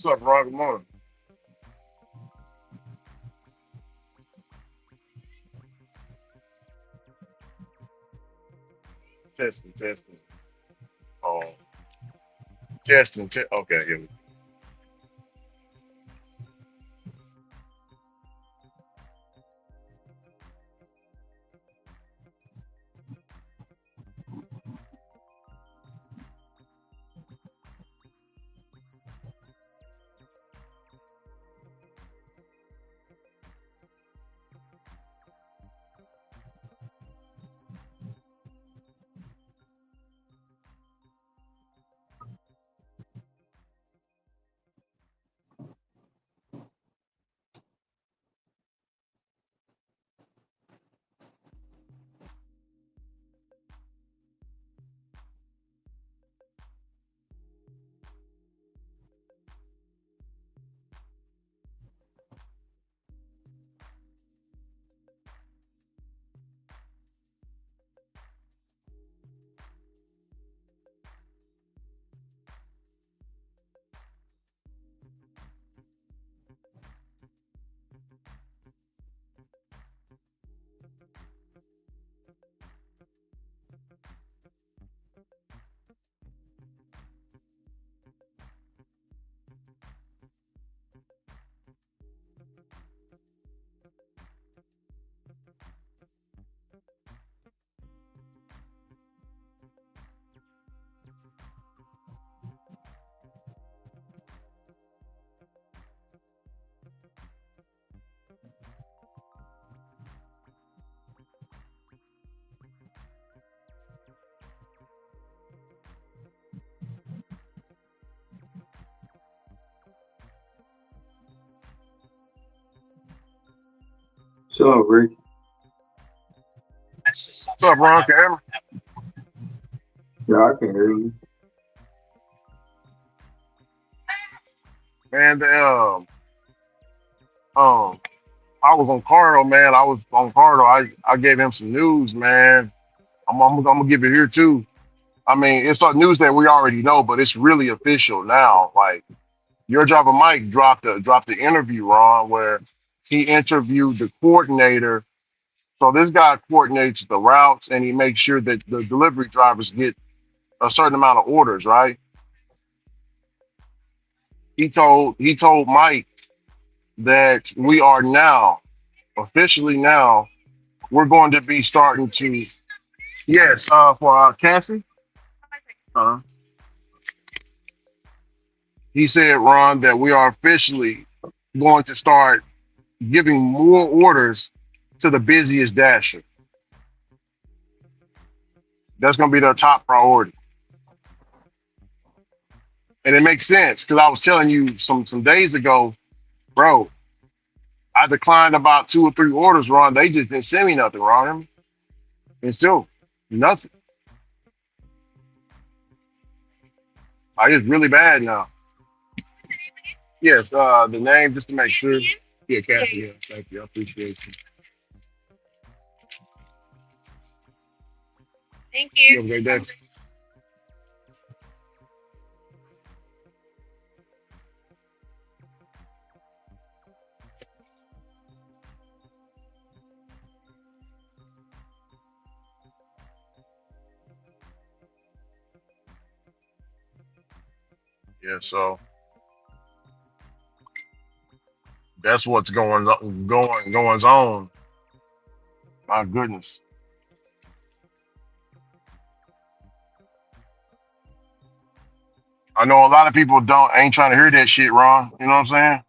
What's up, Ron? Good morning. Testing, testing. Oh, testing. Okay, here we go. So, Rick, What's up, Ron? Cameron? yeah, I can hear you. Man, um, I was on Cardo, man. I was on Cardo. I gave him some news, man. I'm gonna give it here too. I mean, it's news that we already know, but it's really official now. Like your driver Mike dropped the interview, Ron, where he interviewed the coordinator. So this guy coordinates the routes and he makes sure that the delivery drivers get a certain amount of orders, right? He told Mike that we are now officially now we're going to be starting to yes for Cassie. Uh, he said, Ron, that we are officially going to start giving more orders to the busiest dasher. That's going to be their top priority. And it makes sense because I was telling you some days ago, bro, I declined about 2 or 3 orders, Ron. They just didn't send me nothing, Ron. And still, nothing. I it's really bad now. Yes, the name just to make sure. Yeah, Cassie. Yeah, thank you. I appreciate you. You have a great day. Yeah, so that's what's going on. My goodness. I know a lot of people don't ain't trying to hear that shit, Ron. You know what I'm saying?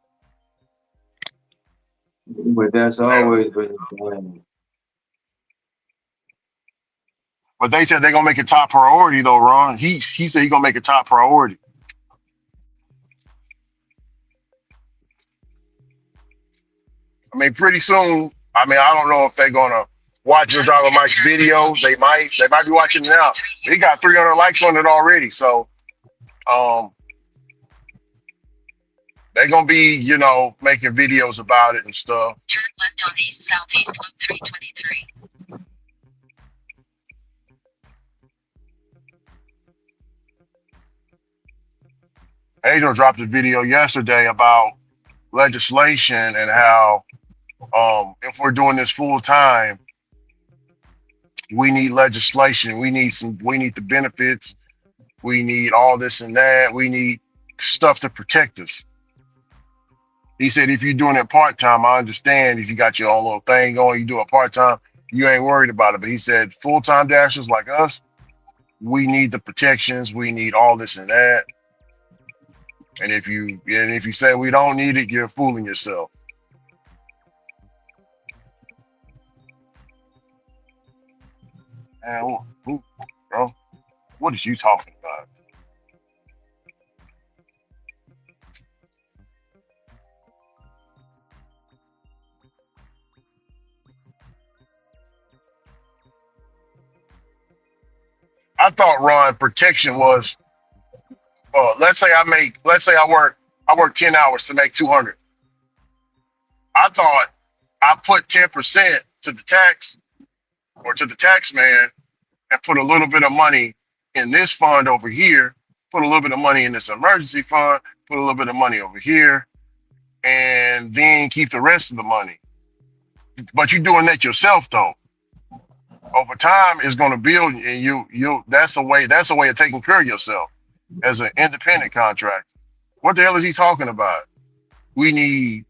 But that's They- always been the plan. But they said they're gonna make it top priority though, Ron. He said he's gonna make it top priority. I mean, pretty soon. I mean, I don't know if they're gonna watch your driver Mike's video. They might be watching it now. He got 300 likes on it already. So um they're gonna be, making videos about it and stuff. Turn left on East Southeast Loop 323. Adrian dropped a video yesterday about legislation and how if we're doing this full time, we need legislation. We need the benefits. We need all this and that. We need stuff to protect us. He said if you're doing it part time, I understand if you got your own little thing going, you do it part time, you ain't worried about it. But he said full time dashers like us, we need the protections. We need all this and that. And if you say we don't need it, you're fooling yourself. Man, bro, what is you talking about? I thought Ron protection was let's say I work 10 hours to make 200. I thought I put 10% to the tax or to the tax man and put a little bit of money in this fund over here, put a little bit of money in this emergency fund, put a little bit of money over here, and then keep the rest of the money. But you're doing that yourself though. Over time it's gonna build and you that's a way of taking care of yourself as an independent contractor. What the hell is he talking about? We need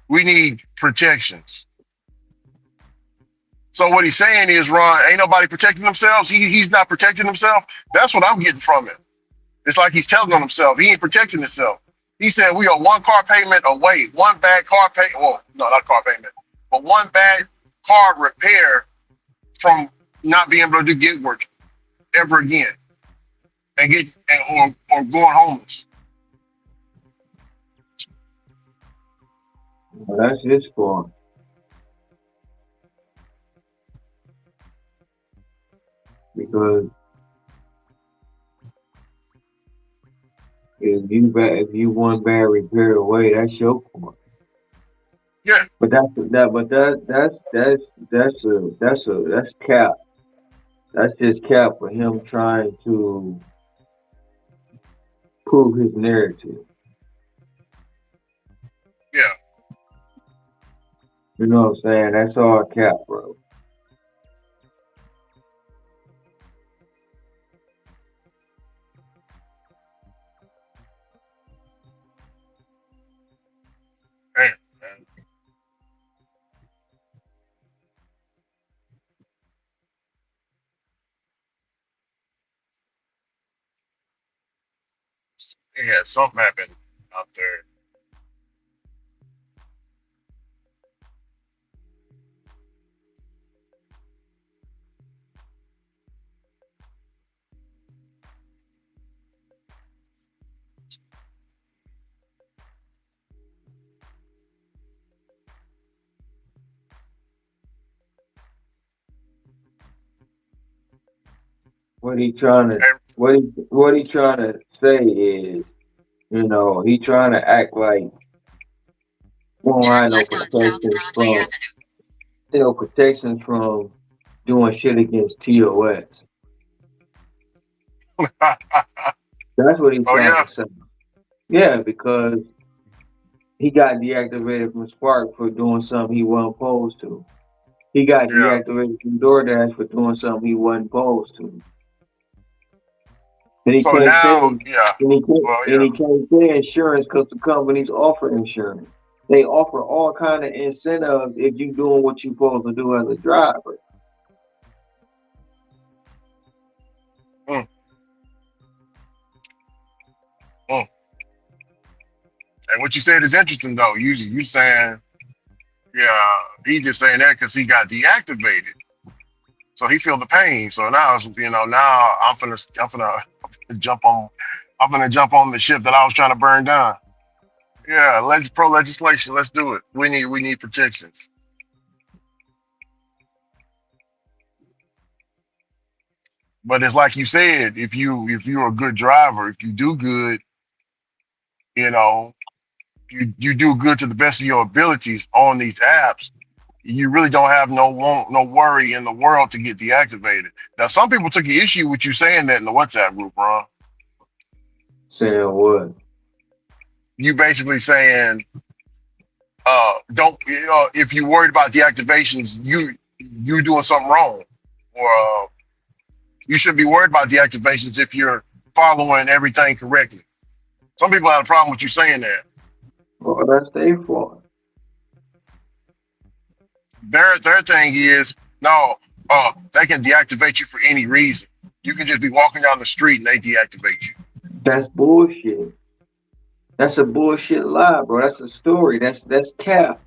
we need protections. So what he's saying is, Ron, ain't nobody protecting themselves. He's not protecting himself. That's what I'm getting from it. It's like he's telling on himself. He ain't protecting himself. He said we are one car payment away, one bad car pay. Well, no, not car payment, but one bad car repair from not being able to do gig work ever again and or going homeless. Well, that's his fault because if you one bad repair away, that's your fault. Yeah, But that's cap. That's just cap for him trying to prove his narrative. yeah. You know what I'm saying? That's all cap, bro. Man, man. He had something happen out there. What he trying to And what he trying to say is, he trying to act like we don't Turn have no left on South protections Broadway from Avenue. doing shit against TOS. That's what he's oh trying yeah, to say. Yeah, because he got deactivated from Spark for doing something he wasn't supposed to. He got yeah. deactivated from DoorDash for doing something he wasn't supposed to. And he So can't say now, and yeah. he can't Well, and yeah. he can't say insurance because the companies offer insurance. They offer all kind of incentives if you doing what you supposed to do as a driver. Mm, mm. And what you said is interesting though. You saying, yeah, he just saying that because he got deactivated, so he feel the pain. So now, now jump on, I'm gonna jump on the ship that I was trying to burn down. Yeah, let's pro legislation. Let's do it. We need protections. But it's like you said, if you're a good driver, if you do good, you know, you do good to the best of your abilities on these apps, you really don't have no worry in the world to get deactivated. Now, some people took issue with you saying that in the WhatsApp group, Ron. Saying what? You basically saying, don't if you worried about deactivations, you doing something wrong, or you shouldn't be worried about deactivations if you're following everything correctly. Some people have a problem with you saying that. Well, that's their fault. Their thing is no, they can deactivate you for any reason. You can just be walking down the street and they deactivate you. That's bullshit. That's a bullshit lie, bro. That's a story. That's cap.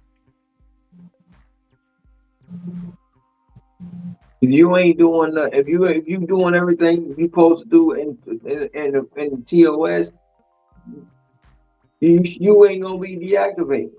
If you ain't doing if you doing everything you supposed to do in the TOS, you ain't gonna be deactivated.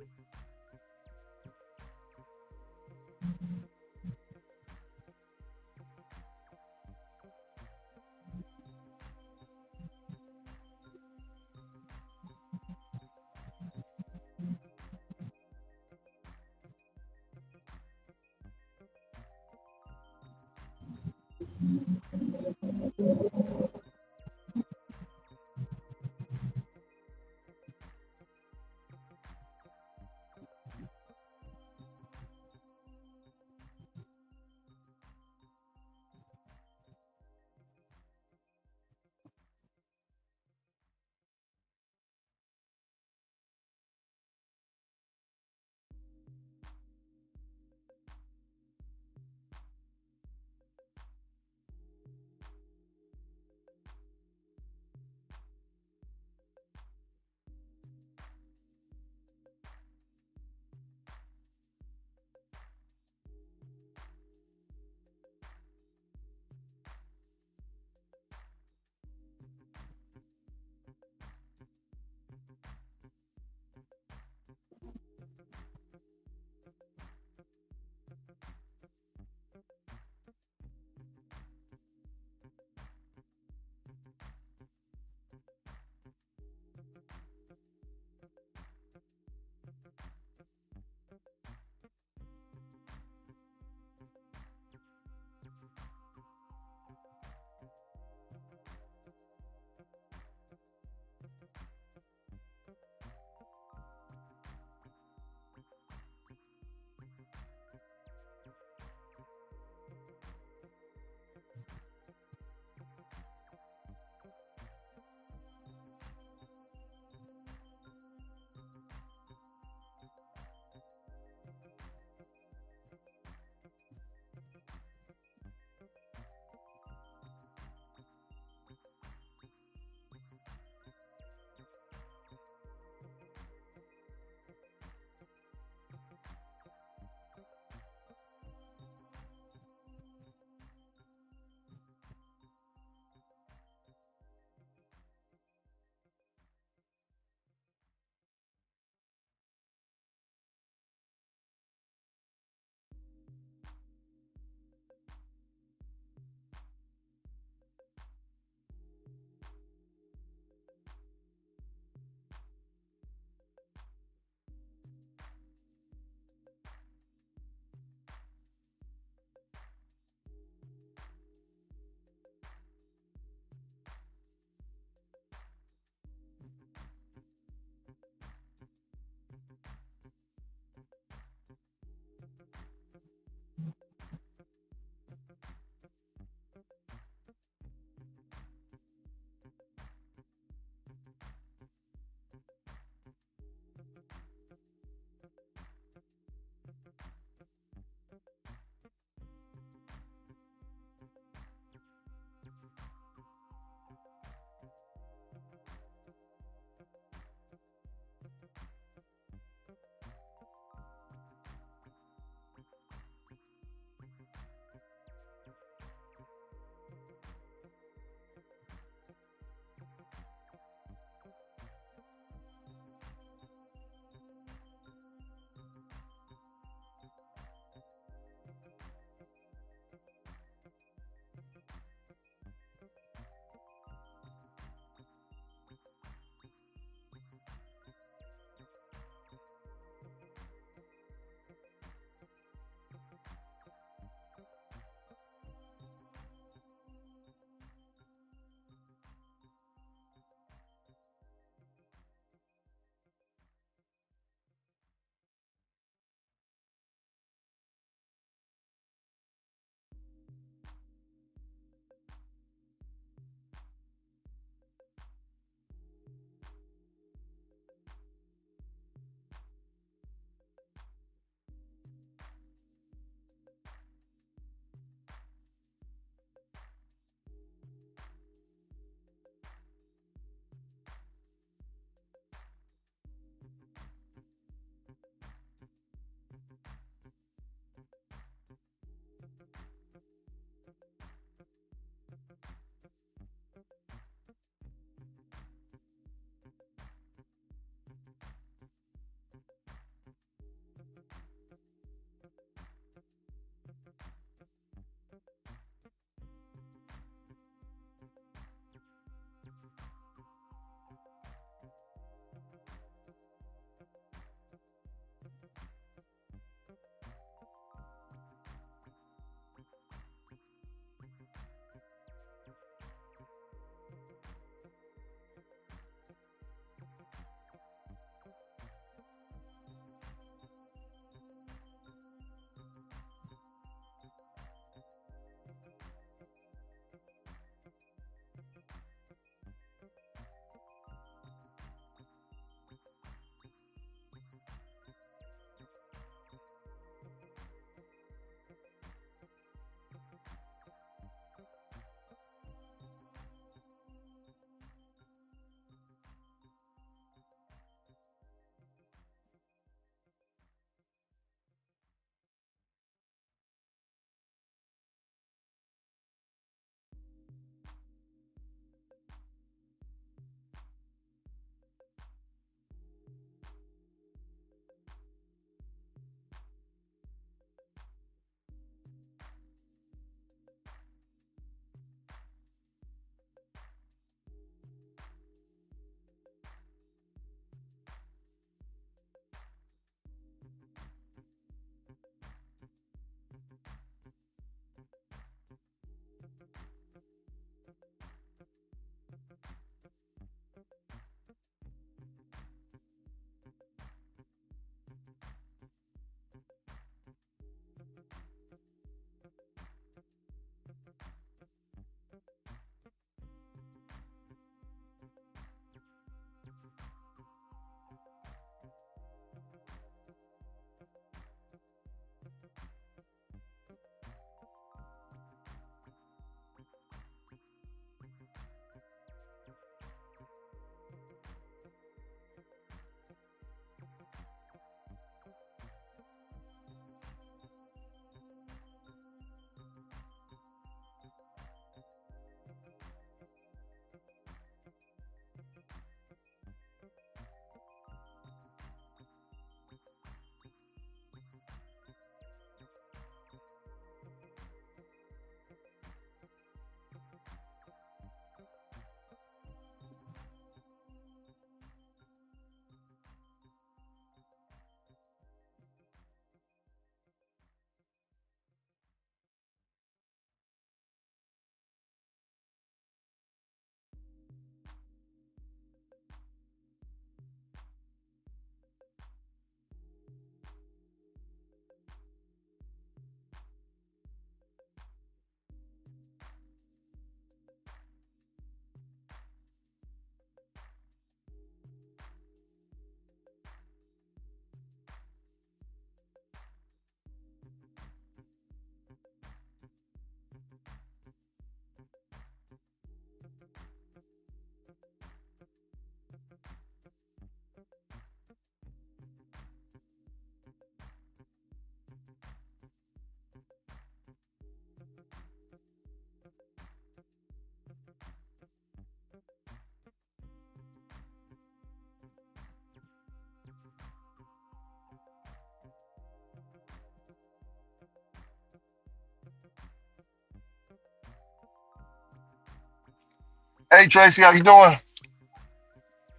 Hey Tracy, how you doing?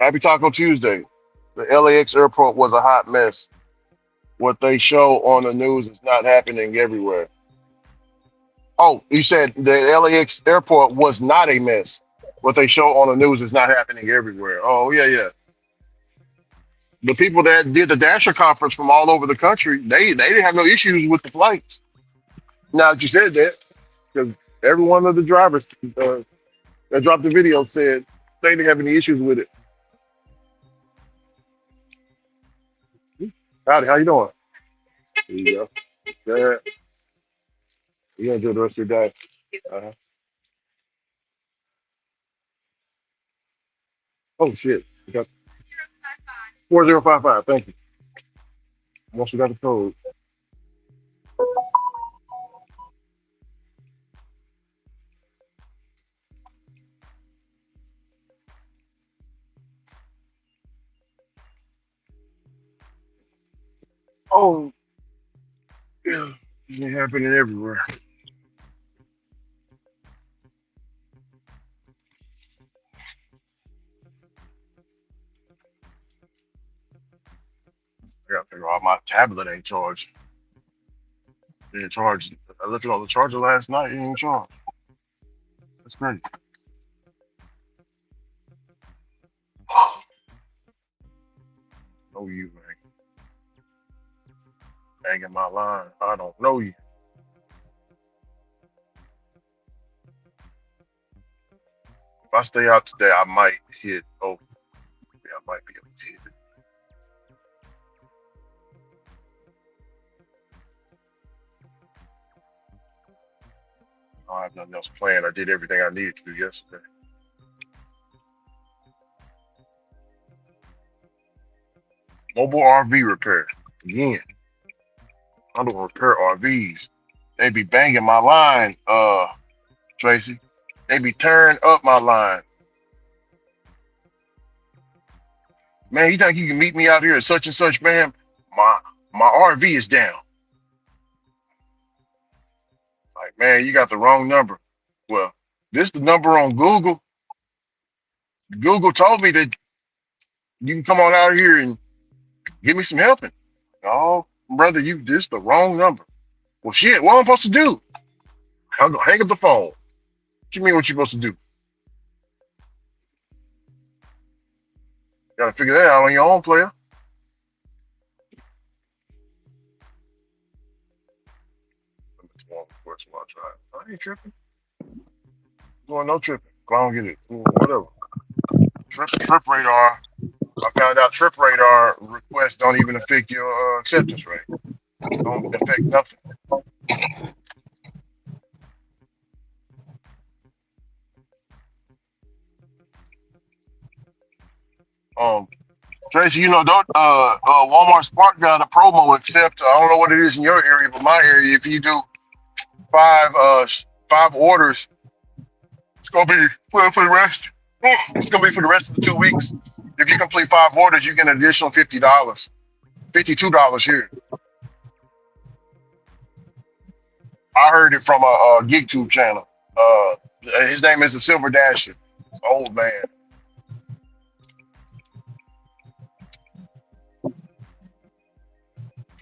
Happy Taco Tuesday. The LAX airport was a hot mess. What they show on the news is not happening everywhere. Oh, you said the LAX airport was not a mess. What they show on the news is not happening everywhere. Oh yeah, yeah. The people that did the Dasher conference from all over the country, they didn't have no issues with the flights. Now that you said that, because every one of the drivers that dropped the video said they didn't have any issues with it. Howdy, how you doing? There you go. Yeah, you enjoy the rest of your day. Uh-huh. Oh shit. Okay. 4055. Thank you. Once you got the code. Oh yeah. It happening everywhere. I gotta figure out my tablet ain't charged. It ain't charged. I left it on the charger last night. It ain't charged. That's crazy. Know you, man. Hanging my line. I don't know you. If I stay out today, I might hit. Oh, yeah, I might be able to hit it. I have nothing else planned. I did everything I needed to do yesterday. Mobile RV repair. Again, I don't repair RVs. They be banging my line, Tracy. They be tearing up my line. Man, you think you can meet me out here at such and such, man? My my RV is down. Like, man, you got the wrong number. Well, this the number on Google. Google told me that you can come on out here and give me some helping. Oh, brother, you this the wrong number. Well, shit, what am I supposed to do? Hang up the phone. What you mean what you supposed to do? Gotta figure that out on your own, player. I ain't tripping. Doing no tripping. I don't get it. Whatever. Trip radar. I found out trip radar requests don't even affect your acceptance rate. Don't affect nothing. Um, Tracy, don't Walmart Spark got a promo except I don't know what it is in your area, but my area, if you do five orders, it's gonna be for the rest. It's gonna be for the rest of the 2 weeks. If you complete five orders, you get an additional $50, $52 here. I heard it from a GeekTube channel. His name is the Silver Dasher. It's an old man.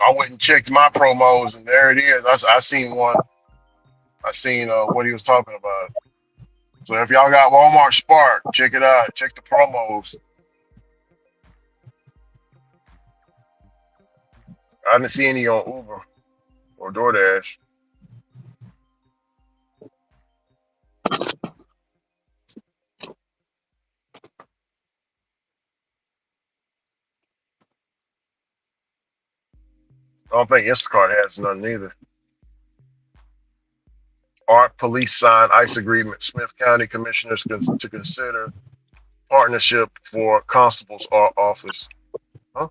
I went and checked my promos, and there it is. I seen one. I seen what he was talking about. So if y'all got Walmart Spark, check it out. Check the promos. I didn't see any on Uber or DoorDash. I don't think Instacart has none either. Art police sign ICE agreement. Smith County commissioners to consider partnership for constables office. Huh?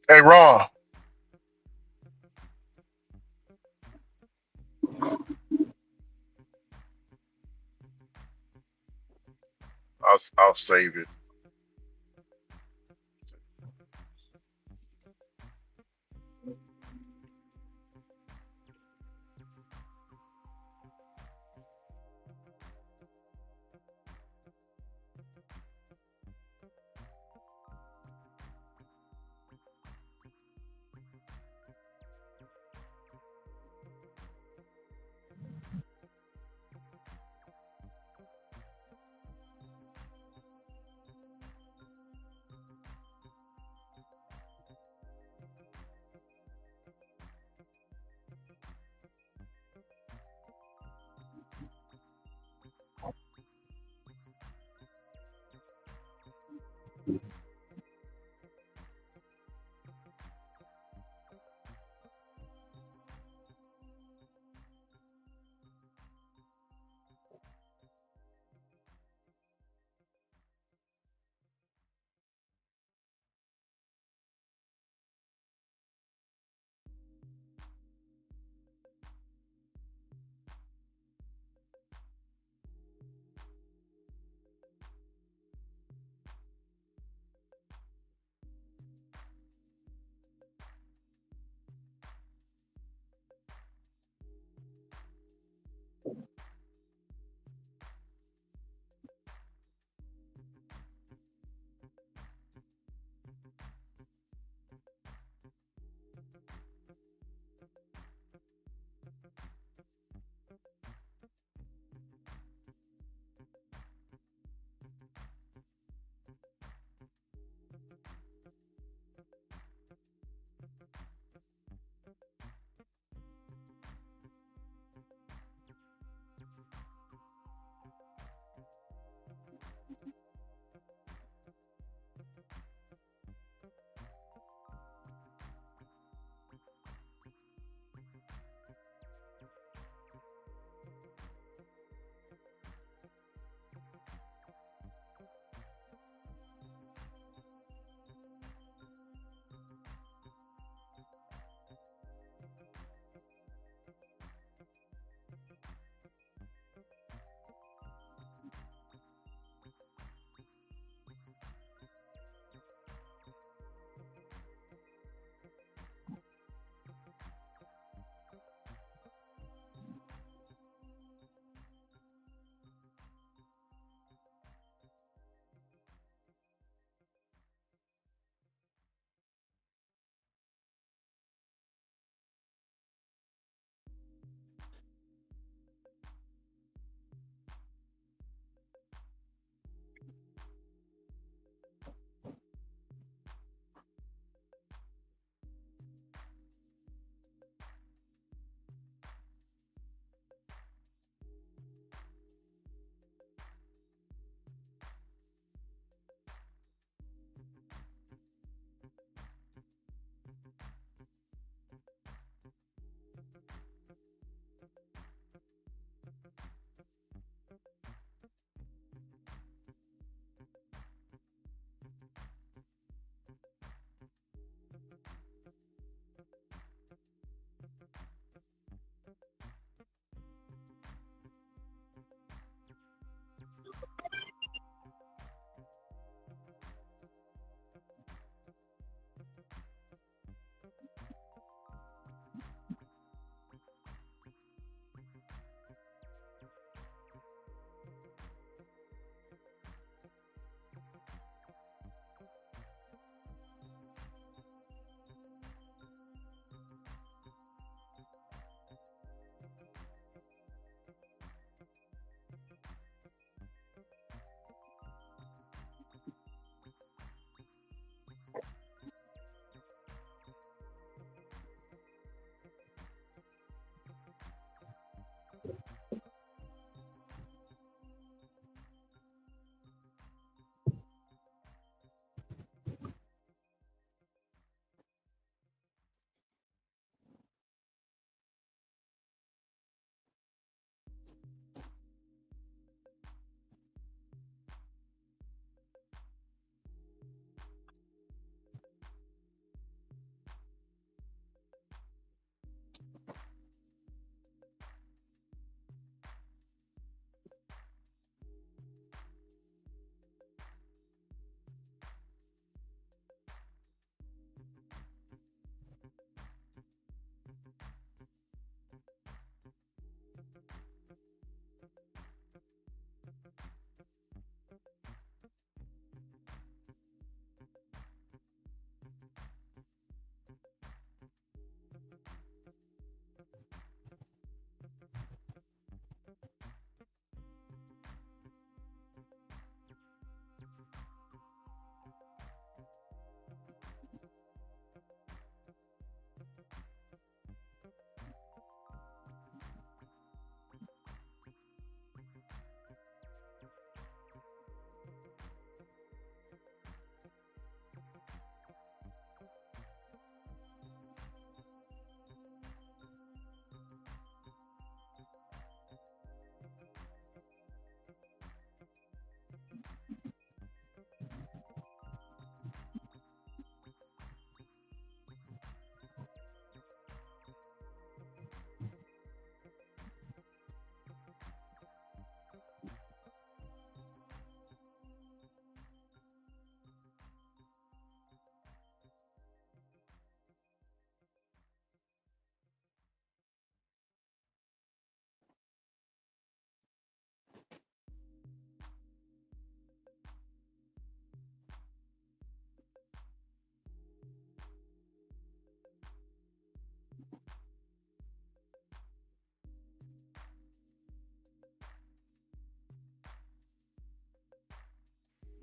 Hey, Ron. I'll save it.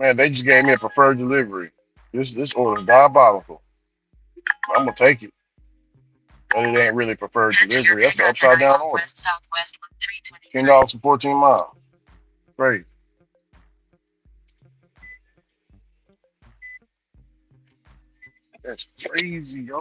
Man, they just gave me a preferred delivery. This order is diabolical. I'm gonna take it, but it ain't really preferred Enter your delivery. That's the pin at upside down order. West Southwest Loop $10 323. for 14 miles. Crazy. That's crazy, yo.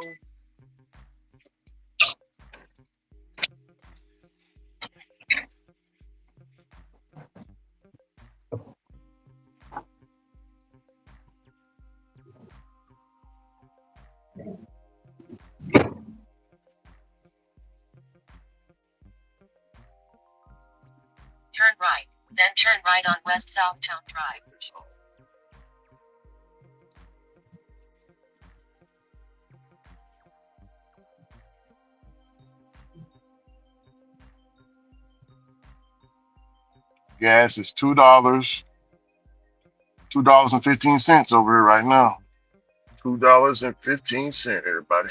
Turn right, then turn right on West Southtown Drive. Gas is $2.15 over here right now. $2.15, everybody.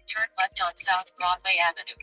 Turn left on South Broadway Avenue.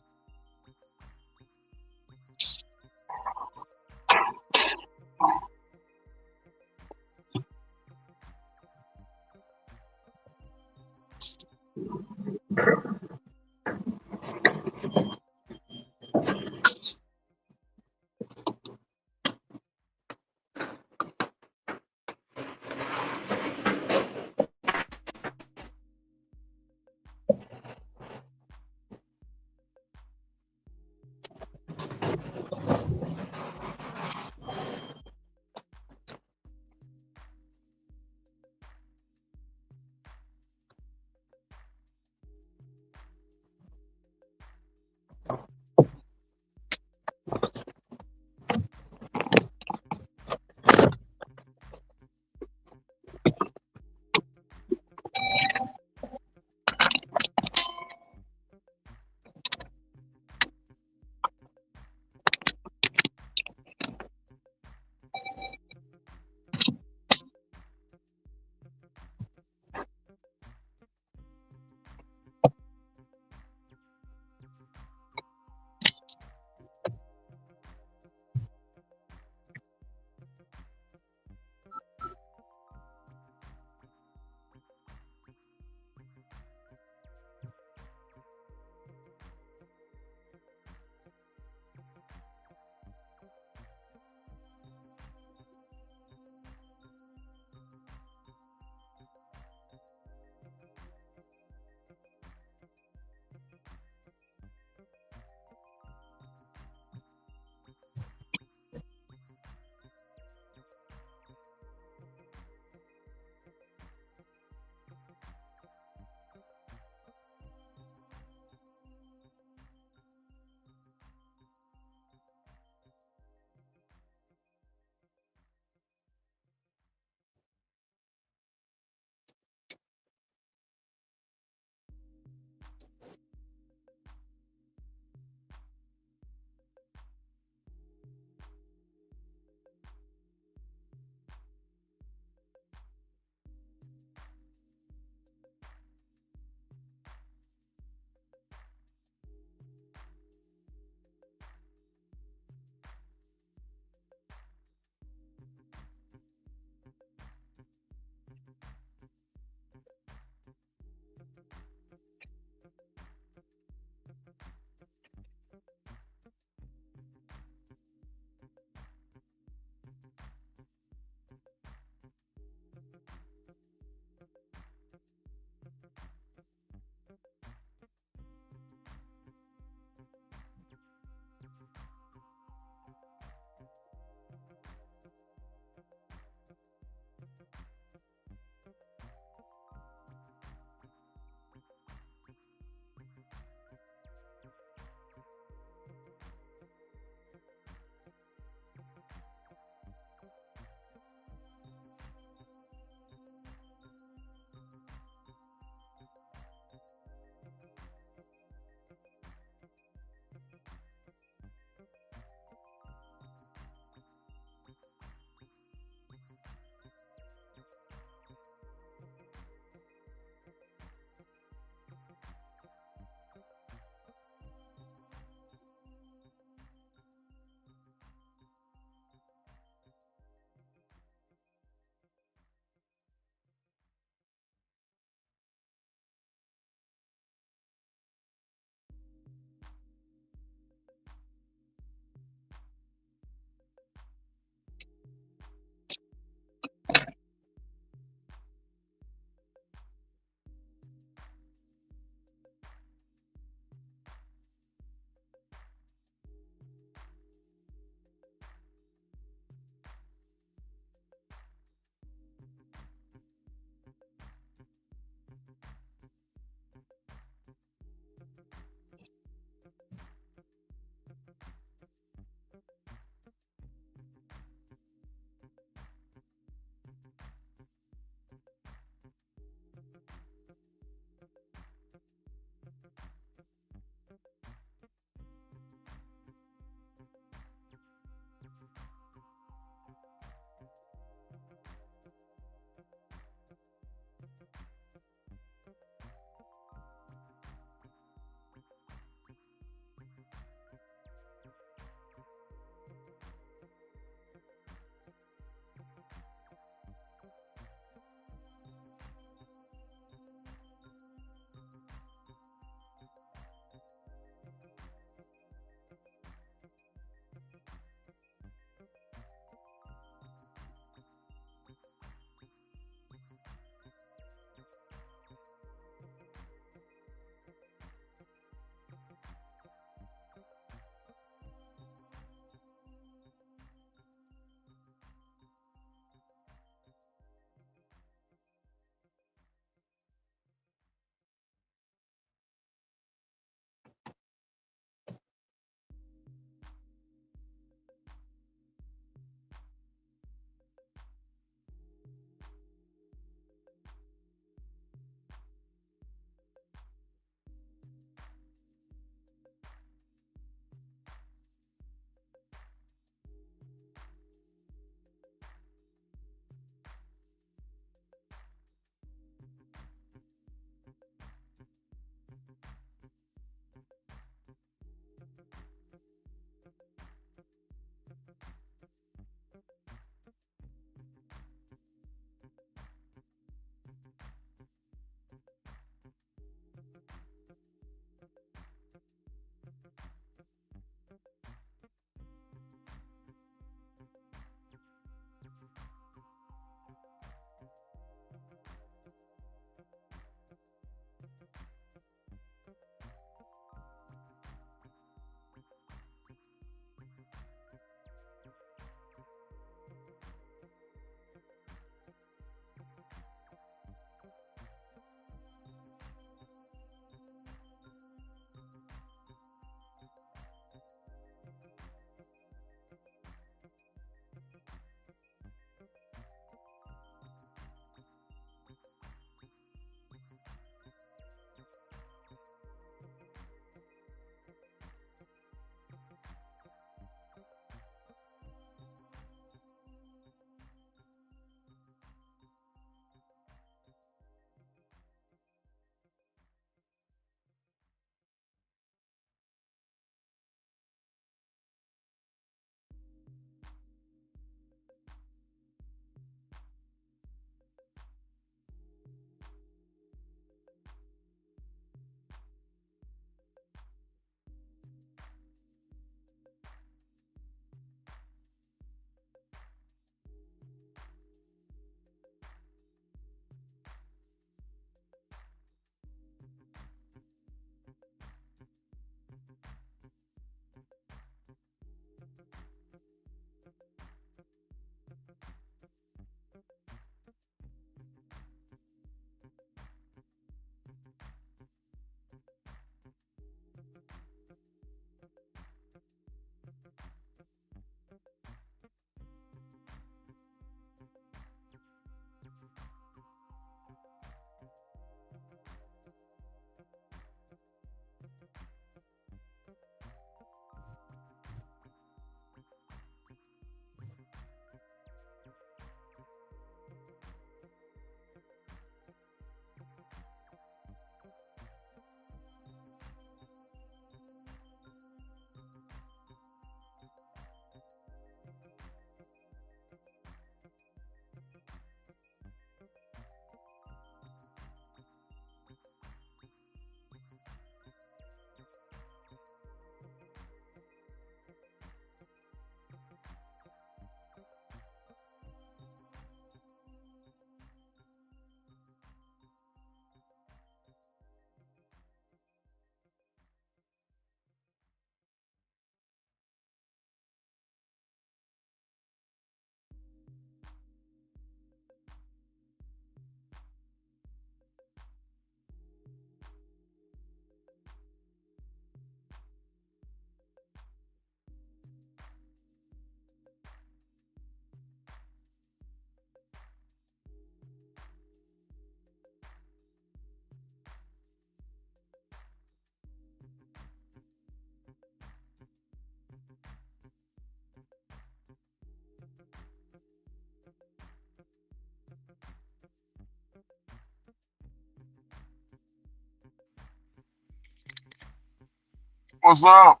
What's up?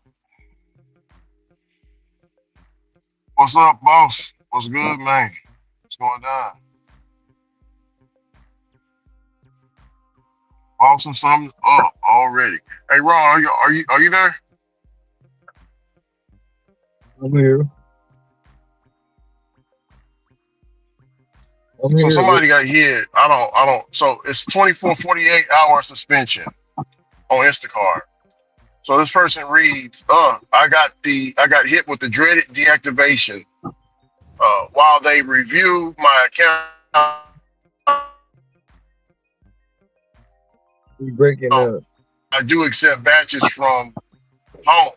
What's up, boss? What's good, man? What's going down? Bossing something up already. Hey, Ron, are you there? I'm here. I'm So here. somebody got hit. I don't. So it's 24, 48 hour suspension on Instacart. So this person reads, I got hit with the dreaded deactivation. While they review my account, We breaking up. I do accept batches from home.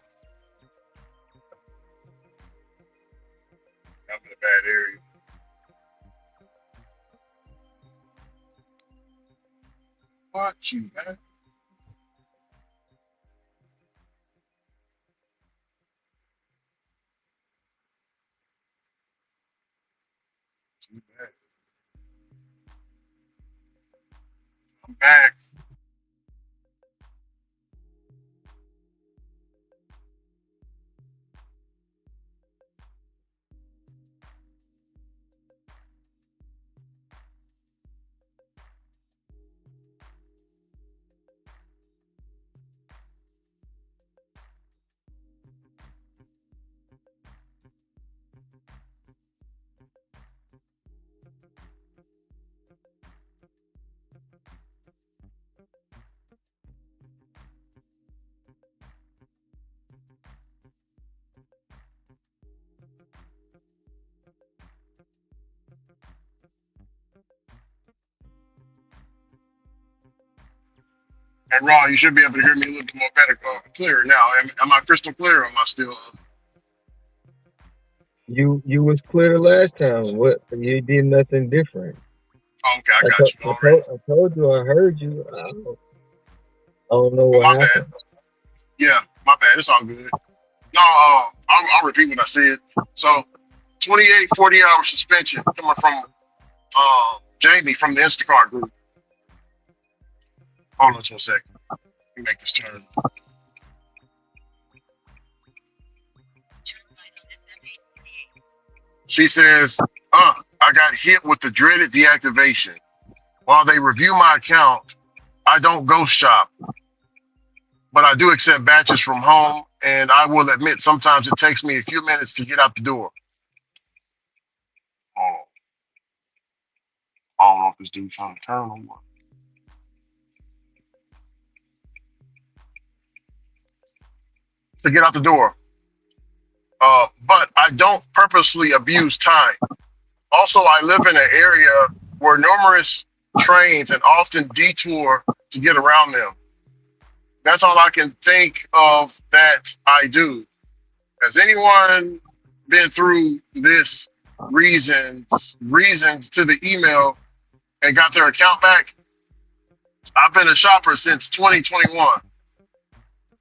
I'm in a bad area. What you man? You back. I'm back. And Ron, you should be able to hear me a little bit more better, clearer now. Am I crystal clear or am I still? You was clear the last time. What you did nothing different. Oh, okay, I got you already. I told you I heard you. I don't know Oh, what my bad. happened. Yeah, my bad. It's all good. No, I'll repeat what I said. So, 28, 40 hour suspension coming from Jamie from the Instacart group. Hold on just a second. Let me make this turn. Turn right on FM 848. She says, I got hit with the dreaded deactivation. While they review my account, I don't ghost shop, but I do accept batches from home. And I will admit, sometimes it takes me a few minutes to get out the door. Oh, I don't know if this dude's trying to turn or what. To get out the door. But I don't purposely abuse time. Also, I live in an area where numerous trains and often detour to get around them. That's all I can think of that I do. Has anyone been through this reasons to the email and got their account back? I've been a shopper since 2021,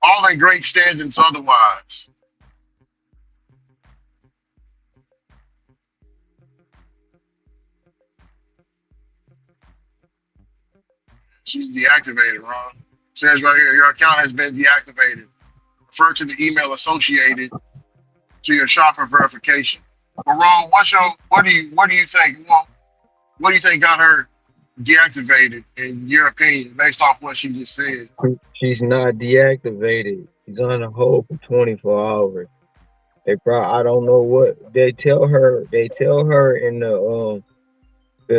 all in great standings otherwise. She's deactivated, Ron. Says right here, your account has been deactivated. Refer to the email associated to your shopper verification. But Ron, what do you think? Well, what do you think got her deactivated in your opinion, based off what she just said? She's not deactivated. She's on a hold for 24 hours. I don't know what they tell her. They tell her in the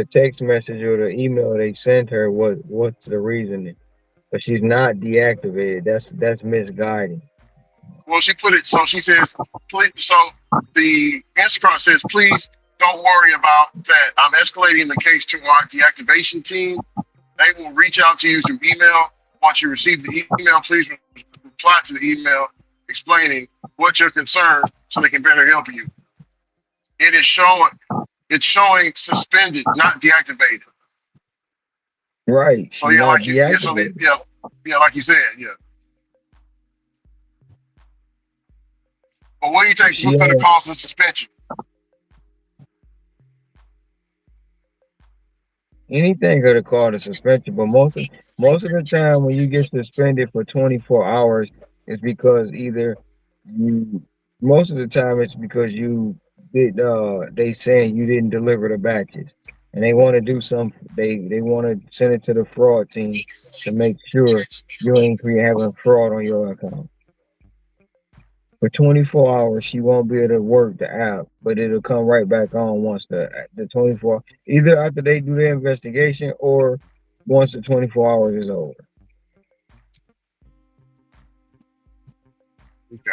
text message or the email they sent her what's the reasoning. But she's not deactivated. That's misguiding. Well, she put it so she says, please. So the Instacart says, please don't worry about that. I'm escalating the case to our deactivation team. They will reach out to you through email. Once you receive the email, please reply to the email explaining what your concern so they can better help you. It is showing it's showing suspended, not deactivated. Right. So She's yeah, not like you yeah, deactivated. yeah, like you said, yeah. But what do you think She could have on caused the suspension? anything could have called a suspension, but A most of display the manager. time when you get Continue to suspended for 24 hours, It's because either you most of the time it's because you did they saying you didn't deliver the batches. And they want to do some they want to send it to the fraud team Make a to save. make Turn sure on you counting. ain't having fraud on your account. For 24 hours, she won't be able to work the app, but it'll come right back on once the 24 either after they do their investigation or once the 24 hours is over. Okay.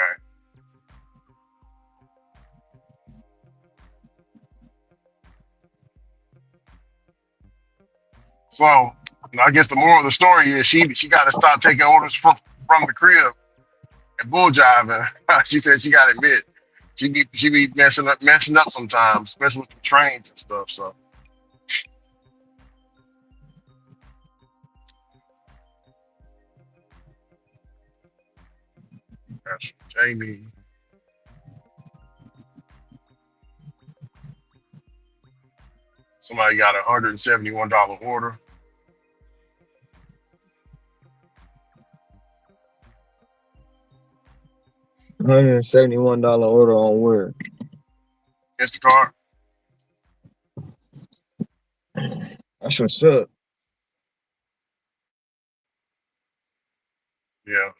So I guess the moral of the story is she got to stop taking orders from the crib and bull jiving. She said she got to admit she be messing up sometimes, especially with the trains and stuff. So that's Jamie. Somebody got $171 order. $171 order on where? Instacart. That's what's up. Yeah.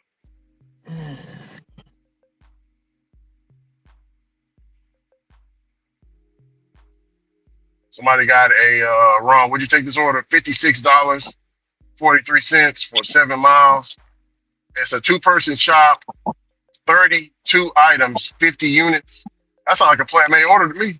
Somebody got a Ron. Would you take this order? $56.43 for 7 miles. It's a two-person shop, 32 items, 50 units. That sounds like a Plan A order to me.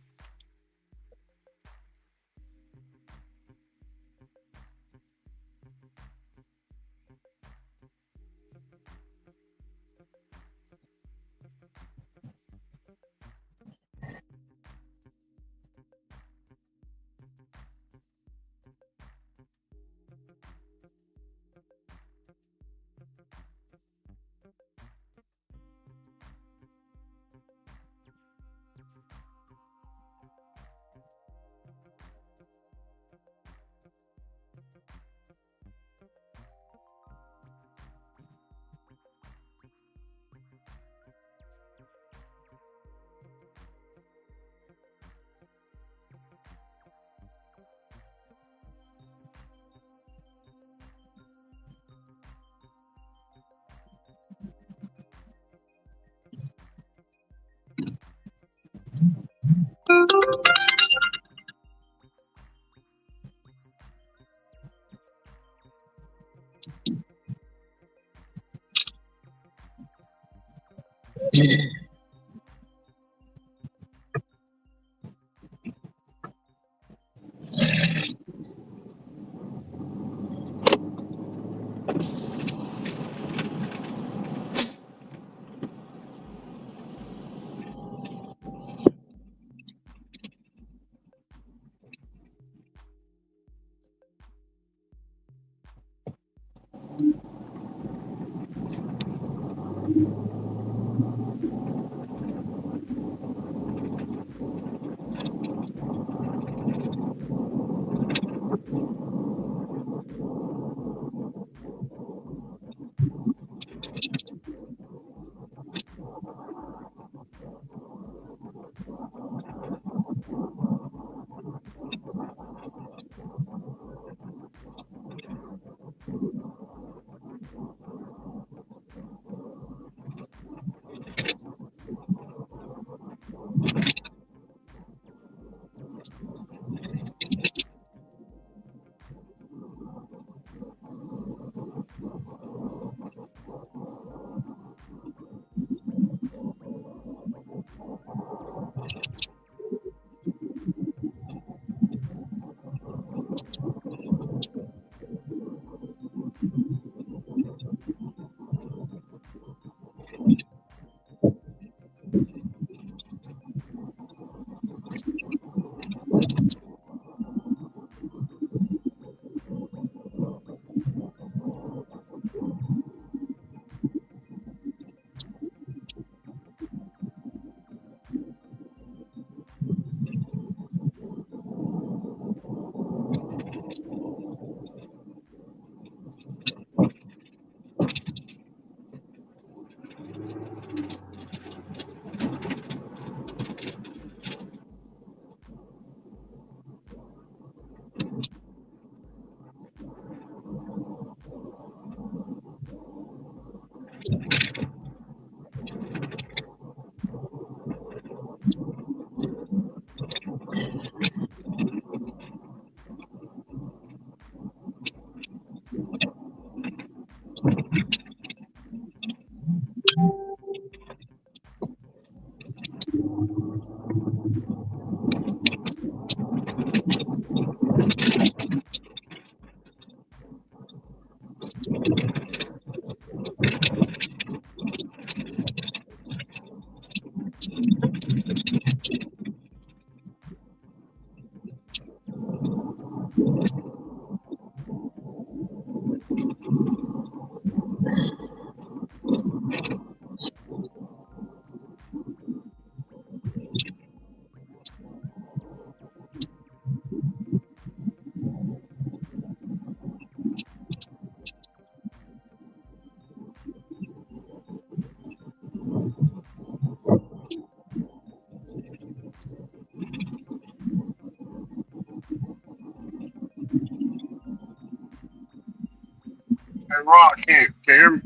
Hey, Rod, can you hear me?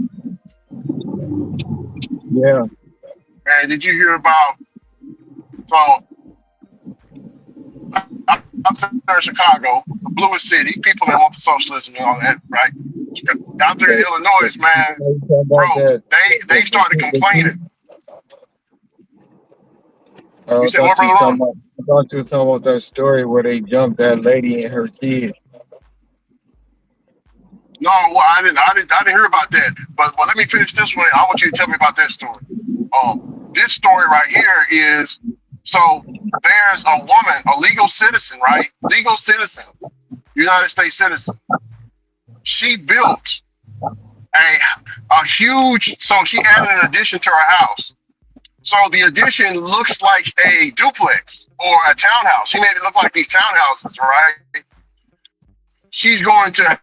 Yeah. Man, did you hear about so out there in Chicago, the bluest city, people that want the socialism and all that, right? Out there in But, Illinois, man, you talking bro, about that? they started The complaining. kid? You I said what, thought you was brother talking Ron? about. I thought you was talking about that story where they jumped that lady and her kid. No, well, I didn't hear about that. But let me finish this one. I want you to tell me about that story. Um, this story right here is so there's a woman, a legal citizen, right? Legal citizen, United States citizen. She built a huge. So she added an addition to her house. So the addition looks like a duplex or a townhouse. She made it look like these townhouses, right? She's going to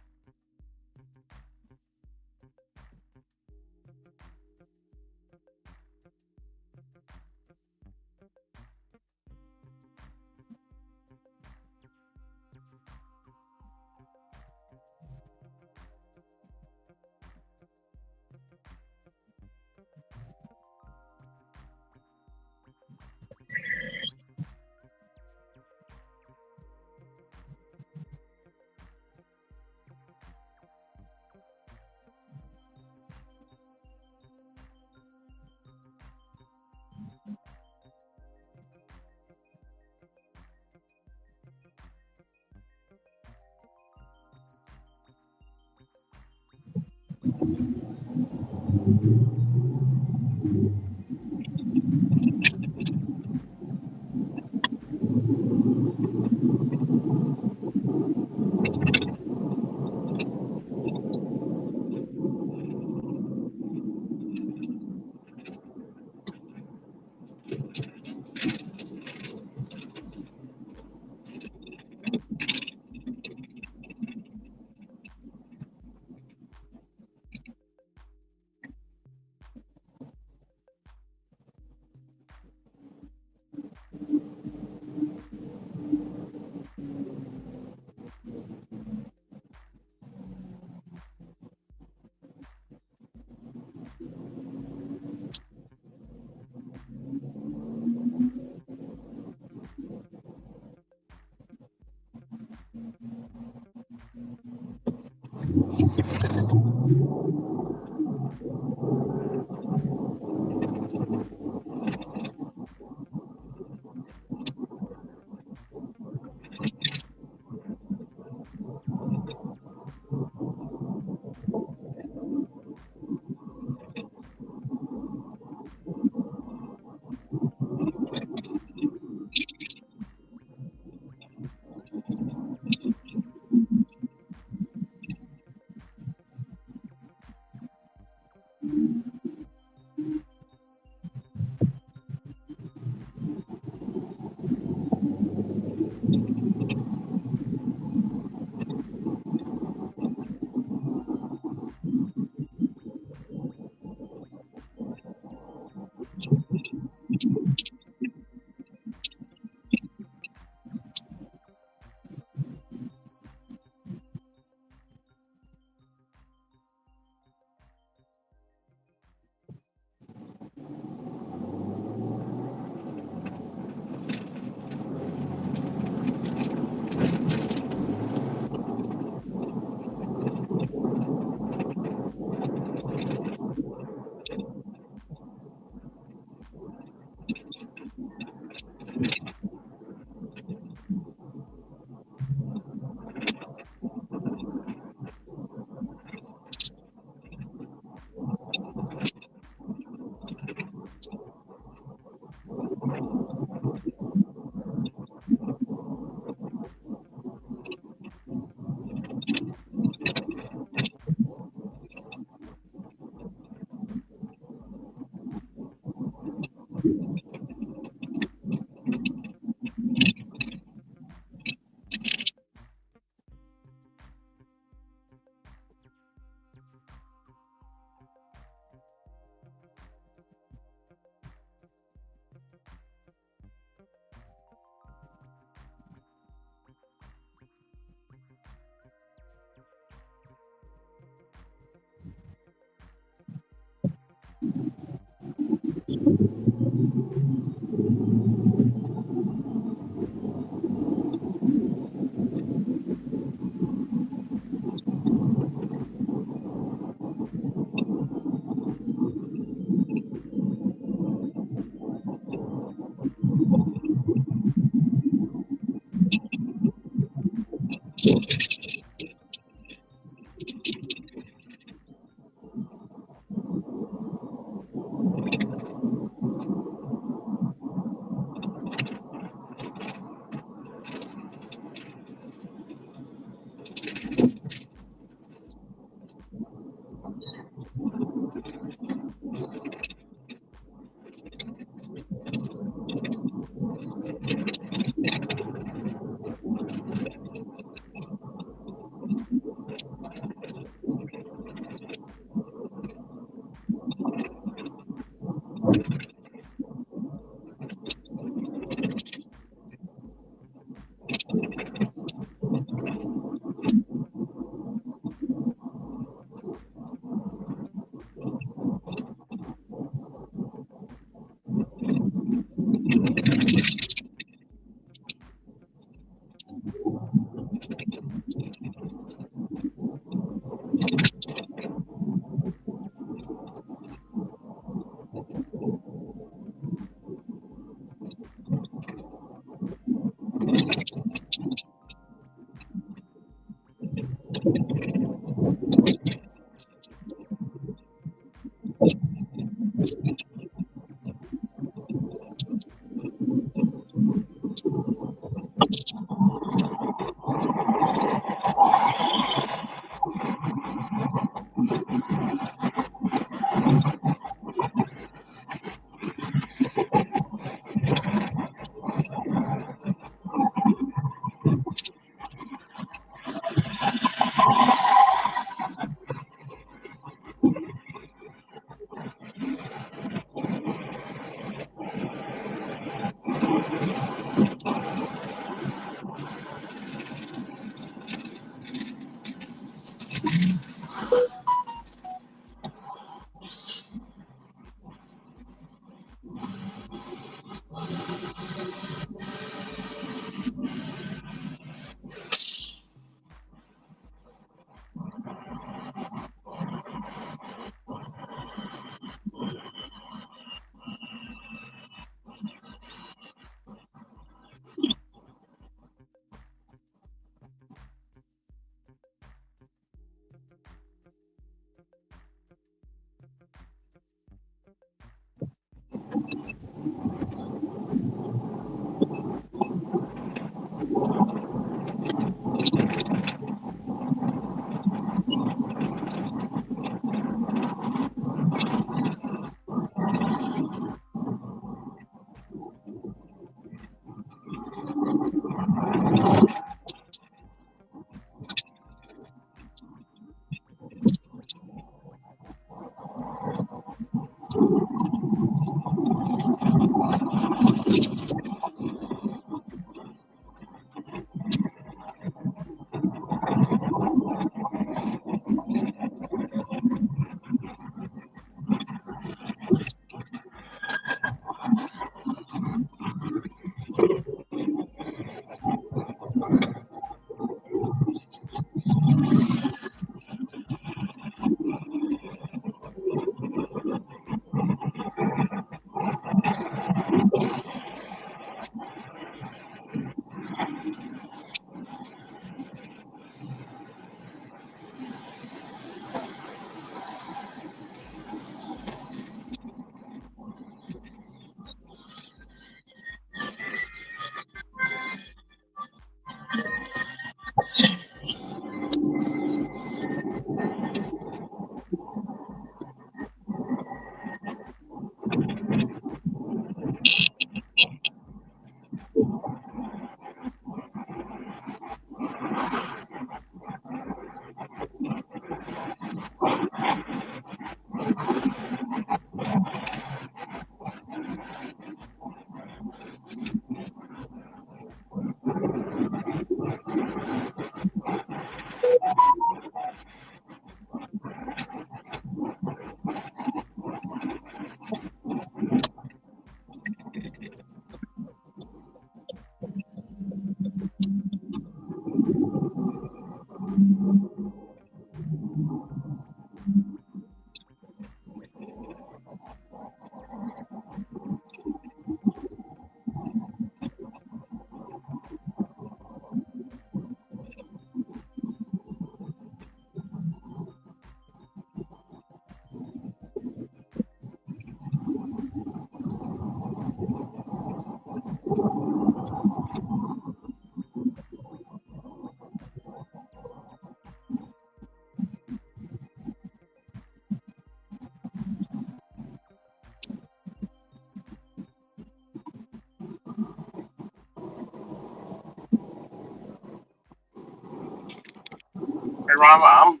Hey, Ron,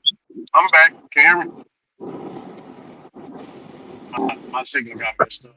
I'm back. Can you hear me? My signal got messed up.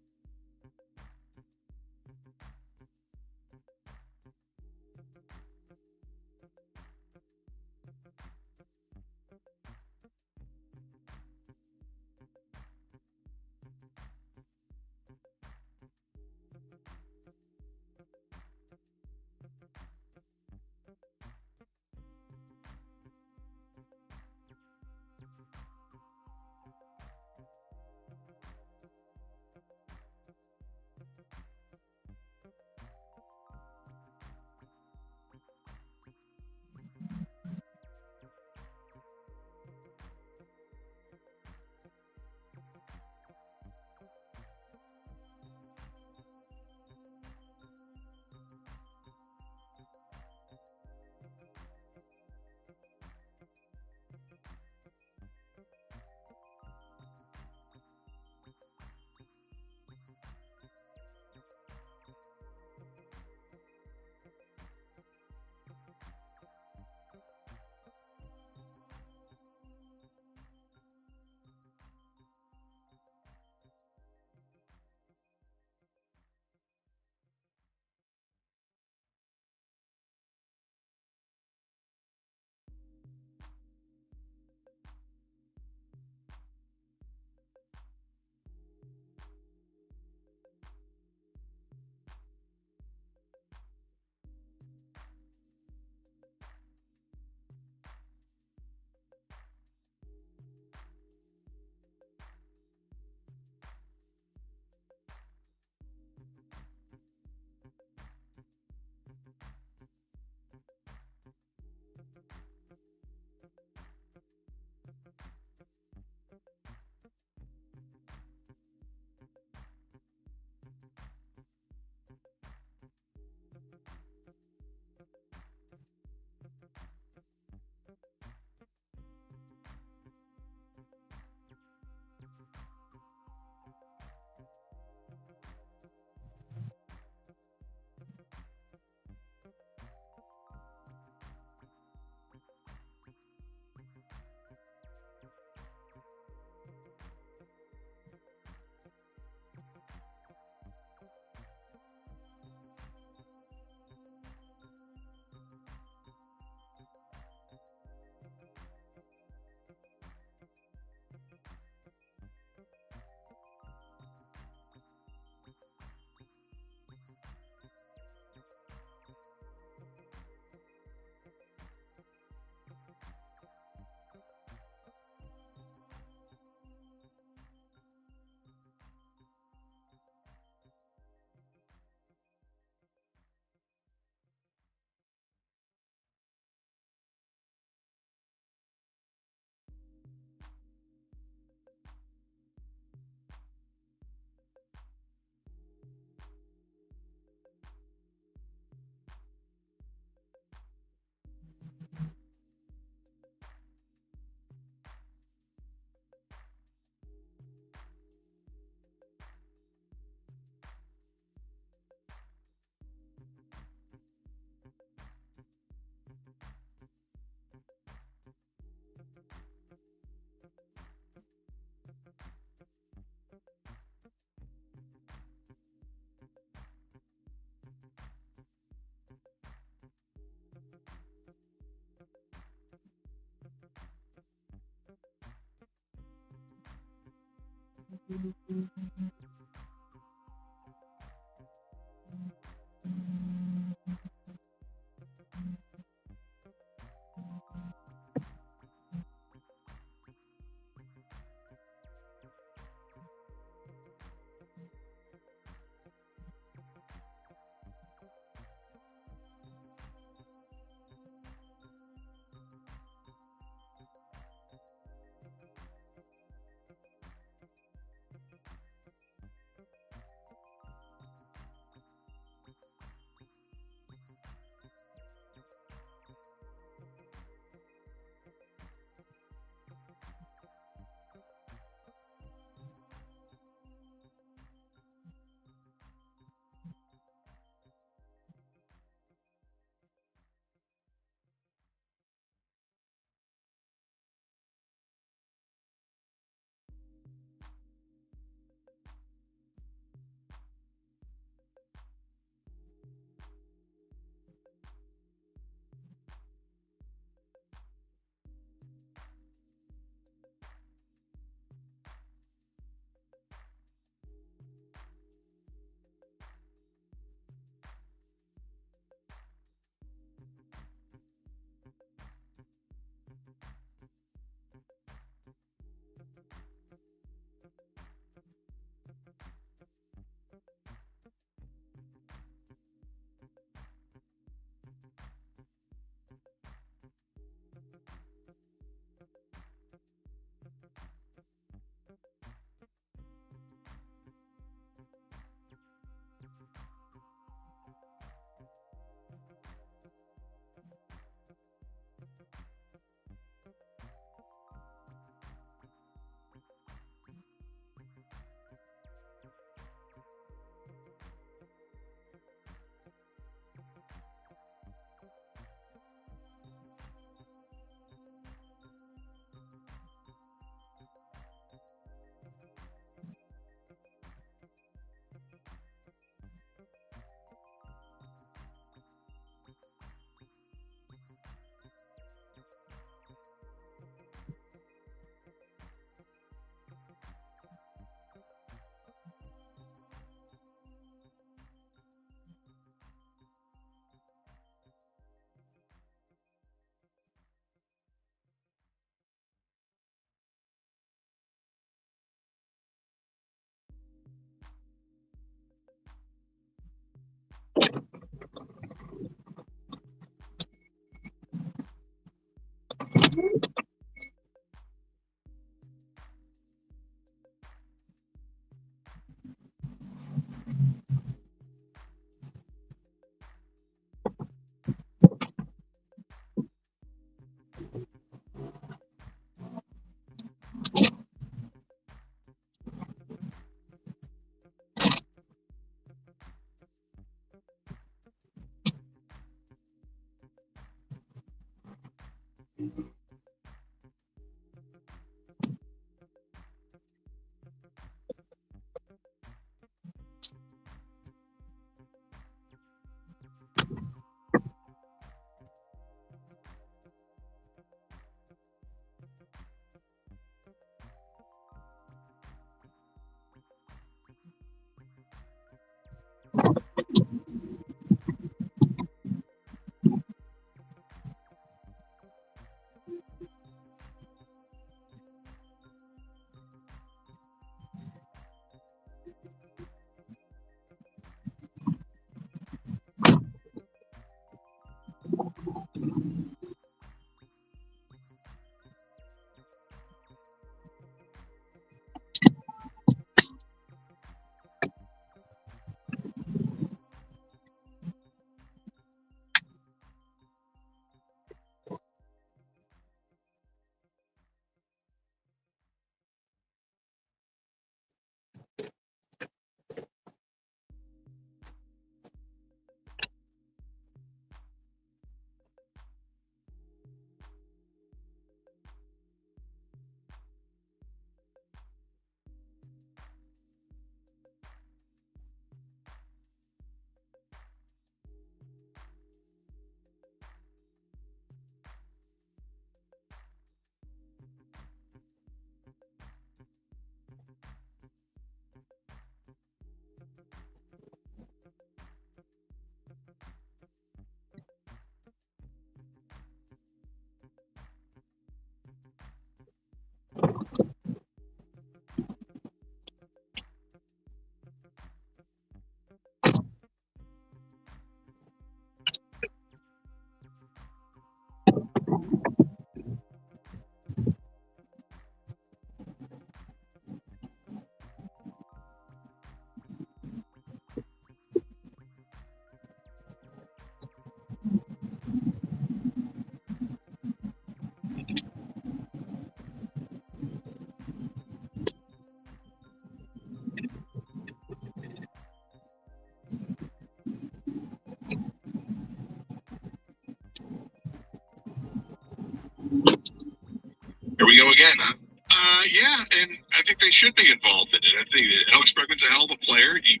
think they should be involved in it. I think Alex Bregman's a hell of a player. He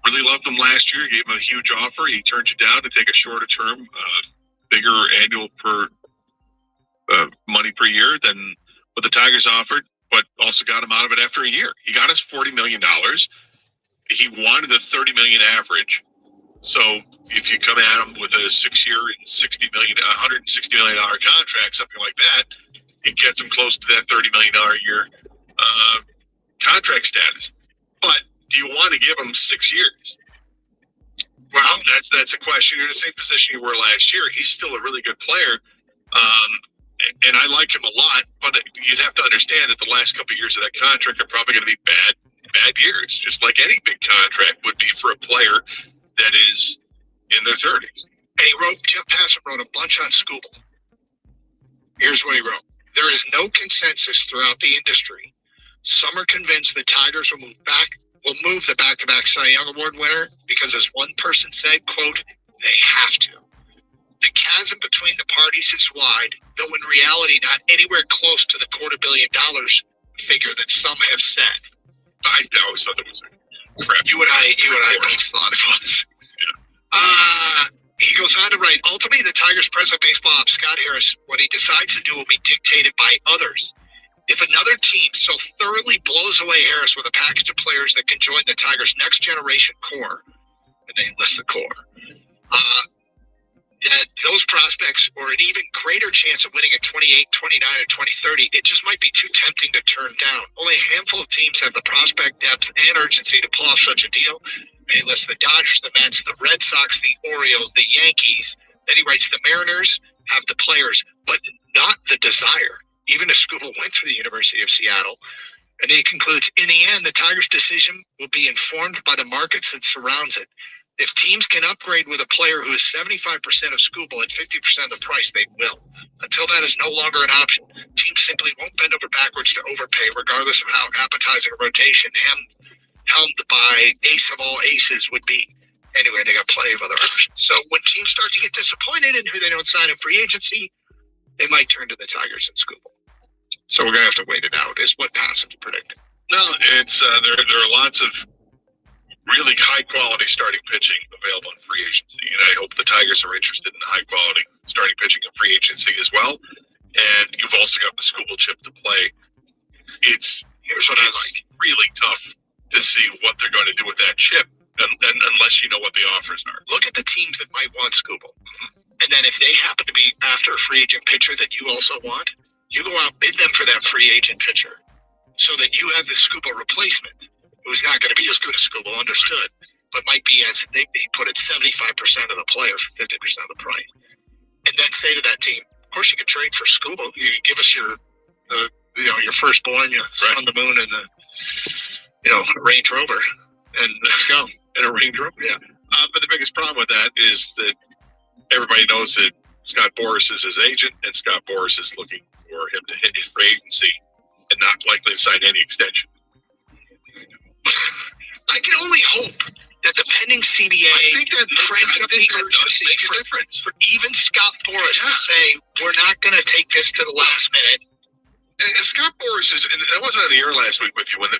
really loved him last year. Gave him a huge offer. He turned it down to take a shorter term, bigger annual per money per year than what the Tigers offered, but also got him out of it after a year. He got us $40 million. He wanted the $30 million average. So if you come at him with a 6-year and $160 million contract, something like that, it gets him close to that $30 million a year contract status. But do you want to give him 6 years? Well, that's a question. You're in the same position you were last year. He's still a really good player, and I like him a lot. But you'd have to understand that the last couple of years of that contract are probably going to be bad years, just like any big contract would be for a player that is in their 30s. And Jeff Passan wrote a bunch on Scooble. Here's what he wrote. There is no consensus throughout the industry. Some are convinced the Tigers will move the back-to-back Cy Young Award winner because, as one person said, quote, they have to. The chasm between the parties is wide, though in reality not anywhere close to the $250 million figure that some have said. I always thought it was crap. You and I both thought it was. Yeah. He goes on to write, ultimately, the Tigers' president of baseball ops, Scott Harris, what he decides to do will be dictated by others. If another team so thoroughly blows away Harris with a package of players that can join the Tigers' next generation core, and they list the core, that those prospects or an even greater chance of winning at 28, 29, or 2030, it just might be too tempting to turn down. Only a handful of teams have the prospect depth and urgency to pull off such a deal. And he lists the Dodgers, the Mets, the Red Sox, the Orioles, the Yankees. Then he writes the Mariners have the players, but not the desire. Even if Scooble went to the University of Seattle. And then he concludes, in the end, the Tigers' decision will be informed by the markets that surrounds it. If teams can upgrade with a player who is 75% of Scooble at 50% of the price, they will. Until that is no longer an option, teams simply won't bend over backwards to overpay, regardless of how appetizing a rotation helmed by ace of all aces would be. Anyway, they got plenty of other options. So when teams start to get disappointed in who they don't sign in free agency, they might turn to the Tigers and Scooble. So we're going to have to wait it out, is what Passan's predicting. No, it's there are lots of really high-quality starting pitching available in free agency, and I hope the Tigers are interested in high-quality starting pitching in free agency as well. And you've also got the Scooble chip to play. Here's what I like. Really tough to see what they're going to do with that chip, and unless you know what the offers are. Look at the teams that might want Scooble. And then if they happen to be after a free agent pitcher that you also want, you go out, bid them for that free agent pitcher so that you have the Scooble replacement, who's not going to be as good as Scooble, understood, but might be, as they put it, 75% of the player for 50% of the price. And then say to that team, of course you can trade for Scooble. You give us your firstborn, your son on the moon, and the Range Rover, and let's go. And a Range Rover, yeah. But the biggest problem with that is that everybody knows that Scott Boras is his agent, and Scott Boras is looking for him to hit his free agency and not likely to sign any extension. I can only hope that the pending CBA cranks up the urgency for even Scott Boras to say, we're not going to take this to the last minute. And Scott Boras is, and I wasn't on the air last week with you when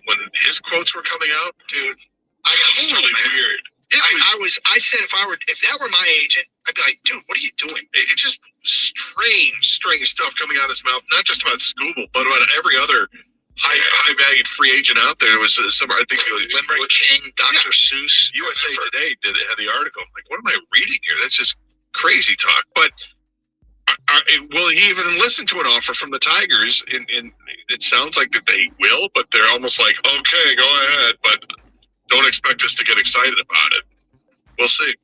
his quotes were coming out, dude. I got totally weird. I said if that were my agent, I'd be like, dude, what are you doing? It's just strange stuff coming out of his mouth, not just about Scooble, but about every other high-valued free agent out there. It was I think it was Limerick King, Dr. Seuss. USA Today had the article. I'm like, what am I reading here? That's just crazy talk. But will he even listen to an offer from the Tigers? And it sounds like that they will, but they're almost like, okay, go ahead, but don't expect us to get excited about it. We'll see.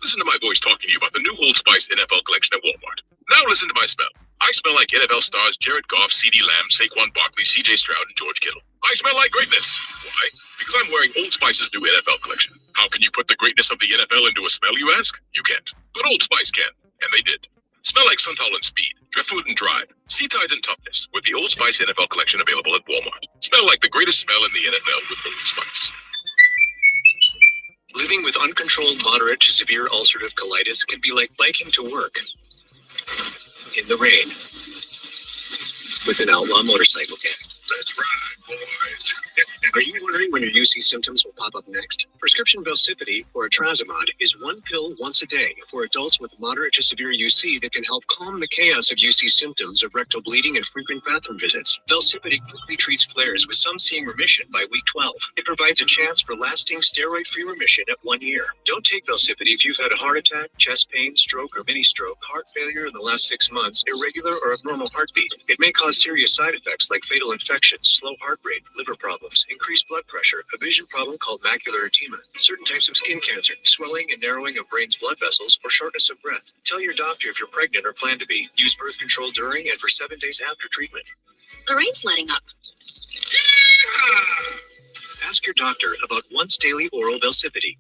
Listen to my voice talking to you about the new Old Spice NFL collection at Walmart. Now listen to my smell. I smell like NFL stars Jared Goff, CeeDee Lamb, Saquon Barkley, CJ Stroud, and George Kittle. I smell like greatness. Why? Because I'm wearing Old Spice's new NFL collection. How can you put the greatness of the NFL into a smell, you ask? You can't. But Old Spice can. And they did. Smell like Suntal and Speed, Driftwood and Drive, Seatides and Toughness, with the Old Spice NFL collection available at Walmart. Smell like the greatest smell in the NFL with Old Spice. Living with uncontrolled moderate to severe ulcerative colitis can be like biking to work in the rain. with an outlaw motorcycle gang. Let's ride, boys. Are you wondering when your UC symptoms will pop up next? Prescription Velsipity, or etrasimod, is one pill once a day for adults with moderate to severe UC that can help calm the chaos of UC symptoms of rectal bleeding and frequent bathroom visits. Velsipity quickly treats flares, with some seeing remission by week 12. It provides a chance for lasting steroid-free remission at 1 year. Don't take Velsipity if you've had a heart attack, chest pain, stroke, or mini-stroke, heart failure in the last 6 months, irregular or abnormal heartbeat. It may cause serious side effects like fatal infections, slow heart rate, liver problems, increased blood pressure, a vision problem called macular edema, certain types of skin cancer, swelling and narrowing of brain's blood vessels, or shortness of breath. Tell your doctor if you're pregnant or plan to be. Use birth control during and for 7 days after treatment. The rain's letting up. Ask your doctor about once daily oral Velsipity.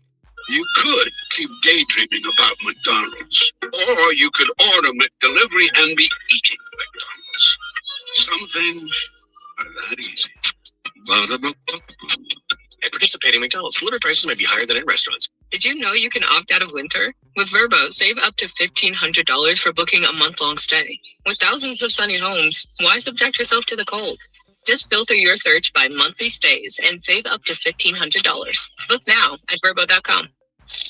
You could keep daydreaming about McDonald's. Or you could order McDelivery and be eating McDonald's. Something that easy. At participating McDonald's, delivery prices may be higher than in restaurants. Did you know you can opt out of winter? With Vrbo, save up to $1,500 for booking a month-long stay. With thousands of sunny homes, why subject yourself to the cold? Just filter your search by monthly stays and save up to $1,500. Book now at Vrbo.com.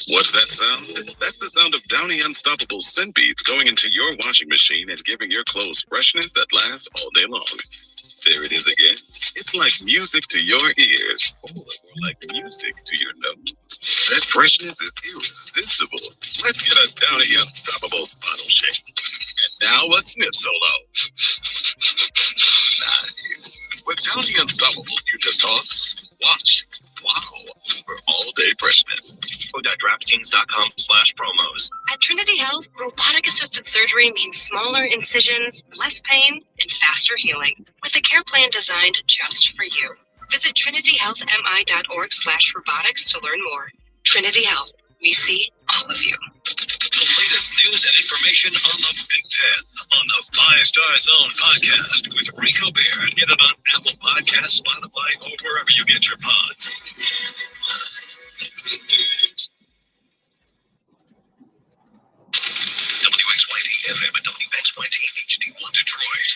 What's that sound? That's the sound of Downy Unstoppable scent beads going into your washing machine and giving your clothes freshness that lasts all day long. There it is again. It's like music to your ears, or more like music to your nose. That freshness is irresistible. Let's get a Downy Unstoppable bottle shake. And now a sniff solo. Nice. With Downy Unstoppable, you just toss, watch, wow, for all-day freshness. Go.draftkings.com/promos. At Trinity Health, robotic-assisted surgery means smaller incisions, less pain, and faster healing. With a care plan designed just for you. Visit trinityhealthmi.org/robotics to learn more. Trinity Health. We see all of you. The latest news and information on the Big Ten on the 5 Star Zone podcast with Rico Bear. Get it on Apple Podcasts, Spotify, or wherever you get your pods. WXYT FM and WXYT HD1 Detroit.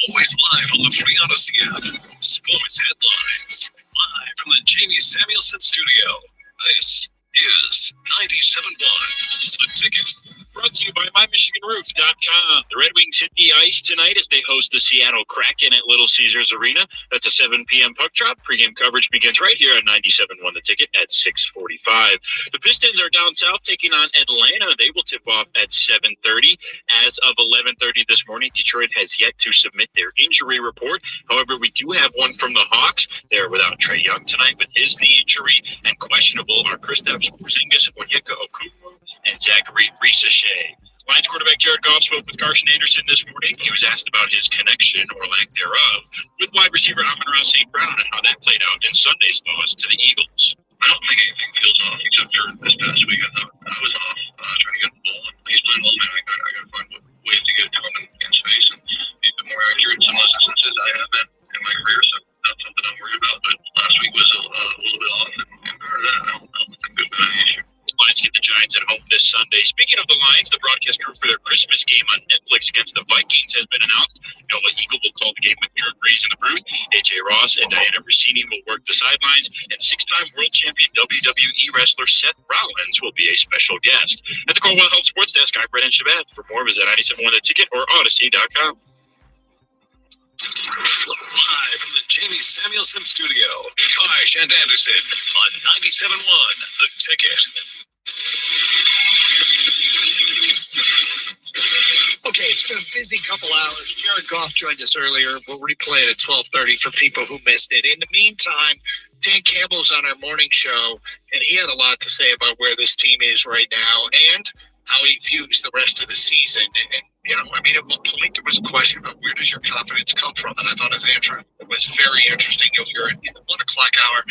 Always live on the free Odyssey app. Sports headlines. Live from the Jamie Samuelson studio. This is 97.1 The Ticket. Brought to you by MyMichiganRoof.com. The Red Wings hit the ice tonight as they host the Seattle Kraken at Little Caesars Arena. That's a 7 p.m. puck drop. Pre-game coverage begins right here on 97.1 The Ticket at 6:45. The Pistons are down south taking on Atlanta. They will tip off at 7:30. As of 11:30 this morning, Detroit has yet to submit their injury report. However, we do have one from the Hawks. They're without Trae Young tonight with his knee injury, and questionable are Kristaps Porzingis, Onyeka Okongwu, and Zachary Risachet. Lions quarterback Jared Goff spoke with Carson Anderson this morning. He was asked about his connection, or lack thereof, with wide receiver Amon-Ra St. Brown and how that played out in Sunday's loss to the Eagles. I don't think anything feels off except for this past week. I thought I was off trying to get the ball. He's playing well, man. I got to find ways to get it to him in space, and he's been more accurate in some instances as I have been in my career, so not something I'm worried about. But last week was a little bit off, and part of that, I don't think there's been any issue. Lions get the Giants at home this Sunday. Speaking of the Lions, the broadcast crew for their Christmas game on Netflix against the Vikings has been announced. Noah Eagle will call the game with Drew Brees in the booth. AJ Ross and Diana Rossini will work the sidelines, and 6-time world champion WWE wrestler Seth Rollins will be a special guest. At the Cornwall Health Sports Desk, I'm Brennan Shabbat. For more, visit 97.1 The Ticket or Odyssey.com. Live from the Jamie Samuelson studio, Karsh and Anderson on 97.1 The Ticket. Okay, it's been a busy couple hours. Jared Goff joined us earlier. We'll replay it at 12:30 for people who missed it. In the meantime, Dan Campbell's on our morning show, and he had a lot to say about where this team is right now and how he views the rest of the season. And at one point there was a question about where does your confidence come from, and I thought his answer was very interesting. You'll hear it in the 1 o'clock hour.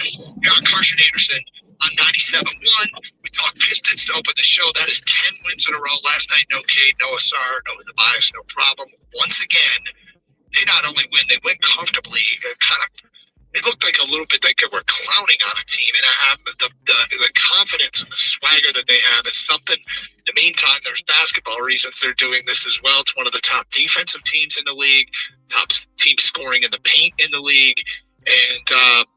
Carson Anderson on 97.1. We talked Pistons to open the show. That is 10 wins in a row. Last night, no Cade, no Asar, no Tobias, no problem. Once again, they not only win, they win comfortably. Kind of it looked like a little bit like they were clowning on a team, and the confidence and the swagger that they have is something. In the meantime, there's basketball reasons they're doing this as well. It's one of the top defensive teams in the league, top team scoring in the paint in the league, and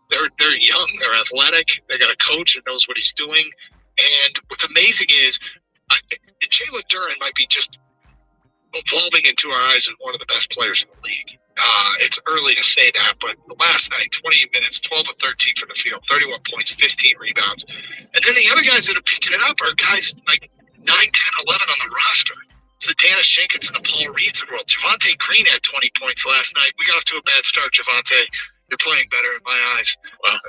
they're young, they're athletic, they got a coach that knows what he's doing. And what's amazing is Jalen Duren might be just evolving into our eyes as one of the best players in the league. It's early to say that, but last night, 28 minutes, 12 of 13 from the field, 31 points, 15 rebounds. And then the other guys that are picking it up are guys like 9, 10, 11 on the roster. It's the Dana Shankins and the Paul Reeds of the world. Javonte Green had 20 points last night. We got off to a bad start, Javonte. You're playing better in my eyes. Wow.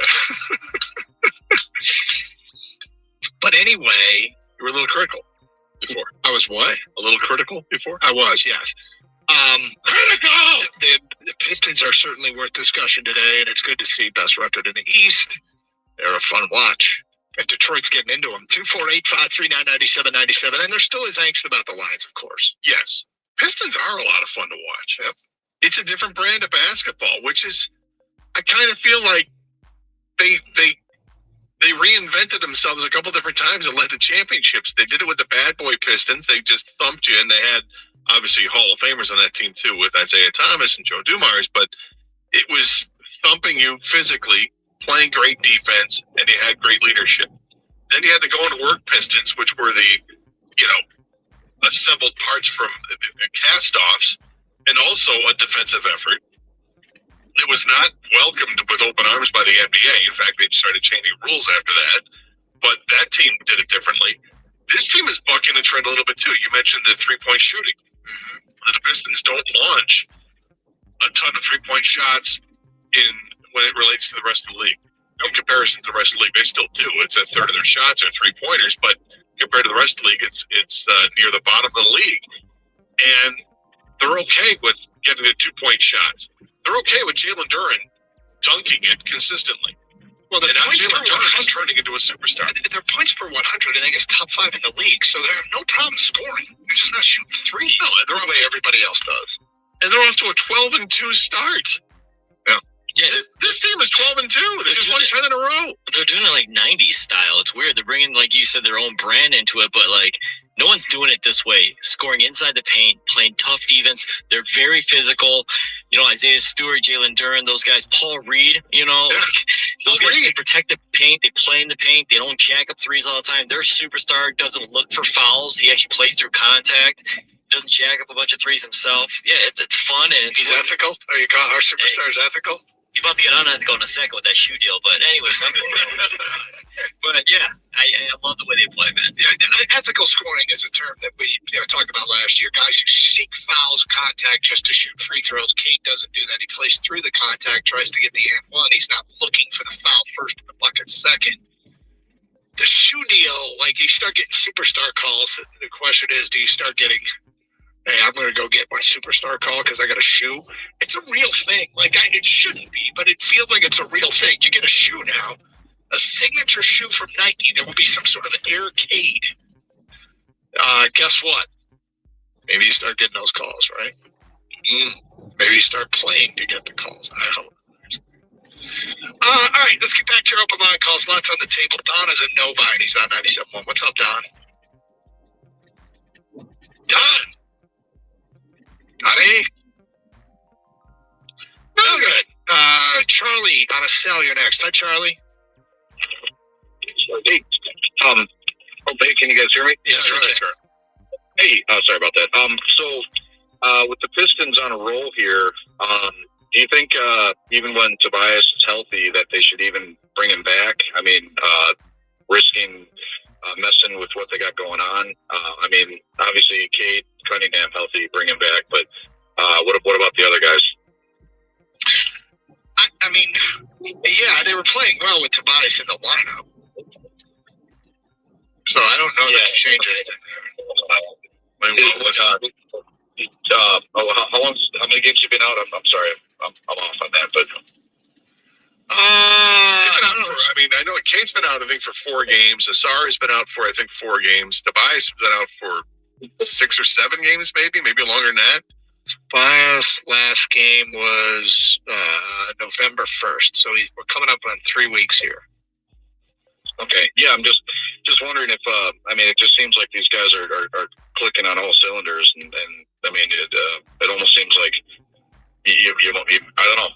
But anyway, You were a little critical before. I was what? A little critical before? I was, yes. Critical! The Pistons are certainly worth discussion today, and it's good to see best record in the East. They're a fun watch. And Detroit's getting into them. 248-539-9797. And there still is angst about the lines, of course. Yes. Pistons are a lot of fun to watch. Yep. It's a different brand of basketball, which is, I kind of feel like they reinvented themselves a couple different times and led to championships. They did it with the bad boy Pistons. They just thumped you, and they had obviously Hall of Famers on that team too with Isaiah Thomas and Joe Dumars, but it was thumping you physically, playing great defense, and you had great leadership. Then you had the going to work Pistons, which were the, assembled parts from the cast-offs, and also a defensive effort. It was not welcomed with open arms by the NBA. In fact, they started changing rules after that. But that team did it differently. This team is bucking the trend a little bit too. You mentioned the three-point shooting. The Pistons don't launch a ton of three-point shots when it relates to the rest of the league. No comparison to the rest of the league. They still do. It's a third of their shots are three-pointers, but compared to the rest of the league, it's near the bottom of the league. And they're okay with getting the two-point shots. They're okay with Jalen Duren dunking it consistently. Well, the points per Jalen Duren is turning into a superstar. Their points per 100, I think, is top 5 in the league. So they have no problem scoring. They're just not shooting threes. No, they're the way everybody else does. And they're off to a 12-2 start. Yeah, this team is 12-2. They just won 10 in a row. They're doing it like 90s style. It's weird. They're bringing, like you said, their own brand into it, but like no one's doing it this way. Scoring inside the paint, playing tough defense. They're very physical. Isaiah Stewart, Jalen Duren, those guys, Paul Reed, those guys, they protect the paint. They play in the paint. They don't jack up threes all the time. Their superstar doesn't look for fouls. He actually plays through contact. Doesn't jack up a bunch of threes himself. Yeah, it's fun. And he's ethical? Are you calling our superstars ethical? He's about to get unethical in a second with that shoe deal, but anyways. But yeah, I love the way they play, man. Yeah, ethical scoring is a term that we talked about last year. Guys who seek fouls, contact just to shoot free throws. Kate doesn't do that. He plays through the contact, tries to get the and one. He's not looking for the foul first and the bucket second. The shoe deal, like you start getting superstar calls. The question is, do you start getting, hey, I'm going to go get my superstar call because I got a shoe? It's a real thing. It shouldn't be, but it feels like it's a real thing. You get a shoe now, a signature shoe from Nike. There will be some sort of aircade. Guess what? Maybe you start getting those calls, right? Maybe you start playing to get the calls. I hope. All right, let's get back to your open line calls. Lots on the table. Don is a nobody. He's on 97.1. What's up, Don? Don? Honey? No good. Charlie on a cell. You're next. Hi, Charlie. Hey, can you guys hear me? Yes, sure. Hey, sorry about that. With the Pistons on a roll here, do you think even when Tobias is healthy that they should even bring him back? I mean, risking messing with what they got going on. Obviously, Cade Cunningham healthy, bring him back. But what about the other guys? They were playing well with Tobias in the lineup. So I don't know that to change anything there. How many games have you been out? I'm sorry, I'm off on that, but. I know Kate's been out, I think, for 4 games. Asar has been out for, I think, 4 games. Tobias has been out for 6 or 7 games, maybe longer than that. Tobias' last game was November 1st. So we're coming up on 3 weeks here. Okay. Yeah, I'm just wondering if I mean, it just seems like these guys are clicking on all cylinders, and I mean, it almost seems like you I don't know.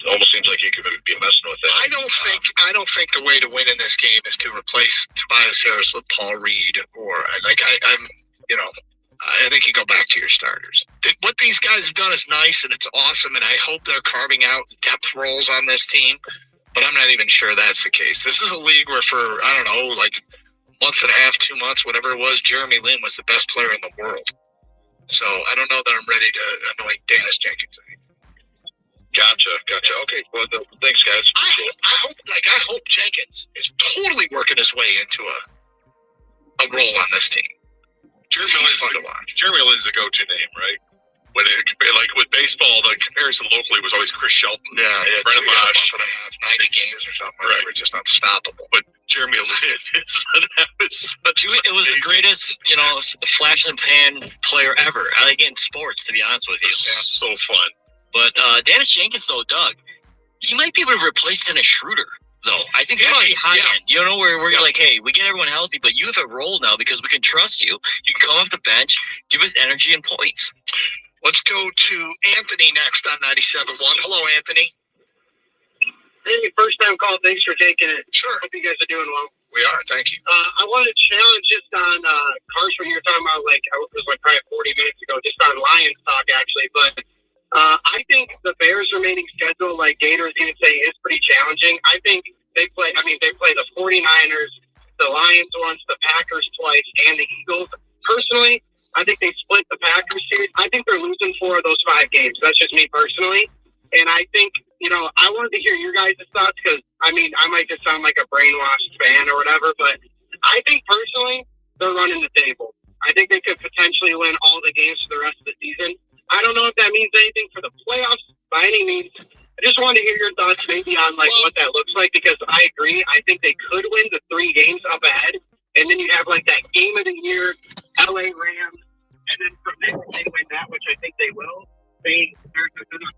It almost seems like you could be messing with that. I don't think the way to win in this game is to replace Tobias Harris with Paul Reed, or I think you go back to your starters. What these guys have done is nice, and it's awesome, and I hope they're carving out depth roles on this team. But I'm not even sure that's the case. This is a league where for, I don't know, like a month and a half, 2 months, whatever it was, Jeremy Lin was the best player in the world. So I don't know that I'm ready to anoint Dennis Jenkins. Gotcha. Okay, well, thanks, guys. I hope Jenkins is totally working his way into a role on this team. Jeremy Lin's the go-to name, right? When like with baseball, the comparison locally was always Chris Shelton. Yeah, Brennan Lodge. 90 games or something. Right. We're just unstoppable. But Jeremy Lin, it was the greatest, flash in the pan player ever. I like in sports, to be honest with you. So fun. But Dennis Jenkins, though, Doug, he might be able to replace Dennis Schroeder, though. I think that's the high end. Where you're like, hey, we get everyone healthy, but you have a role now because we can trust you. You can come off the bench, give us energy and points. Let's go to Anthony next on 97.1. Hello, Anthony. Hey, first time call. Thanks for taking it. Sure. Hope you guys are doing well. We are. Thank you. I want to challenge just on cars when you were talking about, it was probably 40 minutes ago, just on Lions talk, actually. But I think the Bears' remaining schedule, like Gator is going to say, is pretty challenging. I think they play the 49ers, the Lions once, the Packers twice, and the Eagles. Personally, I think they split the Packers series. I think they're losing 4 of those 5 games. That's just me personally. And I think, I wanted to hear your guys' thoughts because, I might just sound like a brainwashed fan or whatever, but I think personally they're running the table. I think they could potentially win all the games for the rest of the season. I don't know if that means anything for the playoffs by any means. I just wanted to hear your thoughts maybe on what that looks like because I agree. I think they could win the 3 games up ahead. And then you have that game of the year, LA Rams, and then from there if they win that, which I think they will, they're not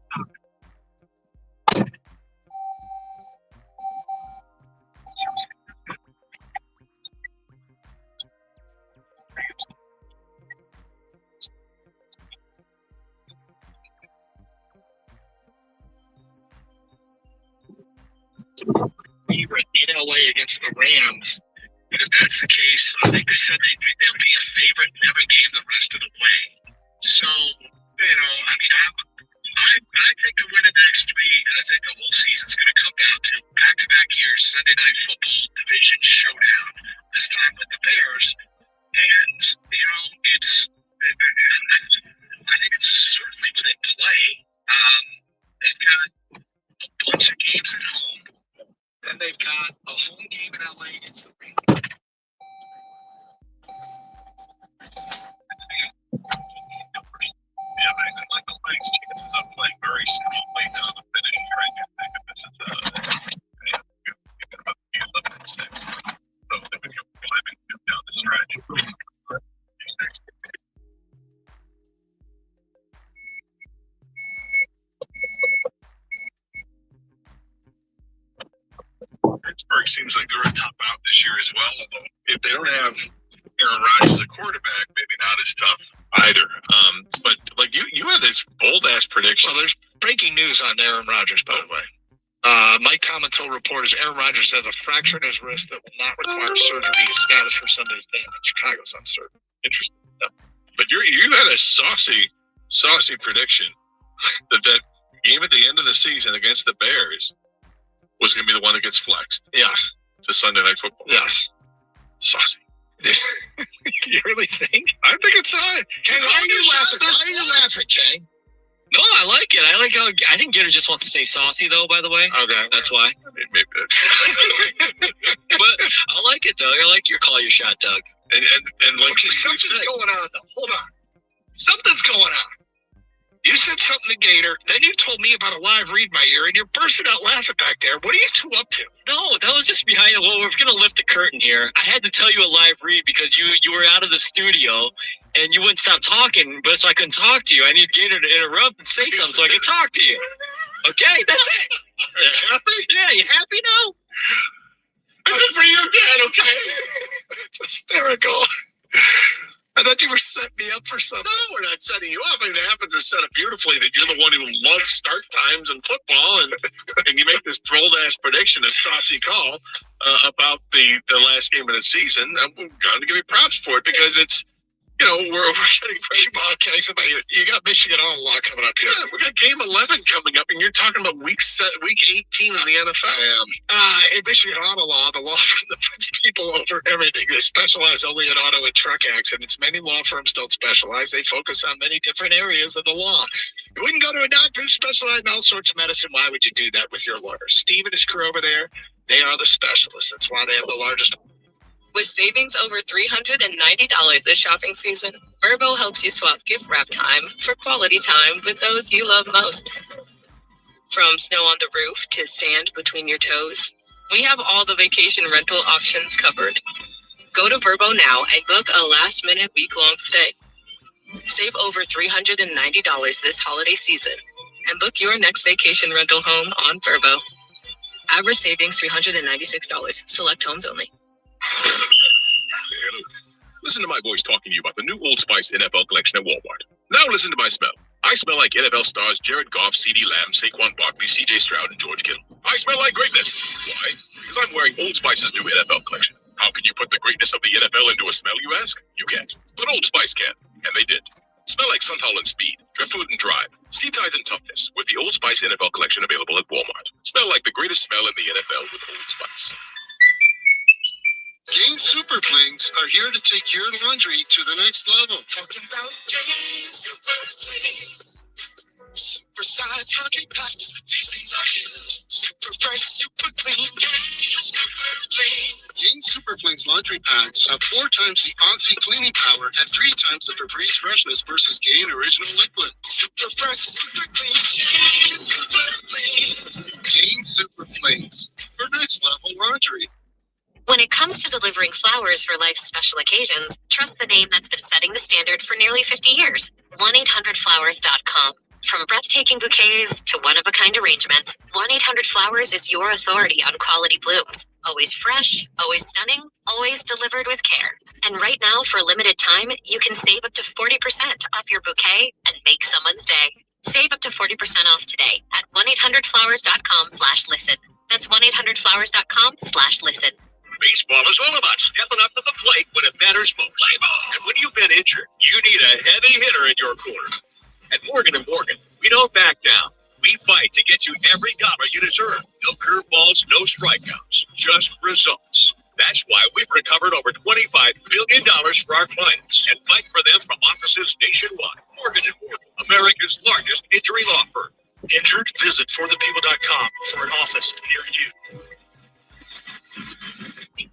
favorite in LA against the Rams. And if that's the case, I think they said they'll be a favorite in every game the rest of the way. So, I think to win the next 3, and I think the whole season's going to come down to back-to-back years, Sunday Night Football division showdown, this time with the Bears. And, I think it's certainly within play. They've got a bunch of games at home. Then they've got a home game in LA against the Rams. Yeah, man. Like the Lions chances of playing very strongly down the finish right now. I think this is about 11-6. So they become 11 down the stretch. Pittsburgh seems like they're a tough out this year as well. Although if they don't have Aaron Rodgers as a quarterback, maybe not as tough either. But you have this bold ass prediction. Well, there's breaking news on Aaron Rodgers, by the way. Mike Tomlin told reporters Aaron Rodgers has a fracture in his wrist that will not require surgery. His status for Sunday's game in Chicago is uncertain. Interesting. But you had a saucy prediction that game at the end of the season against the Bears was going to be the one that gets flexed. Yes. To Sunday Night Football. Yes. Saucy. You really think? I think it's Why are you laughing, Jay? No, I like it. I like how I think Gator just wants to say saucy though. By the way, okay, that's why. Maybe but I like it, Doug. I like your call your shot, Doug. And okay, something's going on though. Hold on, something's going on. You said something to Gator, then you told me about a live read in my ear, and you're bursting out laughing back there. What are you two up to? No, that was just behind. Well, we're gonna lift the curtain here. I had to tell you a live read because you were out of the studio and you wouldn't stop talking. But so I couldn't talk to you. I need Gator to interrupt and say something so I can talk to you. Okay, that's it. Are you happy? Yeah, you happy now? Good for you, Dad, okay? Hysterical. I thought you were setting me up for something. No, we're not setting you up. I mean, it happens to set up beautifully that you're the one who loves start times and football, and you make this bold-ass prediction, a saucy call, about the last game of the season. I'm going to give you props for it because it's, we're getting ready. Okay, you got Michigan Ottawa coming up here. Yeah, we got game 11 coming up, and you're talking about week 18 in the NFL. In Michigan Ottawa, the law firm that puts people over everything. They specialize only in auto and truck accidents. Many law firms don't specialize. They focus on many different areas of the law. You wouldn't go to a doctor who specializes in all sorts of medicine. Why would you do that with your lawyer? Steve and his crew over there, they are the specialists. That's why they have the largest. With savings over $390 this shopping season, Verbo helps you swap gift wrap time for quality time with those you love most. From snow on the roof to sand between your toes, we have all the vacation rental options covered. Go to Verbo now and book a last-minute week-long stay. Save over $390 this holiday season and book your next vacation rental home on Verbo. Average savings $396. Select homes only. Hey, look. Listen to my voice talking to you about the new Old Spice NFL collection at Walmart. Now listen to my smell. I smell like NFL stars Jared Goff, CeeDee Lamb, Saquon Barkley, CJ Stroud, and George Kittle. I smell like greatness. Why? Because I'm wearing Old Spice's new NFL collection. How can you put the greatness of the NFL into a smell, you ask? You can't. But Old Spice can. And they did. Smell like Suntal and Speed, Driftwood and Drive, Sea Tides and Toughness with the Old Spice NFL collection available at Walmart. Smell like the greatest smell in the NFL with Old Spice. Gain Super Flings are here to take your laundry to the next level. Talking about Gain Super Flings. Super size laundry packs. These are here. Super fresh, super clean. Gain Super Flings. Gain Super Flings laundry packs have 4 times the Oxy cleaning power and 3 times the Febreze freshness versus Gain Original Liquid. Super fresh, super clean. Gain Super Flings. Gain Super Flings for next level laundry. When it comes to delivering flowers for life's special occasions, trust the name that's been setting the standard for nearly 50 years, 1-800-Flowers.com. From breathtaking bouquets to one-of-a-kind arrangements, 1-800-Flowers is your authority on quality blooms. Always fresh, always stunning, always delivered with care. And right now, for a limited time, you can save up to 40% off your bouquet and make someone's day. Save up to 40% off today at 1-800-Flowers.com/listen. That's 1-800-Flowers.com/listen. Baseball is all about stepping up to the plate when it matters most. And when you've been injured, you need a heavy hitter in your corner. At Morgan & Morgan, we don't back down. We fight to get you every dollar you deserve. No curveballs, no strikeouts, just results. That's why we've recovered over $25 billion for our clients and fight for them from offices nationwide. Morgan & Morgan, America's largest injury law firm. Injured? Visit forthepeople.com for an office near you.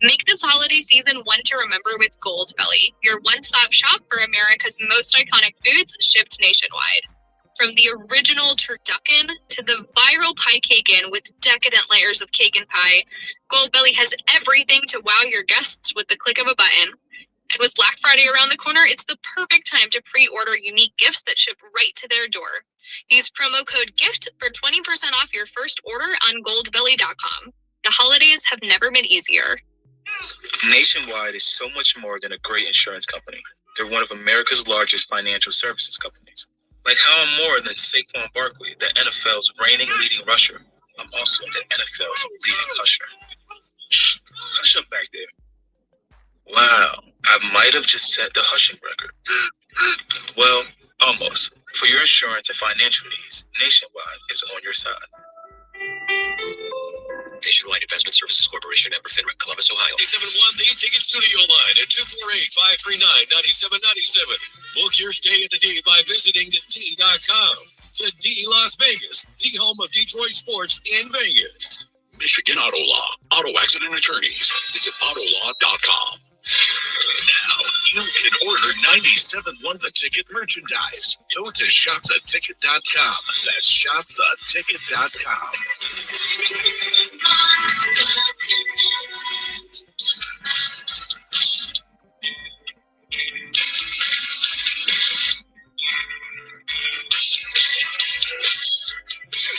Make this holiday season one to remember with Gold Belly, your one-stop shop for America's most iconic foods shipped nationwide. From the original turducken to the viral pie cake-in with decadent layers of cake and pie, Gold Belly has everything to wow your guests with the click of a button. And with Black Friday around the corner, it's the perfect time to pre-order unique gifts that ship right to their door. Use promo code GIFT for 20% off your first order on goldbelly.com. The holidays have never been easier. Nationwide is so much more than a great insurance company. They're one of America's largest financial services companies. Like how I'm more than Saquon Barkley, the NFL's reigning leading rusher. I'm also the NFL's leading usher. Hush up back there. Wow, I might have just set the hushing record. Well, almost. For your insurance and financial needs, Nationwide is on your side. Nationwide Investment Services Corporation, member FINRA, Columbus, Ohio. 871 The Ticket Studio line at 248-539-9797. Book your stay at the D by visiting thed.com. The D Las Vegas, the home of Detroit sports in Vegas. Michigan Auto Law, auto accident attorneys. Visit autolaw.com. Now you can order 97 The Ticket merchandise. Go to shoptheticket.com. That's shoptheticket.com.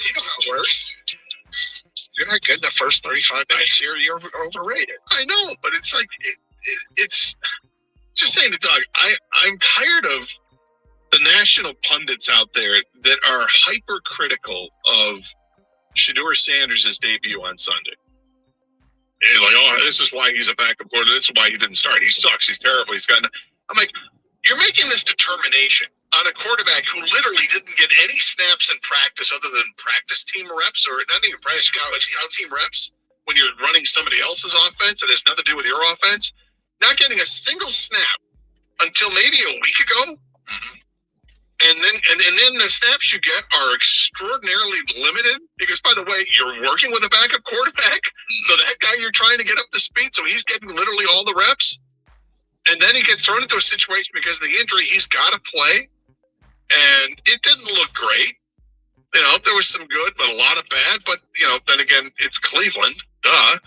You know how it works. not good in the first 35 minutes, you're overrated. I know, but it's like it's just saying to Doug. I'm tired of the national pundits out there that are hypercritical of Shedeur Sanders' debut on Sunday. He's like, oh, this is why he's a backup quarterback. This is why he didn't start. He sucks. He's terrible. I'm like, you're making this determination on a quarterback who literally didn't get any snaps in practice other than practice team reps, or not even practice scout team reps when you're running somebody else's offense that has nothing to do with your offense. Not getting a single snap until maybe a week ago. Mm-hmm. And then the snaps you get are extraordinarily limited because, by the way, you're working with a backup quarterback. So that guy you're trying to get up to speed, so he's getting literally all the reps. And then he gets thrown into a situation because of the injury. He's got to play. And it didn't look great. You know, there was some good, but a lot of bad. But, you know, then again, it's Cleveland. Duh.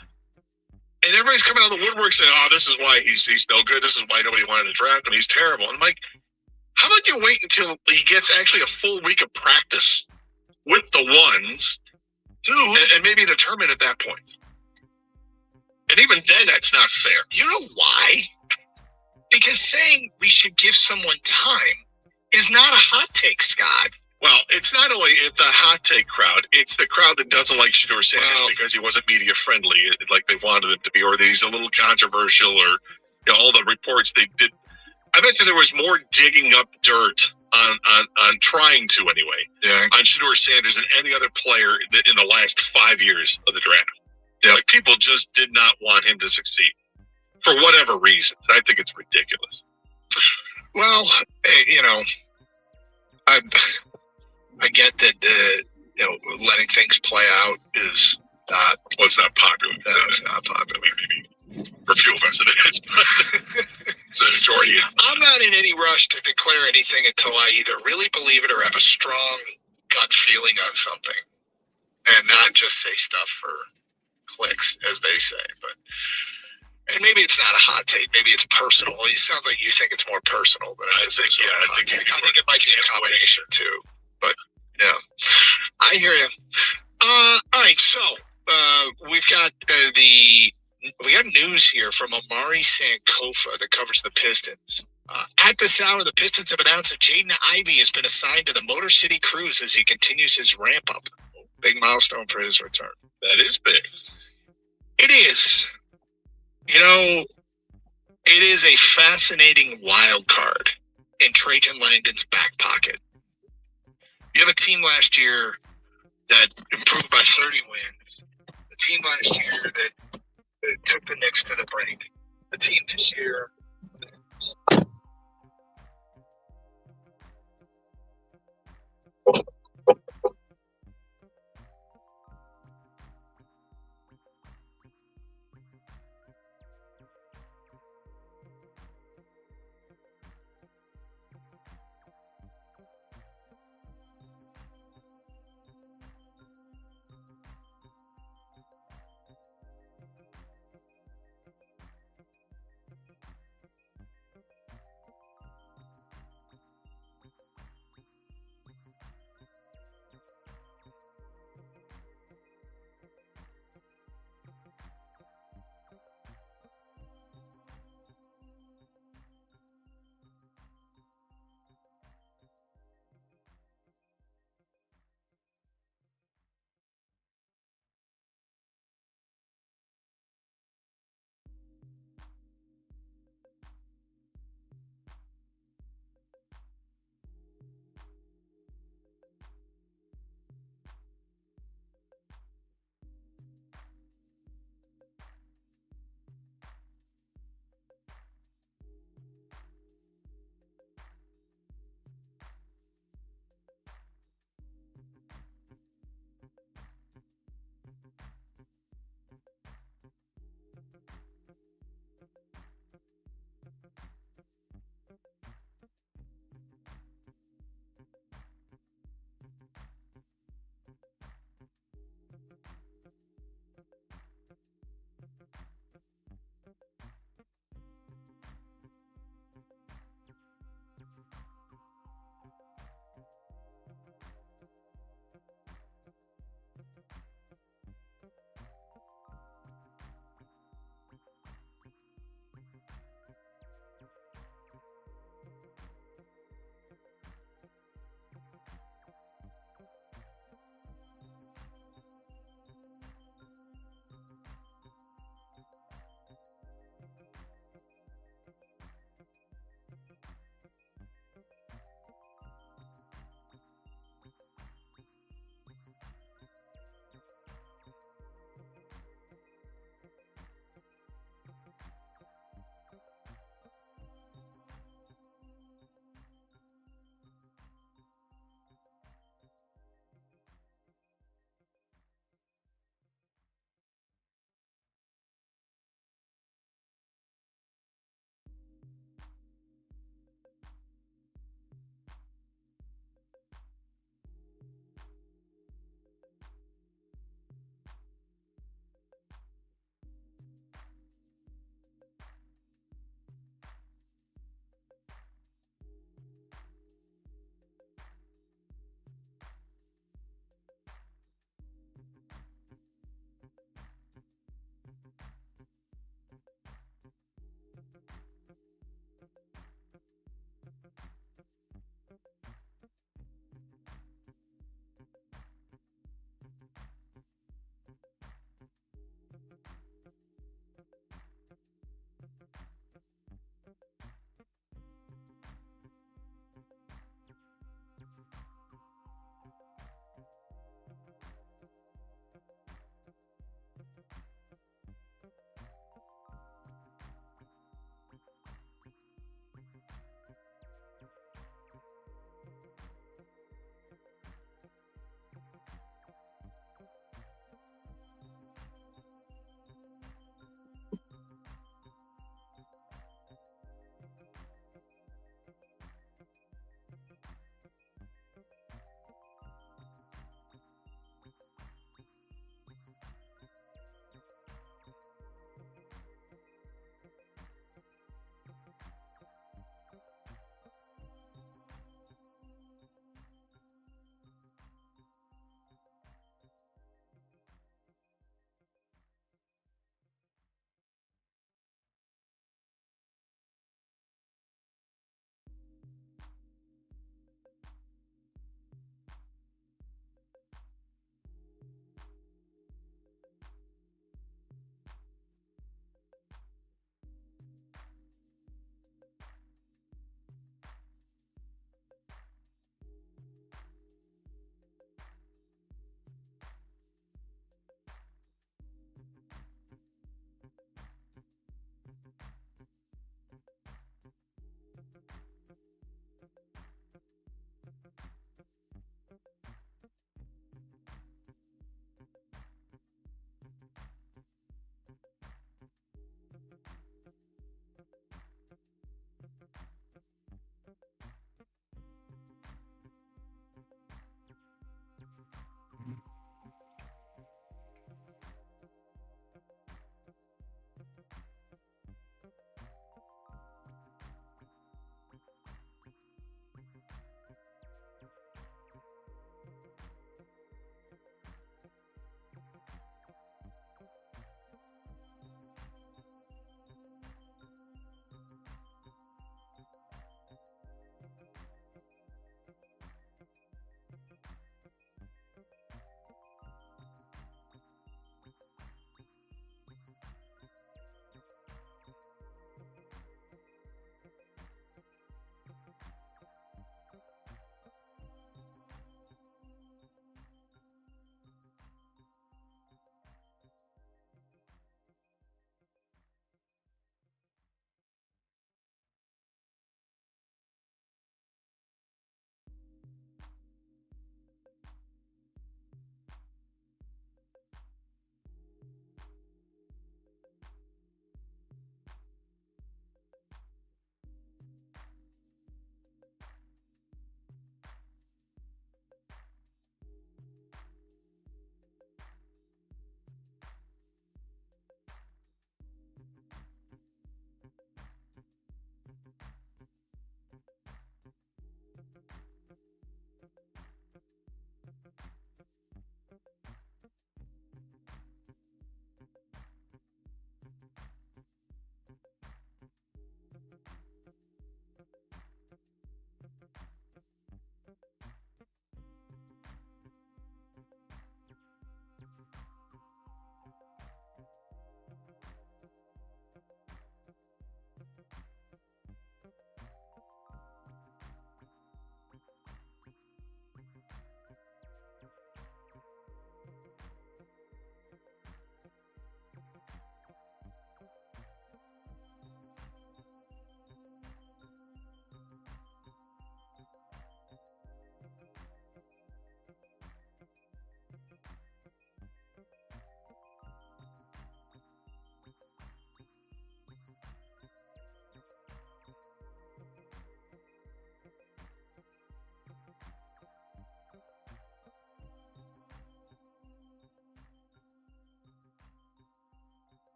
And everybody's coming out of the woodwork saying, oh, this is why he's no good. This is why nobody wanted to draft him. He's terrible. And I'm like, how about you wait until he gets actually a full week of practice with the ones, and maybe determine at that point. And even then, that's not fair. You know why? Because saying we should give someone time is not a hot take, Scott. Well, it's not only the hot take crowd, it's the crowd that doesn't like Shedeur Sanders because he wasn't media friendly like they wanted him to be, or that he's a little controversial, or all the reports they did. I bet you there was more digging up dirt on trying to anyway, on Shedeur Sanders than any other player in the last 5 years of the draft. Like people just did not want him to succeed for whatever reasons. I think it's ridiculous. Well, I get that letting things play out is not. Well, it's not popular. No, it's not popular. For few of us, it is. The majority. I'm not in any rush to declare anything until I either really believe it or have a strong gut feeling on something, and not just say stuff for clicks, as they say. And maybe it's not a hot take. Maybe it's personal. It sounds like you think it's more personal than I think. Yeah, I think it might be a combination too. But yeah, I hear you. All right, so we've got we got news here from Amari Sankofa that covers the Pistons. At this hour, the Pistons have announced that Jaden Ivey has been assigned to the Motor City Cruise as he continues his ramp up. Big milestone for his return. That is big. It is. It is a fascinating wild card in Trajan Langdon's back pocket. You have a team last year that improved by 30 wins. The team last year that took the Knicks to the brink. The team this year.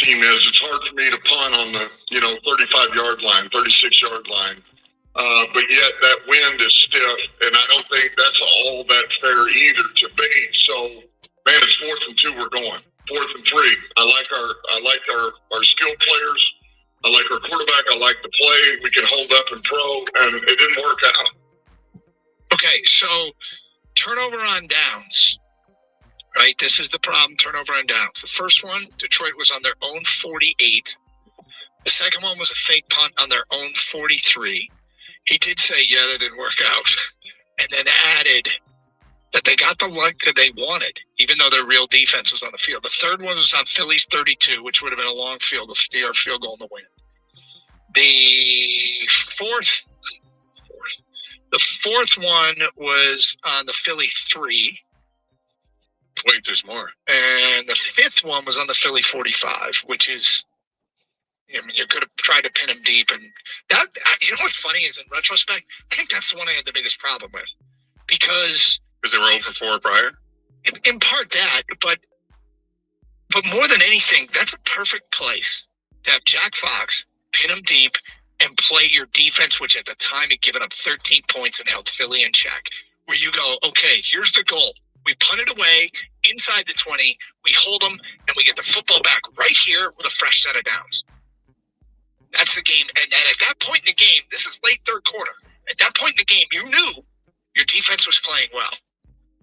thinking is it's hard for me to punt on the 35-yard line, 36-yard line. But yet that wind is stiff, and I don't think that's all that fair either to bait. So, man, it's 4th and 2. We're going 4th and 3. I like our skilled players. I like our quarterback. I like the play. We can hold up and throw, and it didn't work out. Okay, so turnover on downs. Right, this is the problem. Turnover on downs. The first one, Detroit was on their own 48. The second one was a fake punt on their own 43. He did say, yeah, that didn't work out, and then added that they got the luck that they wanted, even though their real defense was on the field. The third one was on Philly's 32, which would have been a long field goal in the win. The fourth one was on the Philly 3. Wait, there's more. And the fifth one was on the Philly 45, which is, I mean, you could have tried to pin him deep. And that, you know what's funny is in retrospect, I think that's the one I had the biggest problem with. Because they were 0 for 4 prior? In part that, but more than anything, that's a perfect place to have Jack Fox pin him deep and play your defense, which at the time had given up 13 points and held Philly in check. Where you go, okay, here's the goal. We punt it away inside the 20, we hold them, and we get the football back right here with a fresh set of downs. That's the game. And at that point in the game, this is late third quarter. At that point in the game, you knew your defense was playing well.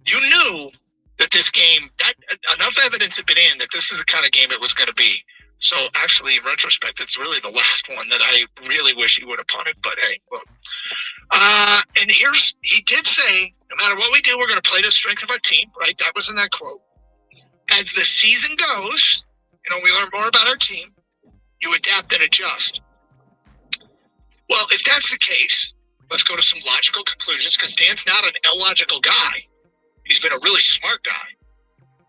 You knew that this game, that enough evidence had been in that this is the kind of game it was going to be. So actually, in retrospect, it's really the last one that I really wish he would have punted. But hey, look. And he did say, no matter what we do, we're going to play to the strength of our team, right? That was in that quote. As the season goes, we learn more about our team. You adapt and adjust. Well, if that's the case, let's go to some logical conclusions, because Dan's not an illogical guy. He's been a really smart guy.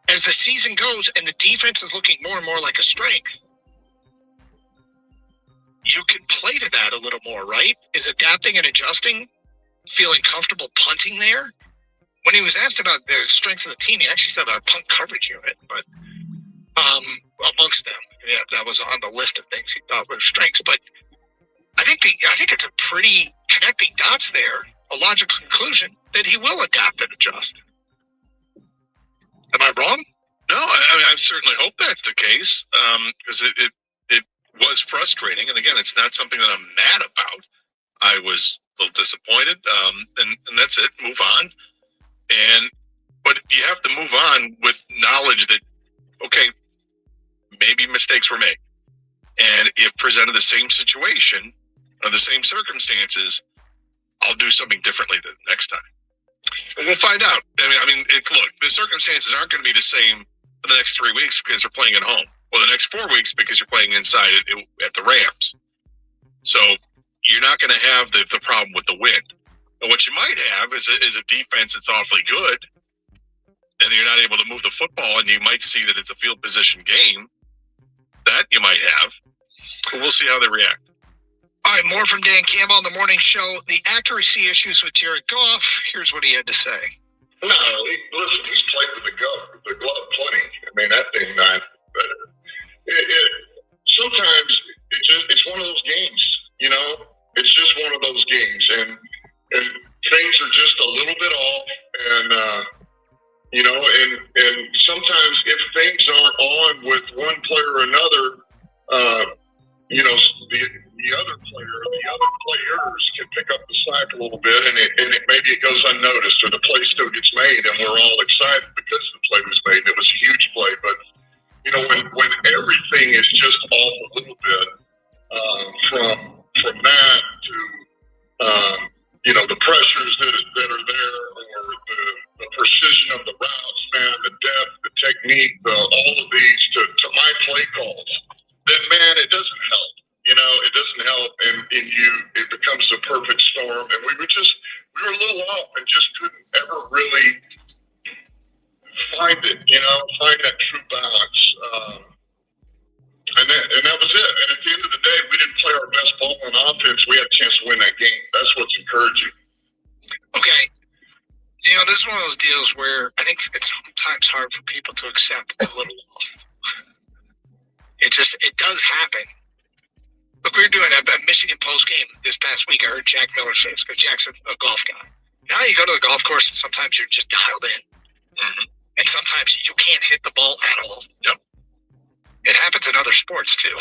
As the season goes and the defense is looking more and more like a strength, you can play to that a little more, right? Is adapting and adjusting, feeling comfortable punting there? When he was asked about the strengths of the team, he actually said our punt coverage unit, but amongst them, yeah, that was on the list of things he thought were strengths. But I think it's a pretty connecting dots there, a logical conclusion that he will adapt and adjust. Am I wrong? No, I certainly hope that's the case, because it was frustrating. And again, it's not something that I'm mad about. I was a little disappointed, and that's it. Move on. But you have to move on with knowledge that, okay, maybe mistakes were made. And if presented the same situation or the same circumstances, I'll do something differently the next time. And we'll find out. Look, the circumstances aren't going to be the same for the next 3 weeks because they're playing at home, or the next 4 weeks because you're playing inside at the Rams. So you're not going to have the problem with the wind. And what you might have is a defense that's awfully good, and you're not able to move the football, and you might see that it's a field position game. That you might have. But we'll see how they react. All right, more from Dan Campbell on the morning show. The accuracy issues with Jared Goff. Here's what he had to say. No, listen, he's played with the glove plenty. I mean, that thing, sometimes it's one of those games, It's just one of those games, and things are just a little bit off, and sometimes if things aren't on with one player or another, the other player or the other players can pick up the slack a little bit, and maybe it goes unnoticed, or the play still gets made, and we're all excited because the play was made. It was a huge play, but when everything is just off a little bit, from that to the pressures that are there, or the precision of the routes, man, the depth, the technique, all of these to my play calls, then man, it doesn't help. It doesn't help, and it becomes a perfect storm, and we were a little off and just couldn't ever really find it, find that true balance. And that was it. And at the end of the day, we didn't play our best ball on offense. We had a chance to win that game. That's what's encouraging. Okay. This is one of those deals where I think it's sometimes hard for people to accept a little off. It does happen. Look, we were doing a Michigan post game this past week. I heard Jack Miller say this because Jack's a golf guy. Now you go to the golf course and sometimes you're just dialed in. Mm-hmm. And sometimes you can't hit the ball at all. Yep. It happens in other sports too.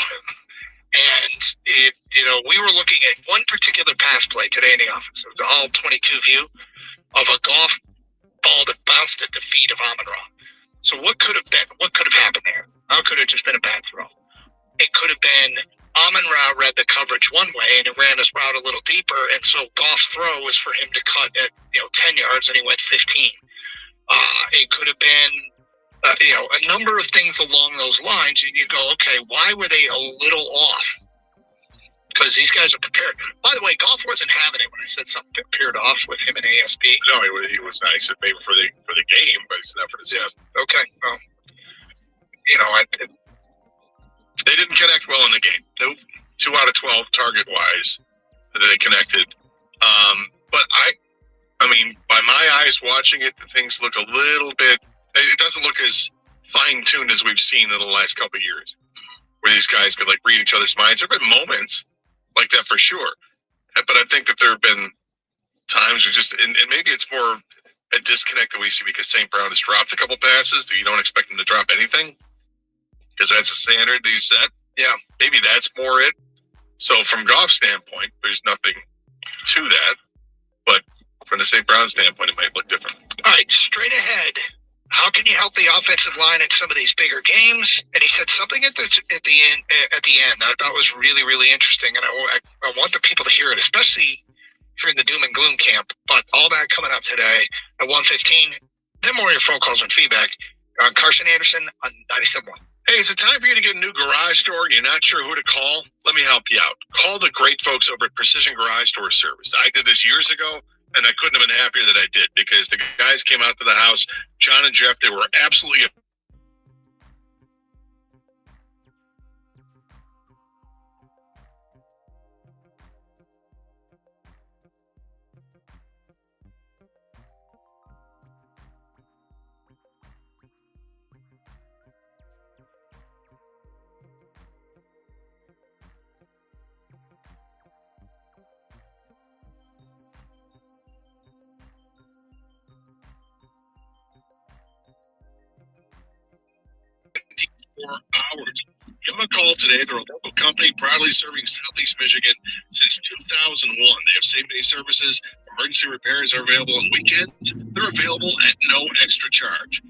And we were looking at one particular pass play today in the office. It was the all 22 view of a golf ball that bounced at the feet of Amon-Ra. So what could have happened there? How could it have just been a bad throw? It could have been Amon-Ra read the coverage one way and it ran his route a little deeper, and so Goff's throw was for him to cut at 10 yards and he went 15. It could have been a number of things along those lines, and you go, okay, why were they a little off? Because these guys are prepared. By the way, Goff wasn't having it when I said something appeared off with him and ASP. No, he was nice. Maybe for the game, but it's not for the season. Yeah. Okay. They didn't connect well in the game. Nope. 2 out of 12 target wise that they connected. But I mean, by my eyes watching it, things look a little bit. It doesn't look as fine tuned as we've seen in the last couple of years, where these guys could read each other's minds. There have been moments like that for sure, but I think that there have been times where and maybe it's more a disconnect that we see because St. Brown has dropped a couple passes that you don't expect him to drop anything because that's the standard that he set. Yeah, maybe that's more it. So from Goff's standpoint, there's nothing to that, but from the St. Brown standpoint, it might look different. All right, straight ahead. How can you help the offensive line in some of these bigger games? And he said something at the end that I thought was really, really interesting, and I want the people to hear it, especially if you're in the doom and gloom camp. But all that coming up today at 1:15. Then more of your phone calls and feedback on Carson Anderson on 97.1. Hey, is it time for you to get a new garage door and you're not sure who to call? Let me help you out. Call the great folks over at Precision Garage Door Service. I did this years ago, and I couldn't have been happier that I did because the guys came out to the house, John and Jeff, they were absolutely hours. Give them a call today. They're a local company proudly serving Southeast Michigan since 2001. They have same-day services. Emergency repairs are available on weekends. They're available at no extra charge.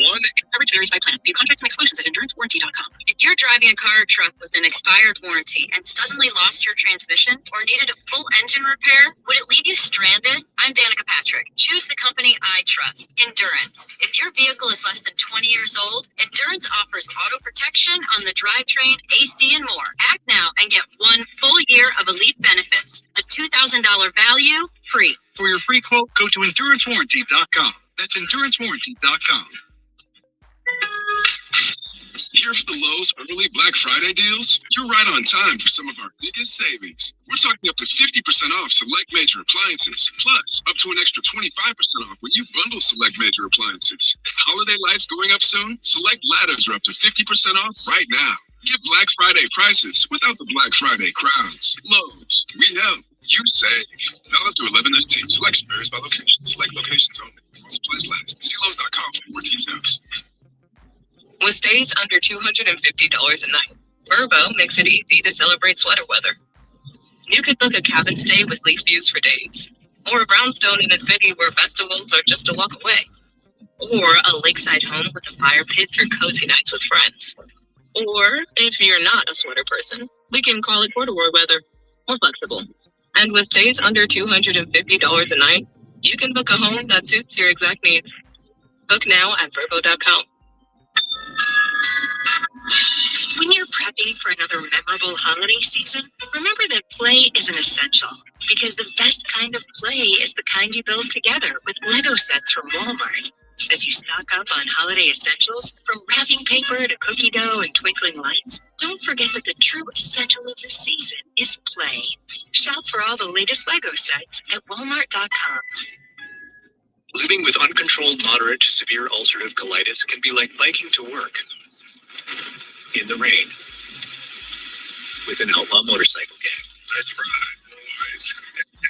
Coverage varies by plan. View contracts and exclusions at endurancewarranty.com. If you're driving a car or truck with an expired warranty and suddenly lost your transmission or needed a full engine repair, would it leave you stranded? I'm Danica Patrick. Choose the company I trust, Endurance. If your vehicle is less than 20 years old, Endurance offers auto protection on the drivetrain, AC, and more. Act now and get 1 full year of Elite benefits. A $2,000 value, free. For your free quote, go to endurancewarranty.com. That's endurancewarranty.com. Here for the Lowe's early Black Friday deals? You're right on time for some of our biggest savings. We're talking up to 50% off select major appliances, plus up to an extra 25% off when you bundle select major appliances. Holiday lights going up soon? Select ladders are up to 50% off right now. Get Black Friday prices without the Black Friday crowds. Lowe's, we help, you save. Valid through 11/19. Selection varies by location. Select locations only. Supplies last. See Lowe's.com for more details. With stays under $250 a night, Verbo makes it easy to celebrate sweater weather. You could book a cabin stay with leaf views for days, or a brownstone in a city where festivals are just a walk away, or a lakeside home with a fire pit for cozy nights with friends. Or, if you're not a sweater person, we can call it corduroy weather, or flexible. And with stays under $250 a night, you can book a home that suits your exact needs. Book now at Verbo.com. When you're prepping for another memorable holiday season, remember that play is an essential, because the best kind of play is the kind you build together with Lego sets from Walmart. As you stock up on holiday essentials, from wrapping paper to cookie dough and twinkling lights, don't forget that the true essential of the season is play. Shop for all the latest Lego sets at Walmart.com. Living with uncontrolled moderate to severe ulcerative colitis can be like biking to work in the rain. with an outlaw motorcycle gang. That's right, boys.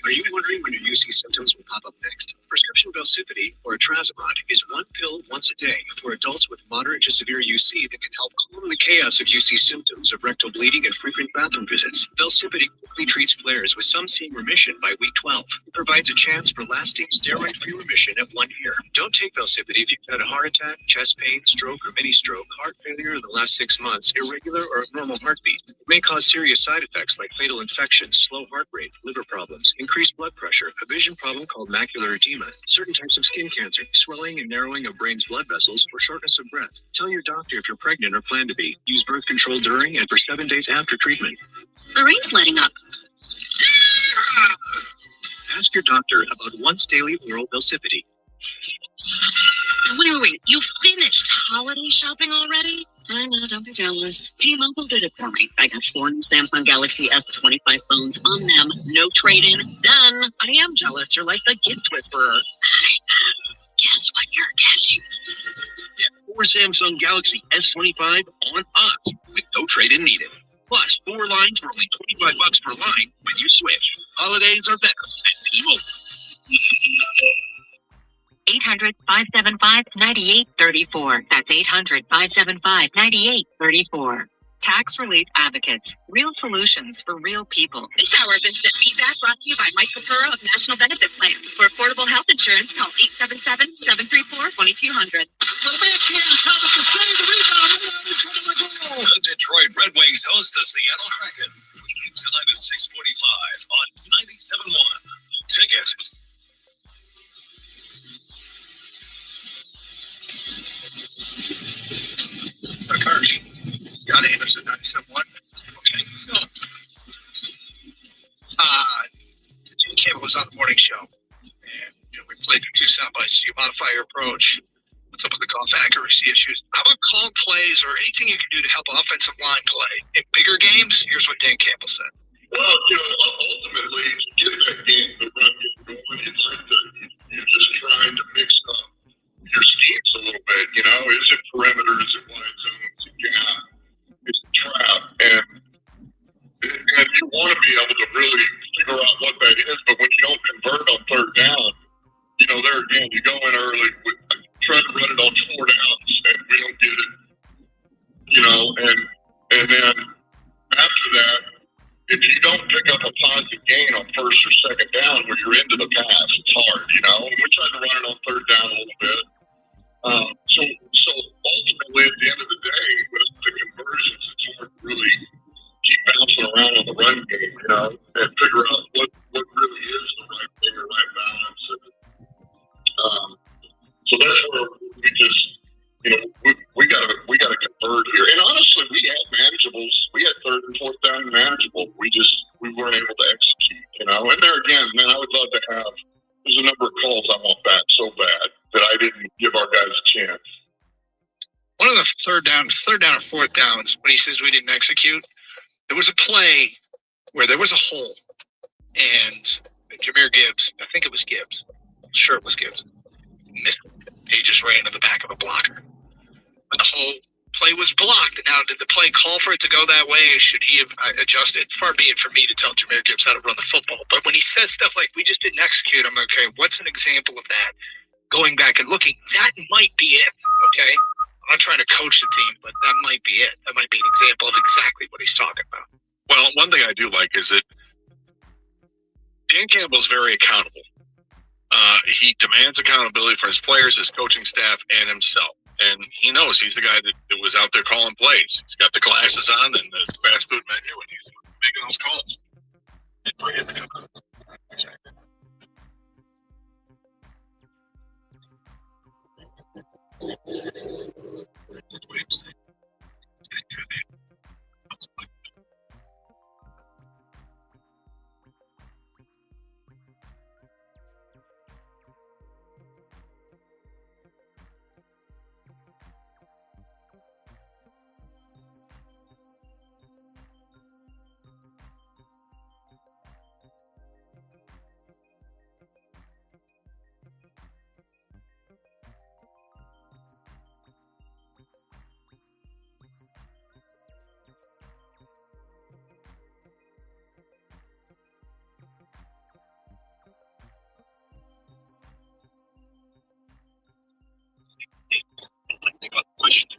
Are you wondering when your UC symptoms will pop up next? Prescription Velsipity or Atrazimod is one pill once a day for adults with moderate to severe UC that can help calm the chaos of UC symptoms of rectal bleeding and frequent bathroom visits. Velsipity quickly treats flares, with some seeing remission by week 12. It provides a chance for lasting steroid-free remission at 1 year. Don't take Velsipity if you've had a heart attack, chest pain, stroke, or mini stroke, heart failure in the last 6 months, irregular or abnormal heartbeat. It may cause serious side effects like fatal infections, slow heart rate, liver problems, increased blood pressure, a vision problem called macular edema, certain types of skin cancer, swelling and narrowing of brain's blood vessels, or shortness of breath. Tell your doctor if you're pregnant or plan to be. Use birth control during and for 7 days after treatment. The rain's letting up. Ask your doctor about once daily oral Velsipity. Wait. You finished holiday shopping already? I know, don't be jealous. T-Mobile did it for me. I got 4 new Samsung Galaxy S25 phones on them. No trade-in. Done. I am jealous. You're like the gift whisperer. Guess what you're getting? Get 4 Samsung Galaxy S25 on us with no trade-in needed. Plus, 4 lines for only $25 per line when you switch. Holidays are better at T-Mobile. 800-575-9834. That's 800-575-9834. Tax Relief Advocates. Real solutions for real people. This hour of instant feedback brought to you by Mike Capura of National Benefit Plan. For affordable health insurance, call 877-734-2200. The Detroit Red Wings host the Seattle Kraken. Weekend tonight at 6:45 on 97.1. Ticket. Kirsch. Got Anderson 97.1. Okay, so Jim Campbell was on the morning show, and we played the 2 sound bites. You modify your approach. What's up with the golf accuracy issues? How about call plays or anything you can do to help offensive line play in bigger games? Here's what Dan Campbell said. Well, ultimately, to get that game, the run game going, it's like you're just trying to mix up your schemes a little bit. Is it perimeter? Is it wide zones? Yeah, it's a trap, and you want to be able to really figure out what that is. But when you don't convert on third down, there again, you go in early, try to run it on 4 downs, and we don't get it. And then after that, if you don't pick up a positive gain on first or second down where you're into the pass, it's hard. And we tried to run it on third down a little bit. So ultimately, at the end of the day, with the conversions, it's hard to really keep bouncing around on the run game, and figure out what really is the right thing or right balance. So that's where we just, we gotta convert here. And honestly, we had manageables. We had third and fourth down manageable. We weren't able to execute. And there again, man, I would love to have. There's a number of calls I want back so bad that I didn't give our guys a chance. One of the third down or fourth downs, when he says we didn't execute, there was a play where there was a hole, and Jahmyr Gibbs, I think it was Gibbs, sure it was Gibbs, missed it. He just ran to the back of a blocker. But the whole play was blocked. Now, did the play call for it to go that way? Should he have adjusted? Far be it for me to tell Jahmyr Gibbs how to run the football. But when he says stuff like, we just didn't execute, I'm okay, what's an example of that? Going back and looking, that might be it, okay? I'm not trying to coach the team, but that might be it. That might be an example of exactly what he's talking about. Well, one thing I do like is that Dan Campbell's very accountable. He demands accountability for his players, his coaching staff, and himself. And he knows he's the guy that was out there calling plays. He's got the glasses on and the fast food menu, and he's making those calls. And bringing the confidence.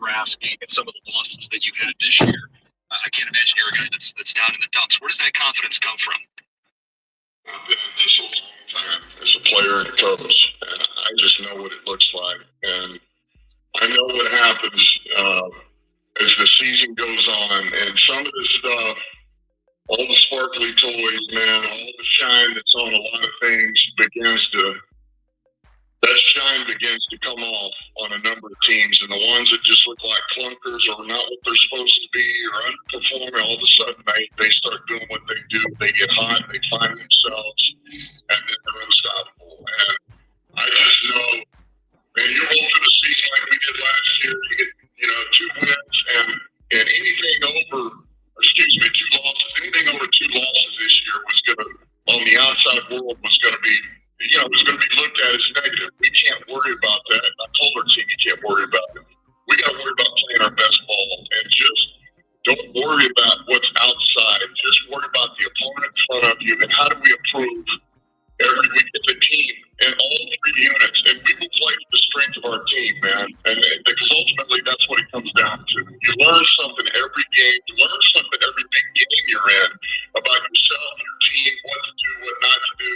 you're asking and some of the losses that you've had this year, I can't imagine you're a guy that's down in the dumps. Where does that confidence come from? I've been in this a long time as a player and a coach, and I just know what it looks like. And I know what happens as the season goes on. And some of this stuff, all the sparkly toys, man, all the shine that's on a lot of things that shine begins to come off on a number of teams. And the ones that just look like clunkers or not what they're supposed to be or underperforming, all of a sudden they start doing what they do. They get hot, they find themselves, and then they're unstoppable. And I just know, man, you roll through the season like we did last year, you get, 2 wins and anything over, two losses, anything over 2 losses this year was going to, on the outside world, was going to be, it was going to be looked at as negative. We can't worry about that. I told our team, you can't worry about it. We got to worry about playing our best ball and just don't worry about what's outside. Just worry about the opponent in front of you and how do we improve every week as a team in all 3 units. And we will play to the strength of our team, man. And because ultimately that's what it comes down to. You learn something every game. You learn something every big game you're in about yourself, your team, what to do, what not to do.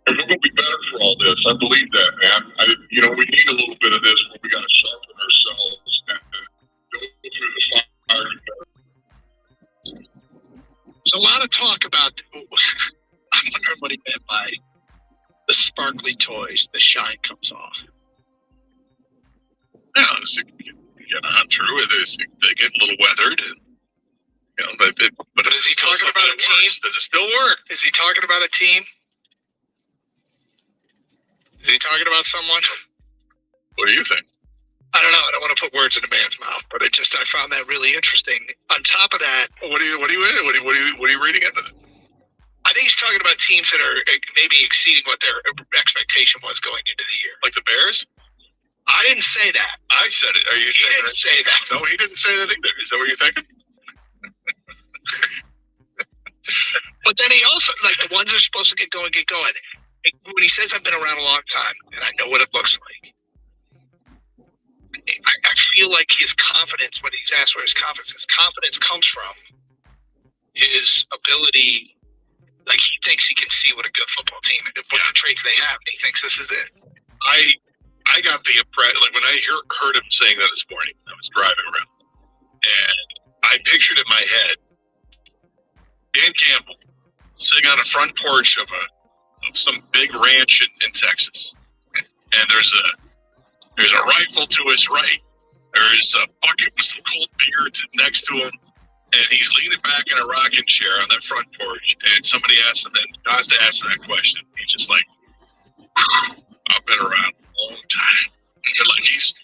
And we're going to be better for all this. I believe that, man. We need a little bit of this where we got to sharpen ourselves and go through the fire together. There's a lot of talk about. I'm wondering what he meant by the sparkly toys. The shine comes off. Yeah, I'm true. They get a little weathered, and but is he talking about a team? Does it still work? Is he talking about a team? Is he talking about someone? What do you think? I don't know. I don't want to put words in a man's mouth, but I found that really interesting. On top of that, what are you reading into that? I think he's talking about teams that are maybe exceeding what their expectation was going into the year. Like the Bears? I didn't say that. I said it. He didn't say that. No, he didn't say that either. Is that what you're thinking? But then he also, like the ones that are supposed to get going. When he says I've been around a long time and I know what it looks like, I feel like his confidence, when he's asked where his confidence comes from, his ability, like he thinks he can see what a good football team and what the traits they have, and he thinks this is it. I got the impression, like when I heard him saying that this morning, I was driving around, and I pictured in my head Dan Campbell sitting on a front porch of some big ranch in Texas, and there's a rifle to his right. There's a bucket with some cold beer next to him, and he's leaning back in a rocking chair on that front porch. And somebody asked him, and Costa asked him that question. He's just like, "I've been around a long time." And like he's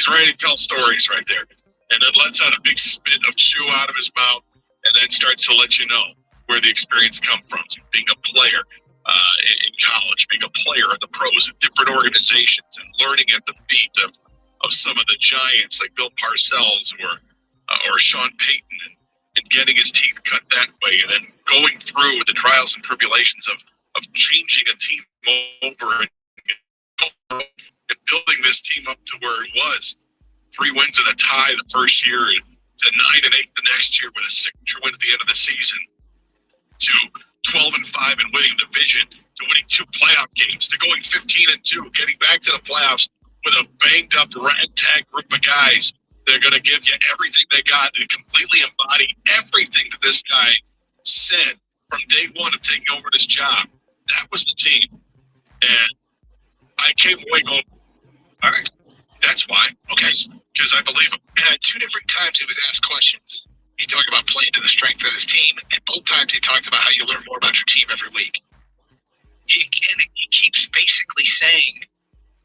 ready to tell stories right there, and then lets out a big spit of chew out of his mouth, and then starts to let you know where the experience come from, being a player in college, being a player in the pros at different organizations, and learning at the feet of some of the giants like Bill Parcells or Sean Payton, and getting his teeth cut that way, and then going through the trials and tribulations of changing a team over and building this team up to where it was. 3 wins and a tie the first year, and to 9-8 the next year with a signature win at the end of the season, to 12-5 and winning the division, to winning 2 playoff games, to going 15-2, getting back to the playoffs with a banged up ragtag group of guys that are going to give you everything they got and completely embody everything that this guy said from day one of taking over this job. That was the team. And I came away going, all right, that's why. Okay, because I believe him. And at 2 different times he was asked questions. He talked about playing to the strength of his team, and both times he talked about how you learn more about your team every week. He keeps basically saying,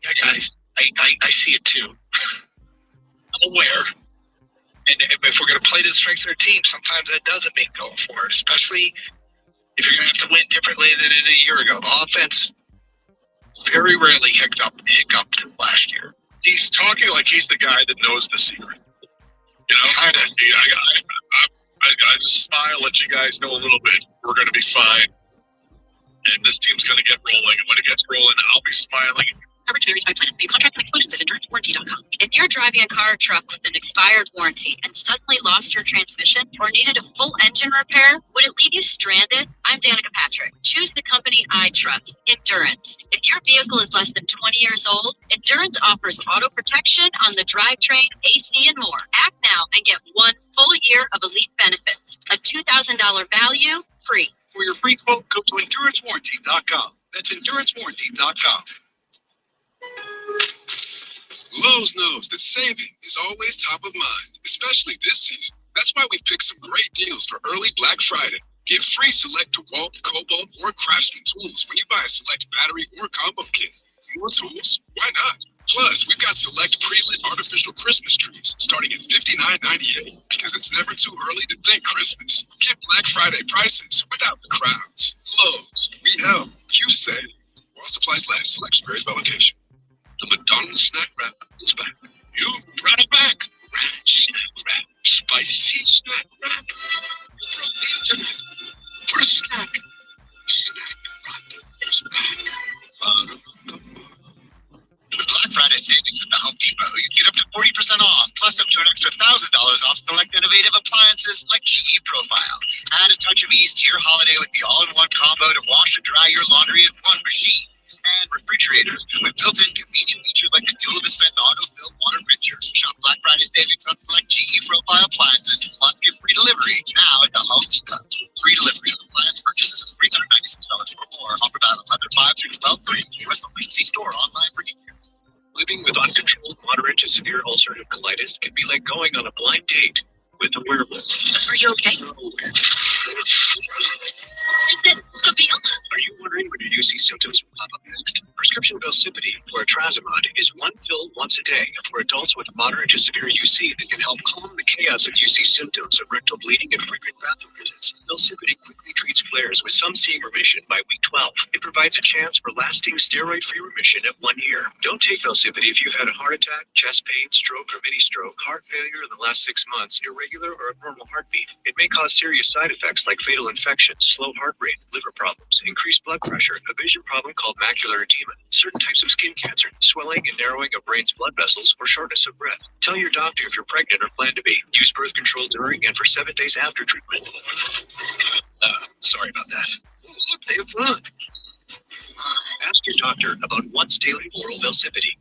yeah, guys, I see it too. I'm aware. And if we're going to play to the strength of our team, sometimes that doesn't mean going for it, especially if you're going to have to win differently than a year ago. The offense very rarely hiccuped last year. He's talking like he's the guy that knows the secret. Kind of. I just smile, let you guys know a little bit. We're going to be fine. And this team's going to get rolling. And when it gets rolling, I'll be smiling. Coverage varies by plan. View contract and exclusions at endurancewarranty.com. If you're driving a car or truck with an expired warranty and suddenly lost your transmission or needed a full engine repair, would it leave you stranded? I'm Danica Patrick. Choose the company I trust, Endurance. If your vehicle is less than 20 years old, Endurance offers auto protection on the drivetrain, AC, and more. Act now and get 1 full year of elite benefits. A $2,000 value, free. For your free quote, go to endurancewarranty.com. That's endurancewarranty.com. Lowe's knows that saving is always top of mind, especially this season. That's why we picked some great deals for early Black Friday. Get free select DeWalt, Cobalt, or Craftsman tools when you buy a select battery or combo kit. More tools? Why not? Plus, we've got select pre-lit artificial Christmas trees starting at $59.98 because it's never too early to think Christmas. Get Black Friday prices without the crowds. Lowe's, we help, you save. While supplies last, selection varies by location. The McDonald's snack wrap is back. You brought it back. Ranch snack wrap, spicy snack wrap. For a snack, the snack wrap is back. With Black Friday savings at the Home Depot, you get up to 40% off, plus up to an extra $1,000 off select innovative appliances like GE Profile. Add a touch of ease to your holiday with the all-in-one combo to wash and dry your laundry in one machine. And refrigerators with built-in convenient features like the dual dispense auto-fill water pitcher. Shop Black Friday savings on select GE Profile appliances, plus get free delivery now at the Home Depot. Free delivery on appliance purchases of $396 or more. Offered out 11/5 through 12/3. U.S. only. See store online for details. Living with uncontrolled moderate to severe ulcerative colitis can be like going on a blind date with a werewolf. Are you okay? No. Is it Seville? Are you wondering when your UC symptoms will pop up next? Prescription Velsipity, or trazimod, is 1 pill once a day for adults with moderate to severe UC that can help calm the chaos of UC symptoms of rectal bleeding and frequent bathroom visits. Velsipity quickly treats flares, with some seeing remission by week 12. It provides a chance for lasting steroid-free remission at 1 year. Don't take Velsipity if you've had a heart attack, chest pain, stroke, or mini-stroke, heart failure in the last 6 months, irregular or abnormal heartbeat. It may cause serious side effects like fatal infections, slow heart rate, liver problems, increased blood pressure, a vision problem called macular edema, certain types of skin cancer, swelling and narrowing of brain's blood vessels, or shortness of breath. Tell your doctor if you're pregnant or plan to be. Use birth control during and for 7 days after treatment. Sorry about that. Look, they have fun. Ask your doctor about once daily oral Velsipity.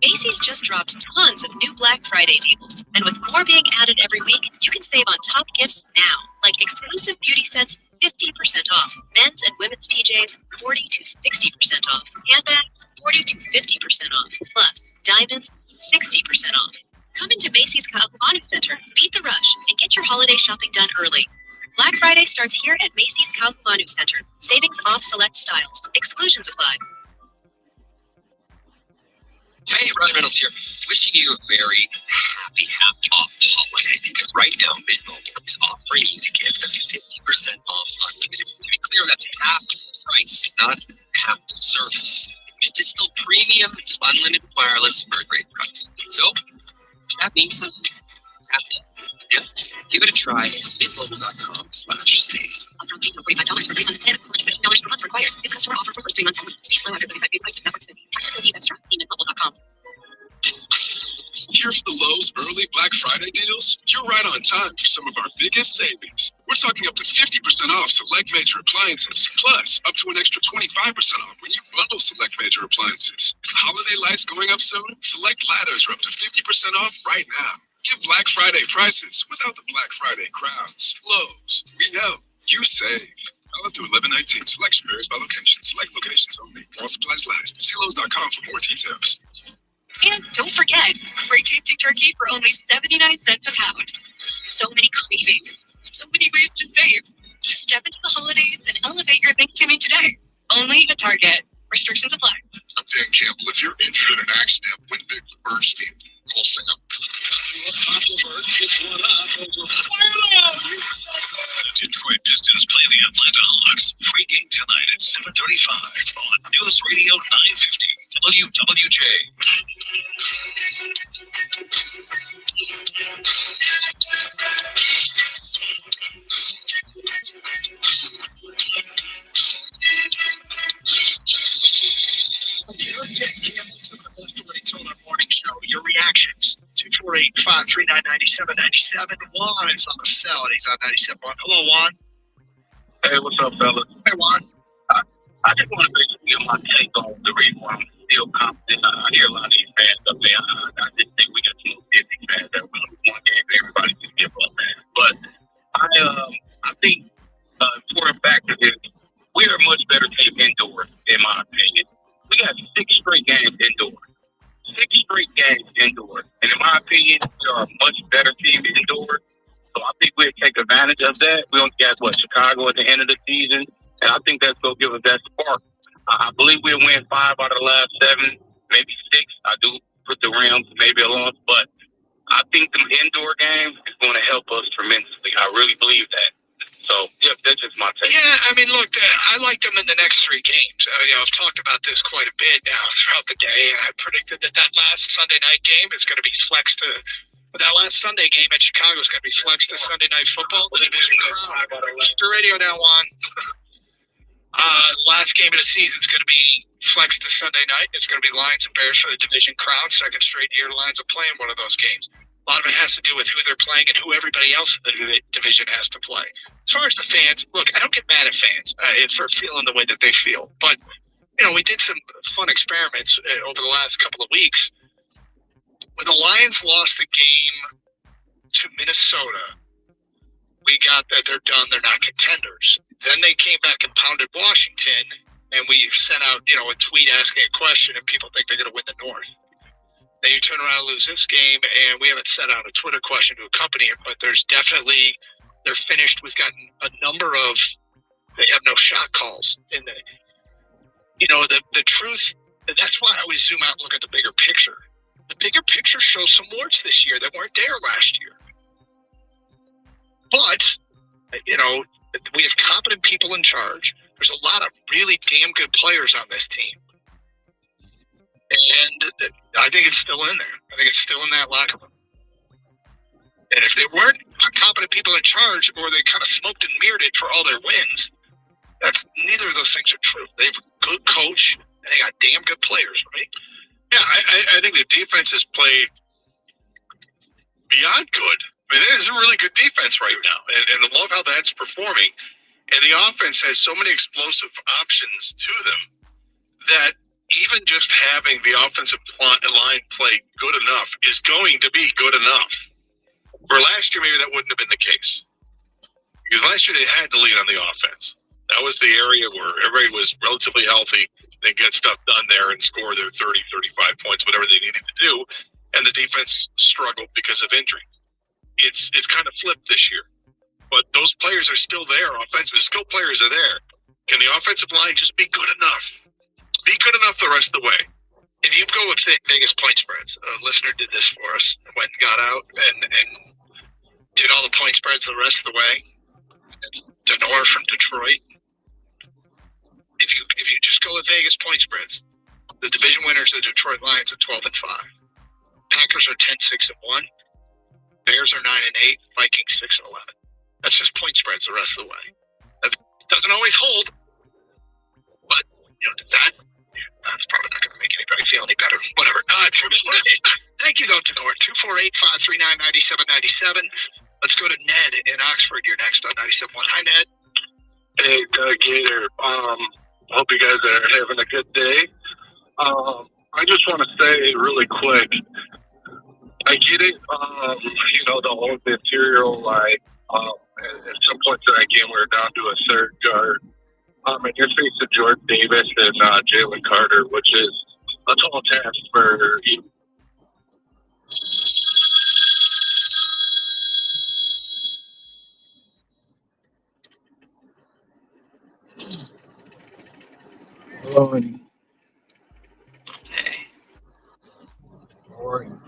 Macy's just dropped tons of new Black Friday deals. And with more being added every week, you can save on top gifts now, like exclusive beauty sets, 50% off. Men's and women's PJs, 40 to 60% off. Handbags, 40 to 50% off. Plus, diamonds, 60% off. Come into Macy's Kaufman Center, beat the rush, and get your holiday shopping done early. Black Friday starts here at Macy's Kaufman Center. Savings off select styles. Exclusions apply. Hey, Ryan Reynolds here. Wishing you a very happy holiday, because right now Mint Mobile is offering you to get 50% off unlimited. To be clear, that's half price, not half the service. Mint is still premium, unlimited wireless for a great price. So, that means something. Happy. Yeah? Give it a try. mintmobile.com/save. Upfront payment of $45 for 3 months and $50 per month required. New customer offer for first 3 months only. See below after 35 price networks 50. Practical fees extra. mintmobile.com. Here for the Lowe's early Black Friday deals, you're right on time for some of our biggest savings. We're talking up to 50% off select major appliances, plus up to an extra 25% off when you bundle select major appliances. Holiday lights going up soon? Select ladders are up to 50% off right now. Get Black Friday prices without the Black Friday crowds. Lowe's, we help, you save. Valid through 11/19. Selection varies by location. Select locations only. All supplies last. See Lowe's.com for more details. And don't forget, great tasting turkey for only 79 cents a pound. So many cravings, so many ways to save. Step into the holidays and elevate your Thanksgiving today. Only at Target. Restrictions apply. I'm Dan Campbell. If you're injured in an accident, when Vic Bernstein, call Sam. Detroit Pistons play the Atlanta Hawks. Pre-game tonight at 7:35 on News Radio 950 WWJ. reactions. 248-539-9797. Juan is on the cell, and he's on 97.1. Hello, Juan. Hey, what's up, fellas? Hey, Juan. I just want to basically get my take on the reason why I'm still confident. I hear a lot of these fans up there. I just think we got some Disney fans that we lose one game, everybody just give up. But I think important factor is we are a much better team indoors, in my opinion. We got 6 straight games indoors. 6 straight games indoors. And in my opinion, we are a much better team indoors. So I think we'll take advantage of that. We only got, Chicago at the end of the season. And I think that's going to give us that spark. I believe we'll win 5 out of the last 7, maybe 6. I do put the Rams maybe along. But I think the indoor game is going to help us tremendously. I really believe that. So, yeah, that's just my take. Yeah, I mean, look, I like them in the next 3 games. I've talked about this quite a bit now throughout the day. I predicted that last Sunday night game is going to be flexed to. That last Sunday game at Chicago is going to be flexed to Sunday Night Football. Division crowd. Keep the radio down, Juan. Last game of the season is going to be flexed to Sunday night. It's going to be Lions and Bears for the division crown. Second straight year, the Lions are playing one of those games. A lot of it has to do with who they're playing and who everybody else in the division has to play. As far as the fans, look, I don't get mad at fans for feeling the way that they feel. But, we did some fun experiments over the last couple of weeks. When the Lions lost the game to Minnesota, we got that they're done, they're not contenders. Then they came back and pounded Washington, and we sent out, a tweet asking a question, and people think they're going to win the North. Then you turn around and lose this game, and we haven't sent out a Twitter question to accompany it, but there's definitely, they're finished. We've gotten a number of, they have no shot calls. And, the truth, that's why I always zoom out and look at the bigger picture. The bigger picture shows some warts this year that weren't there last year. But, we have competent people in charge. There's a lot of really damn good players on this team. And I think it's still in there. I think it's still in that locker room. And if they weren't competent people in charge, or they kind of smoked and mirrored it for all their wins, neither of those things are true. They have a good coach, and they got damn good players, right? Yeah, I think the defense has played beyond good. I mean, it is a really good defense right now, and I love how that's performing. And the offense has so many explosive options to them that even just having the offensive line play good enough is going to be good enough. For last year, maybe that wouldn't have been the case. Because last year they had to lead on the offense. That was the area where everybody was relatively healthy. They get stuff done there and score their 30, 35 points, whatever they needed to do. And the defense struggled because of injury. It's kind of flipped this year. But those players are still there. Offensive skill players are there. Can the offensive line just be good enough? Be good enough the rest of the way. If you go with Vegas point spreads, a listener did this for us. Went and got out and did all the point spreads the rest of the way. Denor from Detroit. If you just go with Vegas point spreads, the division winners of the Detroit Lions are 12-5. Packers are 10-6-1. Bears are 9-8. Vikings 6-11. That's just point spreads the rest of the way. That doesn't always hold, but that's probably not going to make anybody feel any better. Whatever. Thank you, though, Tenor. 248-539-9797. Let's go to Ned in Oxford. You're next on 97.1. Hi, Ned. Hey, Gator. Hope you guys are having a good day. I just want to say really quick, I get it, the whole material, at some points in that game, we were down to a third guard. And you're facing Jordan Davis and Jalen Carter, which is a tall task for you. Hello, honey. Hey. How are you?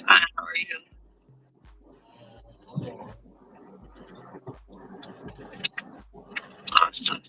Hi, how are you? Awesome.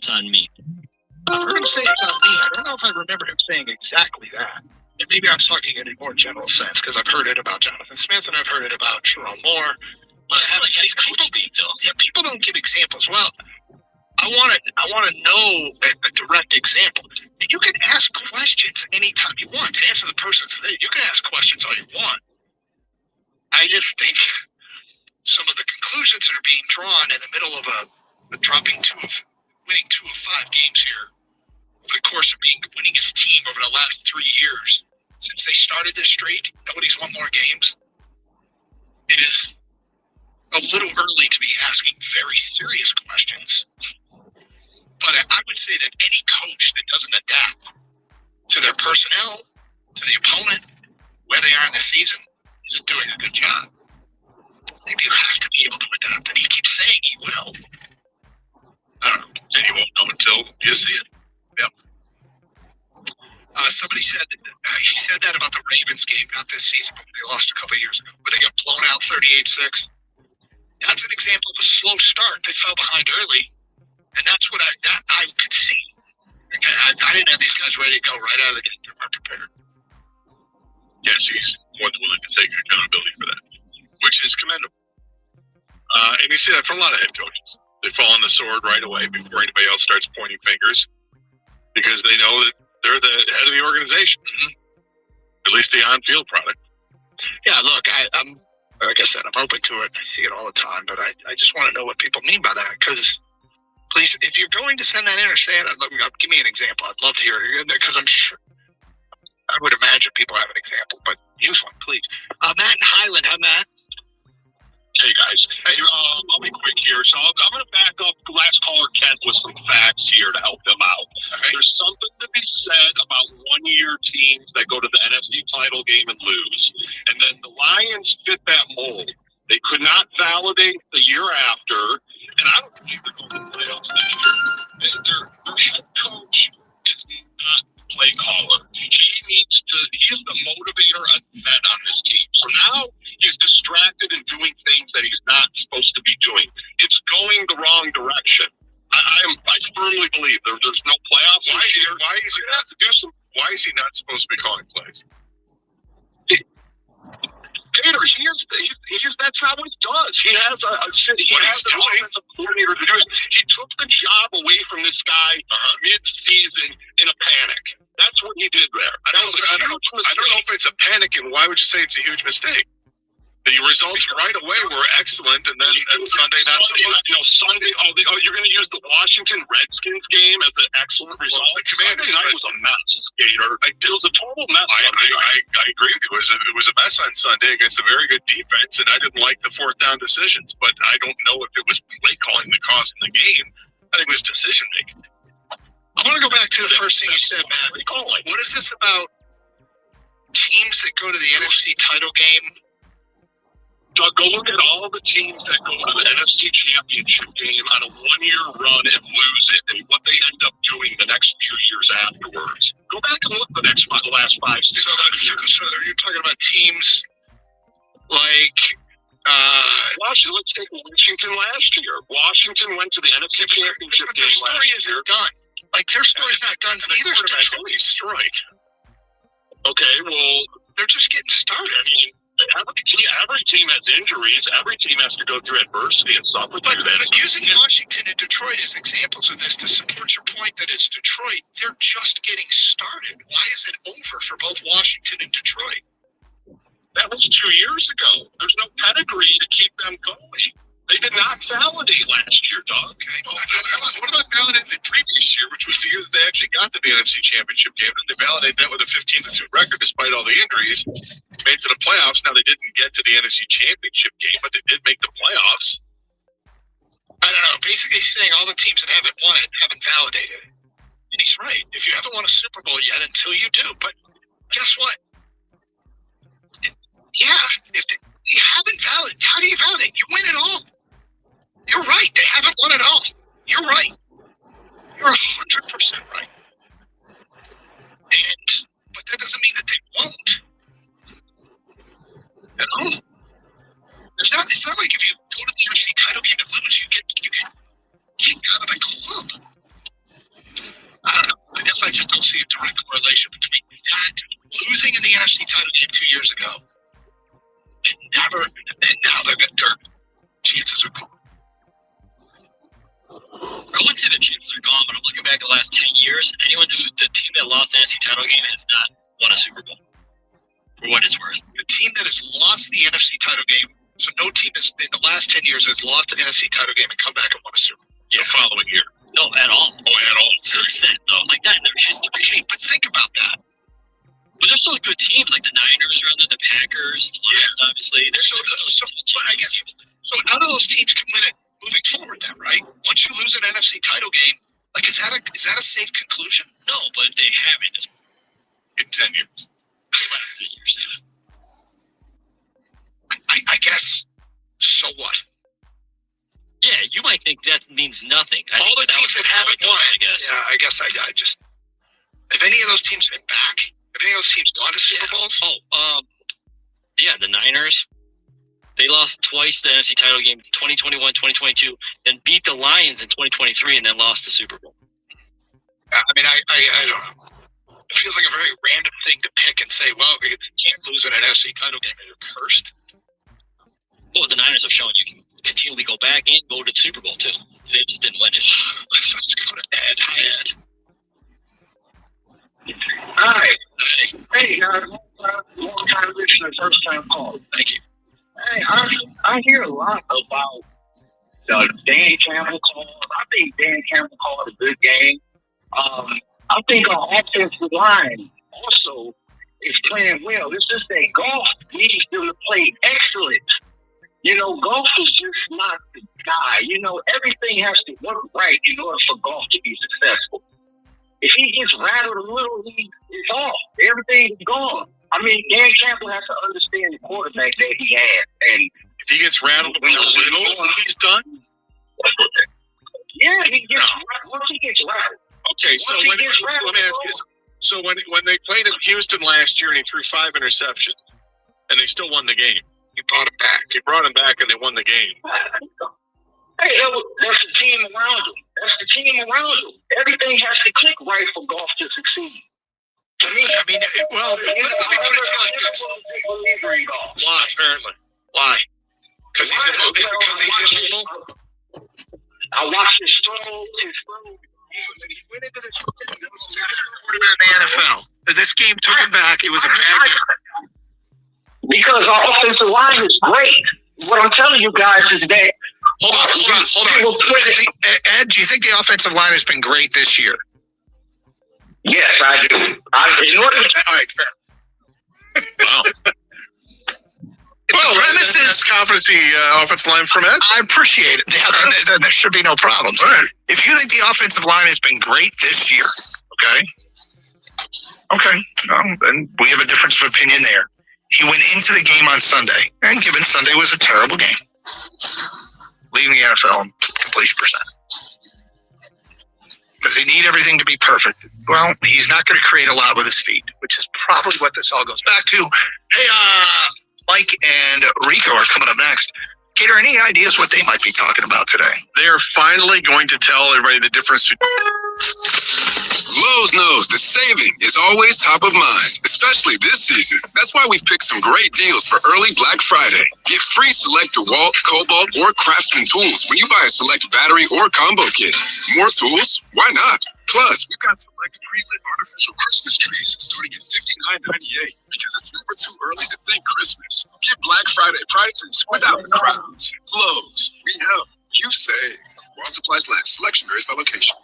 it's on me. I heard him say it's on me. I don't know if I remember him saying exactly that. And maybe I'm talking in a more general sense because I've heard it about Jonathan Smith and I've heard it about Jerome Moore. But I haven't seen people don't give examples. Well, I want to know a direct example. You can ask questions anytime you want to answer the person's today. You can ask questions all you want. I just think some of the conclusions that are being drawn in the middle of winning 2 of 5 games here over the course of being the winningest team over the last 3 years since they started this streak. Nobody's won more games. It is a little early to be asking very serious questions. But I would say that any coach that doesn't adapt to their personnel, to the opponent, where they are in the season, isn't doing a good job. Maybe you have to be able to adapt, and he keeps saying he will. I don't know. And you won't know until you see it. Yep. Somebody said he said that about the Ravens game, not this season, but they lost a couple of years ago, where they got blown out 38-6. That's an example of a slow start. They fell behind early, and that's what I could see. I didn't have these guys ready to go right out of the gate. They weren't prepared. Yes, he's more than willing to take accountability for that, which is commendable. And you see that from a lot of head coaches. They fall on the sword right away before anybody else starts pointing fingers because they know that they're the head of the organization, at least the on-field product. Yeah, look, I'm like I said, I'm open to it. I see it all the time, but I just want to know what people mean by that. Because, please, if you're going to send that in or say it, give me an example. I'd love to hear it because I'm sure. I would imagine people have an example, but use one, please. Matt in Highland, hi, Matt. Hey, guys. Hey, I'll be quick here. So I'm going to back up last caller Kent with some facts here to help them out. Right. There's something to be said about one-year teams that go to the NFC title game and lose. And then the Lions fit that mold. They could not validate the year after, and I don't believe they're going to the playoffs this year. Their head coach is not the play caller. He's the motivator of men on this team. So now he's distracted and doing things that he's not supposed to be doing. It's going the wrong direction. I firmly believe there's no playoffs. Why is he not supposed to be calling plays? Gator, that's not what he does. He has an offensive coordinator to do it. He took the job away from this guy mid-season in a panic. That's what he did there. I don't know if it's a panic, and why would you say it's a huge mistake? The results right away were excellent, and then Sunday not so much. Sunday, you're going to use the Washington Redskins game as an excellent result. The Commanders night was a mess, Gator. It was a total mess. I agree with you. It was a mess on Sunday against a very good defense, and I didn't like the 4th down decisions, but I don't know if it was play calling that caused the game. I think it was decision making. I want to go back to the first thing you said, Matt. What is this about teams that go to the NFC title game? Doug, go look at all the teams that go to the NFC Championship game on a one-year run and lose it, and what they end up doing the next few years afterwards. Go back and look at the last 5 years. So are you talking about teams like Washington? Let's take Washington last year. Washington went to the NFC Championship game last year. Their story isn't done. Like, their story's not done. Neither is Detroit. Okay, well, they're just getting started. I mean, every team has injuries. Every team has to go through adversity and suffer through that. But using Washington and Detroit as examples of this to support your point that it's Detroit, they're just getting started. Why is it over for both Washington and Detroit? That was 2 years ago. There's no pedigree to keep them going. They did not validate last year, Doug. Okay. Well, what about validating the previous year, which was the year that they actually got to the NFC Championship game, and they validate that with a 15-2 record despite all the injuries, made to the playoffs. Now, they didn't get to the NFC Championship game, but they did make the playoffs. I don't know. Basically, he's saying all the teams that haven't won it haven't validated it. And he's right. If you haven't won a Super Bowl yet until you do. But guess what? If you haven't validated, how do you validate? You win it all. You're right. They haven't won it all. You're right. You're 100% right. But that doesn't mean that they won't. At all. It's not like if you go to the NFC title game and lose, you get kicked out of the club. correlation between that losing in the NFC title game 2 years ago and now their chances are gone. I wouldn't say the chances are gone, but I'm looking back at the last 10 years. The team that lost the NFC title game has not won a Super Bowl. For what it's worth. The team that has lost the NFC title game, so no team in the last 10 years has lost the NFC title game and come back and won a Super Bowl the following year. No, at all. Oh, at all. Since then, though, like that in their history. Okay, but think about that. But there's still good teams like the Niners are on there, the Packers, the Lions, obviously. So none of those teams can win it moving forward then, right? Once you lose an NFC title game, like is that a safe conclusion? No, but they haven't. In 10 years. The last 10 years, yeah. I guess, so what? Yeah, you might think that means nothing. All the teams that haven't won, I guess I just... Have any of those teams been back? Have any of those teams gone to Super Bowls? Yeah, the Niners. They lost twice the NFC title game, 2021, 2022, then beat the Lions in 2023, and then lost the Super Bowl. I mean, I don't know. It feels like a very random thing to pick and say, well, you can't lose an NFC title game and you're cursed. Well, the Niners have shown you can continually go back and go to the Super Bowl, too. They just didn't win it. Let's go to Ed. Hi. Hey, guys. Long time listener, first time call. Thank you. Hey, I hear a lot about the Dan Campbell call. I think Dan Campbell called a good game. I think our offensive line also is playing well. It's just that Goff needs them to play excellent. You know, Goff is just not the guy. You know, everything has to work right in order for Goff to be successful. If he gets rattled a little, it's off. Everything's gone. I mean, Dan Campbell has to understand the quarterback that he has. And if he gets rattled a little, he's done? Yeah, once he gets rattled. Okay, so let me ask you this. So when they played in Houston last year and he threw 5 interceptions and they still won the game, he brought him back. He brought him back and they won the game. Hey, that's the team around him. Everything has to click right for Goff to succeed. Let me put it to you like this. Why, apparently? Why? Because he's immobile? I watched his throws. He went into this quarterback in the NFL. This game took him back. It was a bad game. Because our offensive line is great. What I'm telling you guys is that... Hold on. Ed, do you think the offensive line has been great this year? Yes, I do. All right, fair. Wow. Well, this is competency offensive line from Ed. I appreciate it. Yeah, there should be no problems. Right. If you think the offensive line has been great this year, okay, then we have a difference of opinion there. He went into the game on Sunday, and given Sunday was a terrible game, leading the NFL in completion percent. Does he need everything to be perfect? Well, he's not going to create a lot with his feet, which is probably what this all goes back to. Hey, Mike and Rico are coming up next. Gator, any ideas what they might be talking about today? They're finally going to tell everybody the difference between... Lowe's knows that saving is always top of mind, especially this season. That's why we've picked some great deals for early Black Friday. Get free select DeWalt, Cobalt, or Craftsman tools when you buy a select battery or combo kit. More tools? Why not? Plus, we've got select pre-lit artificial Christmas trees starting at $59.98 because it's never too early to think Christmas. Get Black Friday prices without the crowds. Lowe's, we help, you save. While supplies last, selection varies by location.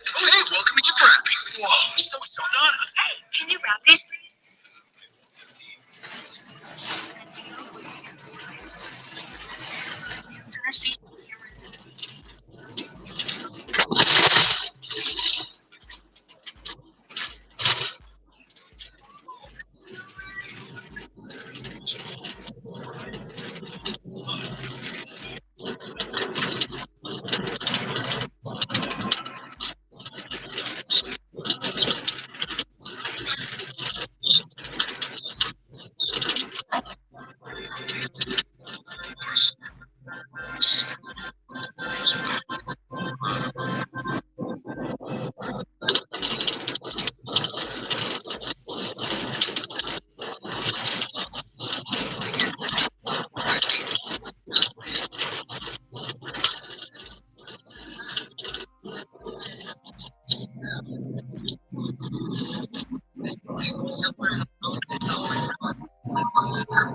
Oh, hey, welcome to gift wrapping. Whoa, so done. Hey, can you wrap these, please? Always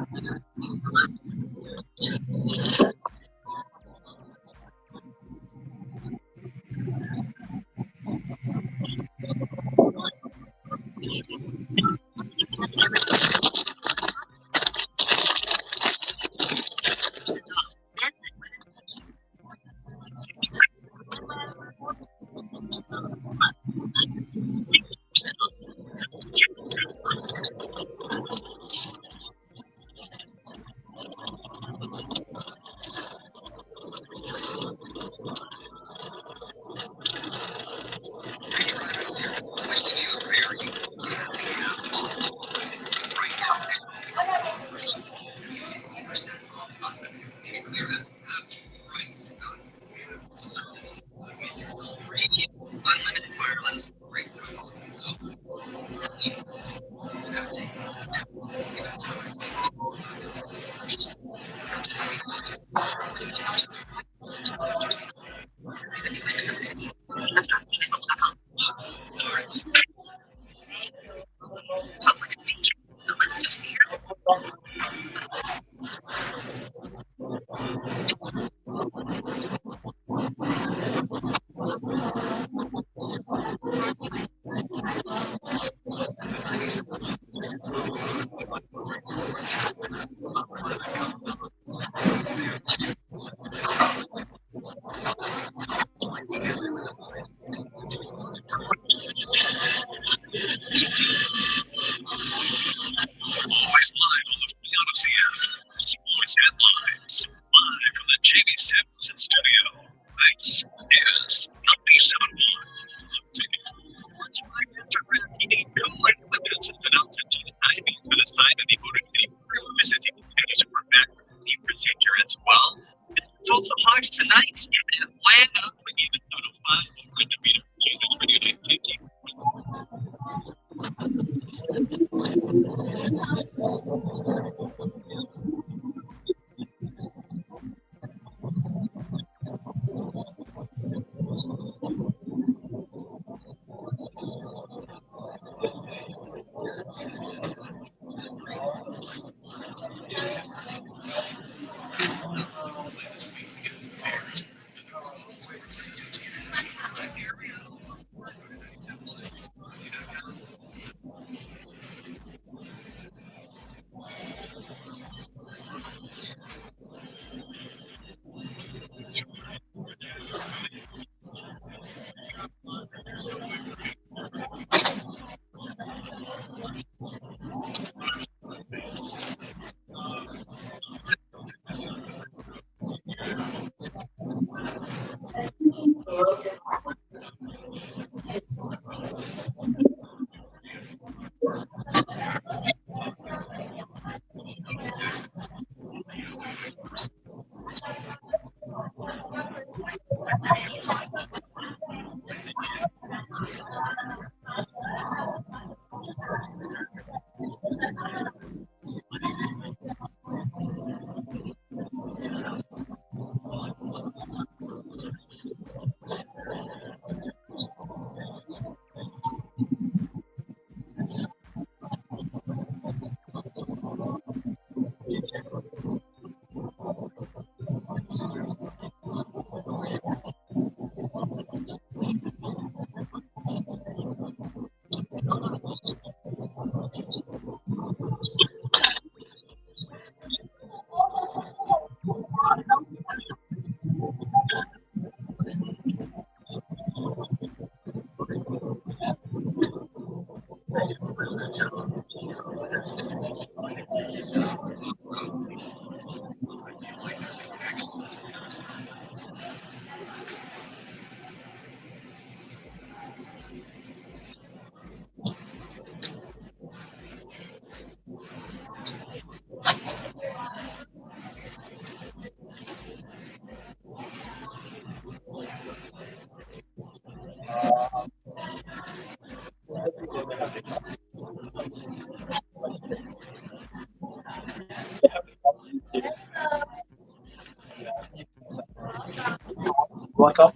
live on the Odyssey app. Sports headlines. Live from the JV Samuelson studio. Nice. Yes. Company 71. Limited announced timing for the sign of the motor Mississippi County to prevent the procedure as well. It's also hot tonight in Atlanta, but even though the 5 over the meter changes for United Kingdom. What's up?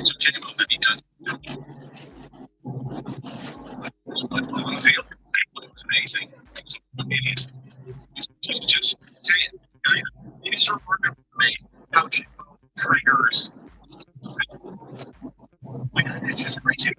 it's a demo that he does. It's amazing. It's just saying, these are working for me. Coaching triggers. It's just crazy.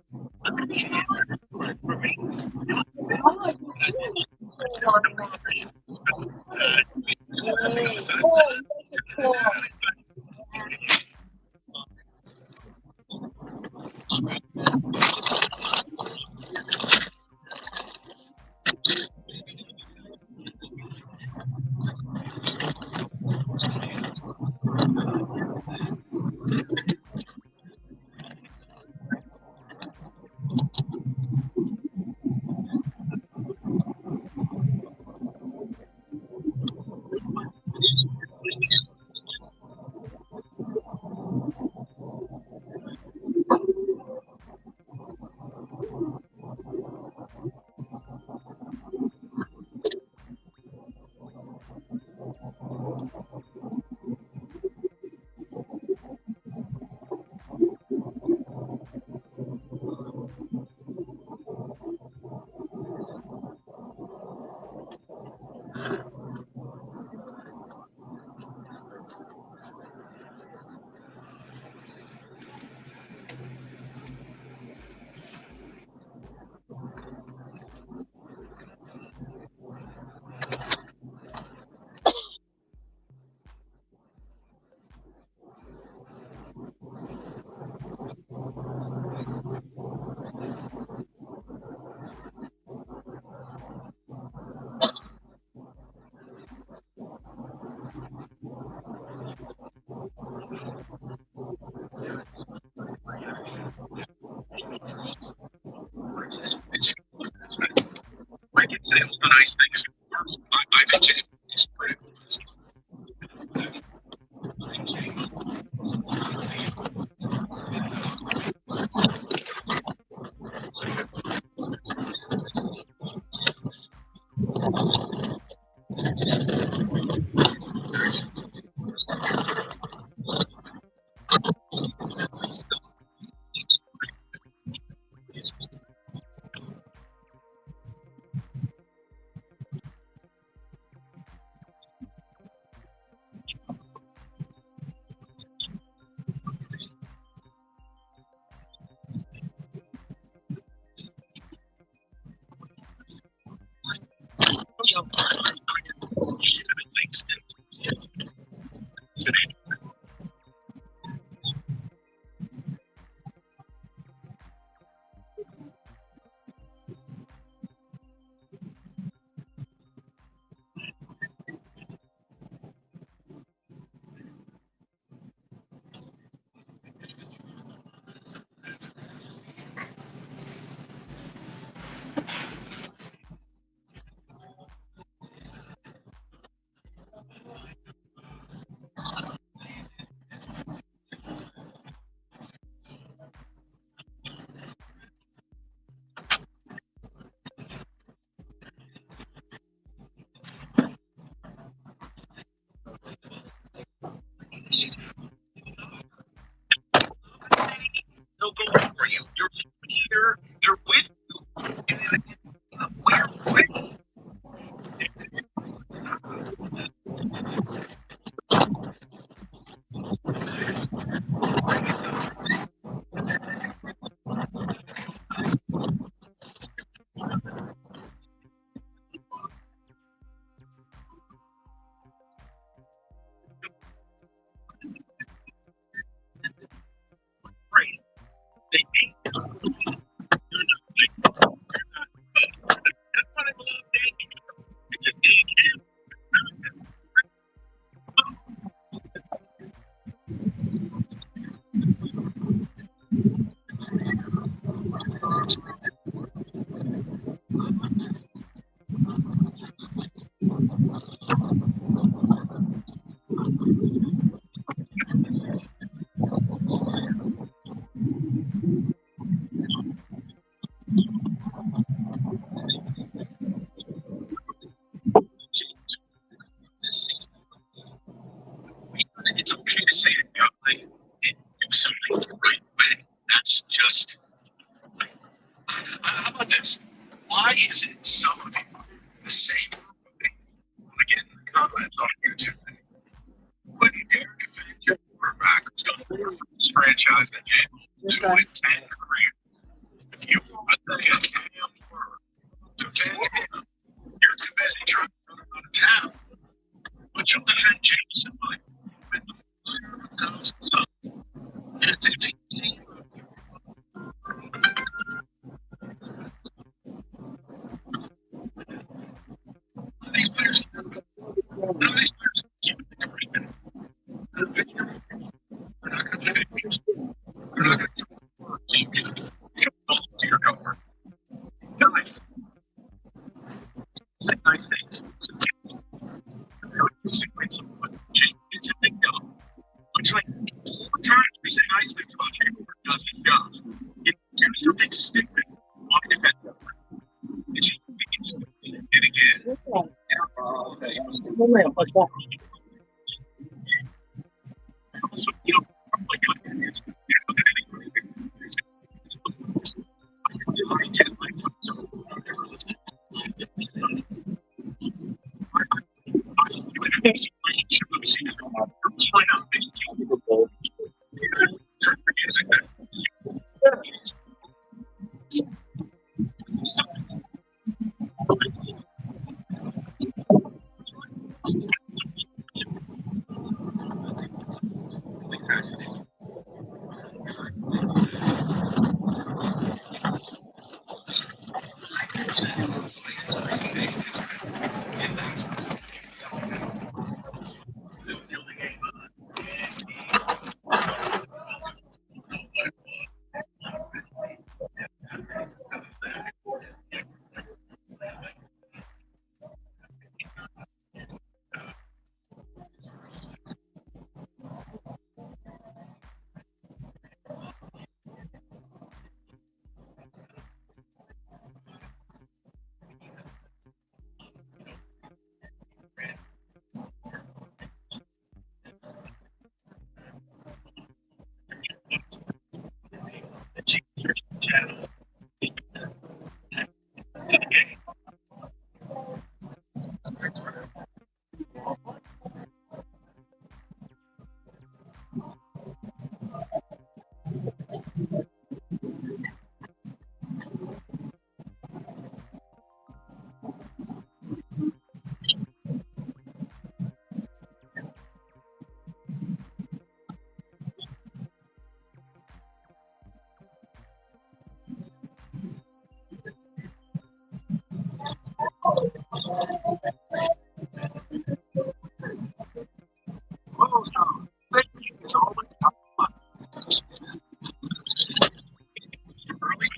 I can say all the nice things. I continue. It's great. just, how about this? Why is it some of you, the same group of people, again, in the comments on YouTube, wouldn't dare defend your quarterback who's going to lead this franchise that you win 10 careers? If you want to say a damn word, defend him. You're too busy trying to run him out of town. But you'll defend Jameson like with the $100,000 stuff. And it's a big team. These players, none of these players keep it every minute. They're not going to play any games. They're not going to do work. You can to your cover. Guys, say nice things. It's a big job. It's like all the time we say nice things about people who does his job. If you do something stupid on the defense, it's and again. Also, you know, like it's always tough. Early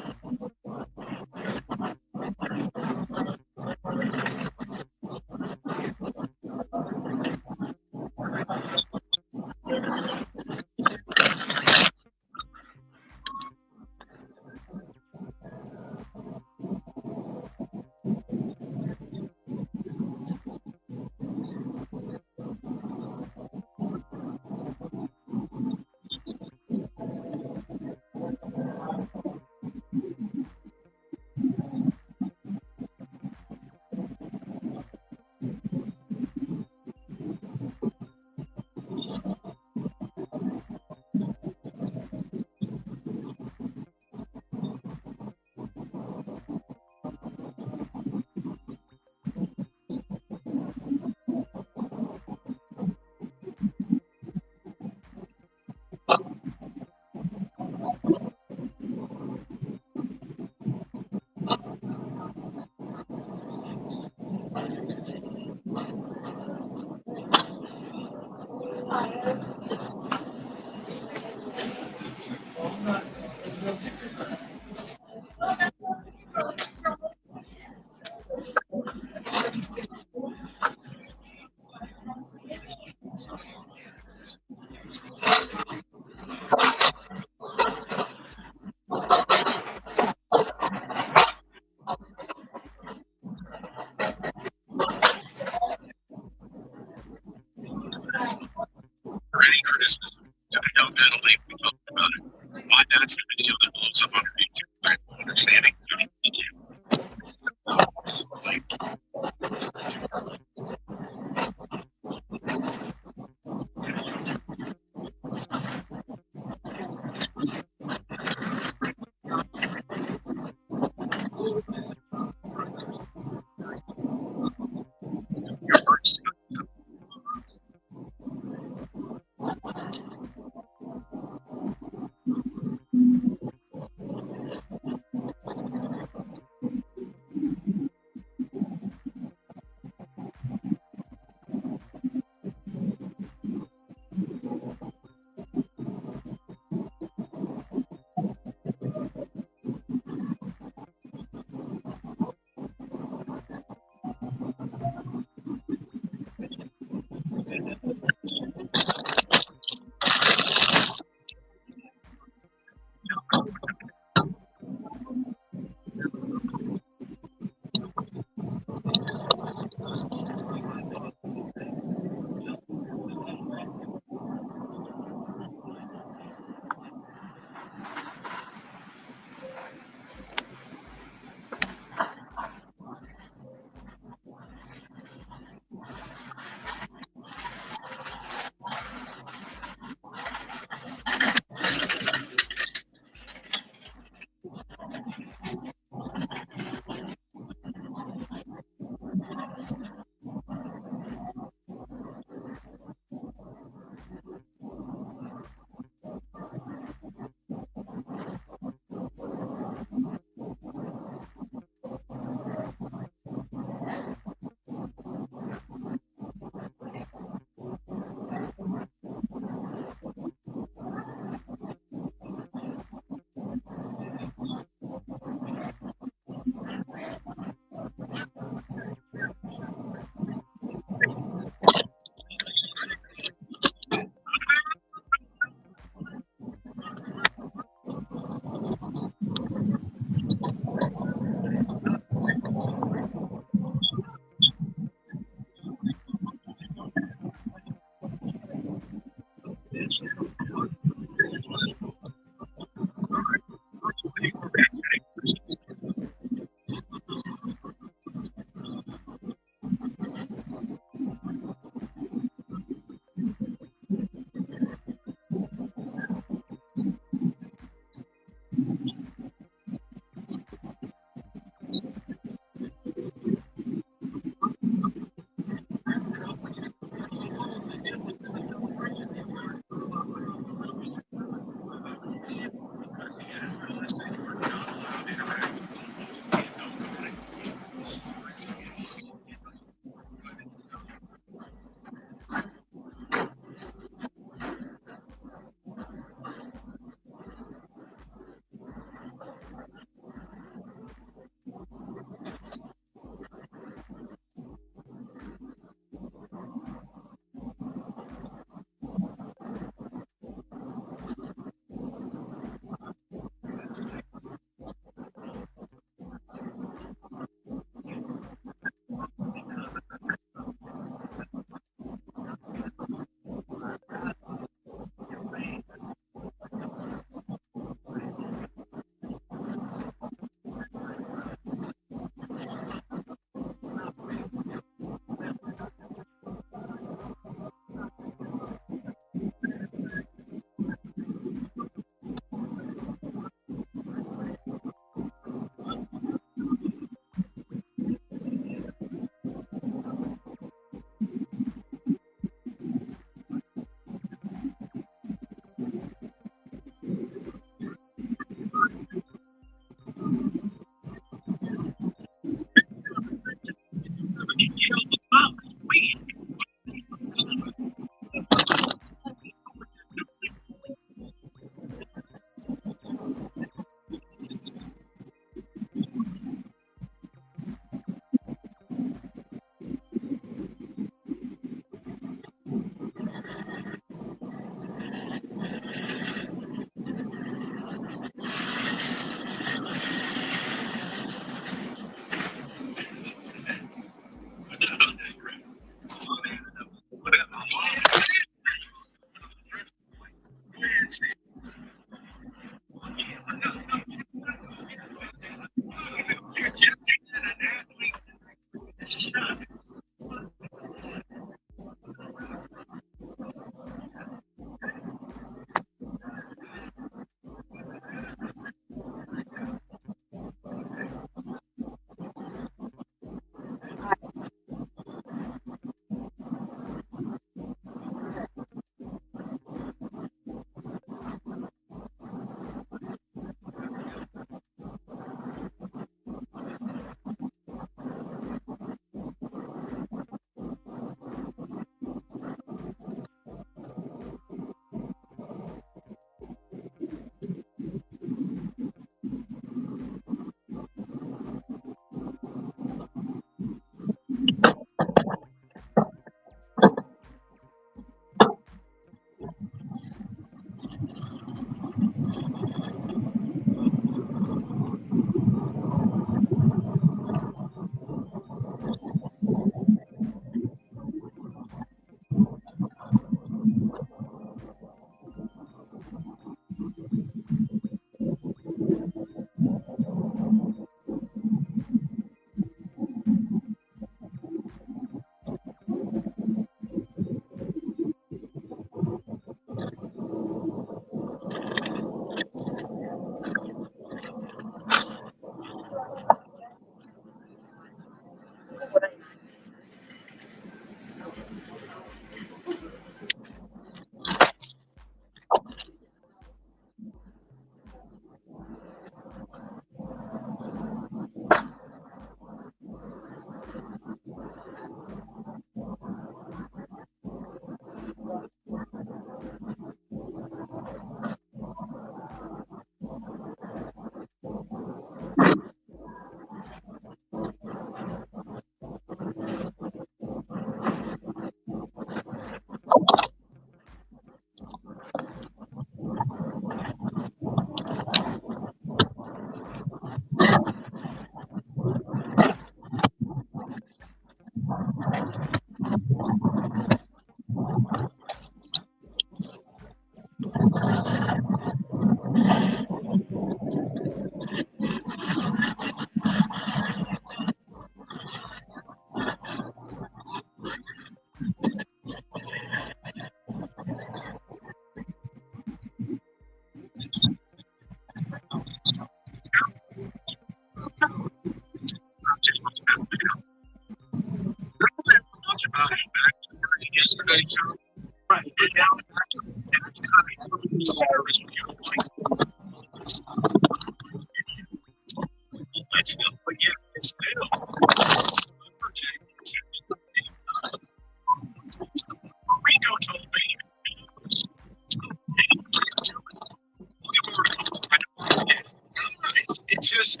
It's just,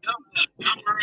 I'm very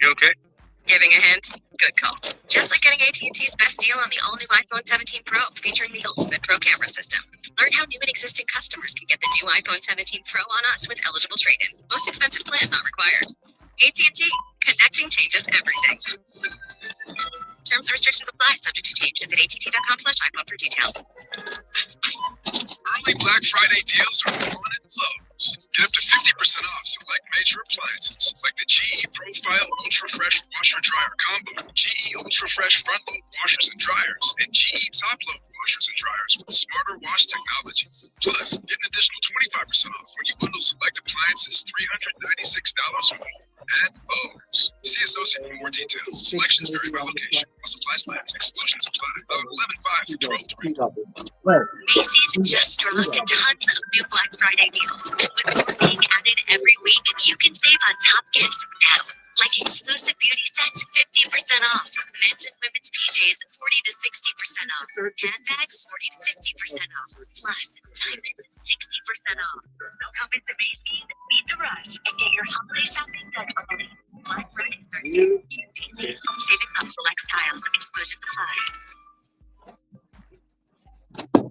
You okay? Giving a hint? Good call. Just like getting AT&T's best deal on the all-new iPhone 17 Pro, featuring the ultimate Pro camera system. Learn how new and existing customers can get the new iPhone 17 Pro on us with eligible trade-in. Most expensive plan not required. AT&T. Connecting changes everything. Terms and restrictions apply. Subject to change. Visit att.com/iPhone for details. Early Black Friday deals are on at Lowe's. Get up to 50% off select major appliances like the GE Profile Ultra Fresh Washer Dryer Combo, GE Ultra Fresh Front Load Washers and Dryers, and GE Top Load Washers and Dryers with smarter wash technology. Plus, get an additional 25% off when you bundle select appliances $396 or more at Lowe's. See associate for more details. Selections vary by location. While supplies last, exclusions apply. 11/5 through 12/3. Macy's just dropped tons of new Black Friday deals. With more being added every week, you can save on top gifts now. Like exclusive beauty sets, 50% off. Men's and women's PJs, 40 to 60% off. Handbags, 40 to 50% off. Plus, diamonds, 60% off. So come into Macy's, beat the rush, and get your holiday shopping done early. Black Friday starts soon. Macy's, home savings on select styles. Exclusions apply.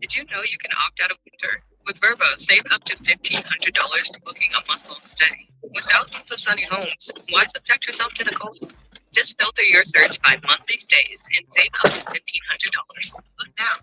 Did you know you can opt out of winter? With Verbo, save up to $1,500 for booking a month-long stay. With thousands of sunny homes, why subject yourself to the cold? Just filter your search by monthly stays and save up to $1,500. Book now.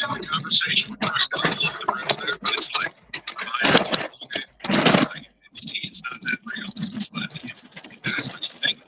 in the conversation. We're just going to pull the rest there, but it's like, it's not that real. But if that's what you think,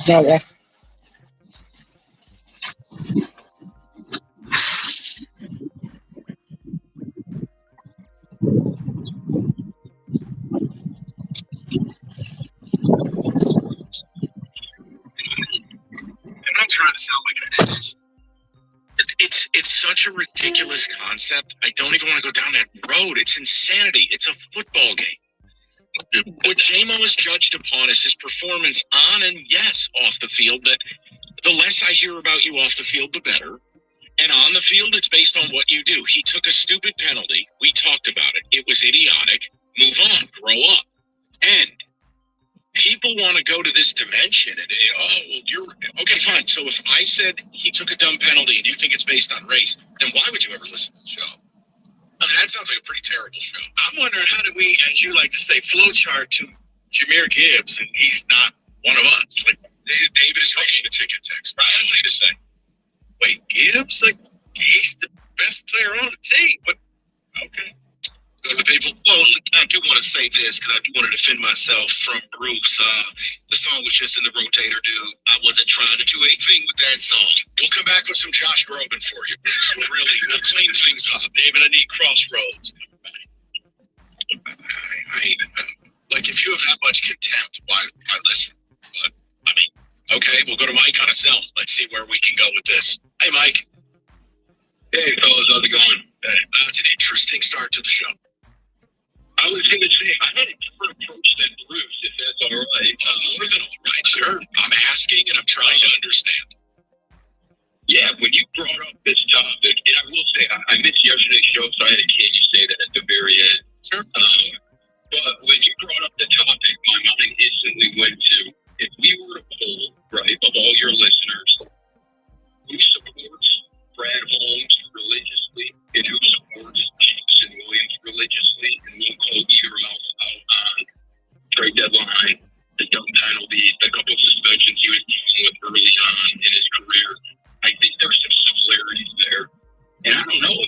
Yeah. I'm not trying to sound like an ass. It's such a ridiculous concept. I don't even want to go down that road. It's insanity. It's a football game. What JMO is judged upon is his performance on and, yes, off the field. That the less I hear about you off the field, the better. And on the field, it's based on what you do. He took a stupid penalty. We talked about it. It was idiotic. Move on. Grow up. And people want to go to this dimension and, oh, well, you're okay, fine. So if I said he took a dumb penalty and you think it's based on race, then why would you ever listen to the show? I mean, that sounds like a pretty terrible show. I'm wondering, how do we, as you like to say, flowchart to Jameer Gibbs, and he's not one of us? Like, David is making a ticket text. Right, that's what to say. Wait, Gibbs? Like, he's the best player on the team, but okay. Go to people. Well, I do want to say this because I do want to defend myself from Bruce. The song was just in the rotator, dude. I wasn't trying to do anything with that song. We'll come back with some Josh Groban for you. We'll clean things up. David, I need Crossroads. Like, if you have that much contempt, why listen? But, I mean, okay, we'll go to Mike on a cell. Let's see where we can go with this. Hey, Mike. Hey, fellas, how's it going? It's an interesting start to the show. I was going to say, I had a different approach than Bruce, if that's all right. More than all right, sure. I'm asking and I'm trying to understand. Yeah, when you brought up this topic, and I will say, I missed yesterday's show, so I had to hear you say that at the very end. Sure. But when you brought up the topic, my mind instantly went to, if we were to poll, right, of all your listeners, who supports Brad Holmes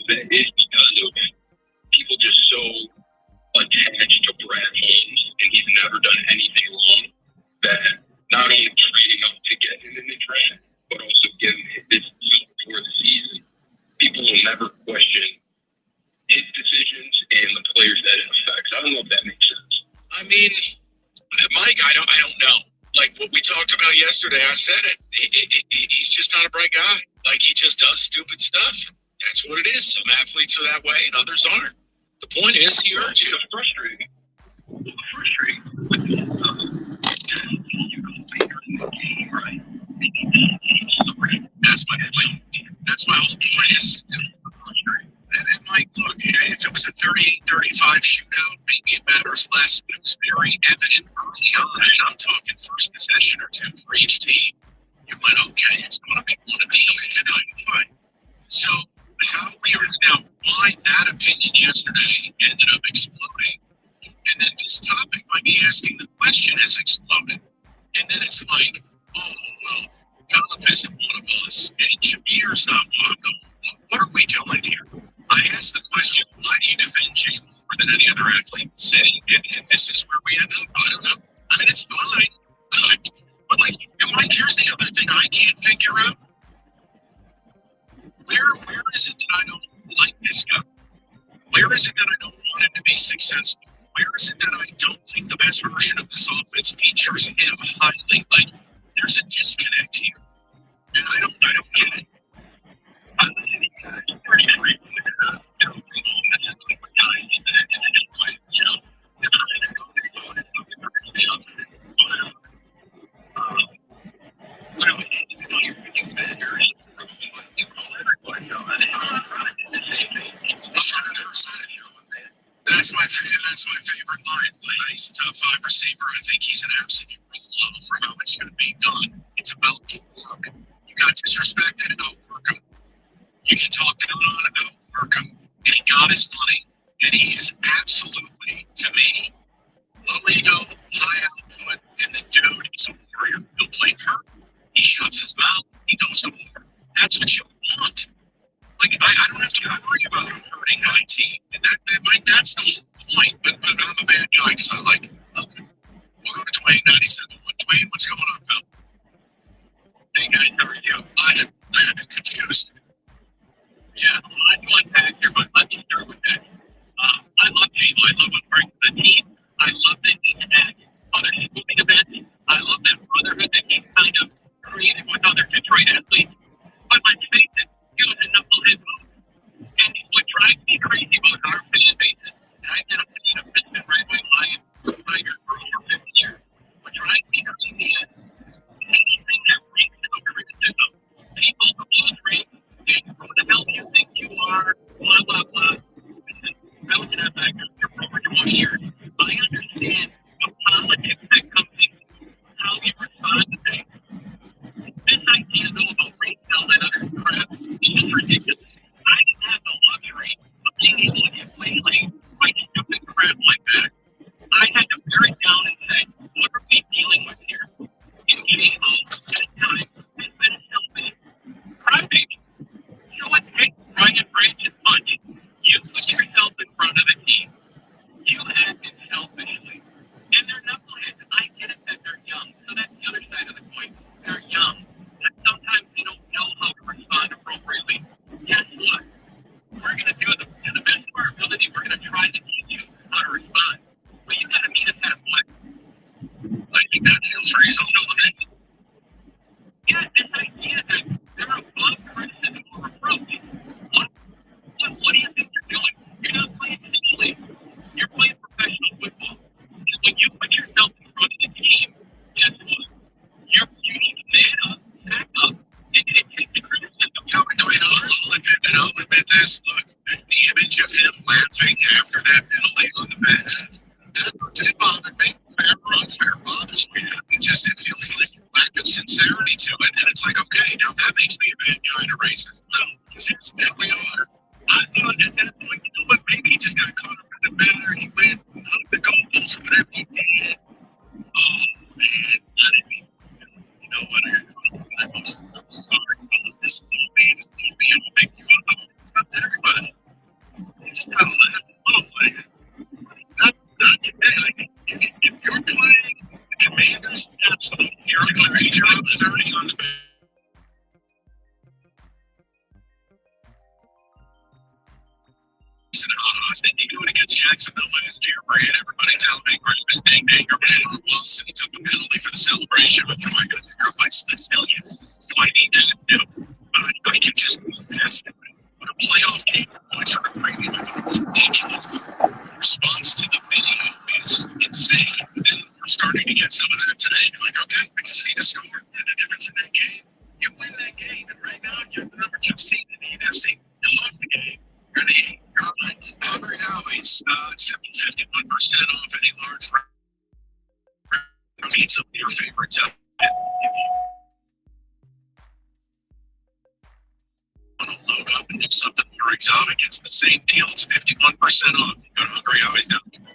that is because of people just so attached to Brad Holmes, and he's never done anything wrong, that not only trading up to get him in the draft, but also giving him this deal before the season, people will never question his decisions and the players that it affects. I don't know if that makes sense. I mean, Mike, I don't know. Like what we talked about yesterday, I said it. He's just not a bright guy. Like he just does stupid stuff. That's what it is. Some athletes are that way, and others aren't. The point is, he earns you. Frustrating. Right. That's my point. That's my whole point is frustrating. And Mike, look, if it was a 38-35 shootout, maybe it matters less, but it was very evident early on, and I'm talking first possession or two for each team. You went, okay, it's going to be one of these tonight. Fine. So how weird now, why that opinion yesterday ended up exploding, and then this topic by me asking the question has exploded. And then it's like, oh, well, Golub isn't one of us, and Jameer's not one of them. What are we doing here? I asked the question, why do you defend Jay more than any other athlete in the city? And this is where we end up. I don't know. I mean, it's fine. But like, Mike, here's the other thing I can't figure out. Where is it that I don't like this guy? Where is it that I don't want him to be successful? Where is it that I don't think the best version of this offense features him highly? Like, there's a disconnect here. And I don't get it. I'm pretty great with That's my favorite line. He's a top 5 receiver. I think he's an absolute role model for how it should be done. It's about the work. You got disrespected and outwork him. You can talk down on him, outwork him, and he got his money. And he is absolutely, to me, low ego, high output, and the dude is a warrior. He'll play hurt. He shuts his mouth. He goes to war. That's what you want. Like, I don't have to worry about him hurting my team. And that's the whole point. But I'm a bad guy because I like him. Okay. We'll go to Dwayne 97. Dwayne, what's going on, pal? Hey, guys, how are you? I'm confused. Yeah, well, I'm one factor, but let me start with that. I love J-Lo. I love what brings to the team. I love that he's at other sporting events. I love that brotherhood that he's kind of created with other Detroit athletes. But let's face it, he was a knucklehead move. And what drives me crazy about our fan bases, and I've been a Piston Red Wing Lion Tiger for over 50 years. What drives me crazy is anything that reeks of criticism. People close rates, and who the hell do you think you are? Blah, blah, blah. Listen, I was an FX for over 20 years. I understand the politics that comes into how you respond to things. This idea, though, about retail and other crap is just ridiculous. I didn't have the luxury of being able to get waylaid by stupid crap like that. I had to bear it down and say, what are we dealing with here? And J-Lo, this time, has been a selfish crybaby. You know what takes Ryan Branch's punch? You put yourself in front of the team. You acted selfishly. And they're knuckleheads. I get it that they're young. So that's the other side of the coin. They're young. And sometimes they don't know how to respond appropriately. Guess what? We're going to do to the best of our ability. We're going to try to teach you how to respond. But you got to meet us halfway. I think that feels reasonable to me. Yeah, this idea that they're above criticism or reproach. What do you think you're doing? You're not playing city league. You're playing professional football. And when you put yourself in front of the team, guess what? You need to man up, back up, and take the criticism. I'll admit this. Look, the image of him laughing after that penalty on the bench, that bothered me. Fair or unfair bothers me. It feels like lack of sincerity to it. And it's like, okay, now that makes me a bad guy to racist. No, because now we are. I thought at that point, you know what, maybe he just got caught up in the matter. He went, hugged the goalpost, whatever he did. Oh, man, let it be. You know what? I'm sorry, fellas. This is all me. This is all me. I'm going to make you up. It's up to everybody. What's the he doing against Jacksonville last year? Bringing everybody down, big Christmas, dang, dang, well, he took a penalty for the celebration, but my goodness, everybody's still you. Do I need that? No. But I can just move past it. But a playoff game, points are crazy. It's ridiculous. Response to the video is insane. And we're starting to get some of that today. You're like, okay, we can see the score and the difference in that game. You win that game, and right now you're the number 2 seed in the NFC. You lost the game. You're the 8. You're on. Right now, it's 51% off any large pizza of your favorite type. Want to load up and do something more exotic, it's the same deal. It's 51% off. Go to HungryHowie.com.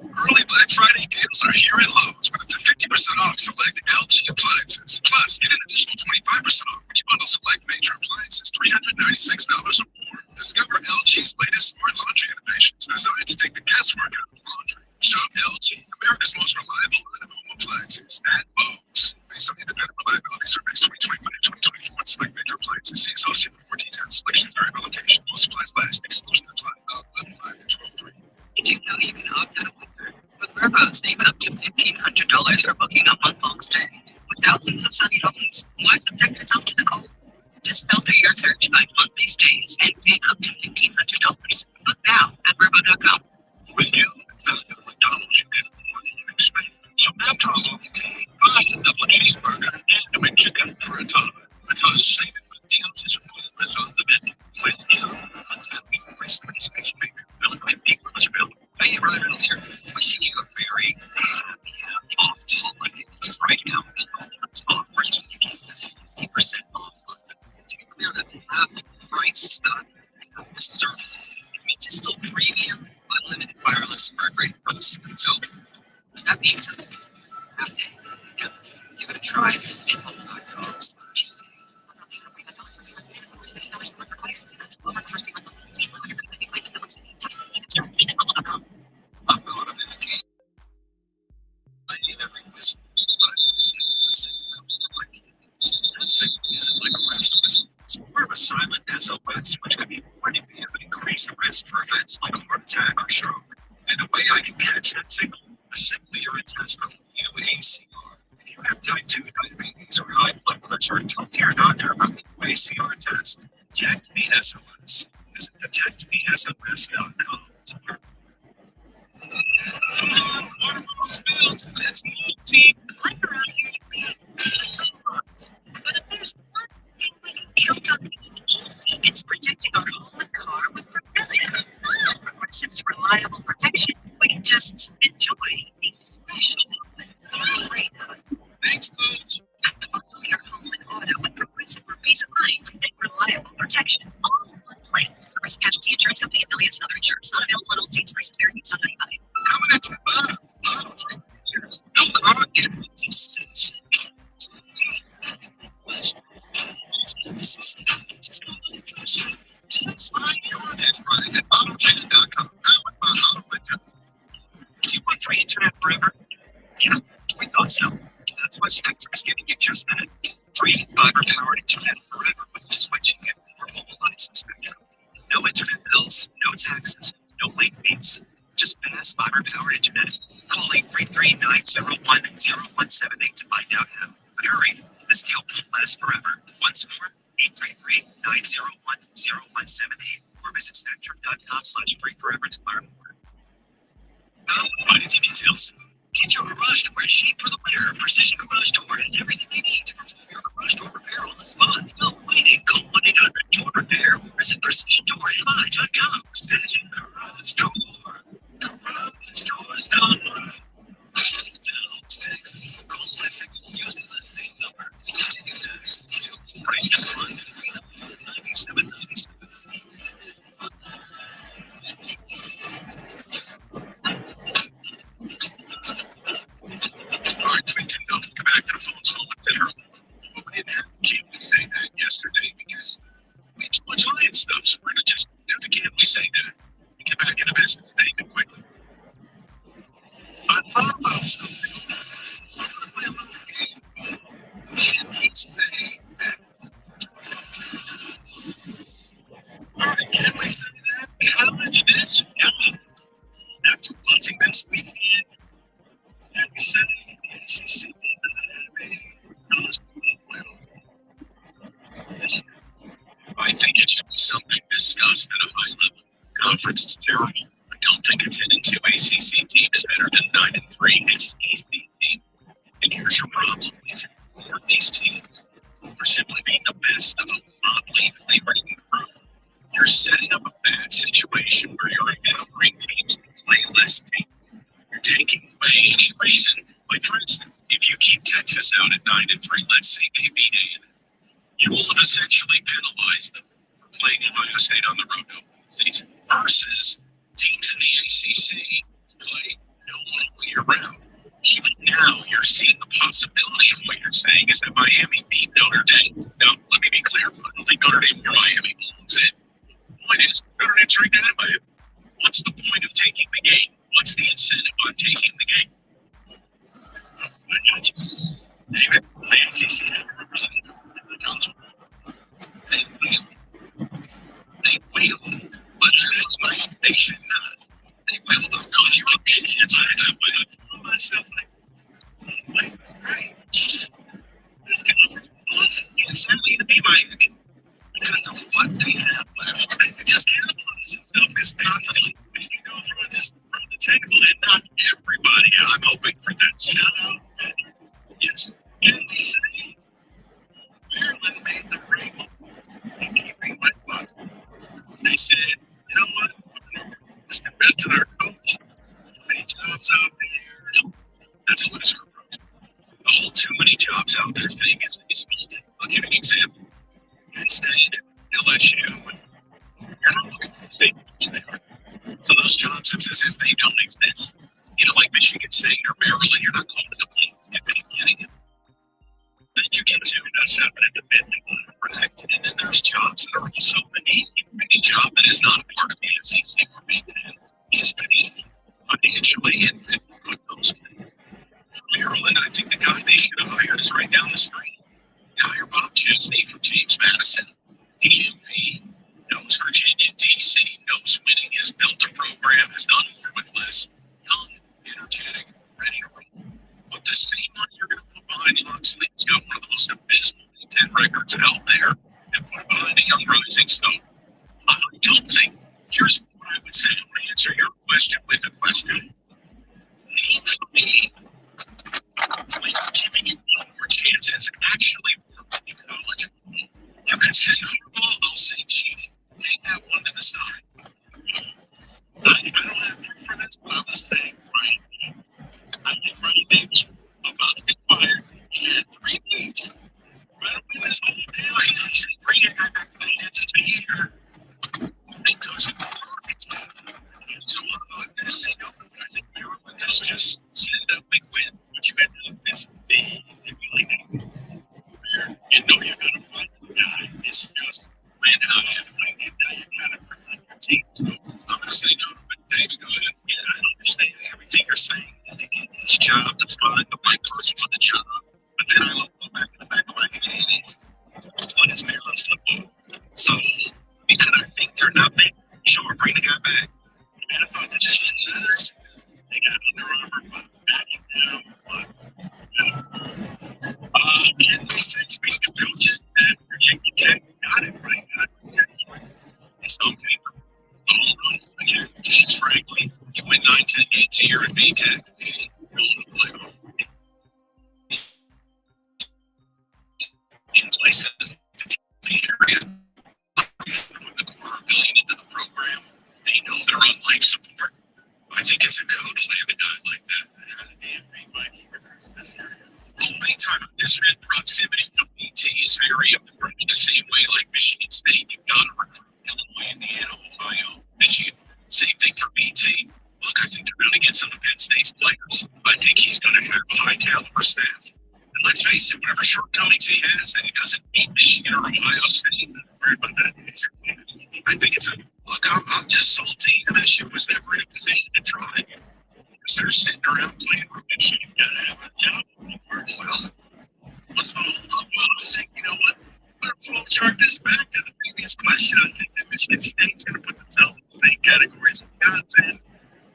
Early Black Friday deals are here at Lowe's with up to 50% off select LG appliances. Plus, get an additional 25% off when you bundle select major appliances, $396 or more. Discover LG's latest smart laundry innovations designed to take the guesswork out of laundry. Shop LG, America's most reliable line of home appliances at Lowe's. Based on independent reliability surveys 2025-2024, select major appliances. See associate for more details. Selection and variable location. Most supplies last. Exclusion apply. 11.5 to 12.3. Did you know you can opt out of winter? With Vrbo, save up to $1,500 for booking a month-long stay. With thousands of sunny homes, why subject yourself to the cold? Just filter your search by monthly stays and save up to $1,500. Book now at Vrbo.com. When you invest in McDonald's, you get more than you expect. So after a long day, buy a double cheeseburger and a McChicken for a time. Because saving with deals is always on the menu. With you, let's have you waste the space maker. Filling big runs available. Hey, Ryan Reynolds here. Wishing you a very happy holiday. Right now, it's offering you 50% off. To be clear, that's half the price stuff. The service. It means it's still premium, unlimited wireless for a great price. So, that means have to give it a try at home.com. I'm caught up in the game. I need every whistle, but it's a signal comes to life. That signal isn't like a rest whistle. It's more of a silent SOS, which can be warning me of an increased risk for events like a heart attack or stroke. And the way I can catch that signal is simply your intestinal UACR. If you have type 2 diabetes or high blood pressure, talk to your doctor about the UACR test. Detect me SOS. Visit detectmesos.com to learn. Water bottle spilled. Let's move, team. I'm around here. But if there's one thing we can count on, it's protecting our home and car with Progressive. Progressive's reliable protection. We can just enjoy a special great thanks, Coach. Your home and auto with Progressive for peace of mind and reliable protection. All in one place. Progressive Casualty Insurance Company, affiliates, and other insurers. Not available in all states. Prices vary based on how you buy. Coming at you, bottom 10 years. No car in 6. Slide your net right at autotrader.com. Do you want free internet forever? Yeah, we thought so. That's why Spectrum is giving you just that. Free fiber-powered internet forever with the switching and 4 mobile lines from Spectrum. No internet bills, no taxes, no late fees. Just fast fiber-powered internet. Call 833-901-0178 to find out how. But hurry, this deal won't last forever. Once more, 833-901-0178 or visit spectrum.com/free forever to learn more. Find it in details. Get your garage door shaped for the winter. Precision Garage Door has everything you need to perform your garage door repair on the spot. No waiting. Call 1-800-DOOR REPAIR or visit precisiondoormi.com. Precision Garage Door. Garage doors.com. Call using the same number. Continue to price $97.97. Alright, Clinton, go back to the phone call. I said her. Can't we say that yesterday because we had too much client stuff, so we're gonna just never can we say that. Get back into business statement quickly. I thought about something. So I'm gonna play a little game. Can we say that? Alright, can we say that? How did you do? think it should be something discussed at a high level. Conference is terrible. I don't think a 10-2 ACC team is better than 9-3 SEC team. And here's your problem: is more of these teams are simply being the best of a motley favoring group. You're setting up a bad situation where you're empowering teams to play less team. You're taking away any reason. Like, for instance, if you keep Texas out at 9-3, let's say they beat A&M, you will have essentially penalized them for playing Ohio State on the road to open the season versus teams in the ACC who play no one all year round. Even now, you're seeing the possibility of what you're saying is that Miami beat Notre Dame. Now, let me be clear. I don't think Notre Dame or Miami belongs in. The point is, Notre Dame's right there in Miami. What's the point of taking the game? What's the incentive on taking the game? I got you. David, the ACC representative in the council. They will, but it's nice. They should not. They will. I'm not your opinion. It's not that way. I feel myself like, right. This conference is awful. It's certainly to be Miami because of what they have left. They just cannibalize themselves. It's constantly when you go through and just run the table and knock everybody out. I'm hoping for that shout out. Yes. And we say Maryland made the break in keeping my bucks. They said, you know what? Let's invest in our coach. Too many jobs out there. That's a loser approach. The whole too many jobs out there thing is faulty. I'll give you an example. Penn State, LSU, you're not looking for the state coach they are. So those jobs, it's as if they don't exist. You know, like Michigan State or Maryland, you're not calling them if anything getting it. Then you get to seven independent correct. And then there's jobs that are also beneath you. Any job that is not a part of the SEC or Big Ten is beneath you financially and good those things. Maryland, I think the guy they should have hired is right down the street. Hire Bob Chesney from James Madison. DMV knows Virginia, DC knows winning, has built a program, has done more with less, young, energetic, ready to roll. But the same money you're going to put behind Loxley, who's got one of the most abysmal Big Ten records out there, and put it behind a young rising star. I don't think, here's what I would say. I'm going to answer your question with a question. Name for me, giving you one more chance has actually worked in college. You can say football, I'll say cheating. Hang that one to the side. I don't have proof for this, but I'm going to say, right, I think Ryan Davis about to get fired. He had 3 weeks. Right away, this whole day, I said, bring it back to the year. Because of the work. So I'm going to say no, but I think Maryland has just sent a big win. What you had to do is be humiliating. You know you're going to find the guy. It's just when I get that, you got to protect your team. So I'm going to say no, but David, go ahead. Yeah, I understand everything you're saying. It's job to find the right person for the job. But then I look back in the back of my head, what is Maryland's football? So because I think they're not making sure, bring the guy back. And if I could just says they got Under Armour backing down, can we say speak to coaches at Virginia Tech? Got it right. It's on paper. All those again, James Franklin, you win 9-10 games a year at VTech. In places the area, throwing the $250 million into the program, they know they're on life support. I think it's a code to land a guy like that. Anytime district proximity to BT is very important in the same way like Michigan State, you've got to recruit Illinois, Indiana, Ohio, Michigan. Same thing for BT. Look, I think they're going to get some of Penn State's players. I think he's going to have high caliber staff. And let's face it, whatever shortcomings he has, and he doesn't beat Michigan or Ohio State, but I think it's a look. I'm just salty. MSU was never in a position to try because they're sitting around playing for Michigan. Got to have a job. Well, what's all well? I think you know what? We'll chart this back to the previous question. I think that Michigan State's going to put themselves in the same categories of Wisconsin,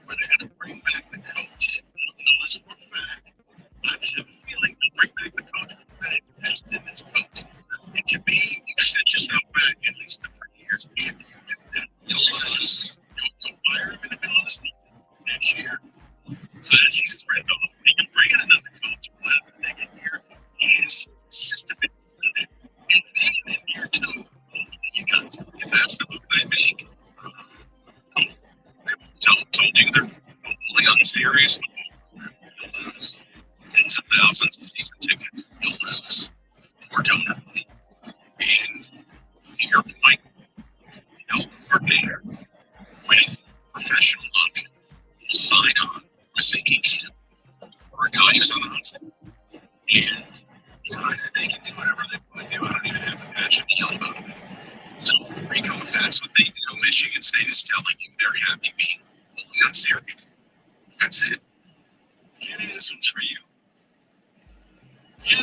where they're going to bring back the coach. I don't know this for a fact. I just have a feeling they'll bring back the coach that invested in this coach. And to me, you set yourself back at least the that's what they do. Michigan State is telling you they're happy being not serious. That's it. This one's for you.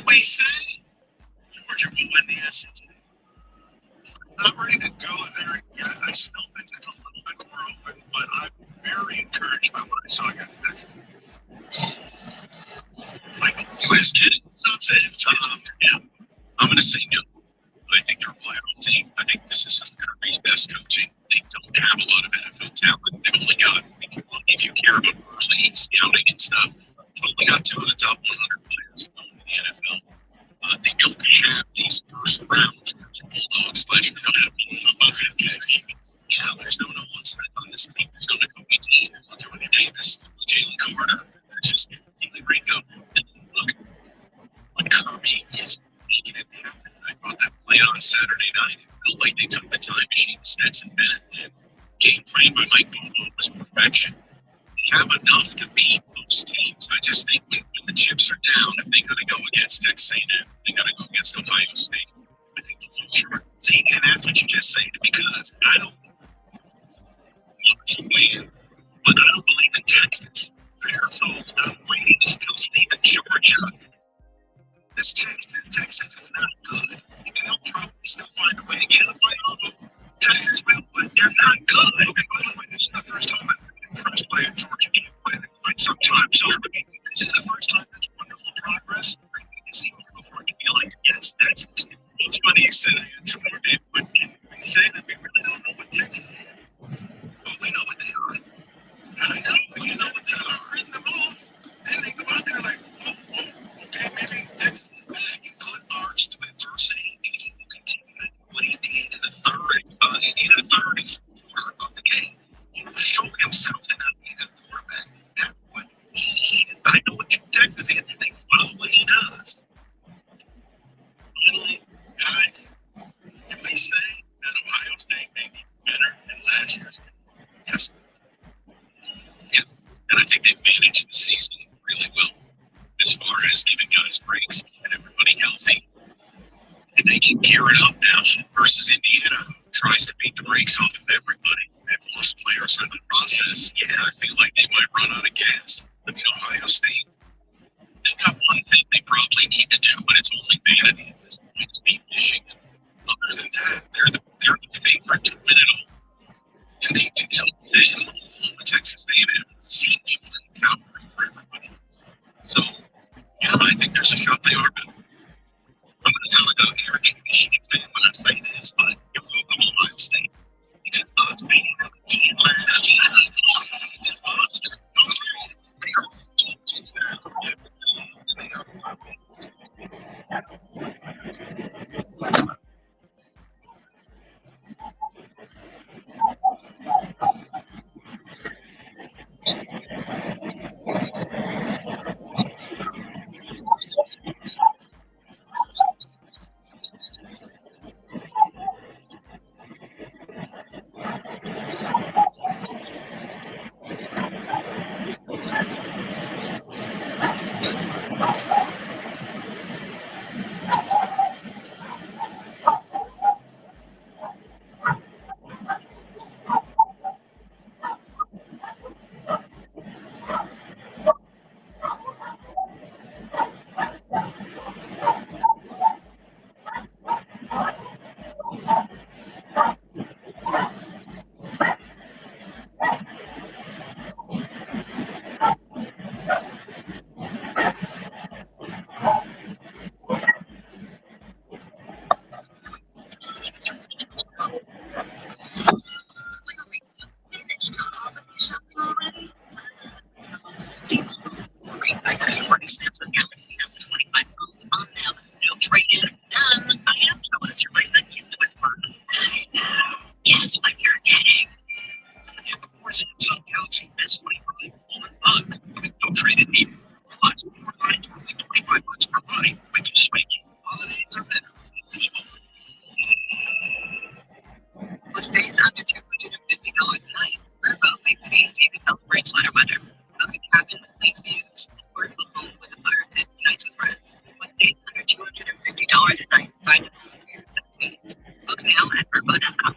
USA. Georgia will win the SEC. Not ready to go there yet. I still think it's a little bit more open, but I'm very encouraged by what I saw against Texas. Like, US kid, nonsense. Yeah, I'm going to say no. I think they're a playoff team. I think this is Kirby's best coaching. They don't have a lot of NFL talent. They've only got, if you care about early scouting and stuff, they've only got 2 of the top 100 players in the NFL. They don't have these first round Bulldogs. They don't have Buffett kids. Yeah, there's no Nolan Smith on this team. There's no Nakobe Dean. There's no Jordan Davis. Jalen Carter. They're just really Ringo. Look, when Kirby is making it happen, I thought that play on Saturday night, it felt like they took the time machine, Stetson Bennett, and game plan by Mike Bobo was perfection. They have enough to beat most teams. I just think when the chips are down, if they're going to go against Texas A&M, they got to go against Ohio State. I think the future. See, and that's what you just say, because I don't want to win, but I don't believe in Texas. So I'm waiting to still see the Georgia. This Texas is not good. And they'll probably still find a way to get in the playoff. Texas will, but they're not good. And by the way, this is the first time I've first play at Georgia game in quite some time. So this is the first time that's wonderful progress. I need to see what before I can feel like, yes, that's it's funny you said that to more Dave, but we say that we really don't know what Texas is. But we know what they are. I know we know what they are. Written them off. And they go out there like, okay, maybe Texas is back and put Arch to adversity. And he will continue what he did in the third quarter of the game. He will show himself to not be a good quarterback. That's what he is. I know what Texas is. They follow what he does. Finally, guys, you may say that Ohio State may be better than last year's. Yes. Yeah. And I think they've managed the season really well as far as giving guys breaks and everybody healthy. And they can gear it up now versus Indiana, who tries to beat the brakes off of everybody. They've lost players in the process. Yeah, I feel like they might run out of gas. I mean, Ohio State, they've got one thing they probably need to do, but it's only vanity at this point. It's beat Michigan. Other than that, they're the favorite to win it all. And they do with Texas A&M seemingly covering for everybody. So, yeah, I think there's a shot they are better. I'm going to sound like an arrogant Michigan fan when I say this, but you're welcome to Ohio State. Because us beating them last year is monster. They are champions now. They are. Guess what you're getting? And before Samsung Galaxy S25 don't trade it even. Plus, more lines for only $25 per line when you switch. Holidays are better. With stays under $250 a night, Verbo makes it easy to celebrate sweater weather. Book a cabin with lake views, or book home with a fire pit nights with friends. With stays under $250 a night, find a home for your needs. Book now at Verbo.com.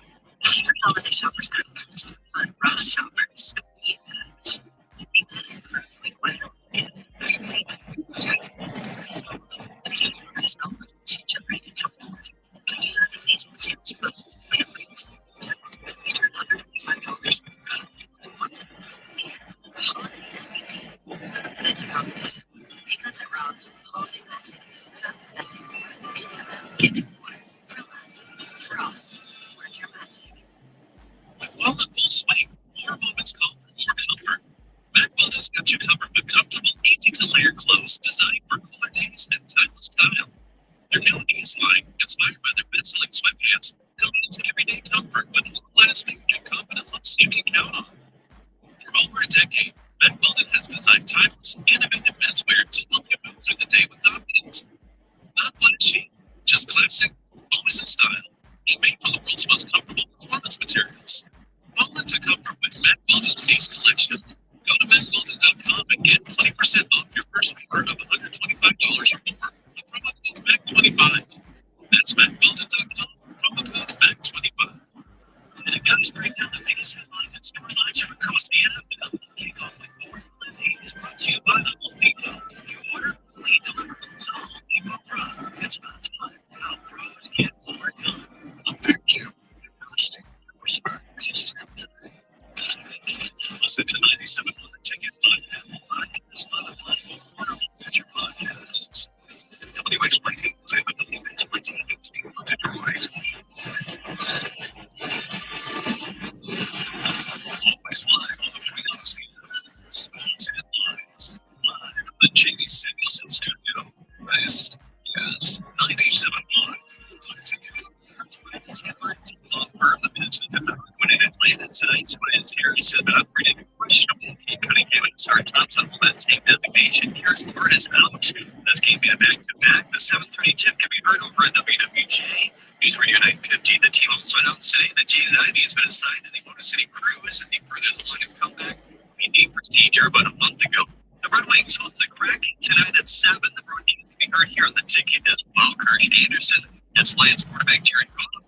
Anderson when it Atlanta tonight. So it is Harris has been upgraded to questionable. He couldn't give it a start. Thompson will then take designation. Here's Florida's out. This game being a back-to-back. The 7:30 tip can be heard over at WWJ. News Radio 950. The team also announced today that Jaden Ivey has been assigned to the Motor City Cruise as he furthers along his comeback. He named procedure about a month ago. The Red Wings host the Kraken tonight at 7. The broadcast can be heard here on the ticket as well. Kirsch Anderson and Lions quarterback Jared Goff.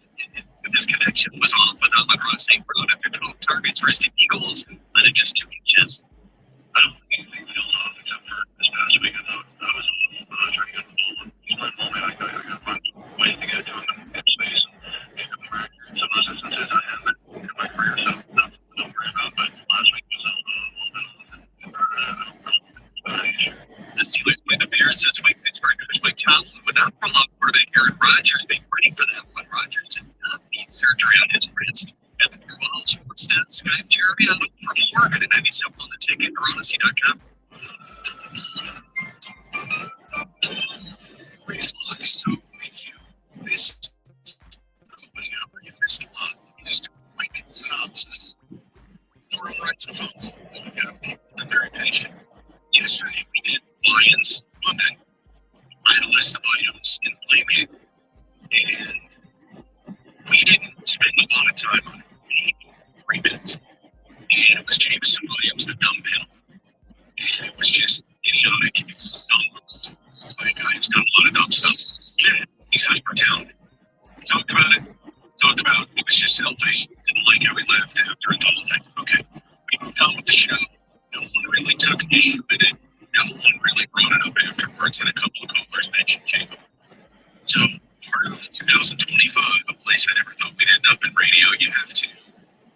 His connection was off with Allen Ross St. Brown after 12 targets versus the Eagles, led at just 2 inches. I don't think anything feels off except for this past week. I thought I was trying to get the ball. He's my moment. I got to find ways to get to him in space. And some of those instances I have in my career, so don't worry about. But last week was a little bit the Steelers play the Bears this week. Pittsburgh coach Mike Tomlin would not roll out quarterback Aaron Rodgers. They ready for that one. Rodgers did not need surgery on his wrist. At the World Sports Stats, Skype Jeremy out from Oregon at 97 on the ticket, Ronacy.com. Raise luck, so thank you. This opening up where you missed a lot. You just wait for synopsis. Or right to phones. We got people that are very patient. Yesterday we did Lions Monday. I had a list of items in Playmate, and we didn't spend a lot of time on it. 3 minutes. And it was Jameson Williams, the dumb panel. And it was just idiotic. It was dumb. Like, a guy who's done a lot of dumb stuff. Yeah, he's hyper talented. We talked about it. Talked about it was just selfish. Didn't like how he left after it all. Like, okay, we moved on with the show. No one really took an issue with it. No one really brought it up afterwards, and a couple of callers mentioned Jacob. So, part of 2025, a place I never thought we'd end up in radio, you have to,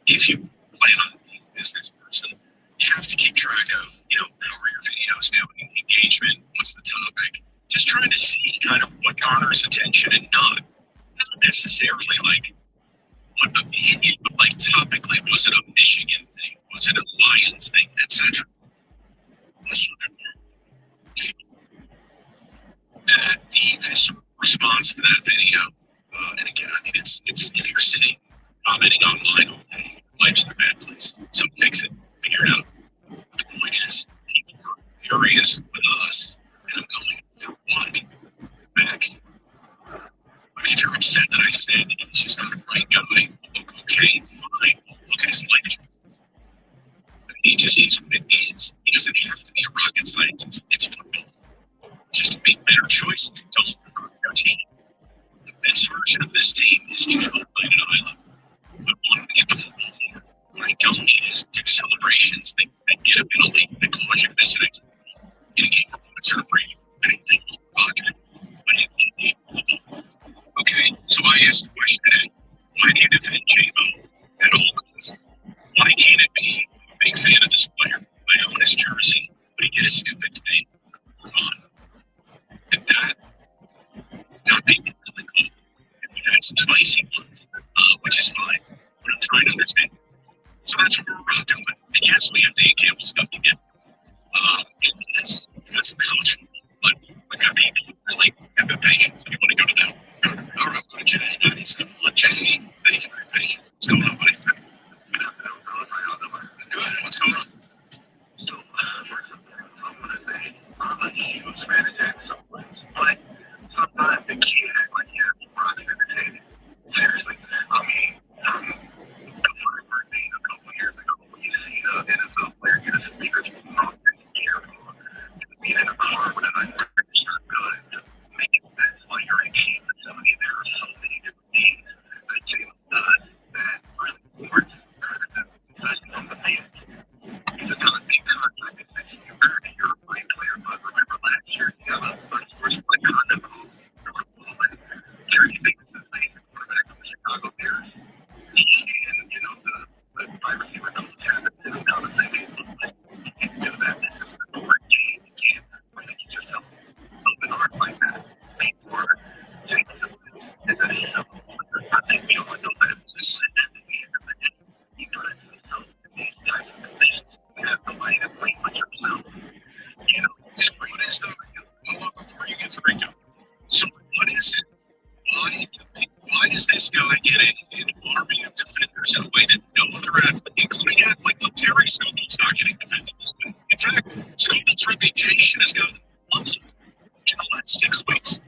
if you plan on being a business person, you have to keep track of, how are your videos doing, engagement, what's the topic, just trying to see kind of what garners attention and not necessarily like what opinion, but like topically, was it a Michigan thing, was it a Lions thing, etc. That the visceral response to that video, and again, I mean, it's if you're sitting commenting online all day, life's in a bad place, so fix it, figure it out. The point is, people are furious with us, and I'm going, for what? Max. I mean, if you're upset that I said he's just not a right guy, okay, fine, look at his life choices. He just is what it is. He doesn't have to be a rocket scientist. It's football. Just make better choices. Don't recruit your team. The best version of this team is Jim United Island. I want him to get the football more. What I don't need is big celebrations that get a penalty that cause you to miss an extra ball. In a game where points are free. I didn't think it was logic. I didn't need football. Okay, so I asked the question today. Why do you defend J-Mo at all costs? Why can't it be a big fan of this player? I own his jersey, but he did a stupid thing. Move on. And that got me really cool. And we had some spicy ones, which is fine. But I'm trying to understand. So that's what we're around doing. And yes, we have Dan Campbell stuff to get. That's some college football. But we got people who really have been patient. So you want to go to them? All right, go to Jay. He's Jay. Thank you for your patience. What's going on, buddy? Good. What's going on? So, I'm going to say, he was managed at some place. But sometimes the kid act like he has to run and entertain it. Seriously. I mean, for my birthday a couple years ago, we seen NFL threats, including at like Terry Scott's not getting defended. In fact, Scott's reputation has gotten low in the last 6 weeks.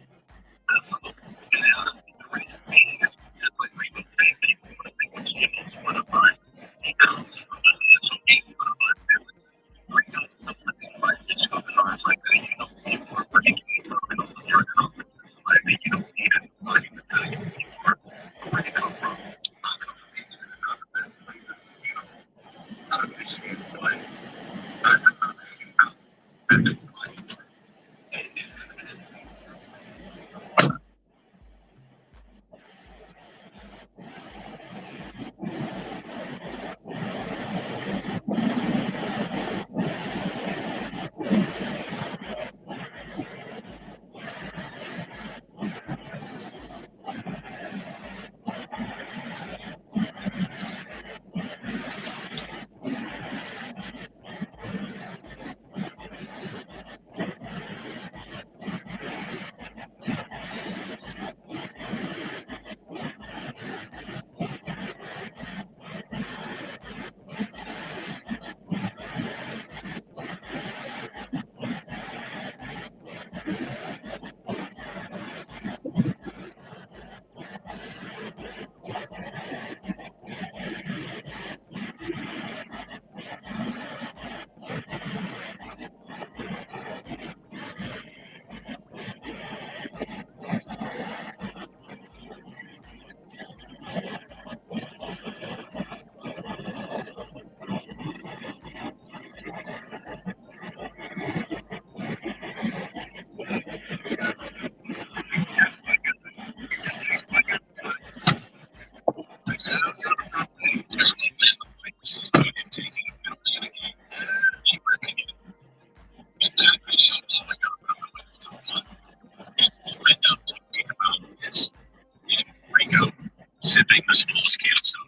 Sipping the small scale soda.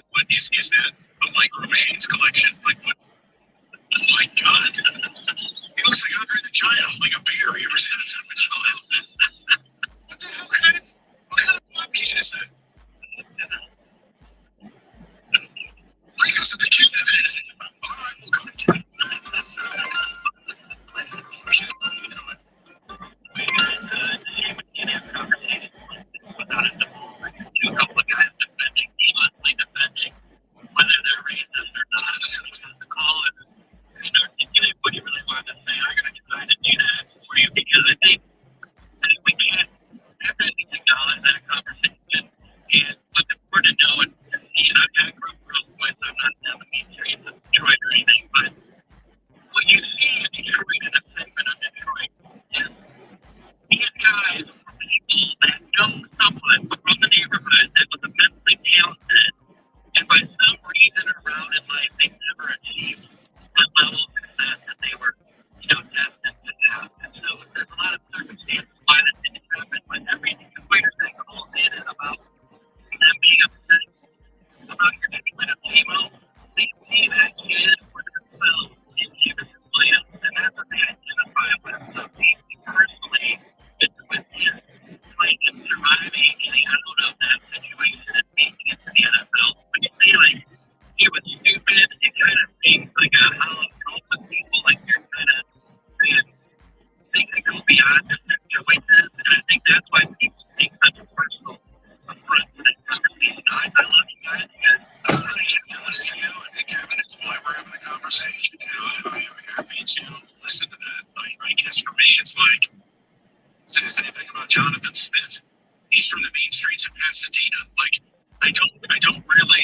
What is that? A micro machines collection? Like what? Oh my god! He looks like Andre the Giant holding a beer. You ever seen it? What the hell kind of bobcat is that? I guess the kid did it. Alright, we'll go to it. A couple of guys defending, needlessly defending, whether they're racist or not. The call and articulate what he really wanted to say. I'm going to try to do that for you because I think we can't ever acknowledge that conversation. And what's important to know and see, and I've had group with, I'm not down the main streets of Detroit or anything, but what you see in Detroit in a segment of Detroit is these guys are people that know someone from the neighborhood that was immensely talented, and by some reason around in life, they never achieved that level of success that they were, destined to have. And so there's a lot of circumstances why that didn't happen, but everything you find that calls in is about them being upset about your treatment of chemo. They see that kid for themselves in Jefferson Williams, and that's what they identify with. So me personally, it's with his playing and surviving, getting out of that situation and making it to the NFL. When you say like he was stupid, it kind of seems like a hollow tone with people, like you're kind of saying things that go beyond just their choices, and I think that's why people take such a personal approach to that conversation. I love you guys. Listen, and Kevin, it's why we're having the conversation. I am happy to listen to that. I guess for me, it's like, say anything about Jonathan Smith. He's from the mean streets of Pasadena. Like, I don't really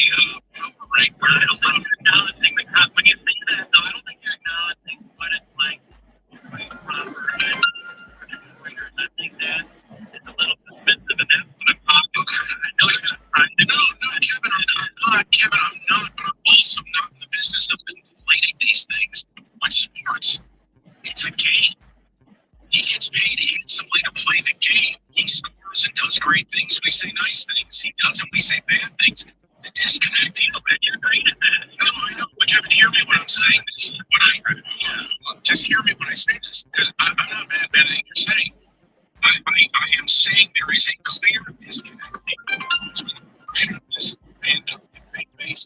rank where I don't think you're acknowledging the cop. When you say that, though, I don't think you're acknowledging what it's like proper. I think that is a little dismissive, and that's what I'm talking about. I know you're not trying to. No, Kevin, I'm not, but I'm also not in the business of conflating these things with sports. It's a game. He gets paid handsomely to play the game. He scores and does great things. We say nice things. He doesn't. We say bad things. The disconnect. You're great at that. No, I know. But Kevin, hear me when I'm saying this. Just hear me when I say this. Because I'm not mad at anything you're saying. I am saying there is a clear disconnect between this and fandom and fan base.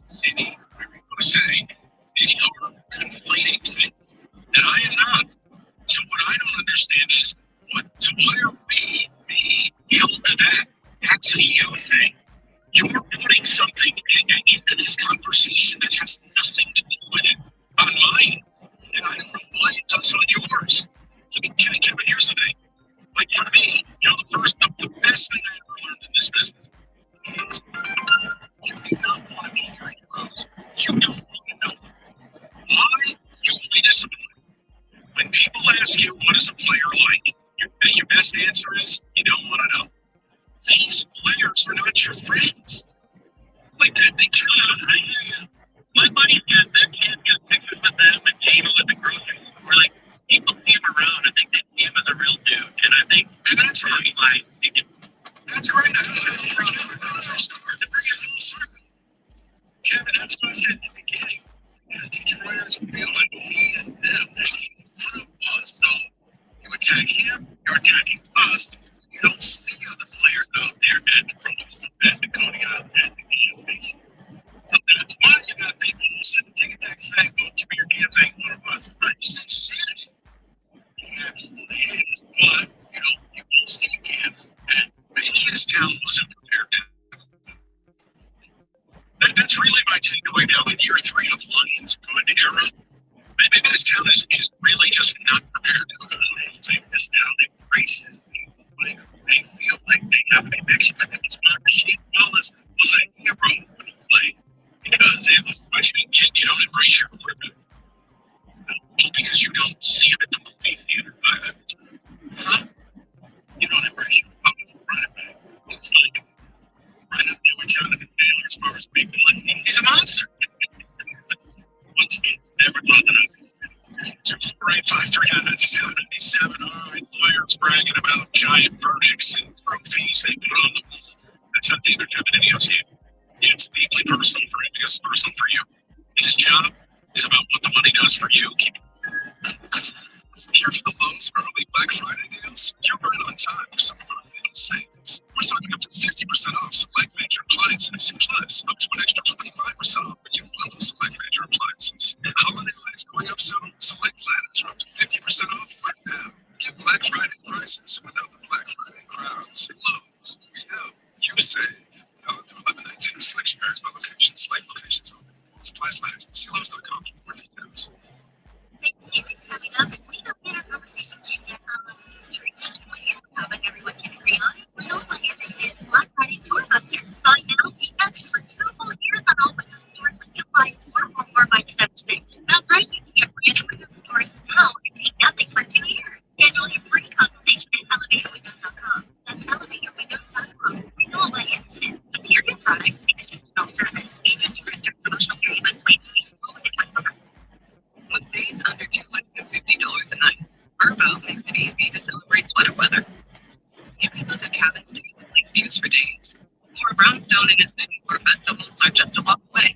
My buddy's got that kid got pictures with them and Gino at the grocery store. Like, people see him around and think they see him as a real dude. And I think that's why they get. That's right. I was at the front of the grocery store to bring it full circle. Kevin, that's what I said at the beginning. As Detroiters feel like he is them, that he one of us. So you attack him, you're attacking us. You don't see other players out there at the pros, at the Cody Island, at the gas station. So that's why you got people who sit and take a text saying, "Oh, Jimmy, your Gibbs ain't one of us." Right? It's insanity. He absolutely is. But, you will see Gibbs. And maybe this town wasn't prepared to. That's really my takeaway now in year 3 of Lions good era. Maybe this town is really just not prepared to take this down. They racist people. They feel like they have a connection with him. It's not Rasheed Wallace was a hero when he played because it was questioning you don't embrace your quarterback. Well, because you don't see him at the movie theater. You don't embrace your running back. It's like right up there with Jonathan Taylor as far as people like he's a monster. Once again, never thought that I could. 248-539-97. All right, lawyers bragging about giant verdicts and trophies they put on the wall. That's not David Kevin else yet. It's deeply personal for him because it's personal for you. His job is about what the money does for you. Here for the loans for early Black Friday deals. You're right on time for some of our biggest savings. We're talking up to 50% off select major appliances, plus up to an extra 25% off when you bundle select major appliances. Holiday lights going up soon. Select ladders are up to 50% off right now. Get Black Friday prices without the Black Friday crowds. Lowe's, we help, you save. Through 11/19, select spares by location, select locations open. Supplies last. See Lowe's.com for more details. Black Friday Doorbuster. Buy now, pay nothing for 2 full years on all windows and doors when you buy 4 or more by 7 That's right, you can get brand new windows and doors now and pay nothing for 2 years. Schedule your free consultation at elevatorwindows.com. That's elevatorwindows.com. We know what interested. Superior products, exceptional service, ages to render promotional period by 20 months. With fees under $250 a night, Verbo makes it easy to celebrate sweater weather. You can book a cabin stay with lake views for days, or a brownstone in a city where festivals are just a walk away,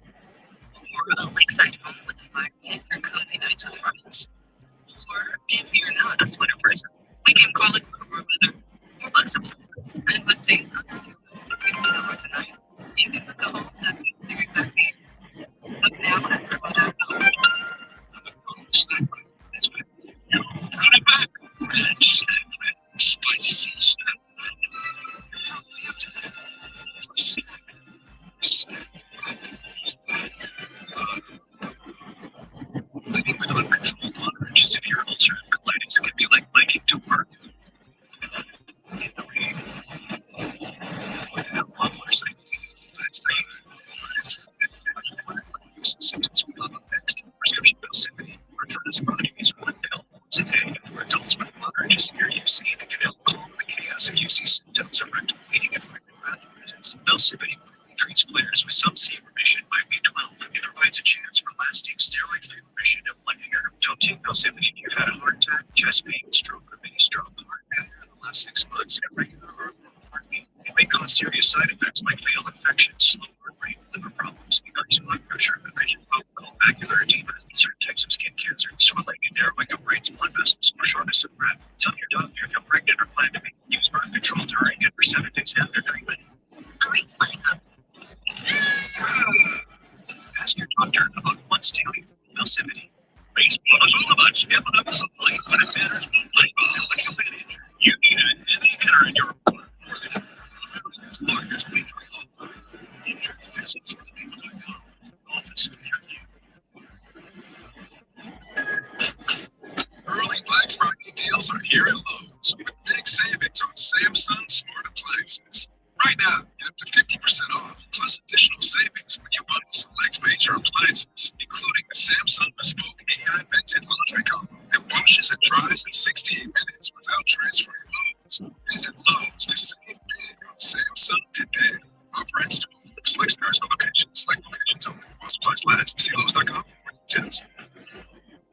or a lakeside home with a fire pit for cozy nights with friends. Or if you're not a sweater person, we can call it cooler weather, more flexible. And with stays under $250 a night, you can book a home that meets your exact needs. Book now at Verbo.com. Running back. Rich and spicy stuff. Living with uncontrolled hunger, just if you're ulcerative colitis, it can be like liking to work. Symptoms we love next. Prescription Belsipity. Return is 1 pill once a day for adults with moderate to severe UC that can help calm the chaos of UC symptoms of rectal bleeding and frequent bathroom visits. Belsipity treats flares with some C remission by week 12 and provides a chance for lasting steroid-free remission of one year. Don't take Belsipity if you've had a heart attack, chest pain, stroke, or mini stroke, heart failure in the last 6 months, and regular or abnormal heartbeat. It may cause serious side effects like fatal infections, slow heart rate, liver problems, increased blood pressure, vision, macular edema, certain types of skin cancer, swelling and narrowing of brains, blood vessels, or shortness of breath. Tell your doctor if you're pregnant or plan to be. Use birth control during and for 7 days after treatment. Great flooding up. Ask your doctor about once daily Belsipity. Baseball is all about stepping up to the plate when it matters most. When you've been injured, you need a heavy hitter in your corner more than ever. It's lawyers we draw. Injured visits with people.com. Office near you. Early Black Friday deals are here at Lowe's with big savings on Samsung smart appliances. Right now, get up to 50% off, plus additional savings when you bundle select major appliances, including the Samsung Bespoke AI-vented laundry combo that washes and dries in 16 minutes without transferring loads. Visit Lowe's to save big on Samsung today. Offer ends to select stores on locations like See Lowe's.com. Tens.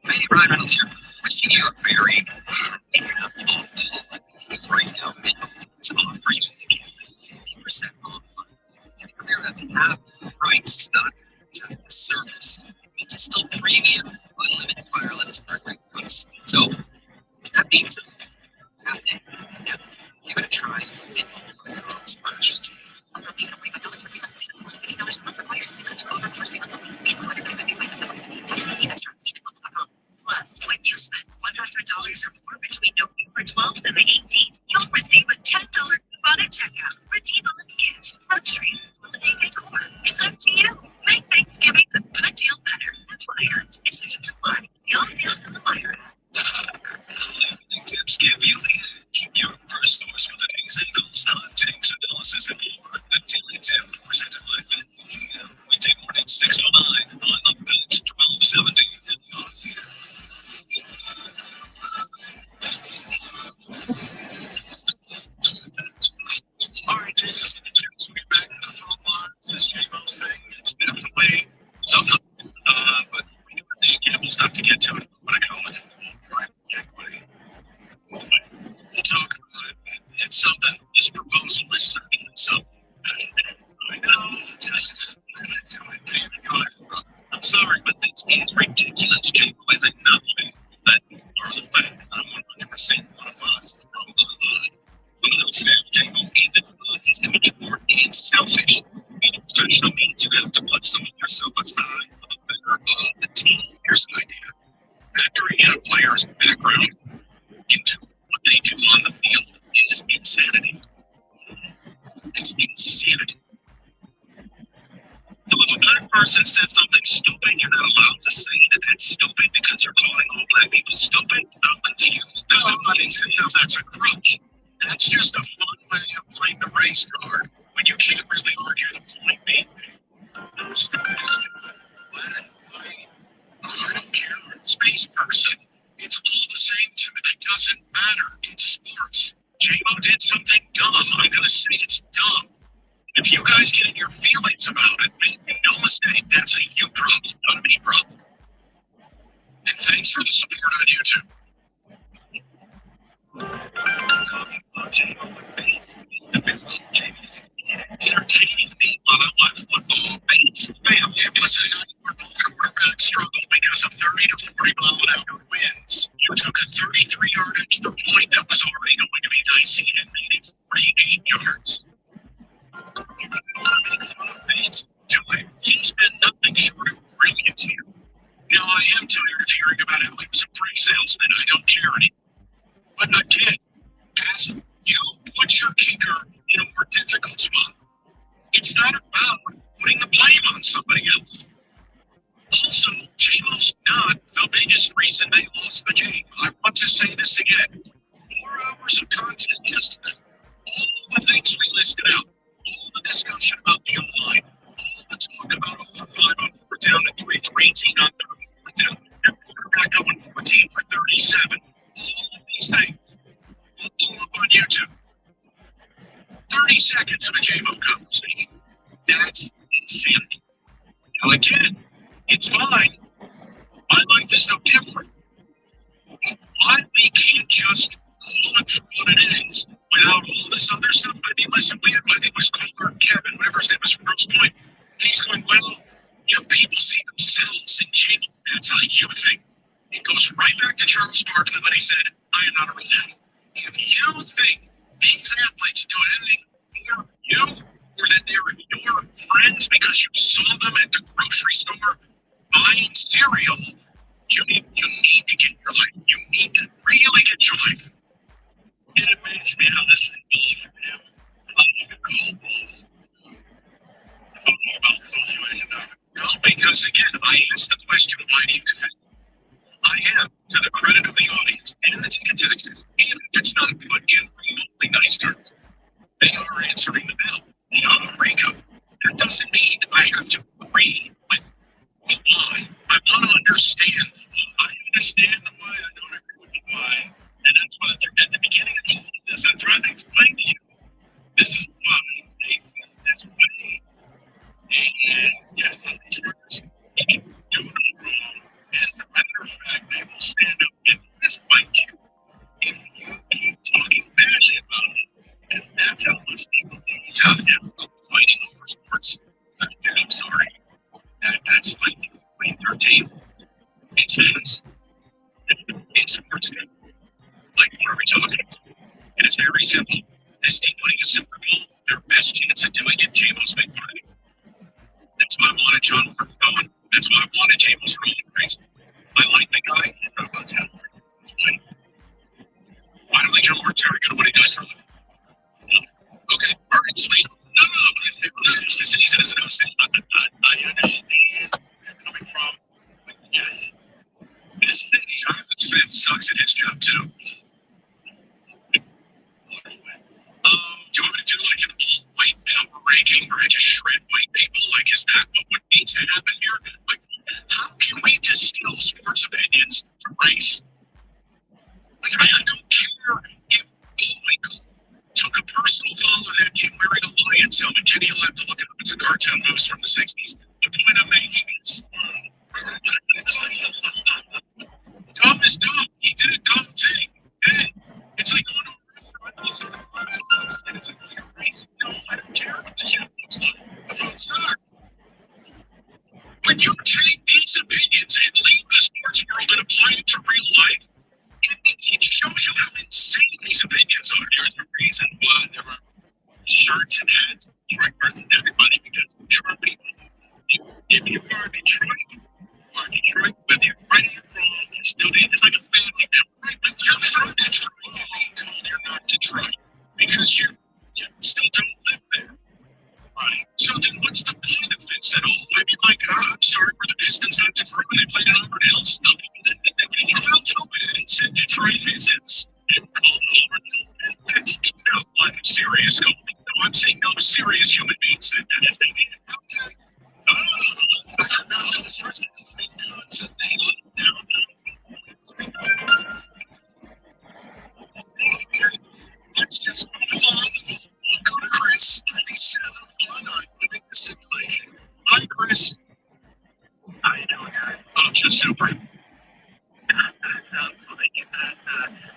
Hey, Ryan Reynolds here. Wishing you a very happy holidays right now. It's offering 50% off. To be clear, that's half price, not the service. It's still premium, unlimited wireless for a great price. So, that means yeah, give it a try. Purchase. Plus, when you spend $100 or more between November 12th and the 18th, you'll receive a $10 coupon at checkout. Redeem on gifts, luxuries, holiday decor. It's up to you. Make Thanksgiving a good deal better. That's Meijer. It's the supply. Deal deals in the Meijer app. Tips give you the edge. Your first source for the day's angles, takes analysis and more. The Daily Tip presented by Ben. We take more than 609 on the bench 1270 in Aussie. Alright, Jason, we'll be back in the phone lines. As J-Mo saying, it's definitely something. But we do the Campbell's have to get to it. When I call it, right, equity. We'll talk about it. It's something. This proposal is certainly something. I know, just to it. I'm sorry, but this is ridiculous, Jake. I think nothing that are the facts. I'm 100% one of us. Some of those staff, Jake, it's immature and selfish. Social means you have to put some of yourself aside for the better of the team. Here's an idea. Factoring in a player's background into what they do on the field is insanity. It's insanity. So if a black person says something stupid, you're not allowed to say that that's stupid because you're calling all black people stupid? I'm confused. Nobody says that's a crutch. That's just a fun way of playing the race card when you can't really argue the point being made. Stupid is black, white, I don't care. Space person. It's all the same to me. It doesn't matter. It's sports. J-Mo did something dumb. I'm going to say it's dumb. If you guys get in your feelings about it, make no mistake, that's a you problem, not a me problem. And thanks for the support on YouTube. Entertaining me while I watch football. Bam, listen, we're both quarterbacks struggle because of 30 to 40 mile-an-hour winds. You took a 33-yard extra point that was already going to be dicey and made it 48 yards. He's been nothing short of brilliant here. Now, I am tired of hearing about how he was a brick salesman. I don't care anymore. But again, as you put your kicker in a more difficult spot, it's not about putting the blame on somebody else. Also, J-Mo's not the biggest reason they lost the game. I want to say this again. 4 hours of content yesterday. All the things we listed out. All the discussion about the O-line. All the talk about over 5 on 4 down and 3 for 18 on 3 4 down. And quarterback going 14 for 37. All of these things. All up on YouTube. 30 seconds of a J-Mo conversation. That's insanity. Now again, it's fine. My life is no different. Why we can't just call it for what it is without all this other stuff? I mean, listen, we had, I think it was caller Kevin, whatever his name was, Bruce Point. And he's going, well, you know, people see themselves in J-Mo. That's how you think. It goes right back to Charles Barkley when he said, I am not a role model. If you think these athletes do anything for you, or that they're your friends because you saw them at the grocery store buying cereal, you need to get your life. You need to really get your life. It amazes me how this is being for him. Like a cold balls. Talking about socioeconomic. No, because again, I asked the question, why do you defend? I am, to the credit of the audience and the ticket takers, even if it's not put in remotely nice terms. They are answering the bell. They are Rico. That doesn't mean I have to agree with the why. I want to understand the why. I understand the why. I don't agree with the why. And that's why at the beginning of all of this, I'm trying to explain to you. This is why they feel this way. And yes, some of these workers, simple. This team winning a Super Bowl, their best chance of doing it, J-Mo's big party. That's why I wanted John Ward going. That's why I wanted J-Mo's rolling crazy. I like the guy. I thought about John Ward. Why don't they John Ward's very good at what he does for them? Because it burns me. No, it's the season is an I understand where you're coming from. But yes, this city, Jonathan Smith sucks at his job too. Do you want me to do like an all-white power ranking where I just shred white people? Like, is that what needs to happen here? Like, how can we distill sports opinions from race? Like, I don't care if Michael took a personal fall at him wearing a lion's helmet. Kenny will have to look it up. It's a cartoon moves from the 60s. The point I'm making is dumb is dumb. He did a dumb thing. And it's like going to it's like race. No, I don't care what the shit looks like. The vote sucks. When you take these opinions and leave the sports world and apply it to real life, it shows you how insane these opinions are. There's a reason why there are shirts and ads for everybody, because there are people. If you are Detroit, whether you're right or wrong, you still need. It's like a family member, right? Like you're from Detroit, you're being told you're not Detroit because you still don't live there, right? So then, what's the point of this at all? I mean, like, I'm sorry, we're the Pistons, not Detroit. They played in Auburn Hills. No, they came out to it and said Detroit visits and called Auburn Hills visits. No, I'm serious. No, I'm saying no serious human being said that. If they needed, okay. No, it's just they look down. Let's just move on. We'll go to Chris. 9719 living the simulation. Hi, Chris. How you doing, guys? I'm just super.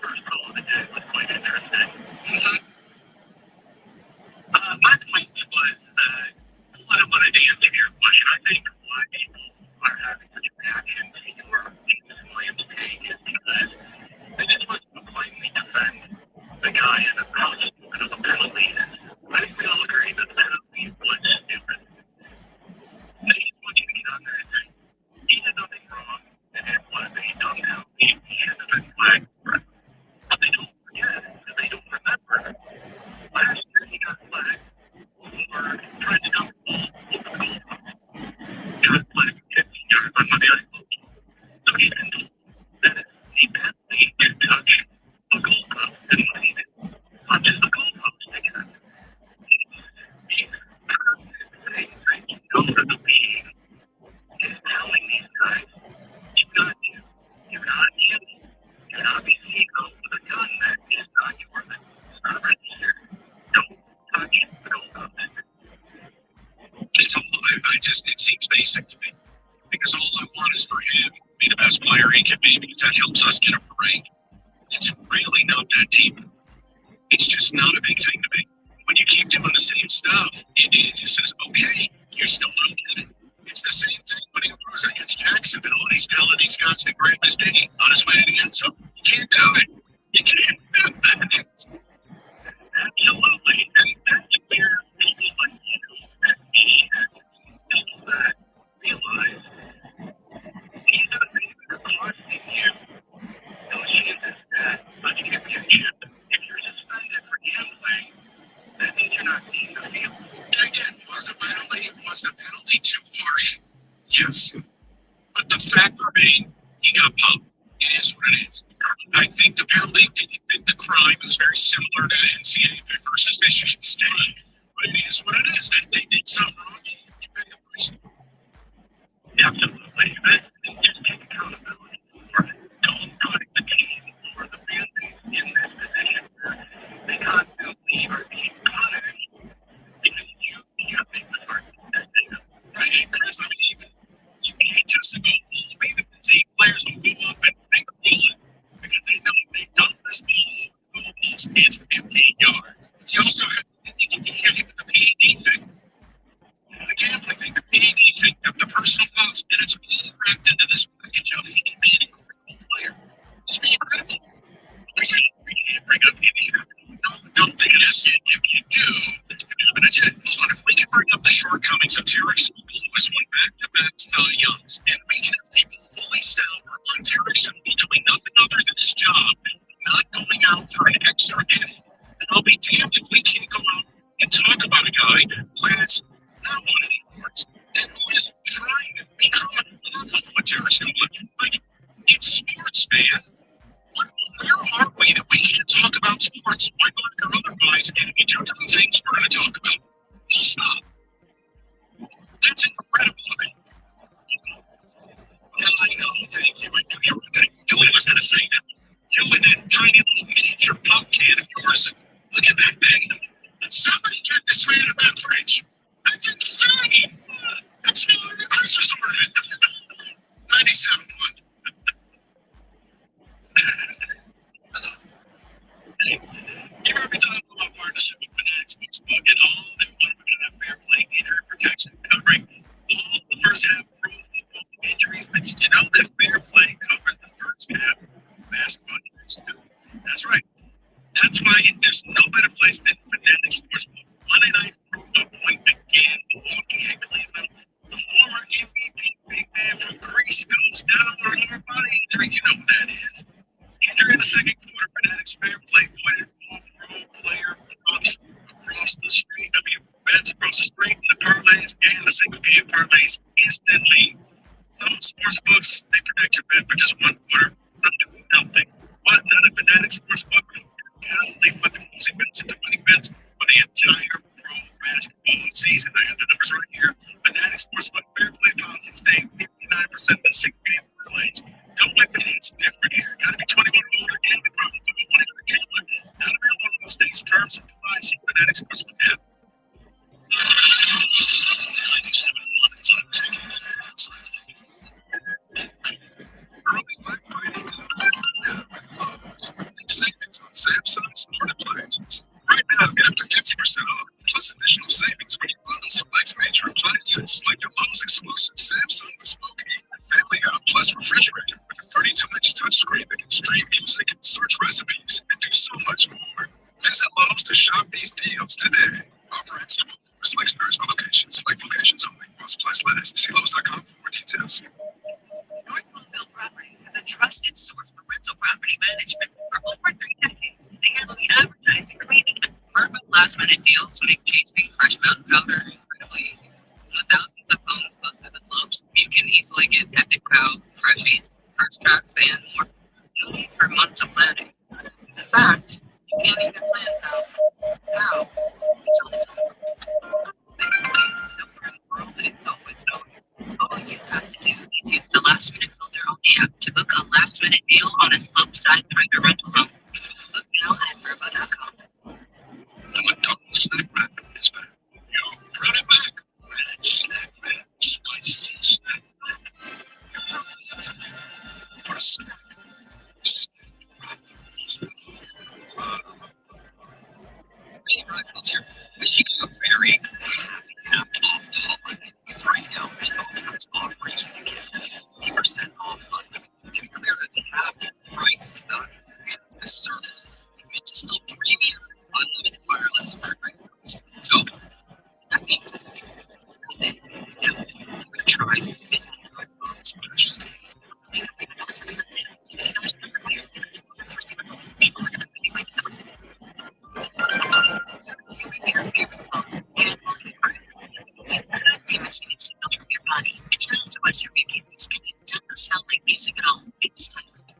First call of the day was quite interesting. My point was, I wanted to answer your question. I think why people are having such a reaction to your Williams take is because they just want to plainly defend the guy and how stupid of a penalty is. I think we all agree that the penalty was stupid. They just want you to get on there and say, he did nothing wrong, and it was a dumb penalty. He should have been flagged for it. But they don't forget, and they don't remember. Last year he got flagged for trying to dump the ball over the goal post. He got flagged 15 yards on Monday Night Football. So he's been told that he badly did touch a goal post, and what he did touches the goal post again. He's saying that you know that the league is telling these guys, do not shoot, do not shoot, do not be seen out with a gun that is not yours, it's not registered. Don't touch the goal post. It's all, it seems basic to me. Because all I want is for him to be the best player he can be, because that helps us get a break. It's really not that deep. It's just not a big thing to me. When you keep doing the same stuff, it just says, okay, you still don't get it. It's the same thing when he was against Jacksonville and he's telling these guys to grab his knee on his way to the end zone. You can't do it. You can't do that. Absolutely. And that's where people like you and me and people that realize these are the things that are costing you those chances at a championship. If you're suspended for gambling, that means you're not seeing the field. Again, was the penalty too harsh? Yes. But the fact remains, he got pumped. It is what it is. I think the penalty didn't fit the crime. It was very similar to NCAA versus Michigan State. But it is what it is. They did something wrong. You pay the price. Absolutely. They just take accountability for it. Don't put the team or the fan base in this position where they constantly are being punished because you have made the hard decision. Right, and Chris, I mean, even you can't just go, maybe the team players will go up and make a bullet because they know if they dump this ball over the goal post, it's 15 yards. You also have to get the PED thing. quarterbacks, Youngs, and we can have people fully sober on Derek should be doing nothing other than his job, not going out for an extra inning. And I'll be damned if we can't go out and talk about a guy who has not won any awards and who is trying to become what Derek's going to look like. It's sports, man. Where are we that we can't talk about sports? Why not there other guys and each other things we're going to talk about? Stop. That's incredible to me. I know, thank you. I knew you were going to do it. I was going to say that. You and that tiny little miniature pop can of yours. Look at that thing. Somebody get this man a beverage. That's insane. That's not a Christmas order. 97 1. You heard me talking about partnership with Fanatics Sportsbook and all that one kind of fair play injury protection covering all the first half pro football injuries. But you know that fair play covers the first half basketball injuries too. That's right. That's why there's no better place than Fanatics Sportsbook. Monday night pro point again, walking at Cleveland. The former MVP big man from Greece goes down for a lower body injury. You know who that is. Injury in the second quarter, Fanatics fair play pointed all-pro player props across the screen. Bets across the screen, the parlays, and the single game parlays instantly. Those sportsbooks, they protect your bet for just 1 quarter. Some do nothing. But none of Fanatics Sportsbook constantly flipping losing bets into winning bets for the entire pro basketball season. I have the numbers right here. Fanatics Sportsbook fair play policy staying 59% of the single game parlays. Don't wait for it. It's different here. Got to be 21 or older and the problem with the one the gambler. Not available in those states. Terms and applies. See Fanatics Sportsbook app. Early Black Friday savings on Samsung smart appliances. Right now, get up to 50% off, plus additional savings when you bundle select major appliances like the Lowe's exclusive Samsung Bespoke Heat and Family Hub Plus refrigerator with a 32-inch touchscreen that can stream music, search recipes, and do so much more. Visit Lowe's to shop these deals today. Offer installed for select stores or locations, select locations only. While supplies last. See Lowe's.com for more details. Northfield Properties is a trusted source for rental property management for over 3 decades. They handle the advertising, cleaning, and perfect last-minute deals to make chasing fresh mountain powder incredibly easy. With thousands of homes close to the slopes, you can easily get epic cow, freshies, first tracks, and more. No need for months of planning. In fact, you can't even plan how. It's on its own. Thankfully, somewhere in the world, it's always known. All you have to do is use the last minute filter on the app to book a last minute deal on a slopeside private rental home. Book now at verbo.com. The McDonald's snack wrap is back. You brought it back. Red snack wrap. Spicy snack wrap. For a snack. Hey, Radicals here. Wishing you a very happy holiday. Because right now, Midnight is offering you to get 50% off on them. To be clear, that's half the price of this service. It's still premium, unlimited wireless for breakfast. So, that means that you can try Midnight slash it's not so much your making this, it doesn't sound like music at all. It's silent.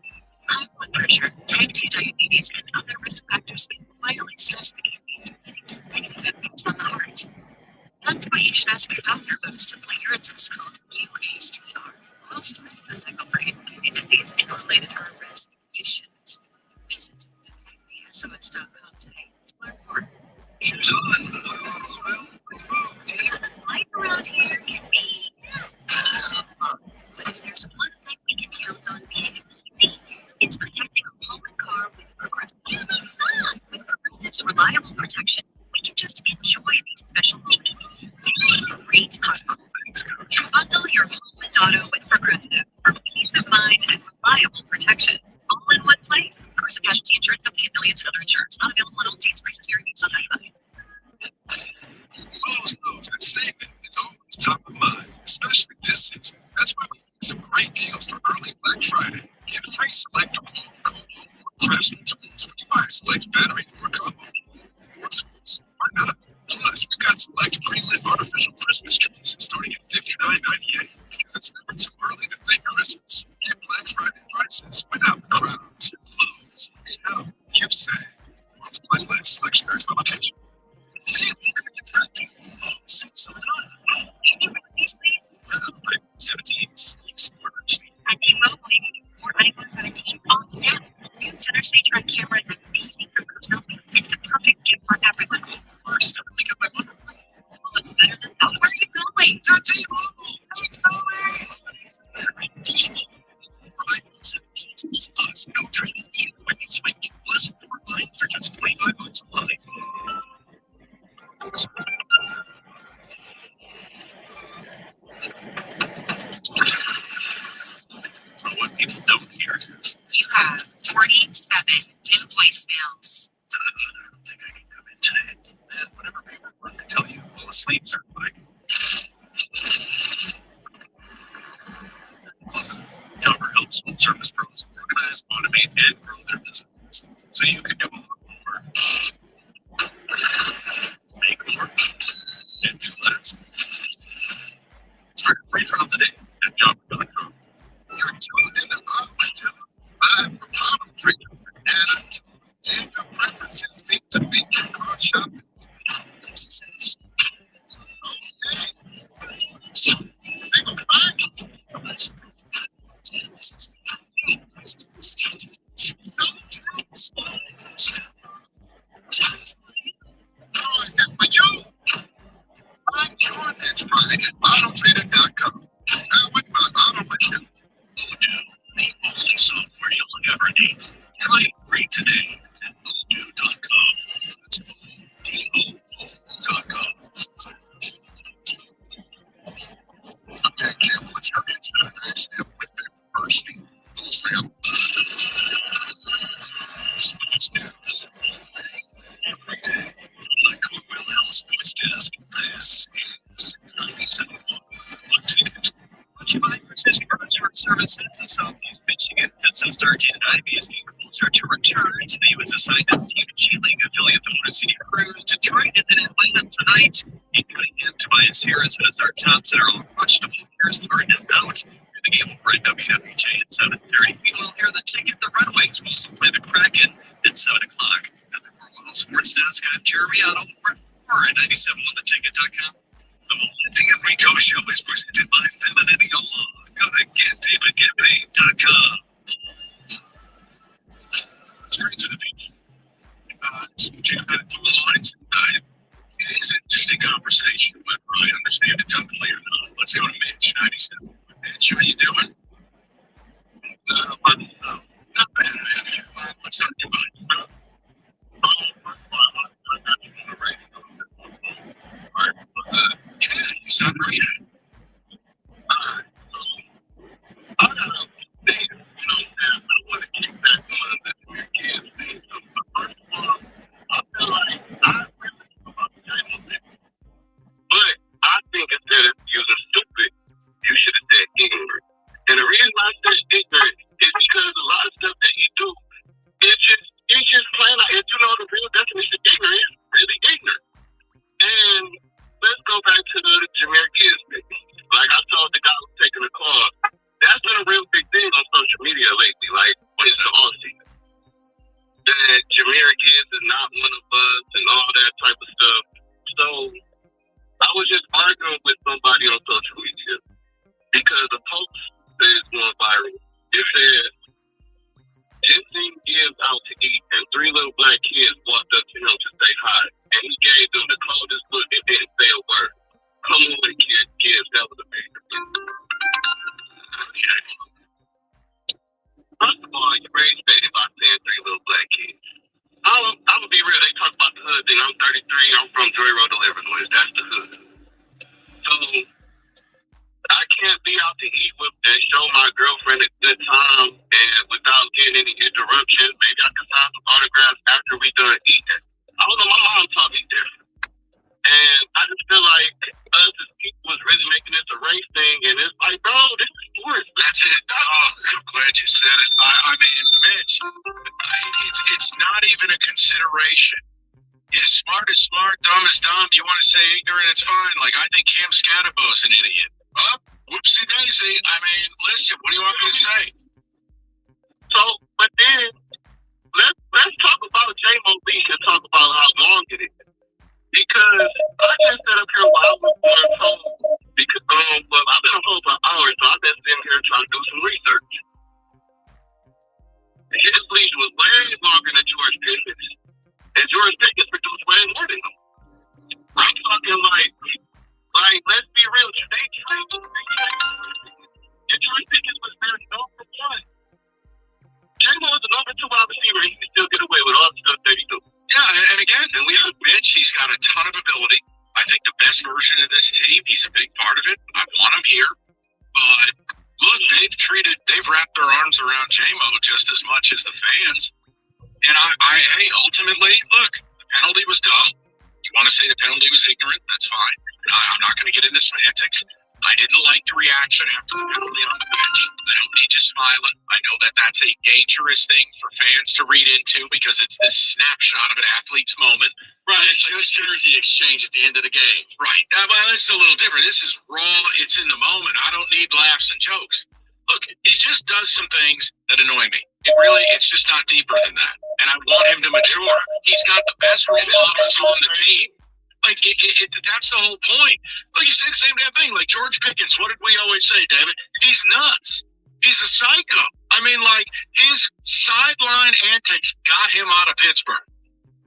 High blood pressure, type 2 diabetes, and other risk factors may violate seriously negative effects on the heart. That's why you should ask your doctor about a simple urine test called UACR. Most of it's the signal for kidney disease and related heart risk. You shouldn't. Visit detectthesos.com today to learn more. Shoes on. Life around here can be but if there's one thing we can count on being easy, it's protecting a home and car with Progressive. With Progressive's reliable protection, we can just enjoy these special moments. Great customer things. Bundle your home and auto with Progressive for peace of mind and reliable protection, all in one place. Progressive Casualty Insurance Company, affiliates, and other insurers. Not available in all states. Prices vary based on how you buy. Lowe's knows that saving is always top of mind, especially this season. That's why we have some great deals for early Black Friday. Get free select professional tools when you buy a select battery or combo. Or tools. Why not? Plus, we've got select pre-lit artificial Christmas trees starting at $59.98. It's never too early to thank Christmas. Get Black Friday prices without the crowds. Clothes. We know. You say. Multiplies less selection varies by location. See, we're going to get that. See, sometime. 17s. At T-Mobile, or 9117 on now. New center stage red camera is amazing for hotel. It's the perfect gift for everyone. First, I'm going to get my mother. Well, it's better than that. Where are you going? To T-Mobile. No training. When you switch, listen for lines for just $25 a line. So what people don't hear is you have 47 new voicemails. I don't think I can come in today. And whatever paperwork I tell you, all the sleep certified. Cover helps full service pros organize, automate, and grow their businesses so you can do a lot more. Make more and do less. Start a free trial today at jobber.com. You're tuned into Automate, live from Auto Trader, and your preferences need to be your car shopping. That's right at autotrader.com. Now with my Automate. The only software you'll ever need. Try it free today at odoo.com. That's odoo.com. Okay, Jim, what's your next step with the first thing? Full sale. Every day, like Will House Voice Desk, this is 97. Would you mind precision furniture services in Southeast Michigan? Since Sergeant Ivy is getting closer to return, today was assigned to the Team G-League affiliate, the Motor City Cruise. Detroit is in Atlanta tonight. Including Tobias Harris has our tops that are all questionable. Harrison Martin is out. The game will bring WWJ at 7:30. We will hear the ticket. The Runaways will also play the Kraken at 7 o'clock. At the World Sports Desk, I'm Jeremy Otto. We're at 97ontheticket.com. The Valenti and Rico Show is presented by Femininity Law. Go to getdavidgetpaid.com. Turn to the beach. Jim had the lines. It's an interesting conversation, whether I understand it totally or not. Let's go to Mitch, 97. Mitch, how you doing? Not bad, man. What's on your mind? Yeah, you sound great. I want to keep that going that your kids thing. So first of all, I feel like I really know about the game of it. But I think instead of using stupid, you should have said ignorant. And the reason I said ignorant is because a lot of stuff that he do, it's just plain out. If you know the real definition of ignorant, is really ignorant. And let's go back to the Jameer Gibbs thing. Like I told the guy who's taking the call, that's been a real big thing on social media lately. Like, it's the all season. That Jameer Gibbs is not one of us and all that type of stuff. So I was just arguing with somebody on social media because a post that is going viral. It said, just seen Gibbs out to eat, and 3 little black kids walked up to him to say hi, and he gave them the coldest look and didn't say a word. Come on, Gibbs, that was a big deal. First of all, you raised baby by saying 3 little black kids. I'm gonna be real. They talk about the hood thing. I'm 33. I'm from Joy Road, Illinois. That's the hood. So I can't be out to eat with and show my girlfriend a good time and without getting any interruptions. Maybe I can sign some autographs after we done eating. I don't know. My mom taught me different. And I just feel like us as people was really making this a race thing, and it's like Mitch has said it. I mean, Mitch, it's not even a consideration. Smart is smart, dumb is dumb. You want to say ignorant, it's fine. Like, I think Cam Scadabo's an idiot. Oh, whoopsie daisy. I mean, listen, what do you want me to say? So, but then let's talk about J-Mo Beach and talk about how long it is. Because I just sat up here while I was going home. Because well, I've been home for hours, so I've been sitting here trying to do some research. His leash was way longer than George Pickens. And George Pickens produced way more than him. I'm talking like let's be real. They traded. And George Pickens was their number one. J-Mo is the number 2 wide receiver. He can still get away with all the stuff that he do. Yeah, and again, and we have Mitch. He's got a ton of ability. I think the best version of this team. He's a big part of it. I want him here. But look, they've wrapped their arms around J-Mo just as much as the fans. And hey, ultimately, look, the penalty was dumb. You want to say the penalty was ignorant? That's fine. I'm not going to get into semantics. I didn't like the reaction after the penalty on the bench. I don't need you smiling. I know that that's a dangerous thing for fans to read into because it's this snapshot of an athlete's moment. Right, it's like a jersey exchange at the end of the game. Right. Well, it's a little different. This is raw. It's in the moment. I don't need laughs and jokes. Look, he just does some things that annoy me. It's just not deeper than that. And I want him to mature. He's got the best role models on the team. Like, that's the whole point. Like, you say the same damn thing. Like, George Pickens, what did we always say, David? He's nuts. He's a psycho. I mean, like, his sideline antics got him out of Pittsburgh.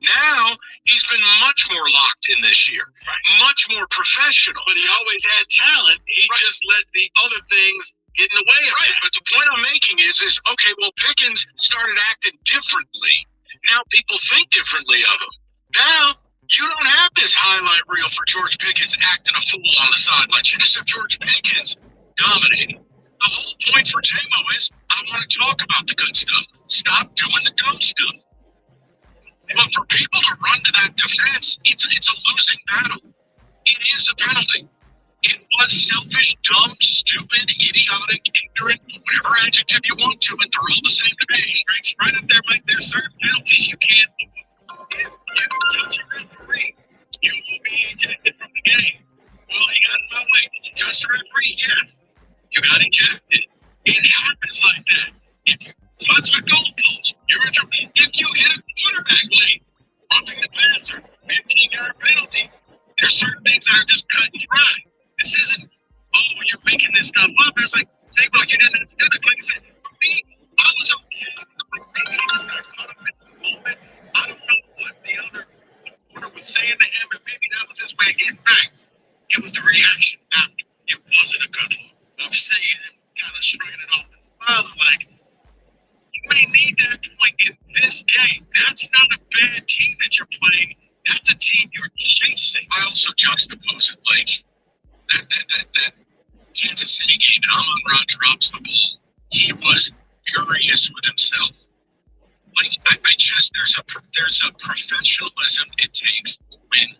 Now, he's been much more locked in this year. Right. Much more professional. But he always had talent. He just let the other things get in the way of it. But the point I'm making is, okay, well, Pickens started acting differently. Now people think differently of him. Now, you don't have this highlight reel for George Pickens acting a fool on the sidelines. You just have George Pickens dominating. The whole point for J-Mo is, I want to talk about the good stuff. Stop doing the dumb stuff. But for people to run to that defense, it's a losing battle. It is a penalty. It was selfish, dumb, stupid, idiotic, ignorant, whatever adjective you want to, and they're all the same to me. It's right up there, like there's certain penalties you can't do. If you touch a referee, you will be ejected from the game. Well, he got in my way. Did you touch the referee? Yes. You got ejected. It happens like that. If you touch a goalpost, you're in trouble. If you hit a quarterback lane, roughing the passer, 15-yard penalty, there's certain things that are just cut and dry. This isn't, you're making this stuff up. It's like, J-Mo, you didn't have to do that. Like I said, for me, I was okay. I don't know what the other reporter was saying to him, and maybe that was his way of getting back. It was the reaction after. It wasn't a good look of saying and kind of shrugging it off and smiling like, you may need that point in this game. That's not a bad team that you're playing. That's a team you're chasing. I also juxtapose it like that Kansas City game and Amon-Ra drops the ball. He was furious with himself. Like, I just, there's a professionalism it takes to win.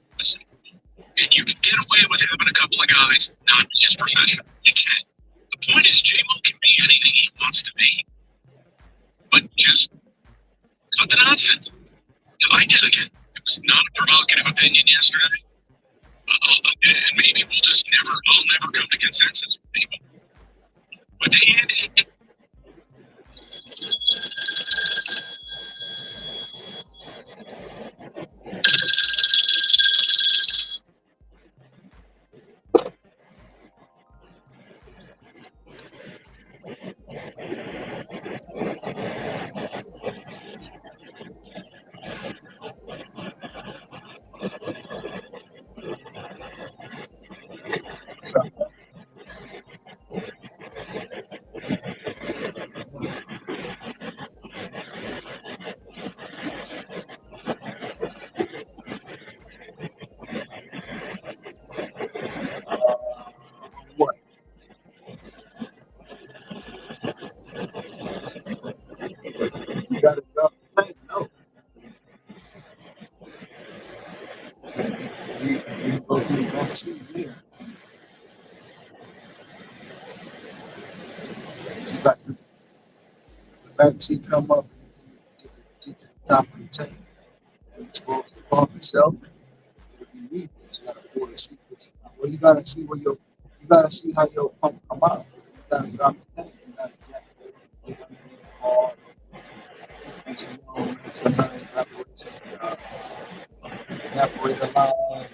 And you can get away with having a couple of guys not be as professional. You can. The point is, J-Mo can be anything he wants to be. But just cut the nonsense. I did again. It was not a provocative opinion yesterday. And maybe I'll never come to consensus with people. But they had it. You got to stop saying no. You supposed to be going to see me. facts he come up, get to the top of the table. And as far as the pump itself, it'll be easy. You just gotta pour the secrets. Well, you gotta see you gotta see how your pump come out. You gotta drop the tank. You gotta jack it. You gotta get it hard. You see, sometimes evaporate the line.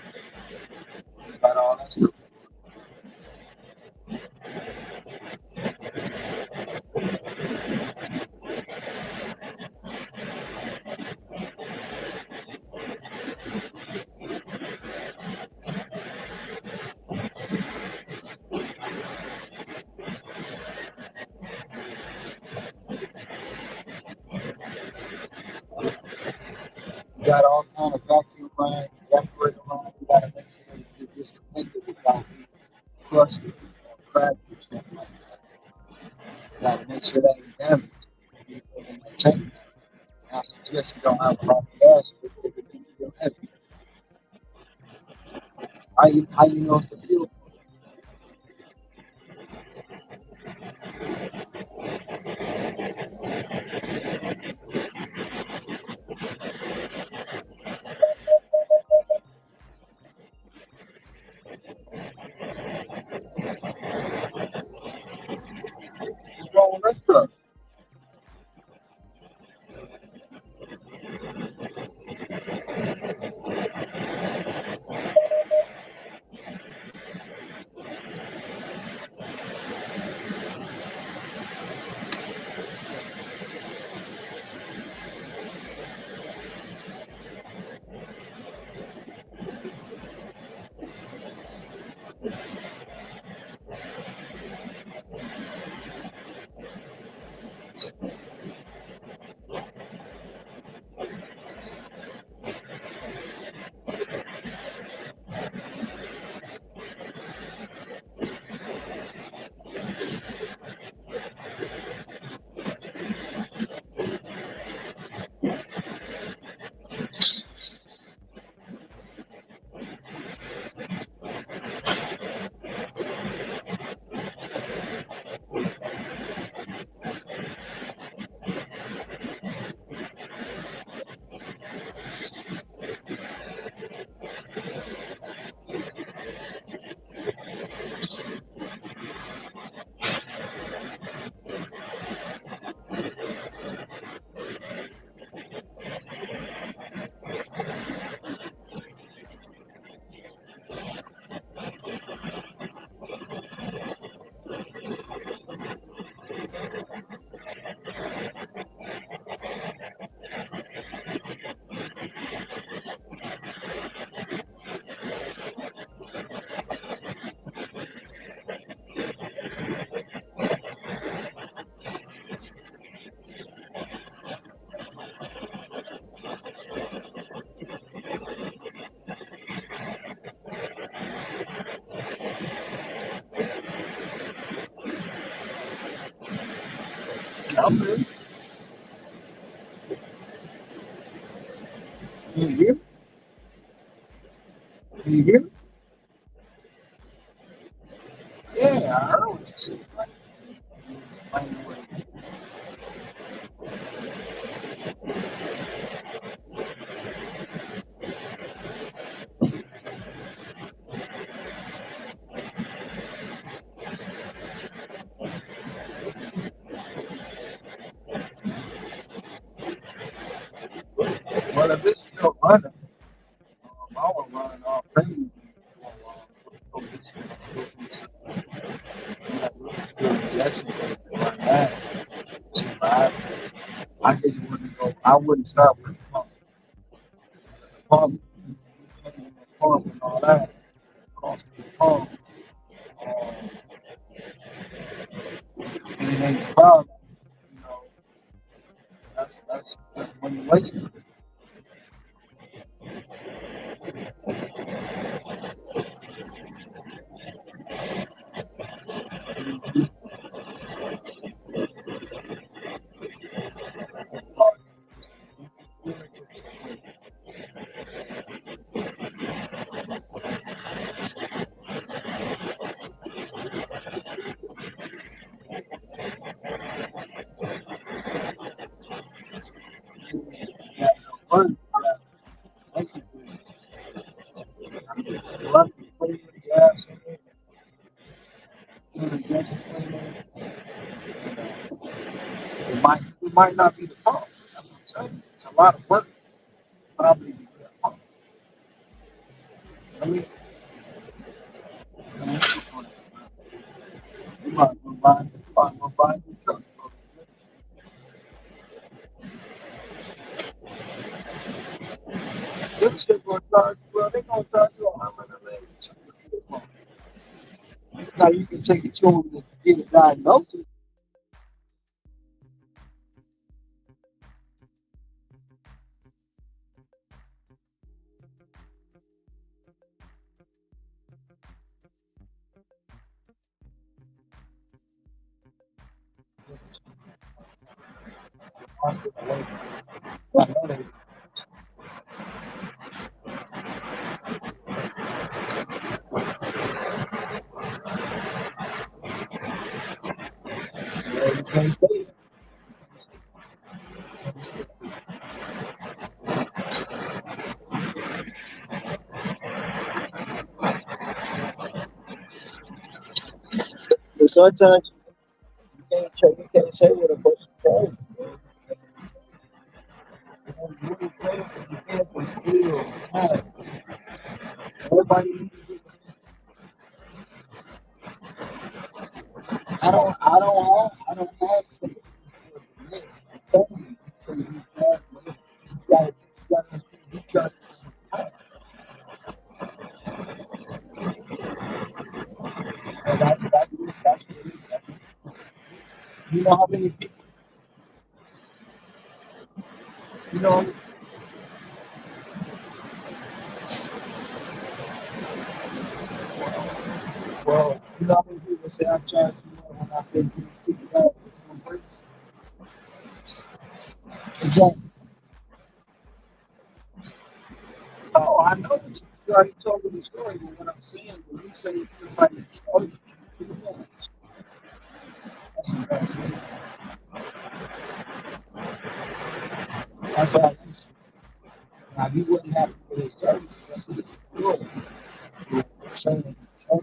You got all that stuff. You got all kind of vacuum lines, evaporator lines. You gotta make sure that you're disconnected without being crusted or cracked or something like that. You gotta make sure that ain't damaged. You put in that tank. I suggest you don't have a lot of gas if it's real heavy. How you know it's a fuel? What's wrong with that truck? I'm good. Can you hear me? Can you hear me? Yeah, I heard what you said. Explain away. Well, if it's still running, I would run all crazy for a while. Go get some injection run that. Survive. I just wouldn't go. I wouldn't start with the pump. The pump, changing the pump and all that. Cost of the pump. And it ain't a problem. You know, that's money wasted. It might not be the cost. That's what I'm saying. It's a lot of work. Probably be the cost. I mean, you might go buy a new truck. Them shit gonna charge you, well, they gonna charge you $100. Now you can take it to them and get it diagnosed. But sometimes you can't say what a person does. Nobody, I don't have to. So you got, you know how many people, you know, well, you know how many people say I charge you more when I say you $50 for breaks? Exactly. Oh, I know that you already told me the story, but what I'm saying, when you say somebody, oh, that's what I'm saying. That's what I'm saying. Now, you wouldn't have to pay his services. That's what you're doing. You're saying, oh,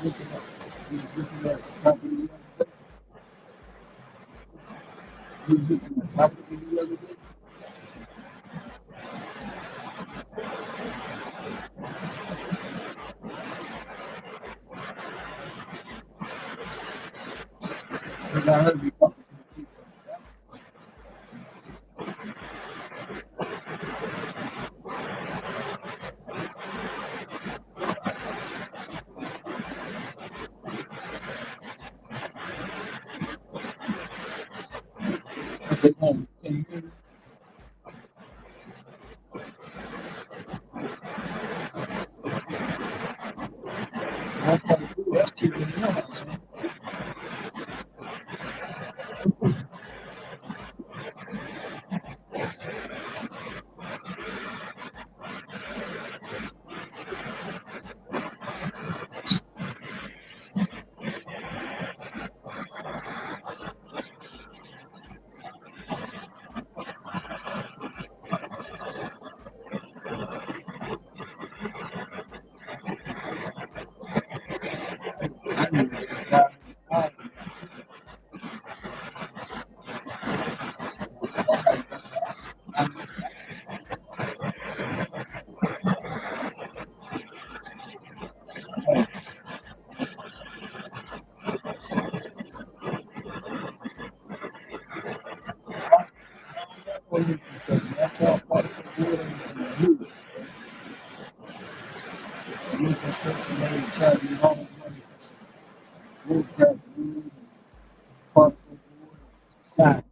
looking at property the other day. He was looking at property the other day. Because I heard you talking to the people. Okay, man, can you hear this? That's how to do it. That's keeping it honest, man. I need to get a job in the house. What you can say, that's all part of the good and you. You can say, man, try to get all the money for some woodcraft wood and particle wood and side.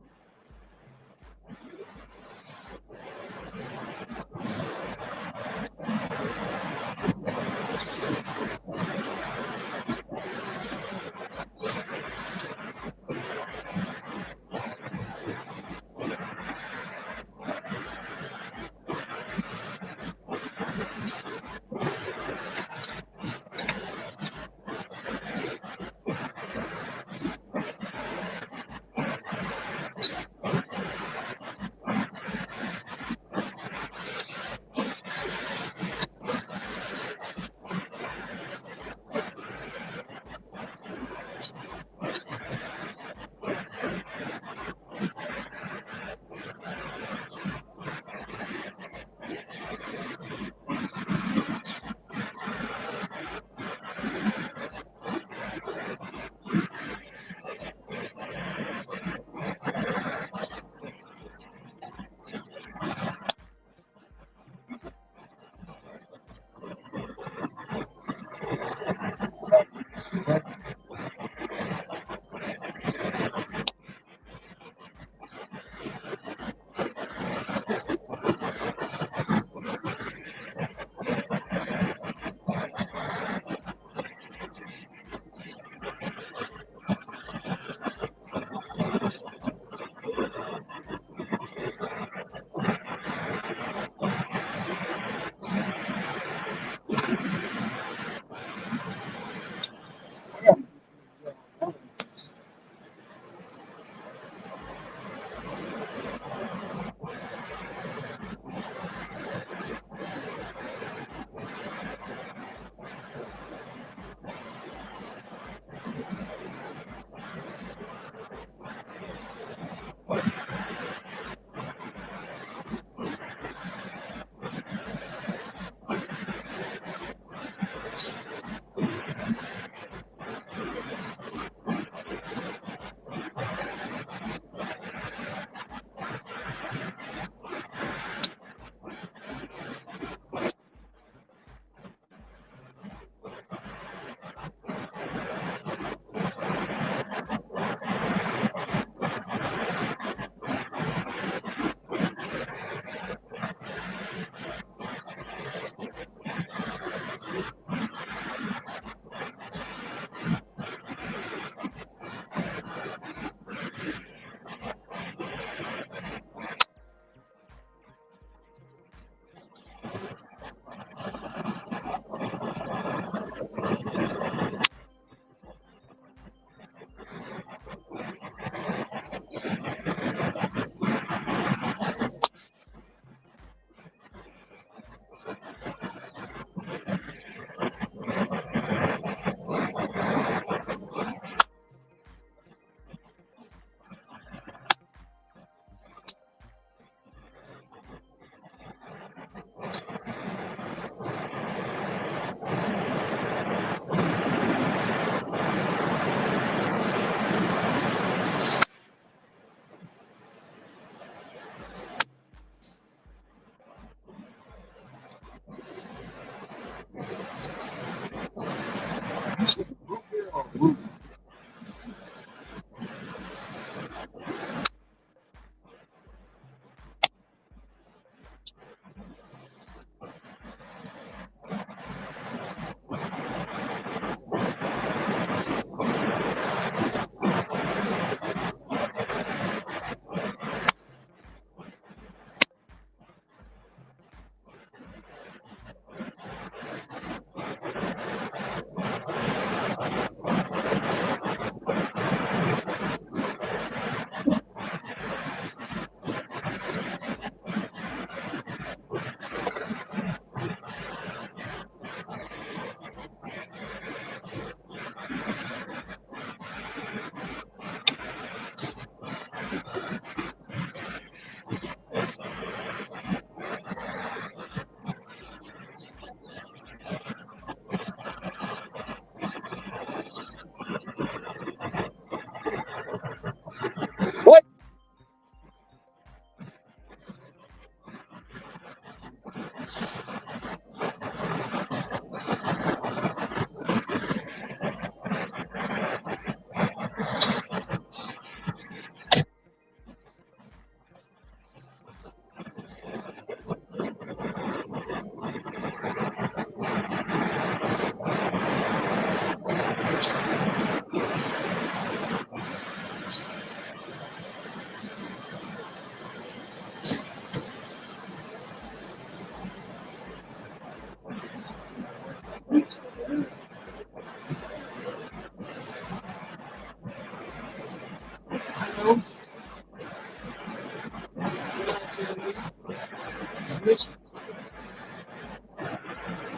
Christian.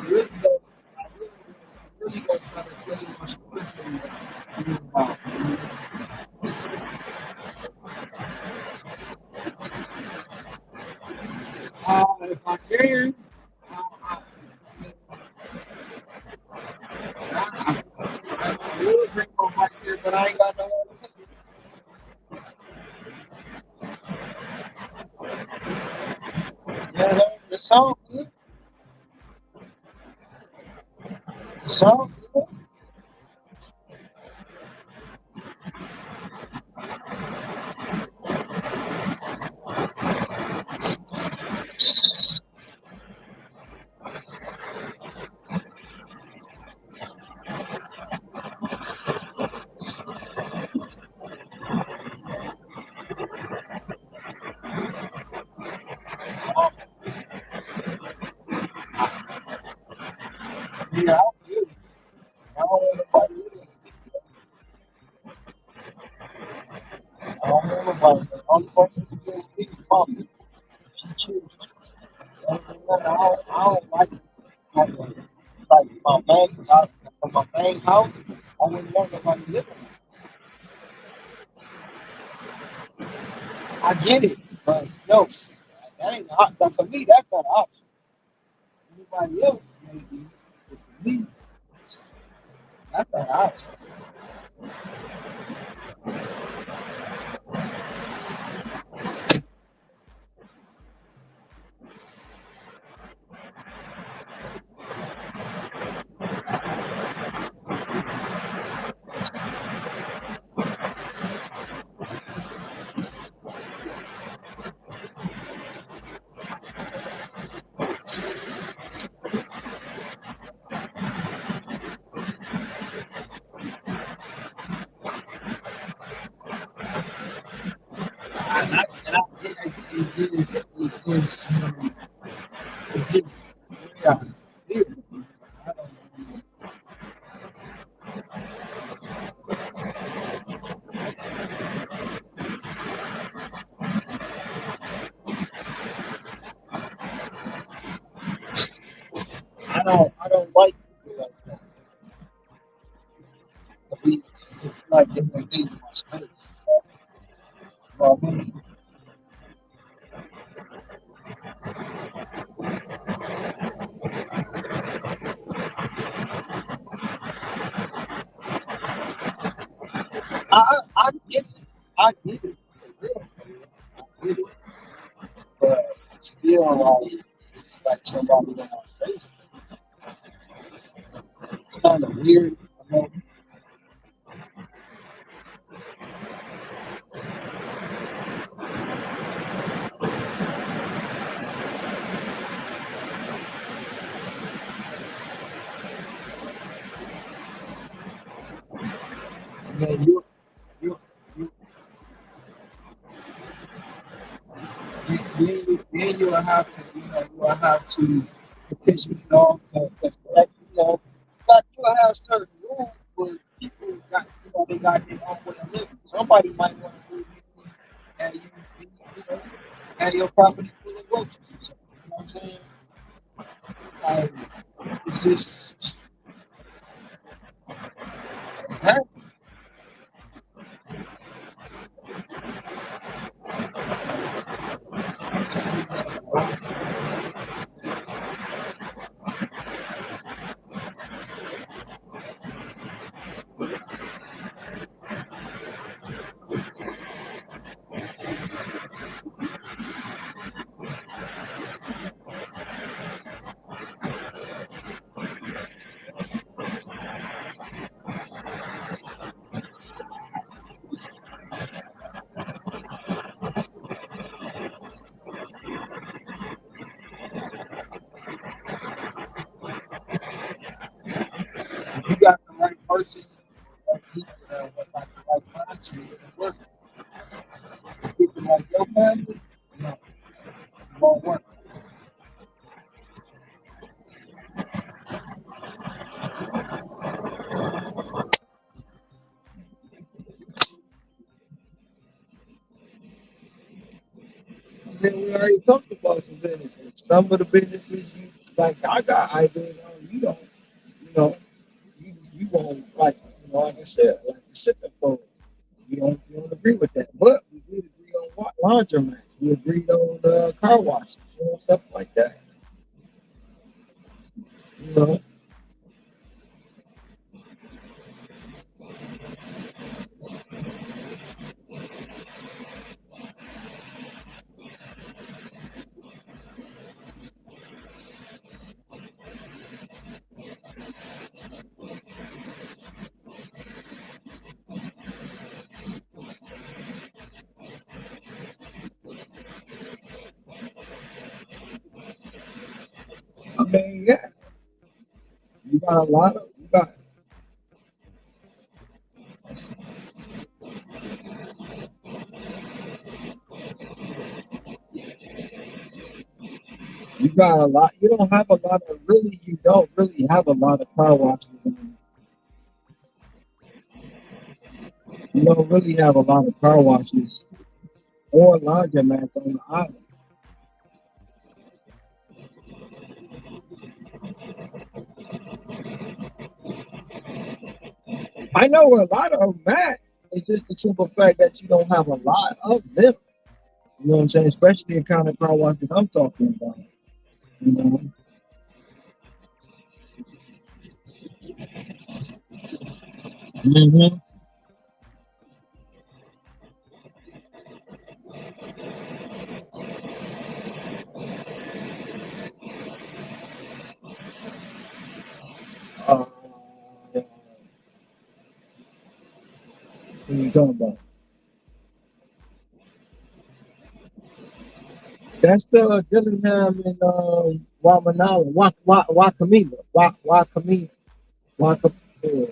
Really don't, really don't try to tell you my spiritual about. If I can, I would bring one right here, but I ain't got no one. Yeah, it's all good. It's all good. Yeah, I'm good. I don't want nobody with me. I don't want nobody. The only person who gives me is mommy. She chooses. I don't like my main house. For my main house, I wouldn't want nobody living there. I get it, but no, that ain't that for me. That's not an option. Anybody else maybe, but for me, that's not an option. It's just, yeah, yeah. I don't like people like that. We just like different things in my space. Well, I get it. I get it. For real. I get it. But still, like somebody in my space, it's kind of weird. You know? And then you, you, then you will have to, you will have to petition it off to correct, you will have certain rules where people got, they got their own way of living. Somebody might want to live and you know, and your property full of roaches. You know what I'm saying? Like, it's just, exactly. If you got the right person, right people with like the right mindset, it works. People like your family, no, it won't work. mean, we already talked about some businesses. Some of the businesses you like, I got ideas on. You don't, you know, you won't like, like I said, like the sipping phone. You don't agree with that, but we did agree on laundromats. We agreed on car washes, stuff like that. You know, I mean, yeah, you got a lot of you got a lot. You don't have a lot of really. You don't really have a lot of car washes. You don't really have a lot of car washes or laundromats on the island. I know where a lot of them at. It's just the simple fact that you don't have a lot of them. You know what I'm saying? Especially the kind of car washes I'm talking about. You know. Mm-hmm. What are you talking about? That's Dillingham and Wamanala, Wakamina, Wakamina, Waka, yeah,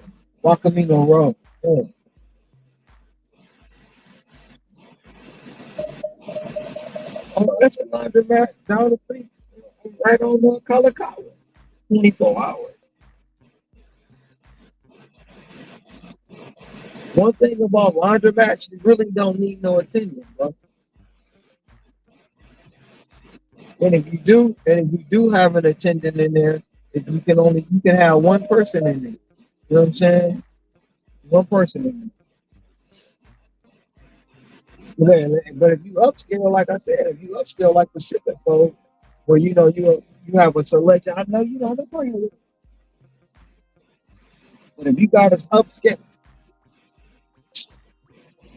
Wakamina Road. Yeah. Oh, that's a laundromat down the street, right on Color College. 24 hours. One thing about laundromats, you really don't need no attendant, bro. And if you do have an attendant in there, if you can have one person in there. You know what I'm saying? One person in there. But if you upscale, like I said, if you upscale like the sipping folks, where you have a selection, I know you don't agree with it, but if you got us upscale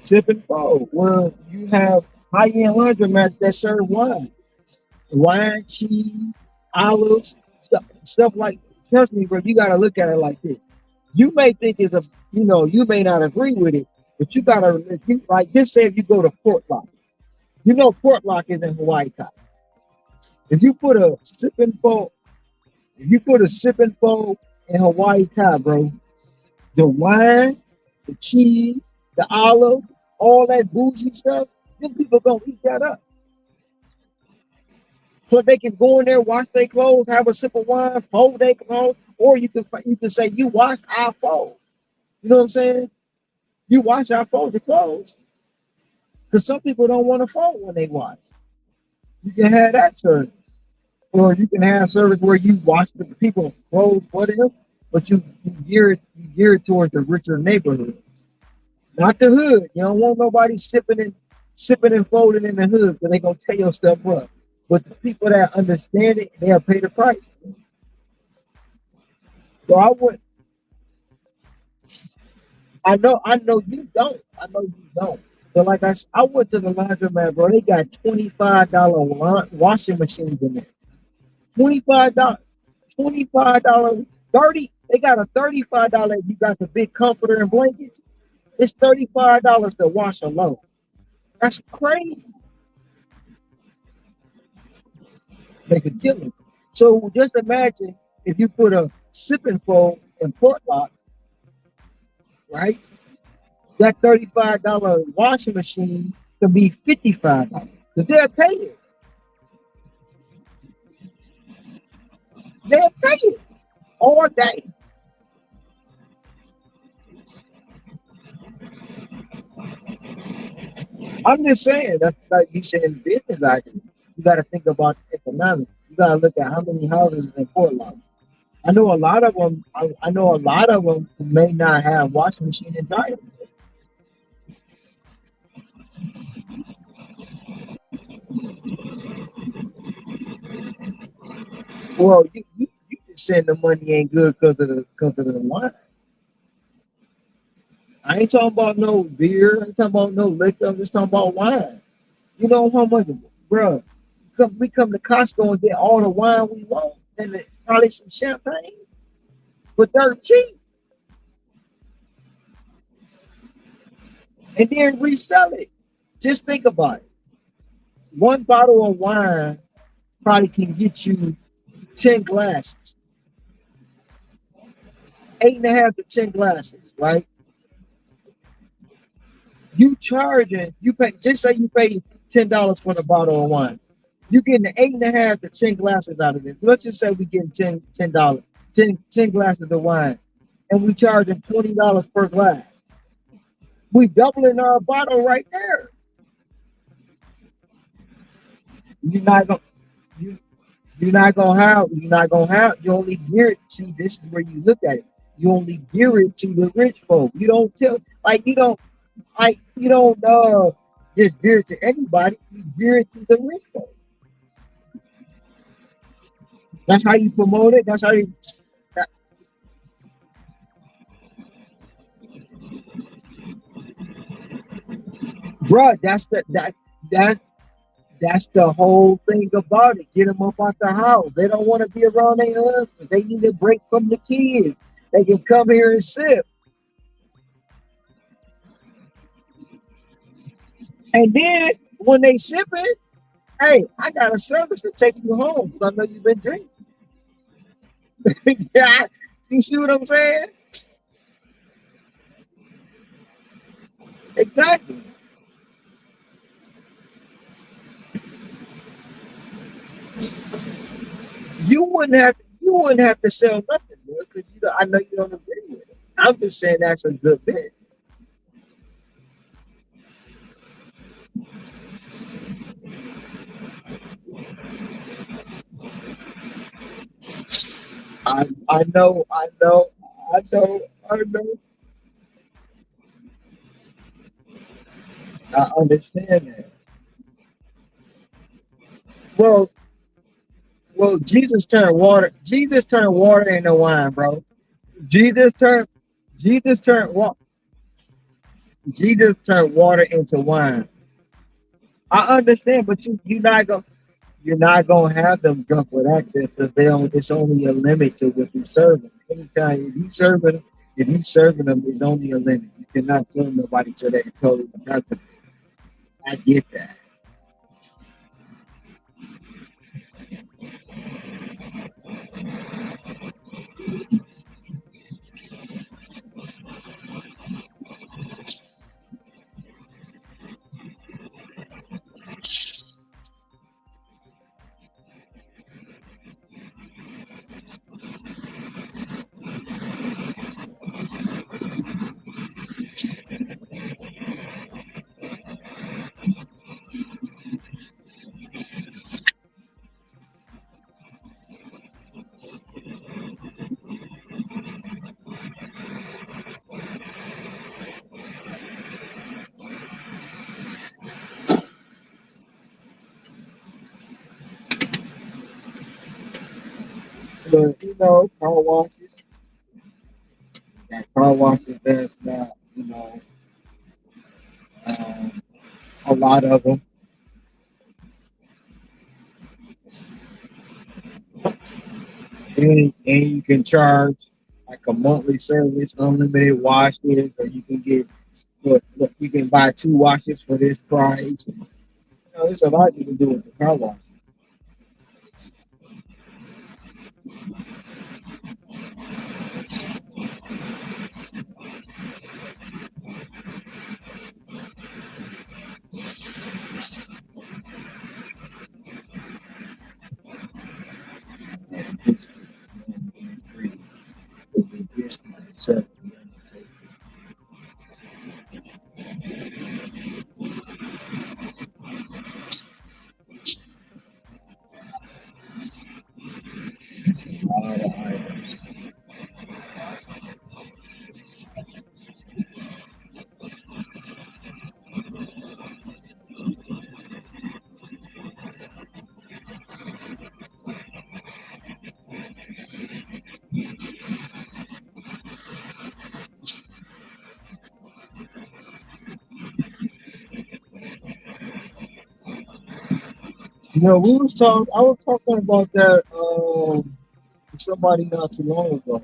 sipping folk, where you have high end laundromats that serve wine, cheese, olives, stuff like. Trust me, bro, you got to look at it like this. You may think it's you may not agree with it, but you gotta, if you like, just say if you go to Port Lock, Port Lock is in Hawaii. If you put a sipping bowl, if you put a sipping bowl in Hawaii Kai, bro, the wine, the cheese, the olive, all that bougie stuff, them people gonna eat that up. So they can go in there, wash their clothes, have a sip of wine, fold their clothes, or you can say you wash our fold. You know what I'm saying? You wash our fold your clothes. Because some people don't want to fold when they wash. You can have that service. Or you can have service where you wash the people's clothes for them, but you gear it towards the richer neighborhood, not the hood. You don't want nobody sipping and folding in the hood because they gonna tear your stuff up. But the people that understand it, they'll pay the price. So I know you don't. I know you don't. So like I went to the laundromat, bro. They got $25 washing machines in there. $25, $25, 30. They got a $35. You got the big comforter and blankets. It's $35 to wash alone. That's crazy. Make a killing. So just imagine if you put a sipping foam in Port Lock, right? That $35 washing machine can be $55 because they're paying. They're paying all day. I'm just saying that's like you saying business idea. you got to think about the economics. You got to look at how many houses is in Fort Lauderdale. I know a lot of them. I know a lot of them may not have washing machine and dryer. Well, you can send the money ain't good because of the wine. I ain't talking about no beer. I ain't talking about no liquor. I'm just talking about wine. You know how much, bro? We come to Costco and get all the wine we want and probably some champagne for dirt cheap, and then resell it. Just think about it. One bottle of wine probably can get you 10 glasses, 8.5 to 10 glasses, right? You charging, you pay, just say you pay $10 for the bottle of wine. You getting 8.5 to 10 glasses out of it. Let's just say we getting $10, 10 glasses of wine, and we charging $20 per glass. We doubling our bottle right there. You're not gonna you you're not gonna have you only gear it. See, this is where you look at it. You only gear it to the rich folk. You don't tell you don't just gear it to anybody. You gear it to the rich folk. That's how you promote it. That's how you that, bruh, that that's the whole thing about it. Get them up out the house. They don't want to be around their husbands. They need a break from the kids. They can come here and sip. And then when they sipping, hey, I got a service to take you home because I know you've been drinking. Yeah, you see what I'm saying? Exactly. You wouldn't have to sell nothing, because I know you don't agree with it. I'm just saying that's a good bit. I know, I know, I know, I know. I understand that. Well, Jesus turned water into wine, bro. Jesus turned Jesus turned wa- Jesus turned water into wine. I understand, but you're not gonna have them drunk with access because it's only a limit to what you serve them. Anytime if you serving them, there's only a limit. You cannot serve nobody to that totally intoxicated. I get that. But car washes, car washes, there's not, um, a lot of them. And you can charge like a monthly service, unlimited washes, or you can you can buy two washes for this price. There's a lot you can do with the car wash. So, It's a lot of items. We was talking. I was talking about that with somebody not too long ago.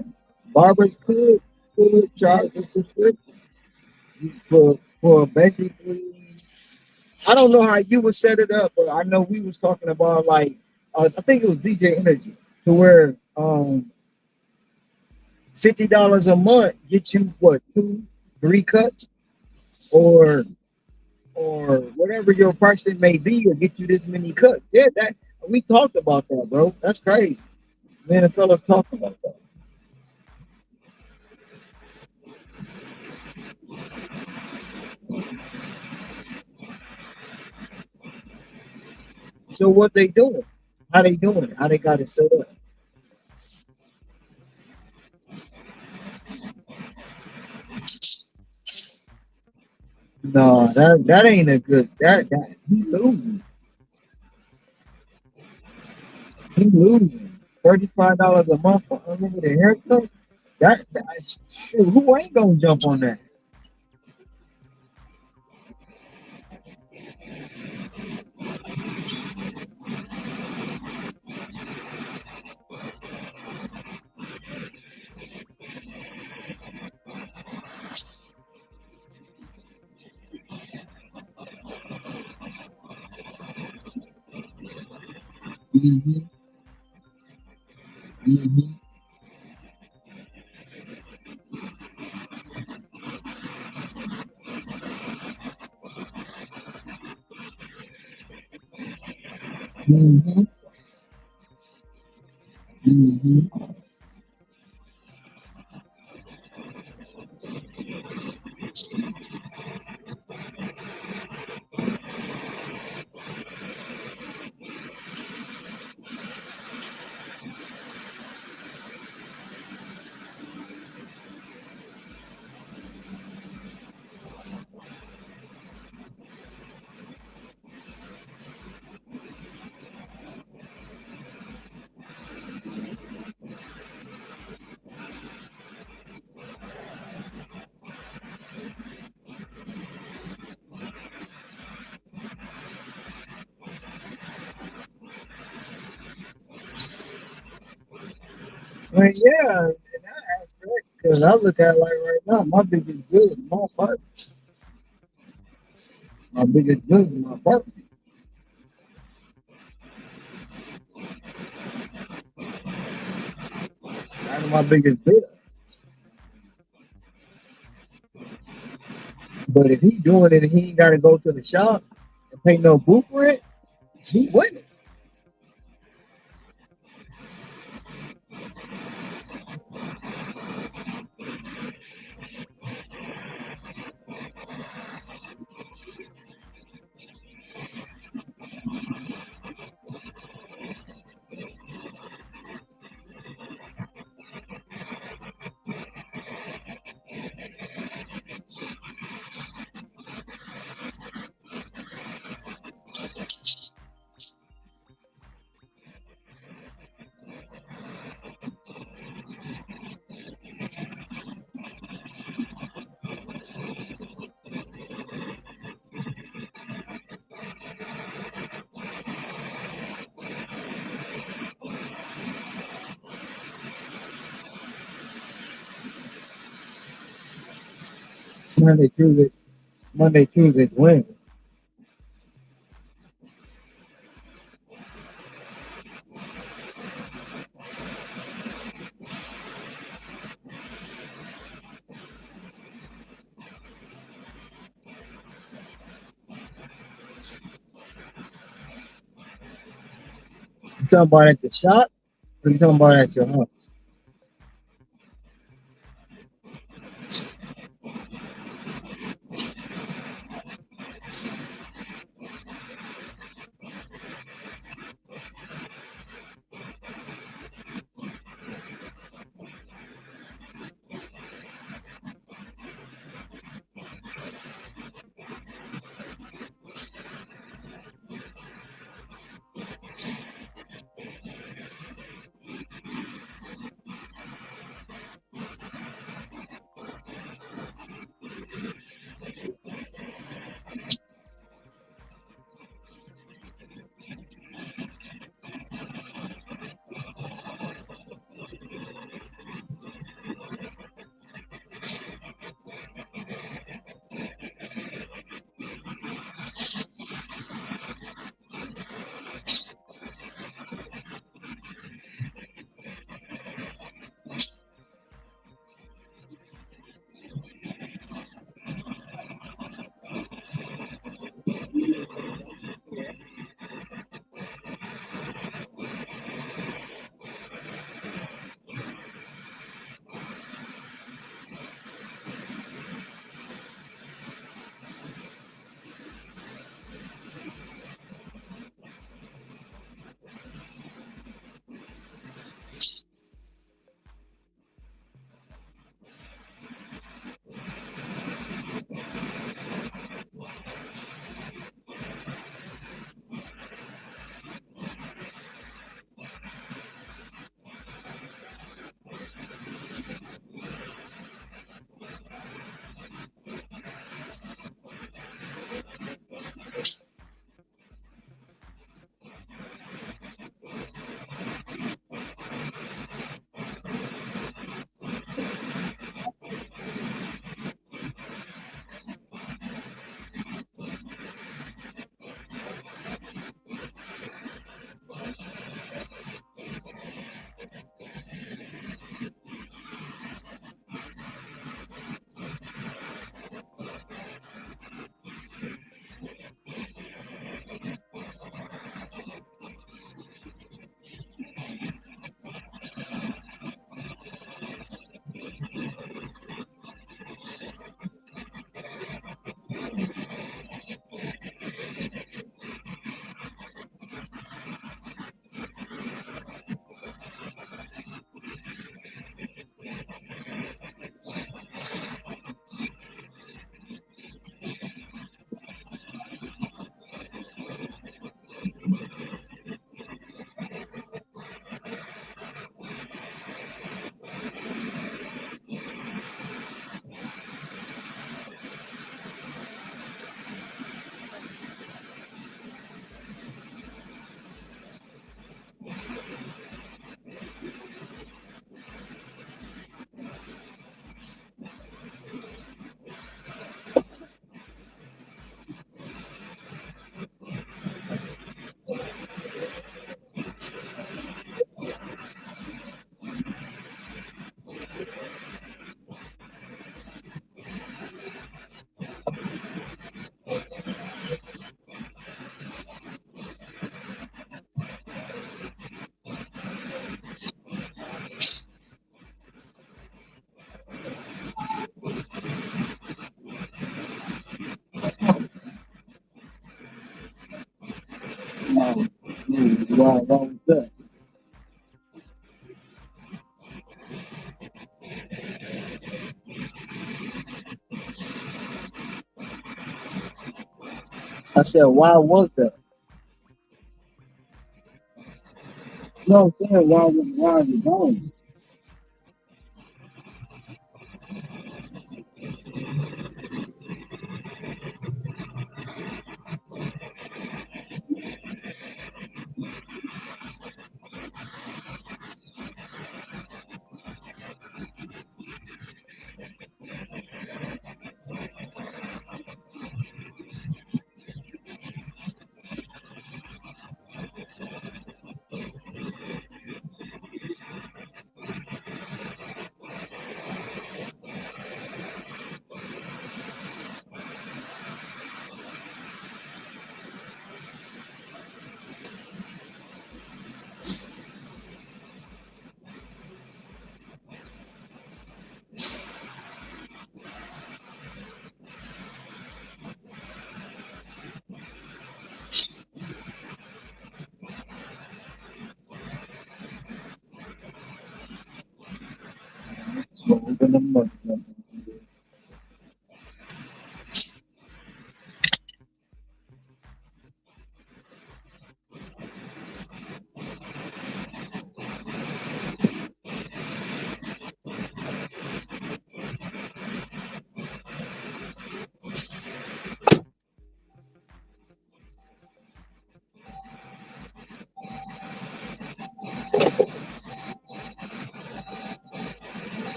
Barbers could charge a subscription for basically. I don't know how you would set it up, but I know we was talking about like I think it was DJ Energy to where $50 a month get you what 2, 3 cuts or whatever your pricing may be, or get you this many cuts. Yeah, that we talked about that, bro. That's crazy. Me and the fellas talked about that. So what they doing? How they doing it? How they got it set up? No, that ain't a good. That he losing. He losing. $35 a month for unlimited haircut. That shoot, who ain't gonna jump on that? Mm-hmm. Mm-hmm. Mm-hmm. Mm-hmm. I mean, yeah, in that aspect, because I look at it like right now, my biggest good is my apartment. My biggest good is my apartment. That's my biggest bill. But if he doing it and he ain't got to go to the shop and pay no booth rent, he winning. Monday, Tuesday, Monday, Tuesday, Wednesday. You talking about at the shop, or you talking about at your house? Why was that? I said, why was that? No, I'm saying, why is it gone? So open the month.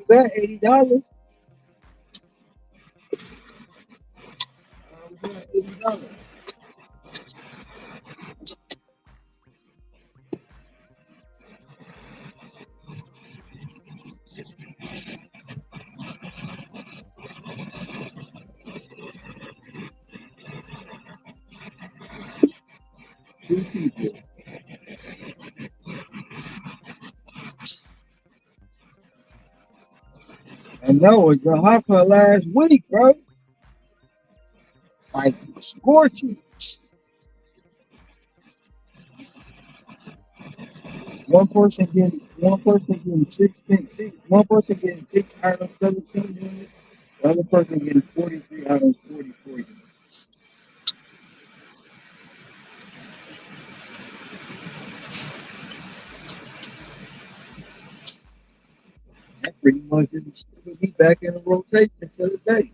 was at $80. I was at $80. Two people. And that was the hopper last week, bro. Like scorching. One person getting 16, one person getting 6 out of 17 units, the other person getting 43 out of 44 units. That pretty much is be back in the rotation for the day.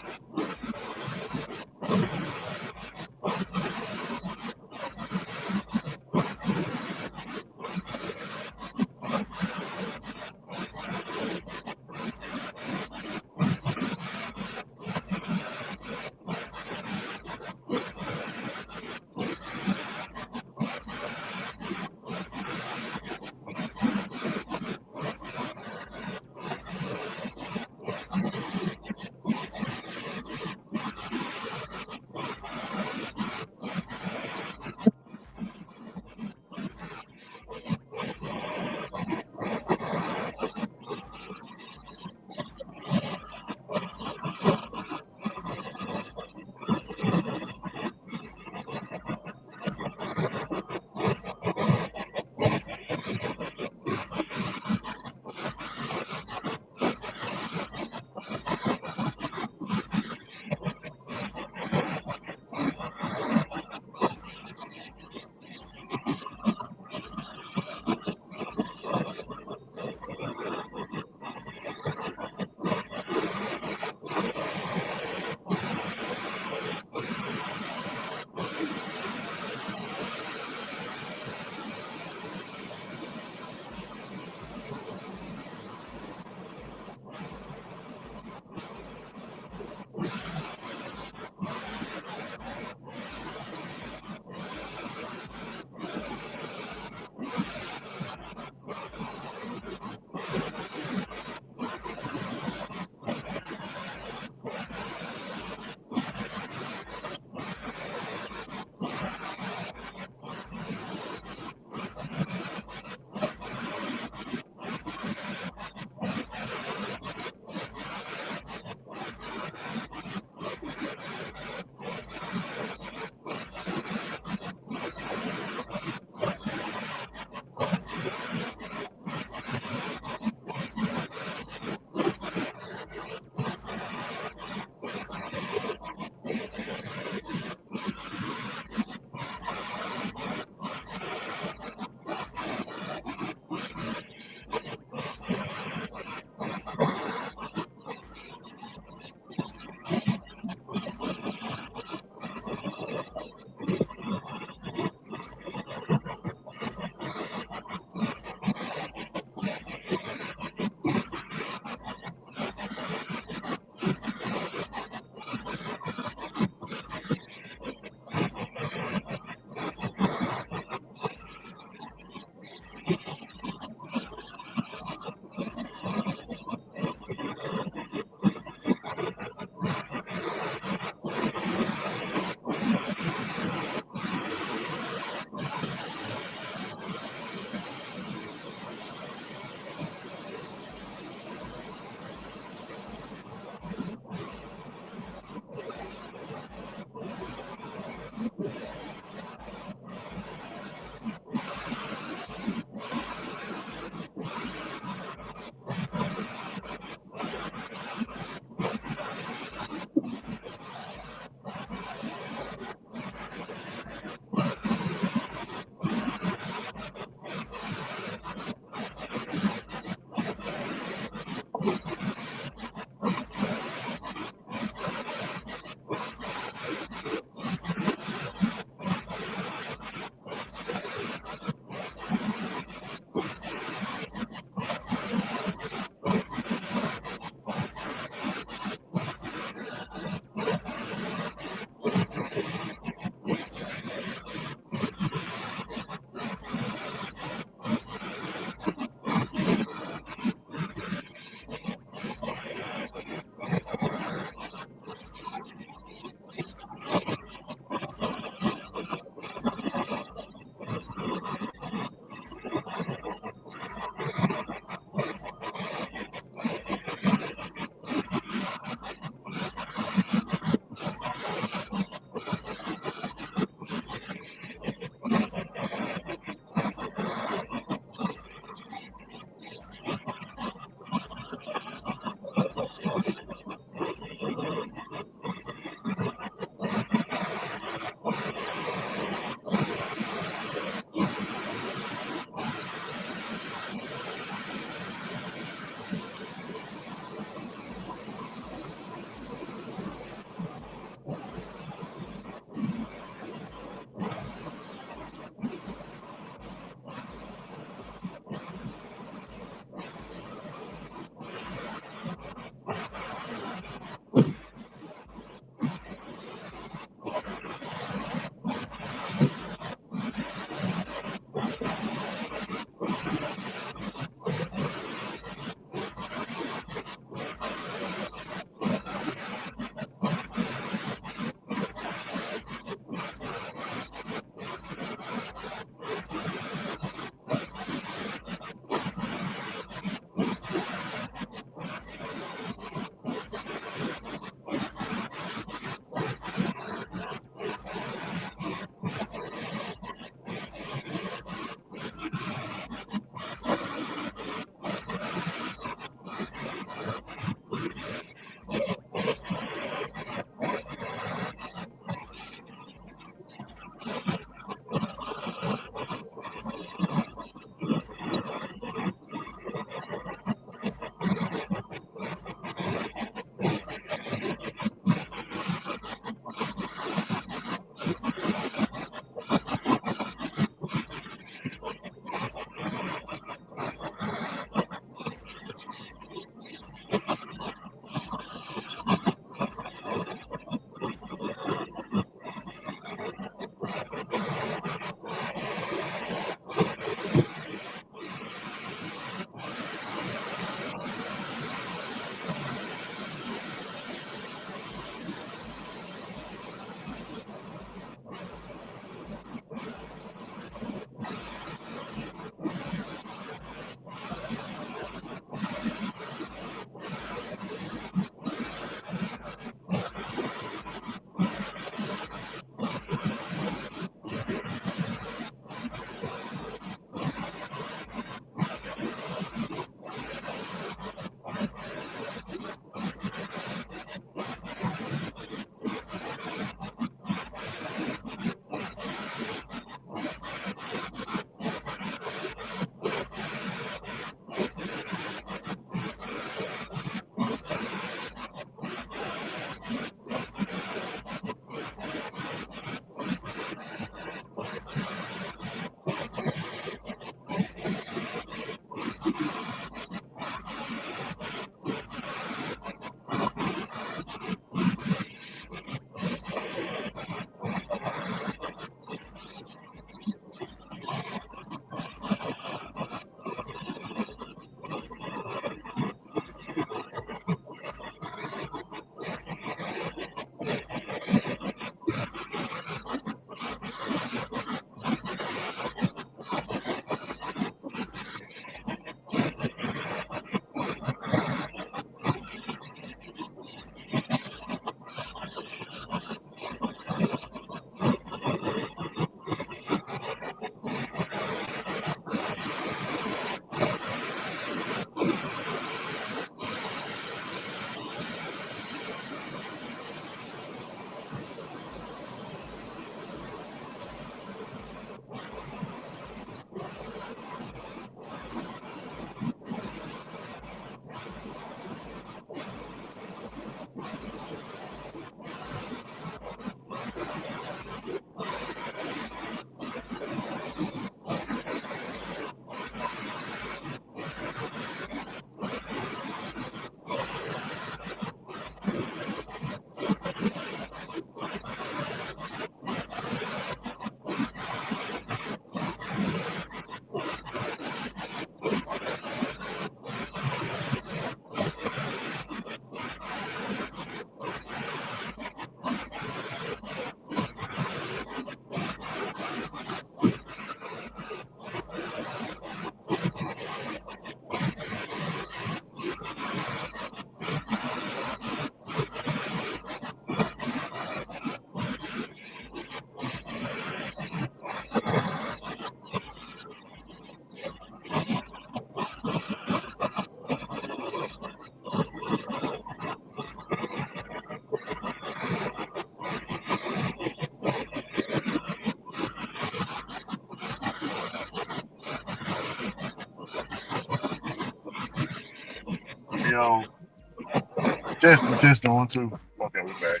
Testing, 1, 2. Okay, we back.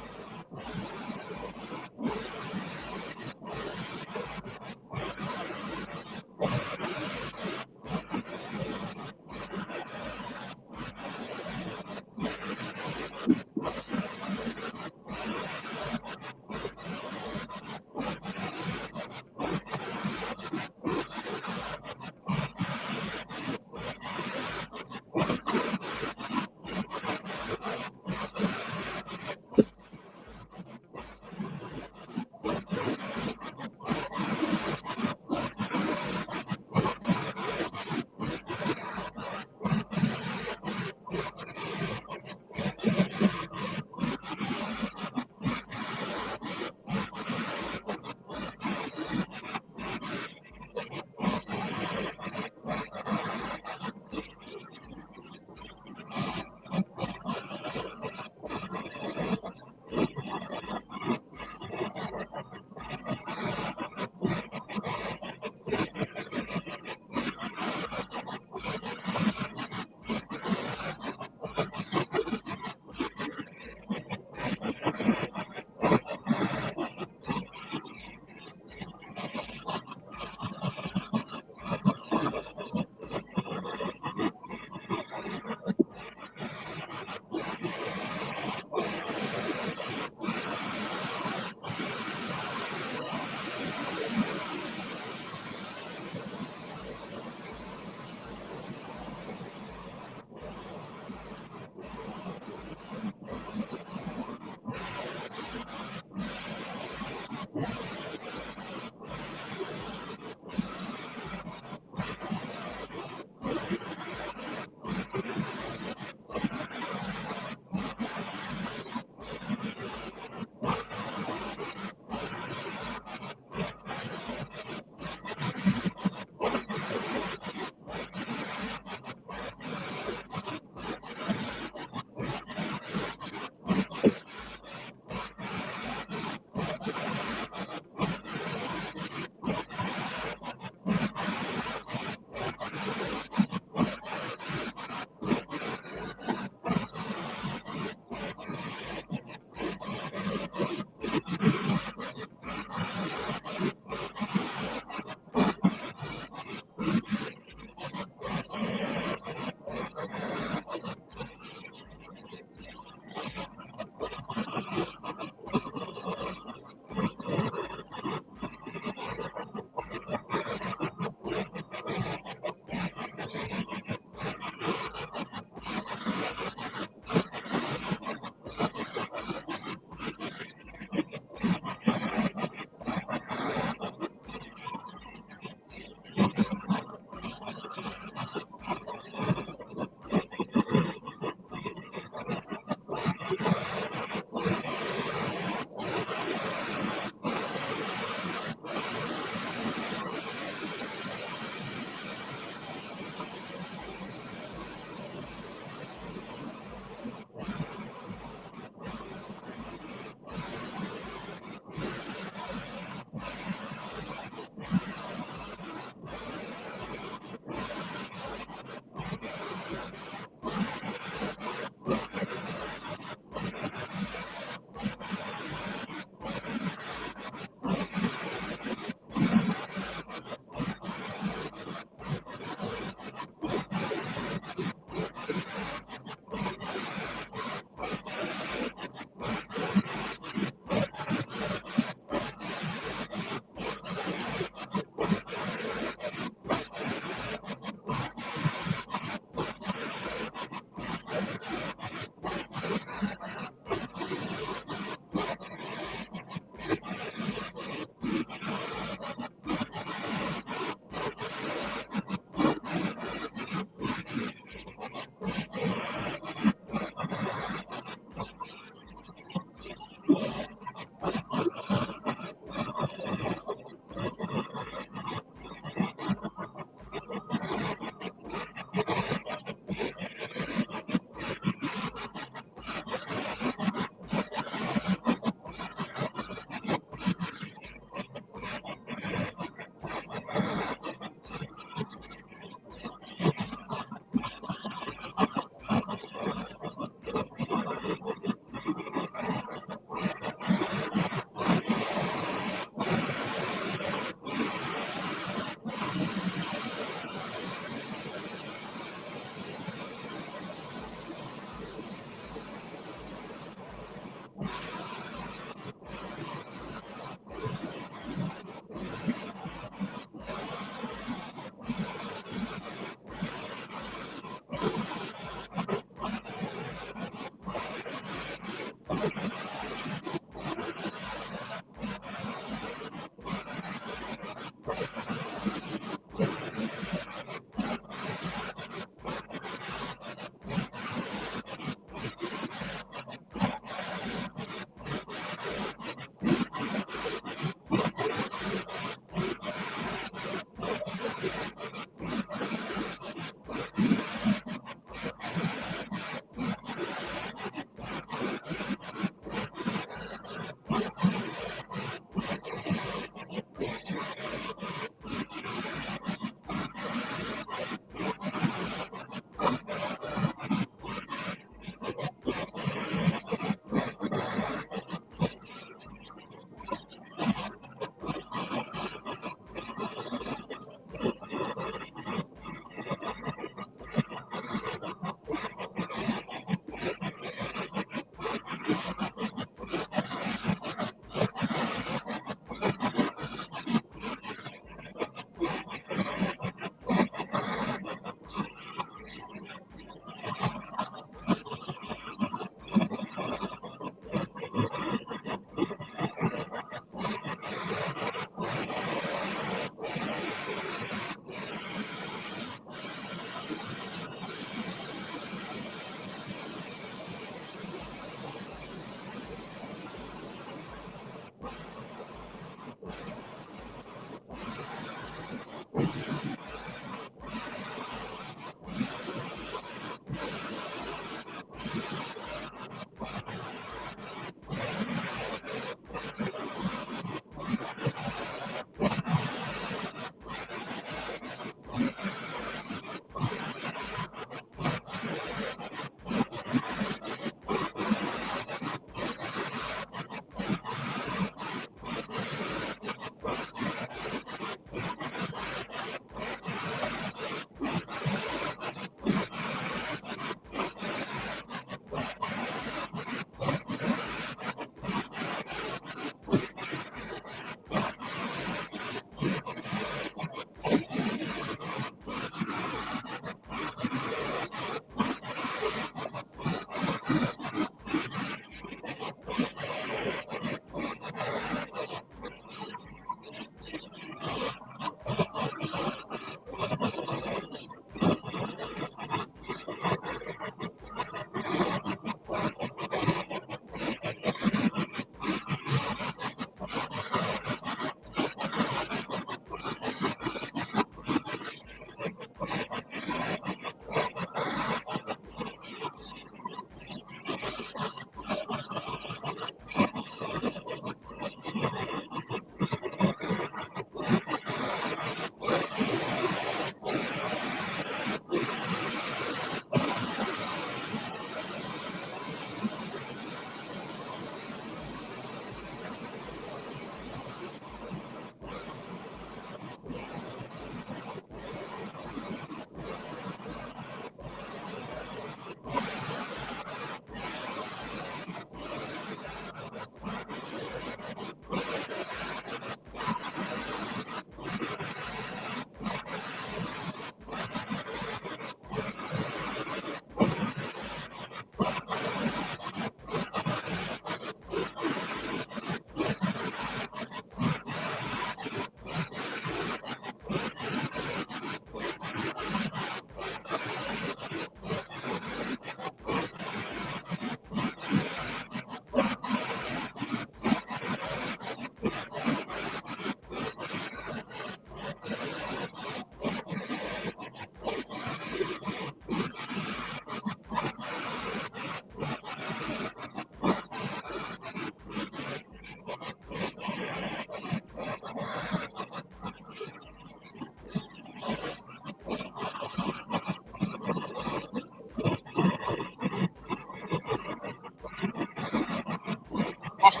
What's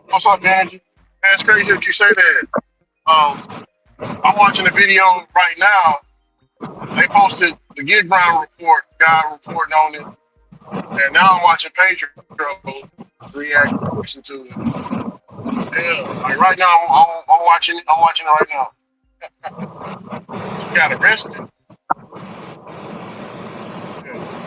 what's up, Benji? Man, it's crazy that you say that. Um, I'm watching a video right now. They posted the Get Ground report, guy reporting on it, and now I'm watching Pedro's reaction to it. Yeah, like right now, I'm watching it. I'm watching it right now. She got arrested. Yeah.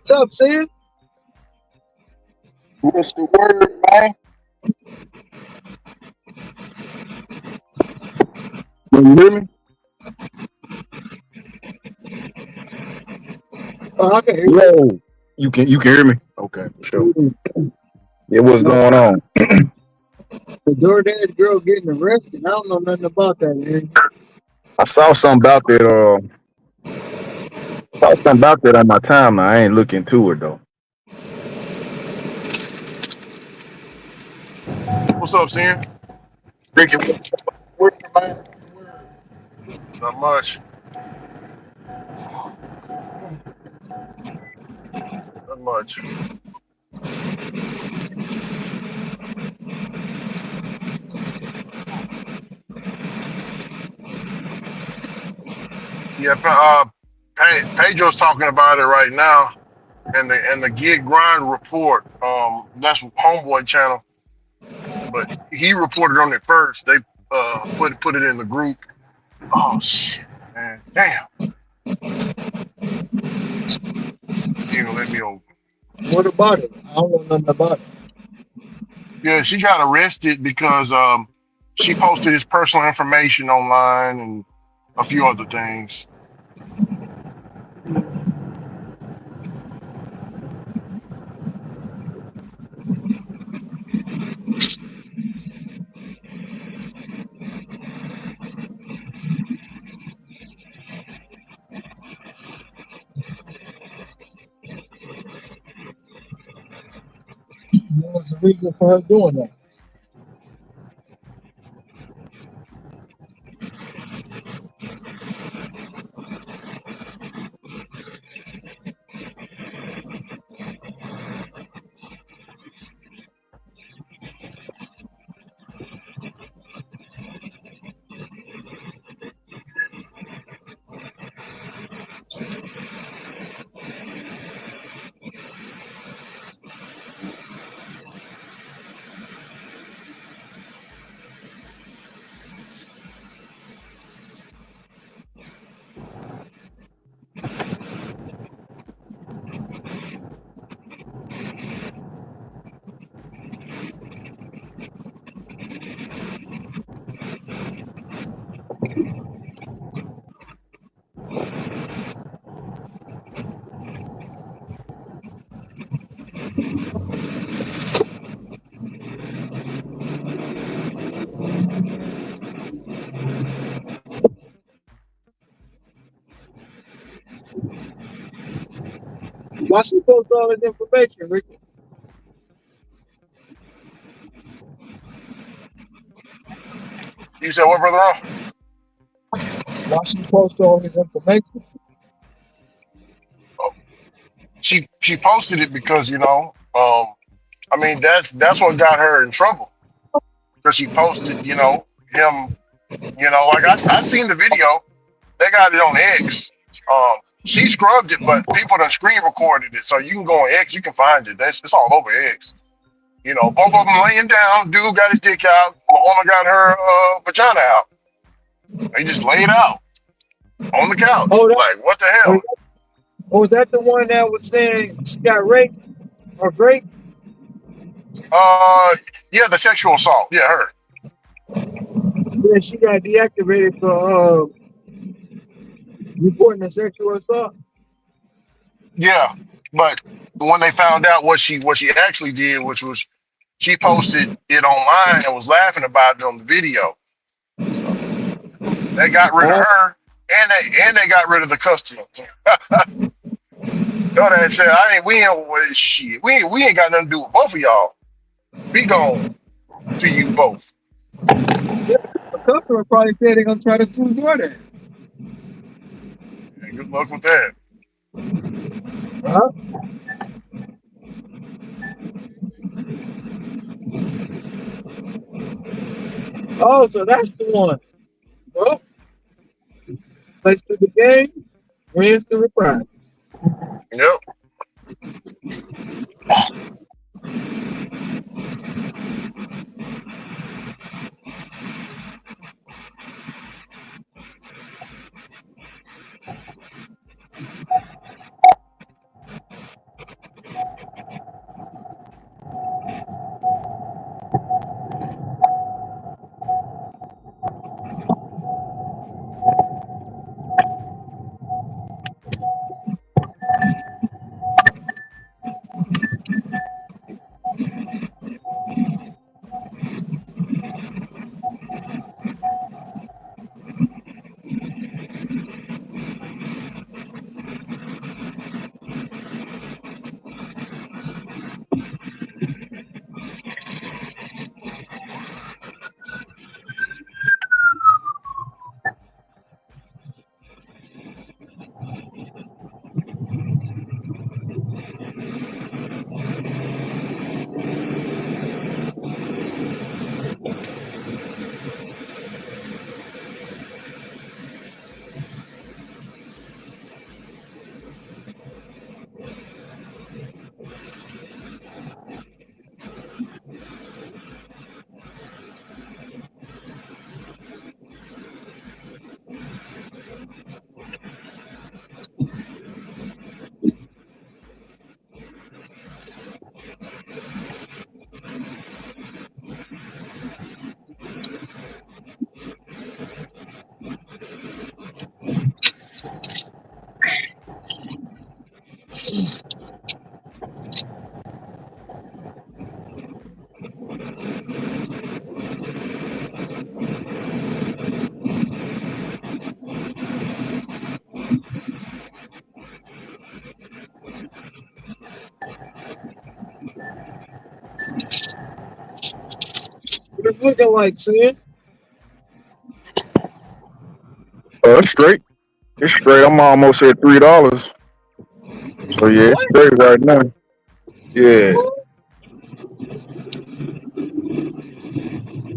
What's up, Sam? What's the word, man? Can you hear me? Oh, I can hear you. Yo, you can hear me? Okay, for sure. Yeah, what's No, going on? the DoorDash girl getting arrested. I don't know nothing about that, man. I saw something about that. Saw something about that on my timeline. I ain't looking to it though. What's up, Sam? Ricky, what's the word, man? Not much. Not much. Yeah, Pedro's talking about it right now, and the gig grind report. That's Homeboy channel, but he reported on it first. They put it in the group. Oh shit, man, damn! He ain't gonna let me over. What about it? I don't know nothing about it. Yeah, she got arrested because she posted his personal information online and a few other things. What was the reason for her doing that? Why she post all this information, Ricky? You said what, brother? Ralph? Why she post all this information? She posted it because I mean that's what got her in trouble because she posted him like I seen the video. They got it on X. She scrubbed it, but people done screen recorded it, so you can go on X, you can find it. It's all over X. Both of them laying down. Dude got his dick out. The woman got her vagina out. They just laid out on the couch. Oh, Like, what the hell? was that the one that was saying she got raped or raped? Yeah, the sexual assault. Yeah, her. Yeah, she got deactivated for reporting a sexual assault. Yeah, but when they found out what she actually did, which was she posted it online and was laughing about it on the video. So they got rid of her, and they got rid of the customer. That said, we ain't got nothing to do with both of y'all. Be gone to you both. Yeah, the customer probably said they're gonna try to sue DoorDash. And good luck with that. Huh? Oh, so that's the one. Well, plays to the game, wins to the prize. Yep. What it's looking like, Sin? It's straight. It's straight. I'm almost at $3. So yeah, it's What? straight right now. Yeah.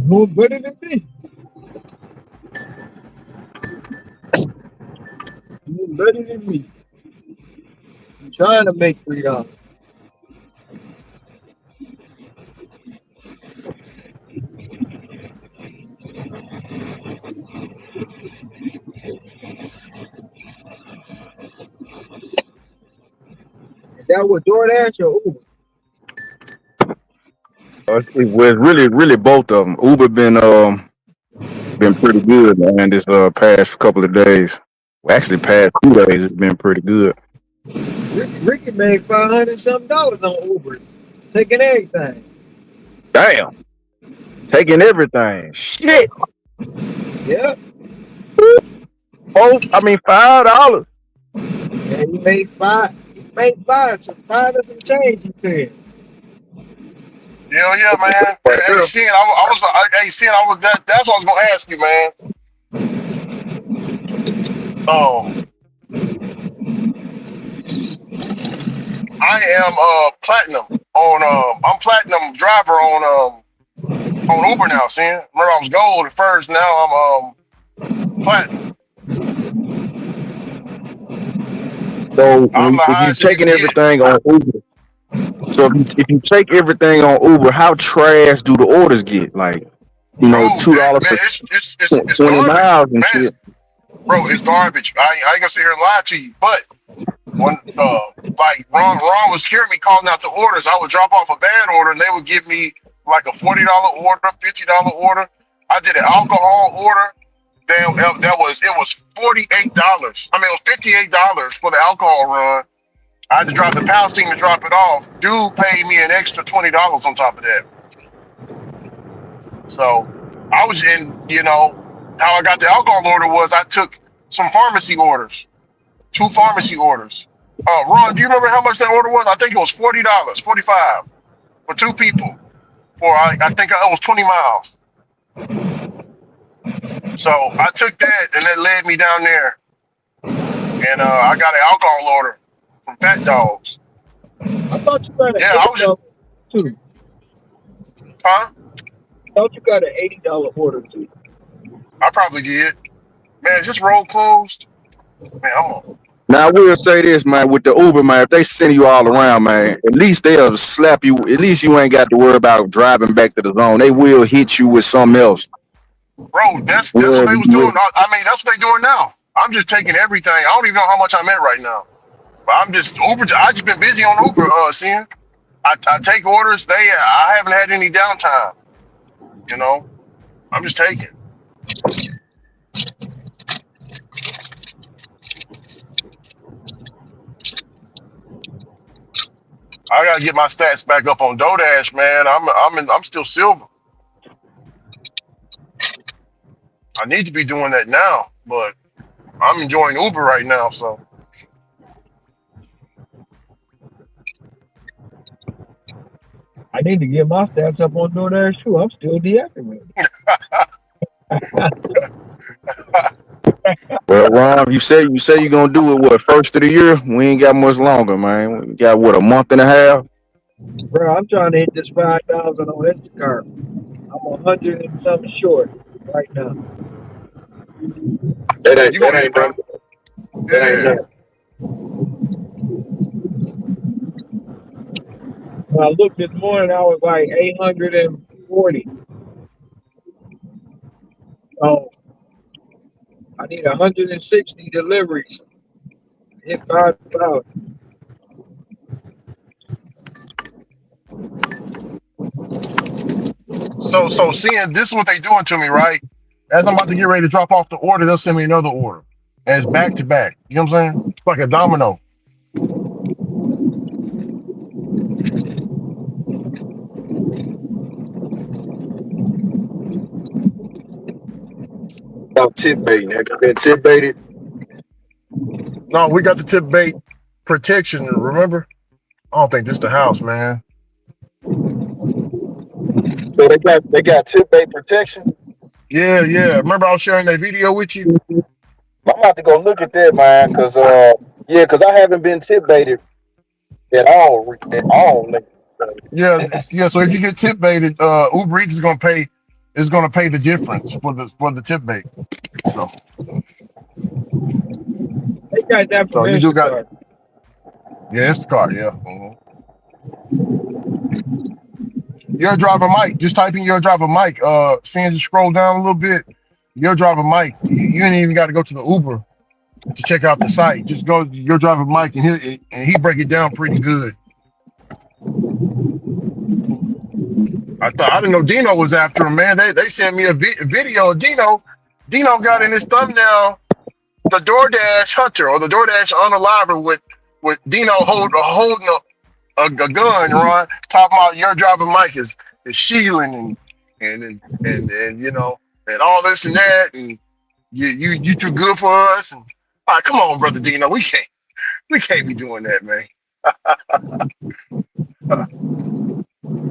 Doing better than me. Doing better than me. I'm trying to make $3. That was DoorDash or Uber? It was really both of them. Uber been pretty good, man. This past couple of days. Well, actually, past 2 days, it's been pretty good. Ricky made $500 something on Uber, taking everything. Damn, taking everything. Shit. Yeah. $5. Yeah, he made five. He made five and some change. He said. Yeah, man. Right Hey, there. seeing seeing that's what I was gonna ask you, man. I am platinum on I'm platinum driver on Uber now, seeing. Remember I was gold at first, now I'm platinum. So I'm the if you highest it can taking get. everything on Uber, so if you take everything on Uber, how trash do the orders get? Like, Bro, $2 man, for it's 20 garbage. miles and Man, shit. bro, it's garbage. I ain't gonna sit here and lie to you, but when like Ron was hearing me calling out the orders, I would drop off a bad order and they would give me like a $40 order, $50 order. I did an alcohol order. Damn, it was $48. I mean, it was $58 for the alcohol run. I had to drop the pound team to drop it off. Dude paid me an extra $20 on top of that. So I was how I got the alcohol order was I took some pharmacy orders, 2 pharmacy orders. Ron, do you remember how much that order was? I think it was $40, 45 for 2 people. I think it was 20 miles. So I took that and that led me down there, and I got an alcohol order from Fat Dogs. I thought you got an Yeah, I was. $80 too. Huh? I thought you got an $80 order too. I probably did. Man, is this road closed? Man, I'm on. Now I will say this, man, with the Uber, man, if they send you all around, man, at least they'll slap you. At least you ain't got to worry about driving back to the zone. They will hit you with something else. Bro, that's what Wherever they was you doing. at. I mean, that's what they doing now. I'm just taking everything. I don't even know how much I'm at right now. But I'm just Uber. I just been busy on Uber, seeing. I take orders. I haven't had any downtime. I'm just taking. I gotta get my stats back up on DoorDash, man. I'm still silver. I need to be doing that now, but I'm enjoying Uber right now, so. I need to get my stats up on DoorDash too. I'm still deactivated. Well, Ron, you say you're gonna do it what, first of the year? We ain't got much longer, man. We got what, a month and a half? Bro, I'm trying to hit this 5,000 on Instacart. I'm 100 and something short right now. You gonna hit, bro? That ain't Yeah. nothing. When I looked this morning, I was like 840. Oh, I need 160 deliveries. Hit 5,000. So seeing this is what they doing to me, right? As I'm about to get ready to drop off the order, they'll send me another order. And it's back to back. You know what I'm saying? It's like a domino. About tip baiting. Have you been tip baited? No, we got the tip bait protection. Remember? I don't think this the house, man. So they got tip bait protection. Yeah, yeah. Remember I was sharing that video with you? I'm about to go look at that, man, cause yeah, cause I haven't been tip baited at all, at all. Yeah, yeah. So if you get tip baited, Uber Eats is gonna pay the difference for the tip bait. So They got that from you do got Instacart. yeah, it's the car, yeah. Your driver Mike, just type in your driver Mike. Seeing you scroll down a little bit, your driver Mike. You ain't even got to go to the Uber to check out the site. Just go to your driver Mike and he break it down pretty good. I didn't know Dino was after him, man. They sent me a video of Dino. Dino got in his thumbnail the DoorDash hunter or the DoorDash unaliver with Dino holding a gun, Ron, talking about your driver Mike is shielding and you know and all this and that and you too good for us and all right, come on, brother Dino, we can't be doing that, man.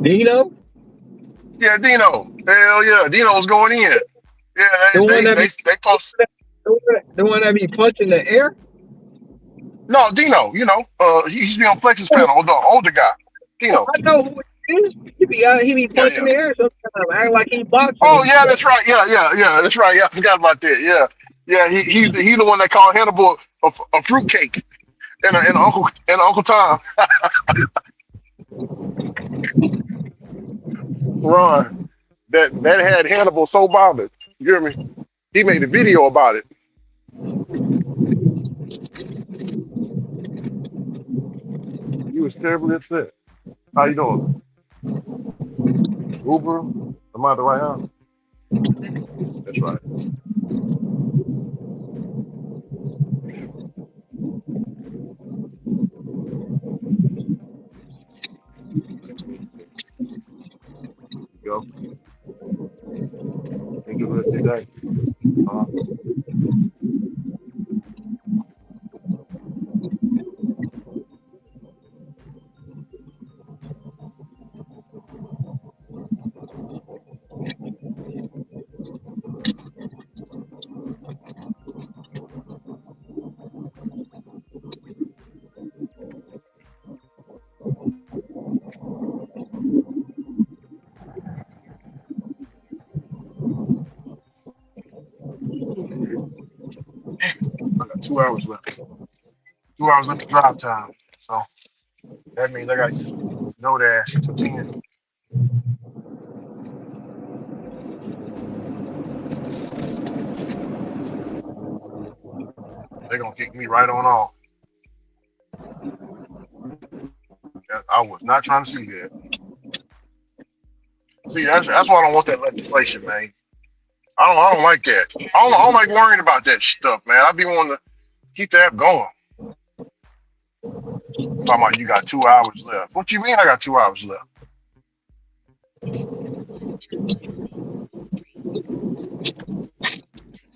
Dino, Yeah, Dino, hell yeah, Dino's going in. Yeah, the one that be they post. the one that be punching the air. No, Dino, you know, he used to be on Flex's panel, the older guy. Dino. I know who it is. He be Yeah, punching yeah. the air sometimes, acting like he boxing Oh and yeah, stuff. that's right. Yeah, that's right. Yeah, I forgot about that. Yeah, yeah. He the one that called Hannibal a fruitcake and Uncle Tom. Ron, that had Hannibal so bothered. You hear me? He made a video about it. He was terribly upset. How you doing? Uber? Am I at the right house? That's right. Go. Enjoy the rest of your day. I got 2 hours left. 2 hours left to drive time. So that means I got to use DoorDash until 10. They're gonna kick me right on off. I was not trying to see that. See, that's why I don't want that legislation, man. I don't like that. I don't like worrying about that stuff, man. I be wanting to keep the app going. Talking about you got 2 hours left. What you mean I got 2 hours left?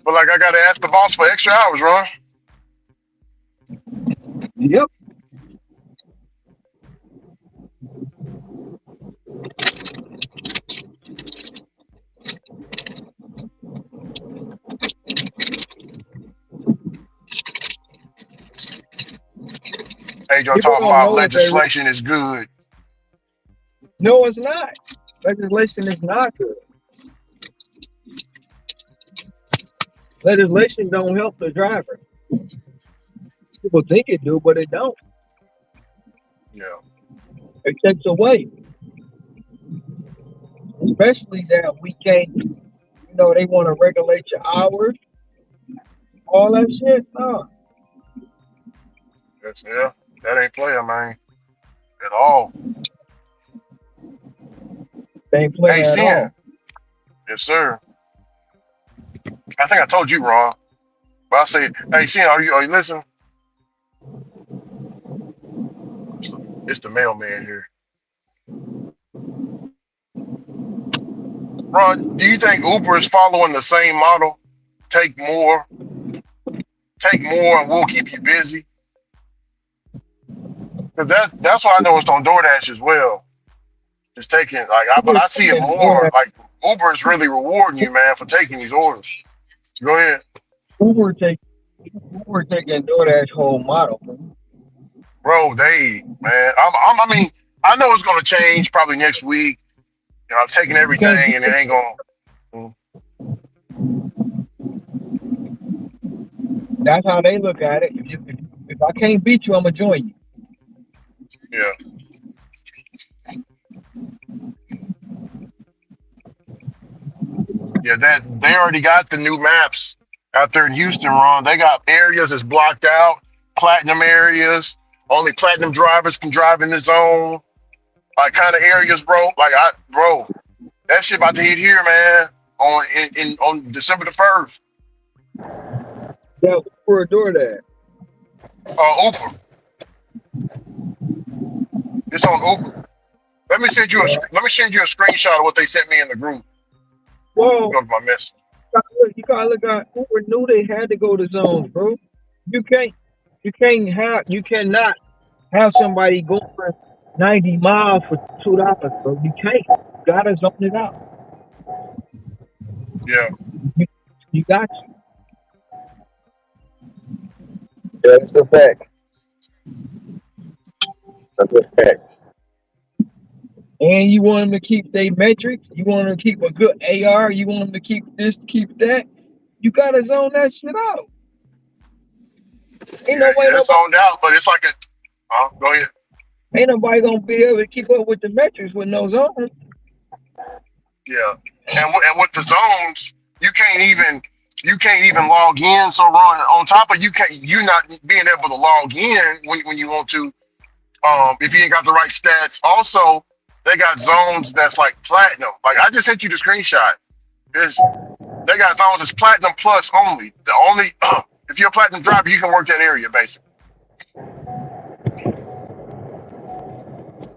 But like I gotta ask the boss for extra hours, Ron. Yep. Hey, y'all People talking don't about know what they. legislation is good. No, it's not. Legislation is not good. Legislation don't help the driver. People think it do, but it don't. Yeah. It takes away. Especially that we can't, they want to regulate your hours, all that shit. No, Yeah. That ain't player, man. At all. they ain't playing Hey, at all. Sin. Yes, sir. I think I told you, Ron. But I say, hey, Sin, are you listening? It's the mailman here. Ron, do you think Uber is following the same model take more, and we'll keep you busy. Because that's what I noticed on DoorDash as well. Just taking but I see it more like Uber is really rewarding you, man, for taking these orders. Go ahead. Uber taking DoorDash whole model. Bro, man. I mean, I know it's gonna change probably next week. You know, I've taken everything and it ain't gonna. That's how they look at it. If I can't beat you, I'm gonna join you. Yeah. Yeah, that they already got the new maps out there in Houston, Ron. They got areas that's blocked out, platinum areas. Only platinum drivers can drive in the zone. Like kind of areas, bro. Bro, that shit about to hit here, man. On December the 1st. Yeah, for a DoorDash. Uber. It's on Uber. Let me send you a screenshot of what they sent me in the group. Whoa. Go to my message. You gotta look at Uber knew they had to go to zones, bro. You cannot have somebody go for 90 miles for $2, bro. You can't. You gotta zone it out. Yeah. You got to. That's a fact. That's a fact. And you want them to keep their metrics. You want them to keep a good AR. You want them to keep this, keep that. You gotta zone that shit out. Ain't no way it's zoned out, but it's like go ahead. Ain't nobody gonna be able to keep up with the metrics with no zones. Yeah, and with the zones, you can't even log in. So Ron, on top of you not being able to log in when you want to, if you ain't got the right stats. Also, they got zones that's like platinum. Like I just sent you the screenshot. They got zones that's platinum plus only. The only if you're a platinum driver, you can work that area basically.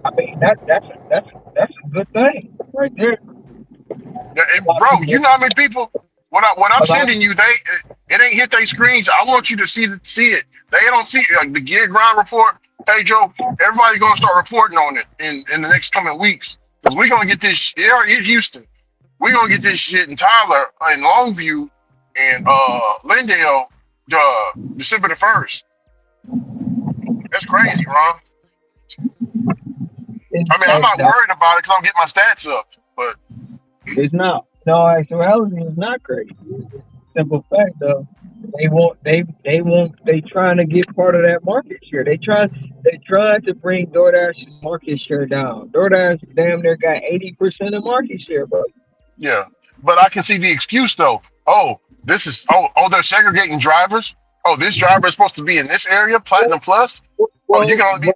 I mean that's a good thing right there. Yeah, bro, you know how many people? What I'm sending you, it ain't hit their screens. I want you to see it. They don't see it. Like the gig grind report, Pedro. Everybody gonna start reporting on it in the next coming weeks because we're gonna get this. In Houston, we're gonna get this shit in Tyler, in Longview, and Lindale, December the 1st. That's crazy, Ron. I mean, I'm not worried about it because I'm getting my stats up, but it's not. No, actuality is not crazy. Simple fact though, they trying to get part of that market share. They trying to bring DoorDash's market share down. DoorDash damn near got 80% of market share, bro. Yeah, but I can see the excuse though. They're segregating drivers. Oh, this driver is supposed to be in this area, Platinum Plus. Well, you can only be.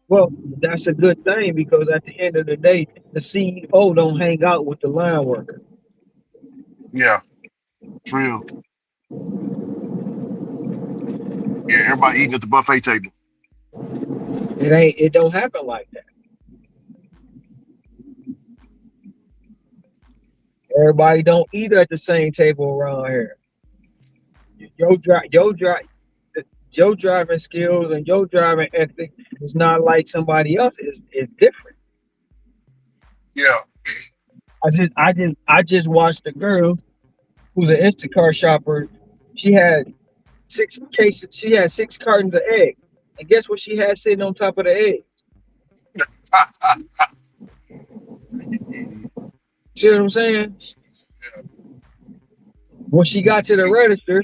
Well, that's a good thing because at the end of the day, the CEO don't hang out with the line worker. Yeah, true. Yeah, everybody eating at the buffet table. It don't happen like that. Everybody don't eat at the same table around here. Your driving skills and your driving ethic is not like somebody else. It's different. Yeah. I just watched a girl who's an Instacart shopper. She had 6 cases. She had 6 cartons of eggs, and guess what she had sitting on top of the eggs? See what I'm saying? Yeah. When she got to the register,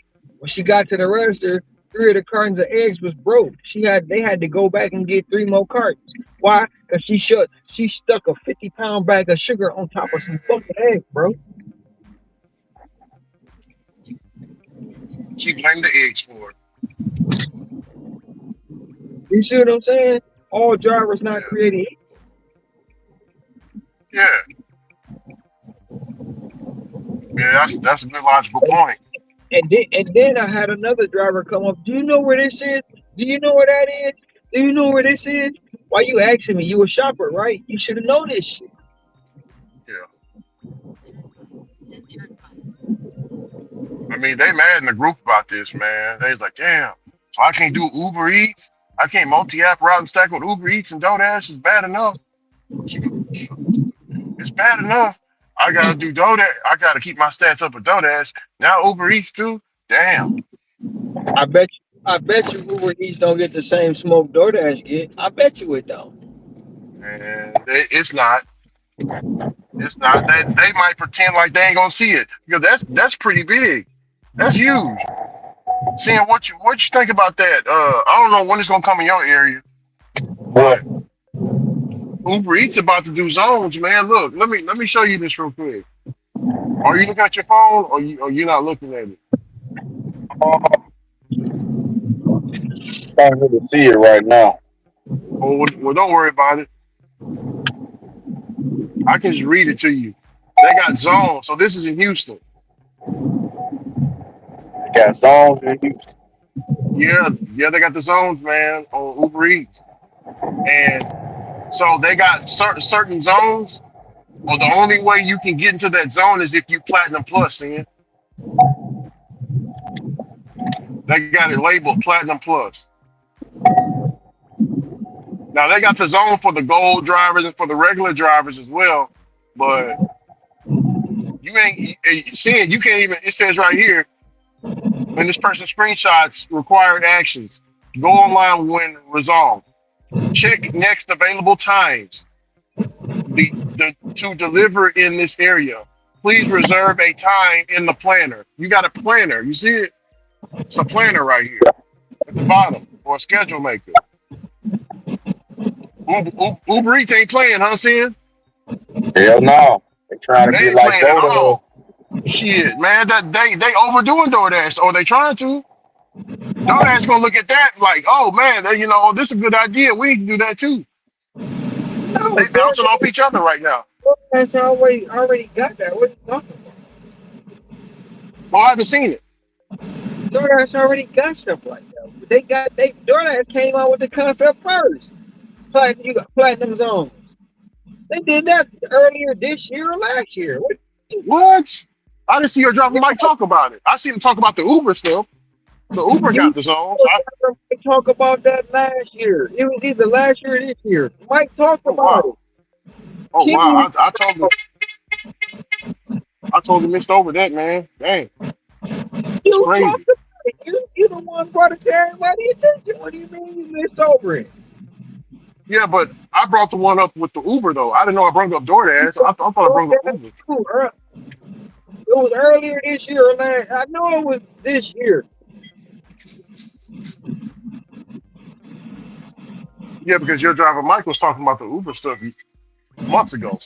3 of the cartons of eggs was broke. They had to go back and get 3 more cartons. Why? Because she stuck a 50-pound bag of sugar on top of some fucking eggs, bro. She blamed the eggs for it. You see what I'm saying? All drivers not created equal. Yeah. Yeah, that's a good logical point. And then I had another driver come up. Do you know where this is? Do you know where that is? Do you know where this is? Why you asking me? You a shopper, right? You should have known this shit. Yeah. I mean, they mad in the group about this, man. They was like, damn, so I can't do Uber Eats. I can't multi-app route and stack with Uber Eats and DoorDash is bad enough. It's bad enough. I gotta do DoorDash. I gotta keep my stats up with DoorDash. Now Uber Eats too. Damn, I bet you Uber Eats don't get the same smoke DoorDash get. I bet you it don't. man, it's not. It's not. They might pretend like they ain't gonna see it because that's pretty big. That's huge. Seeing what you think about that? I don't know when it's gonna come in your area, What? but Uber Eats about to do zones, man. Look, let me show you this real quick. Are you looking at your phone or you not looking at it? Can't really see it right now. Oh well, don't worry about it. I can just read it to you. They got zones. So this is in Houston. They got songs in Houston. Yeah, they got the zones, man, on Uber Eats. And so they got certain zones, or the only way you can get into that zone is if you platinum plus, in. They got it labeled platinum plus. Now they got the zone for the gold drivers and for the regular drivers as well, but you ain't seeing. You can't even. It says right here when this person screenshots required actions. Go online when resolved. Check next available times. The to deliver in this area. Please reserve a time in the planner. You got a planner. You see it? It's a planner right here at the bottom, or a schedule maker. Uber Eats ain't playing, huh, Sin? Hell no. They trying to They be ain't like playing at DoorDash. all. Shit, man, that they overdoing DoorDash, or they trying to. DoorDash gonna look at that like, oh man, this is a good idea. We need to do that too. No, They bouncing off each other right now. DoorDash already got that. What are you talking about? Well, I haven't seen it. DoorDash already got stuff like that. DoorDash came out with the concept first. You got platinum zones. They did that earlier this year or last year. What? I didn't see your driver Mike talk about it. I see him talk about the Uber stuff. The Uber got the zones. Mike talk about that last year. It was either last year or this year. Mike talked about it. Oh wow! I totally missed over that, man. Dang, it's crazy. You the one brought it to everybody's attention. What do you mean you missed over it? Yeah, but I brought the one up with the Uber though. I didn't know I brought up DoorDash. I thought I brought up Uber. It was earlier this year or last. I know it was this year. Yeah, because your driver Mike was talking about the Uber stuff months ago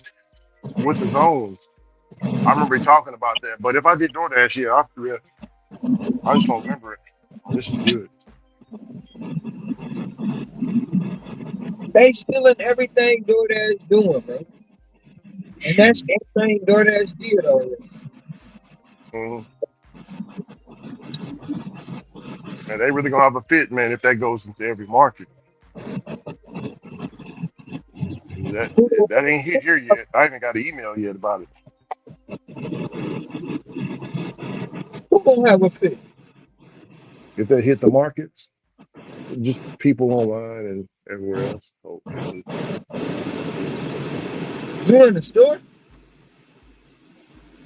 with his own. I remember he talking about that. But if I did DoorDash, I just don't remember it. Oh, this is good. They stealing everything DoorDash doing, man. And that's everything DoorDash did already. Mm-hmm. Man, they really gonna have a fit, man, if that goes into every market. That ain't hit here yet. I haven't got an email yet about it. Who gonna have a fit? If that hit the markets, just people online and everywhere else. Oh, You in the store?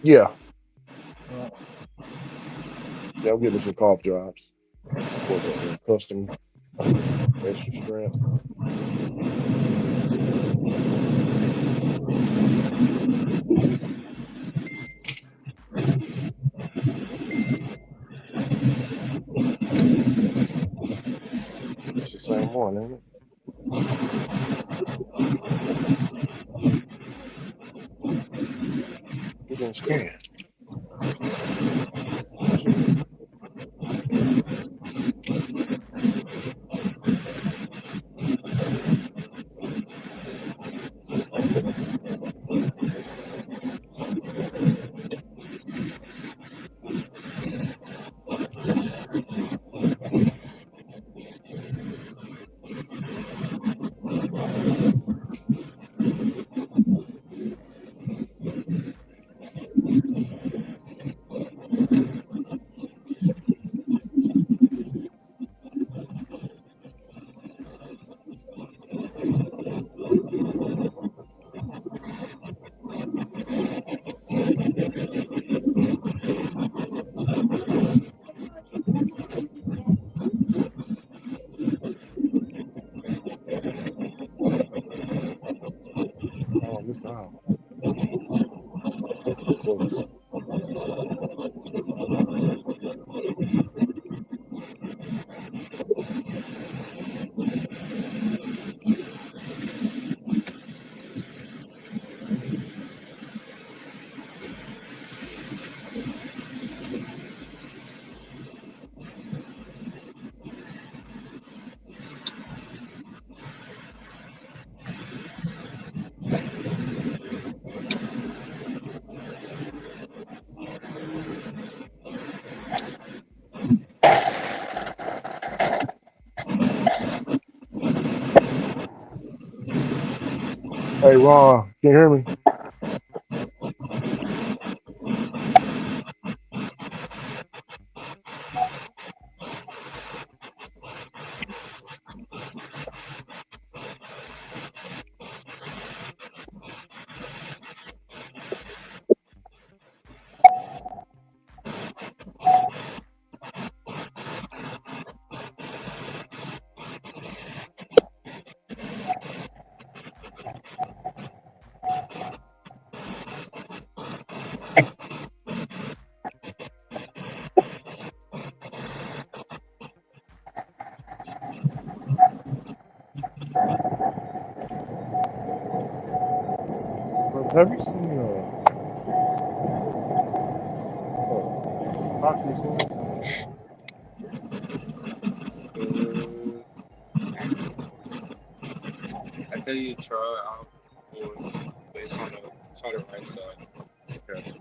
yeah. Yeah, I'll give me some cough drops for the custom extra strength. It's the same one, ain't it? It didn't scan. Wow. Books. Hey, Ron, can you hear me? Brother, have you seen Doctor Who? Uh, I tell you, try out for it, but it's on the right side. Okay.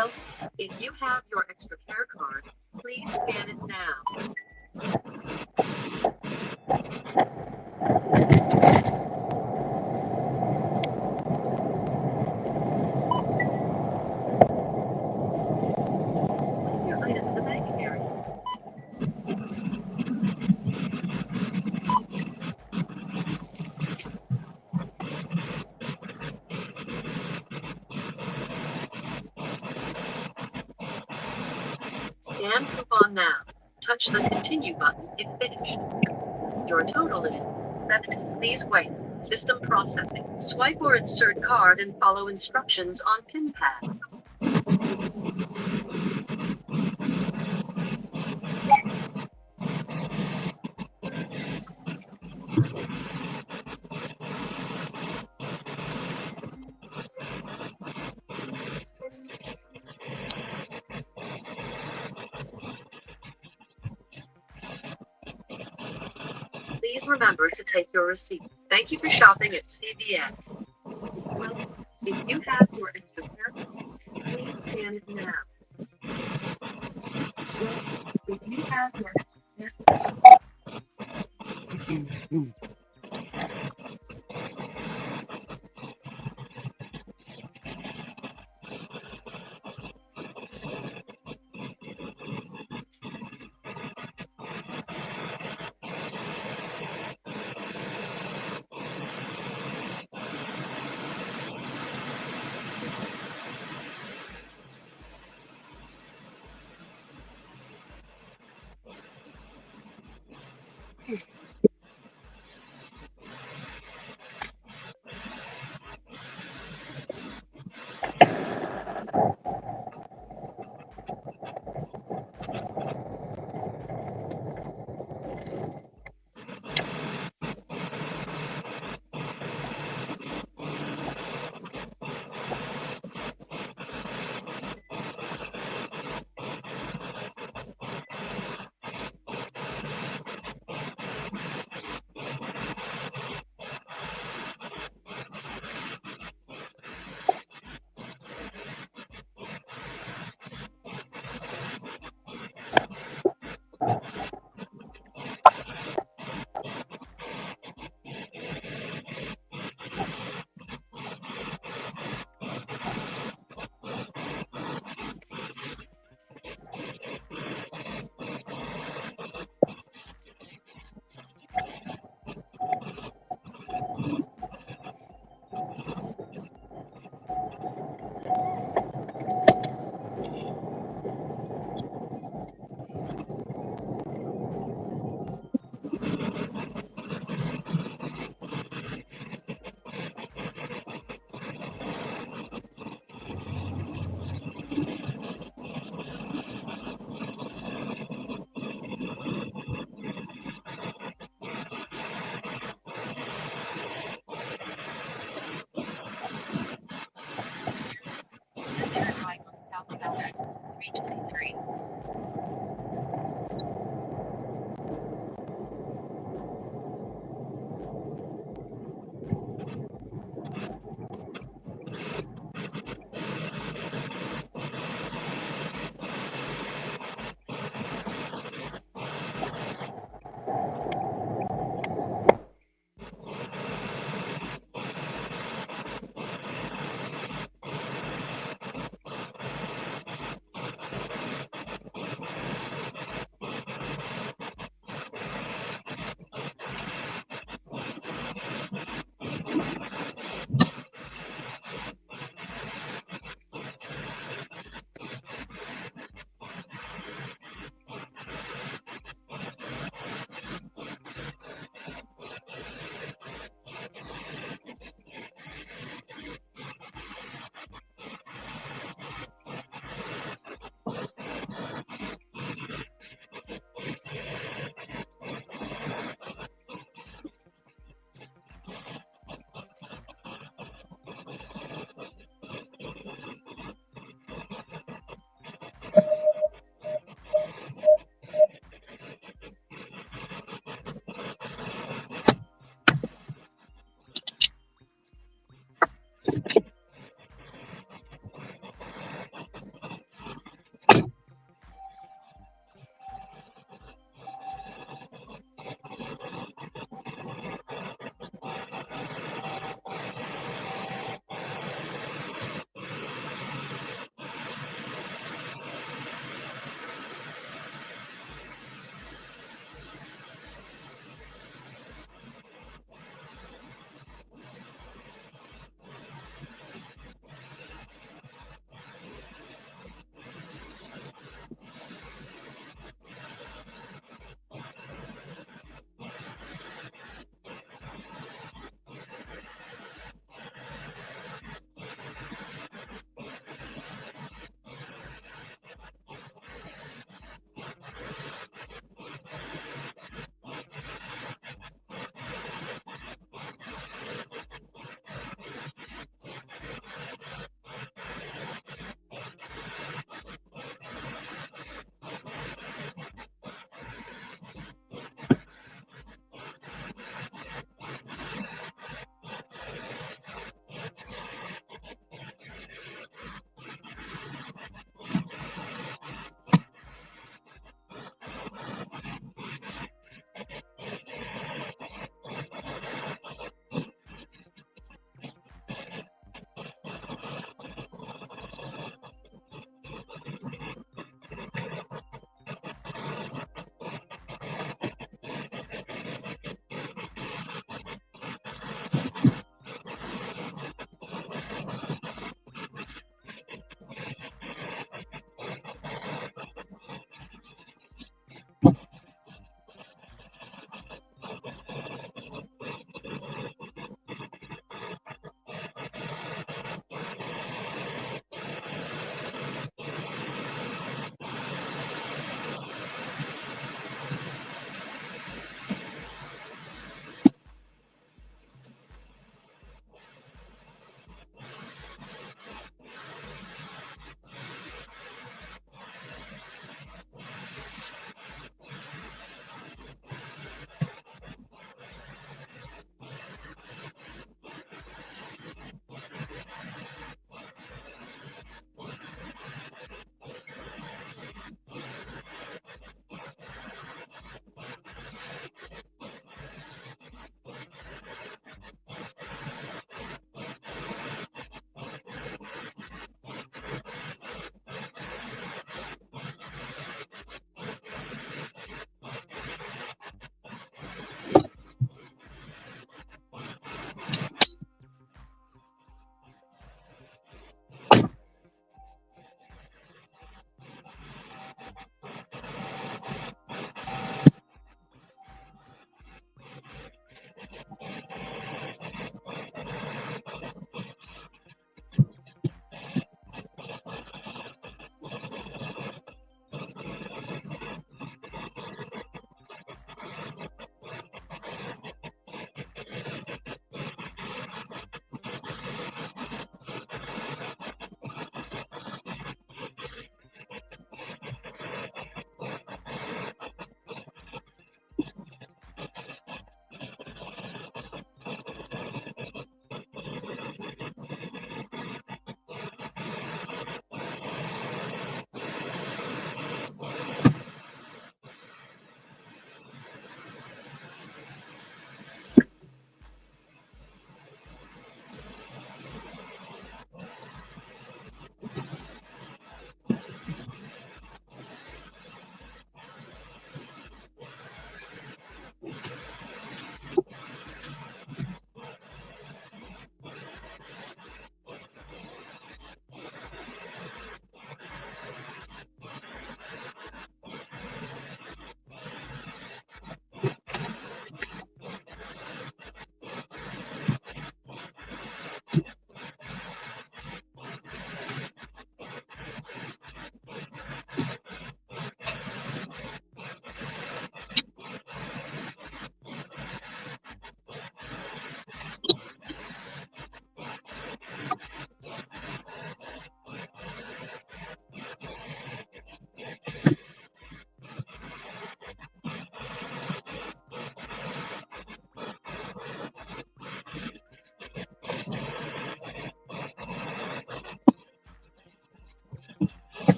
Well, if you have your extra care card, please scan it now. Leave your item in the banking area. Scan coupon now. Touch the continue button if finished. Your total is 70. Please wait. System processing. Swipe or insert card and follow instructions on PIN pad. Please remember to take your receipt. Thank you for shopping at CVS. Well, if you have your extra care card, please scan it now. Well, if you have your extra care turn right on South South 323.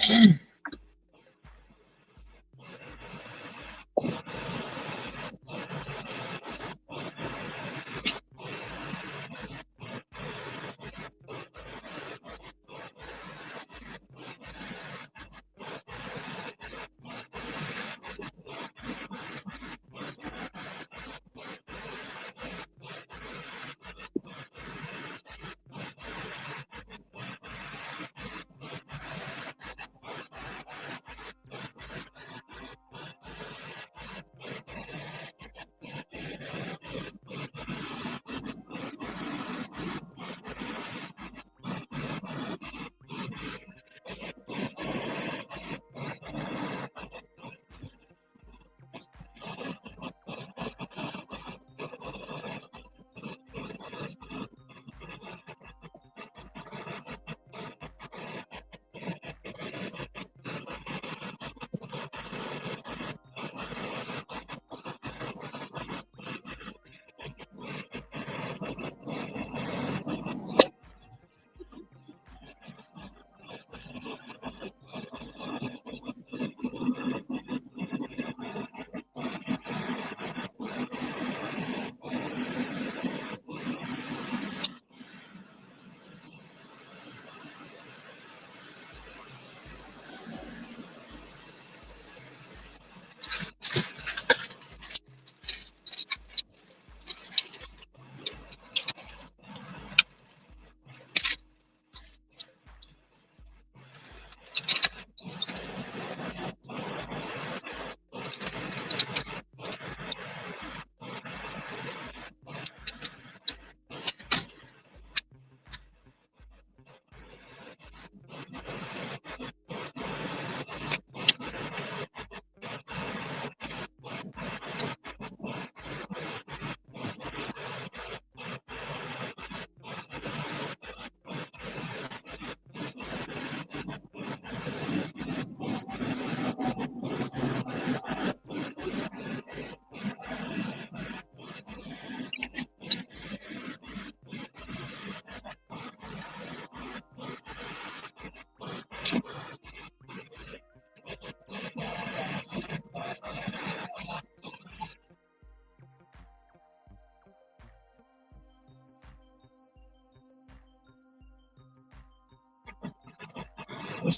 What's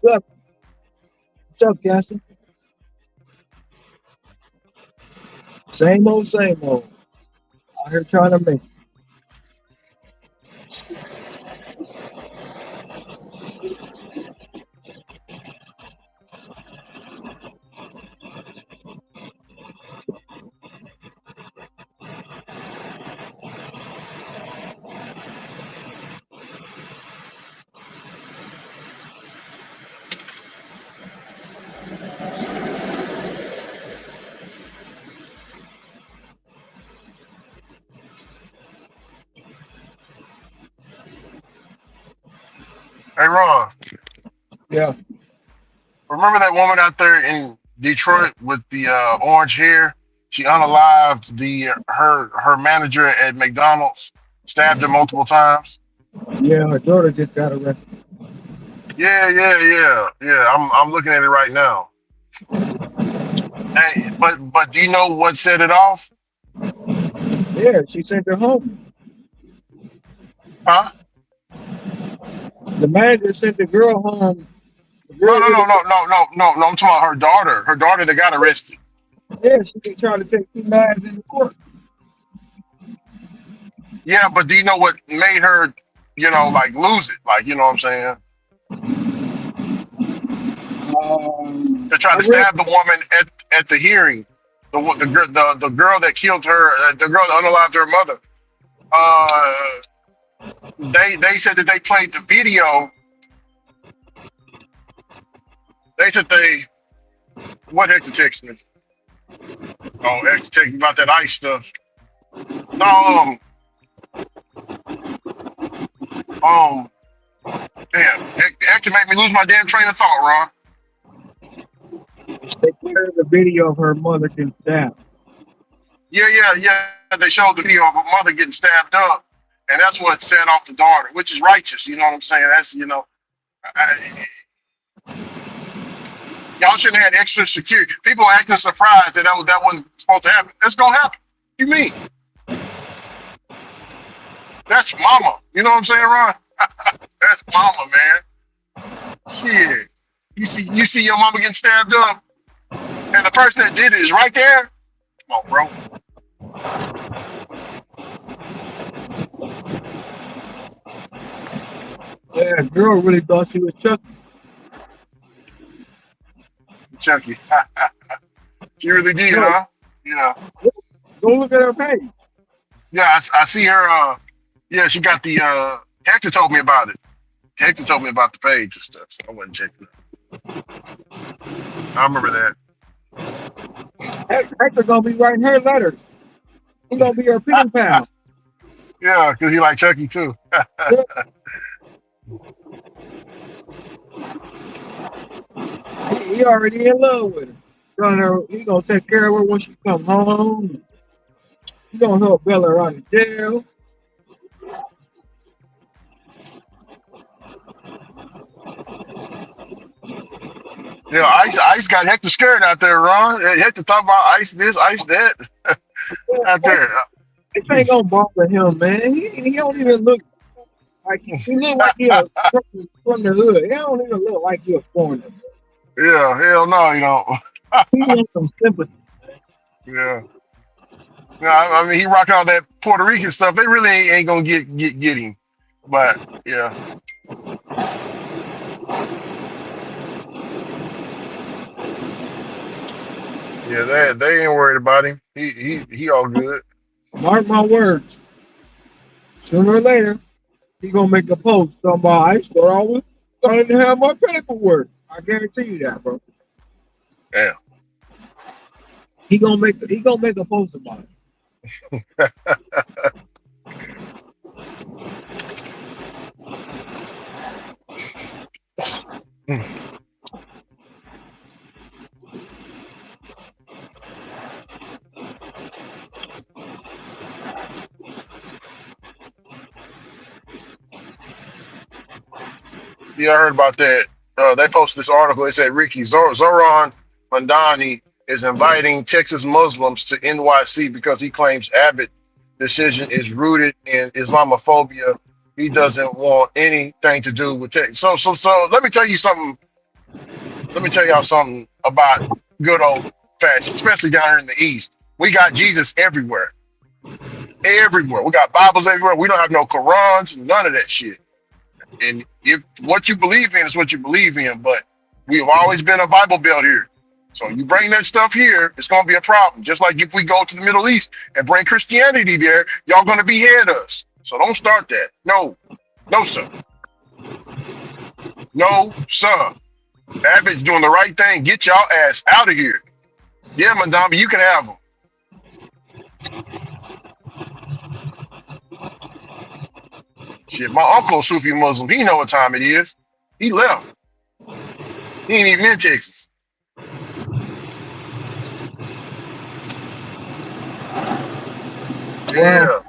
up? What's up, Cassie? Same old, same old. Out here trying to make. Hey Ron, Yeah. remember that woman out there in Detroit with the orange hair? She unalived the her manager at McDonald's, stabbed her multiple times. Yeah, her daughter just got arrested. Yeah. I'm looking at it right now. Hey, but do you know what set it off? Yeah, she sent her home. Huh? The manager sent the girl home. The No, girl no, hit no, her. no, no, no, no, no. I'm talking about her daughter. Her daughter that got arrested. Yeah, she been trying to take 2 lives in the court. Yeah, but do you know what made her, like lose it? Like, you know what I'm saying? To try I to read. stab the woman at the hearing, the girl that killed her, the girl that unalived her mother. Uh, they said that they played the video. They said what Hector text me? Oh, Hector text me about that ice stuff. No, um, damn, Hector made me lose my damn train of thought, Ron. They played the video of her mother getting stabbed. Yeah. They showed the video of her mother getting stabbed up, and that's what set off the daughter, which is righteous. You know what I'm saying? That's I, Y'all shouldn't have had extra security. People are acting surprised that wasn't supposed to happen. It's gonna happen. You mean? That's mama. You know what I'm saying, Ron? That's mama, man. Shit. You see your mama getting stabbed up, and the person that did it is right there. Come on, bro. Yeah, girl really thought she was Chucky. Chucky. She really did, No, huh? Yeah. go look at her page. Yeah, I see her. Yeah, she got the. Hector told me about it. Hector told me about the page and stuff. So I wasn't checking it. I remember Hector gonna be writing her letters. He gonna be her pen that. pal. Yeah, because he like Chucky too. Yeah. He already in love with her. He gonna take care of her when she come home. He gonna help Bella out of jail. Yeah, Ice got Hector scared out there, Ron. Hector talk about Ice this, Ice that out there. This ain't gonna bother him, man. He don't even look like he look like he from the hood. He don't even look like he a foreigner. Yeah, hell no, you don't. He wants some sympathy. Yeah. Yeah, I mean, he rocking all that Puerto Rican stuff. They really ain't gonna get him. But yeah, yeah, they ain't worried about him. He all good. Mark my words. Sooner or later, he gonna make a post talking about I started to have my paperwork. I guarantee you that, bro. Damn. He gonna make a post about it. Yeah, I heard about that. They posted this article. They said Ricky Zoran Mandani is inviting Texas Muslims to NYC because he claims Abbott decision is rooted in Islamophobia. He doesn't want anything to do with Texas. So let me tell you something. Let me tell y'all something about good old fashioned, especially down here in the East. We got Jesus everywhere. Everywhere. We got Bibles everywhere. We don't have no Qurans, none of that shit. And if what you believe in is what you believe in, but we've always been a Bible Belt here. So you bring that stuff here, it's going to be a problem. Just like if we go to the Middle East and bring Christianity there, y'all going to behead us. So don't start that. No, sir. No, sir. Abbott's doing the right thing. Get y'all ass out of here. Yeah, Mandambi, you can have them. Shit, my uncle Sufi Muslim. He know what time it is. He left. He ain't even in Texas. Yeah.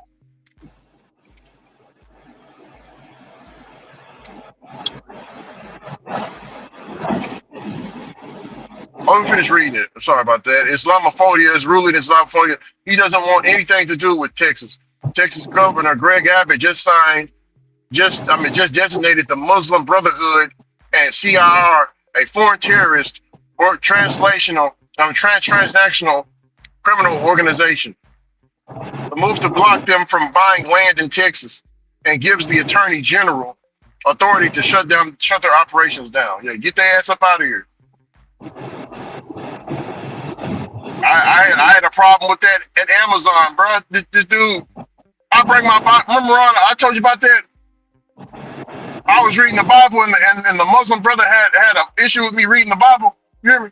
Let me finish reading it. I'm sorry about that. Islamophobia is ruling Islamophobia. He doesn't want anything to do with Texas. Texas Governor Greg Abbott just designated the Muslim Brotherhood and CIR a foreign terrorist or transnational criminal organization. The move to block them from buying land in Texas and gives the Attorney General authority to shut their operations down. Yeah, get their ass up out of here. I had a problem with that at Amazon, bro. This dude, I bring my Bible. Remember, Ron, I told you about that. I was reading the Bible, and the Muslim brother had an issue with me reading the Bible. You hear me?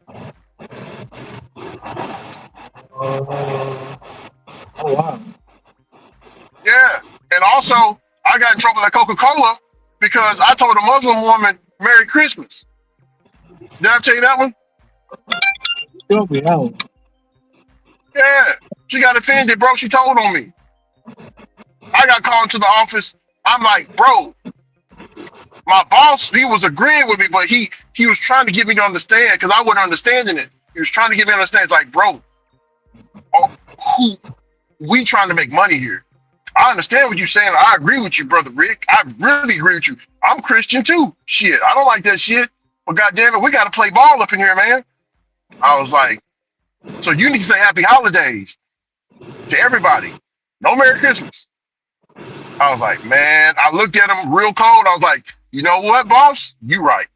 Oh wow. Yeah, and also I got in trouble at Coca-Cola because I told a Muslim woman Merry Christmas. Did I tell you that one? Still be out. Yeah, she got offended, bro. She told on me. I got called into the office. I'm like, bro, my boss, he was agreeing with me, but he was trying to get me to understand because I wasn't understanding it. He was trying to get me to understand. It's like, bro, who we trying to make money here. I understand what you're saying. I agree with you, brother Rick. I really agree with you. I'm Christian too. Shit, I don't like that shit. But goddamn it, we got to play ball up in here, man. I was like, so you need to say happy holidays to everybody. No Merry Christmas. I was like, man, I looked at him real cold. I was like, you know what, boss? You right.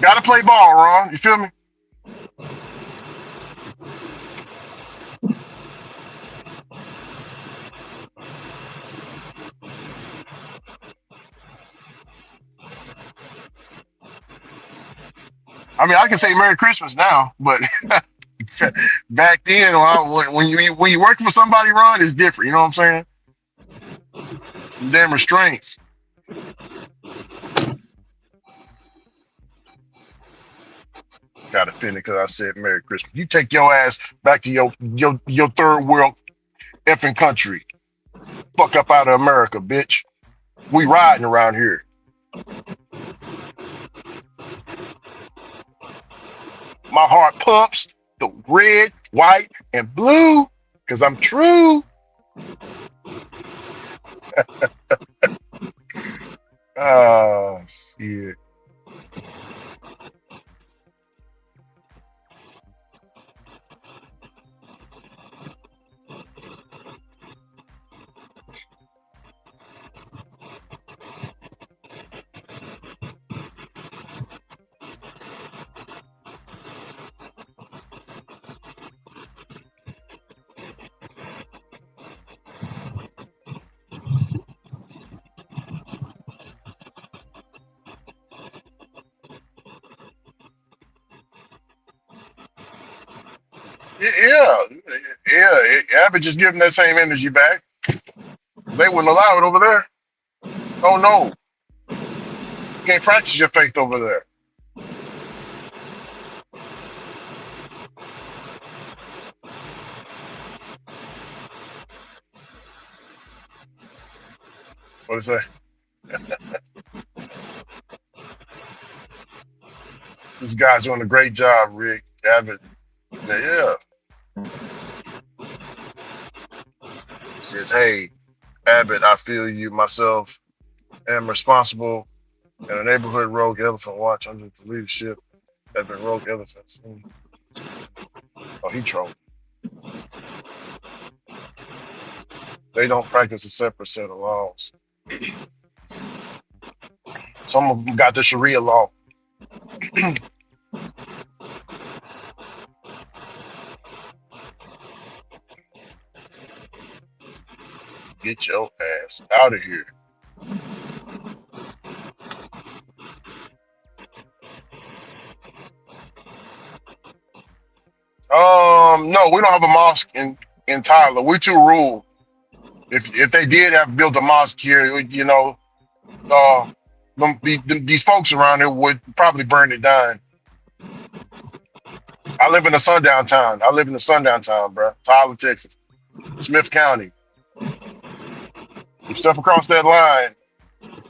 Got to play ball, Ron. You feel me? I mean, I can say Merry Christmas now, but back then, when you working for somebody, Ron, it's different. You know what I'm saying? Damn restraints. Got offended because I said Merry Christmas. You take your ass back to your third world effing country. Fuck up out of America, bitch. We riding around here. My heart pumps the red, white, and blue because I'm true. Oh, shit. Yeah. Abbott just give them that same energy back. They wouldn't allow it over there. Oh no, you can't practice your faith over there. What is that? This guy's doing a great job, Rick Abbott. Yeah. He says, "Hey, Abbott, I feel you myself am responsible in a neighborhood rogue elephant watch under the leadership of the rogue elephants." Oh, he trolling. They don't practice a separate set of laws. Some of them got the Sharia law. Get your ass out of here. No, we don't have a mosque in Tyler. We're too rural. If they did have built a mosque here, you know, these folks around here would probably burn it down. I live in a sundown town. Bro. Tyler, Texas. Smith County. You step across that line,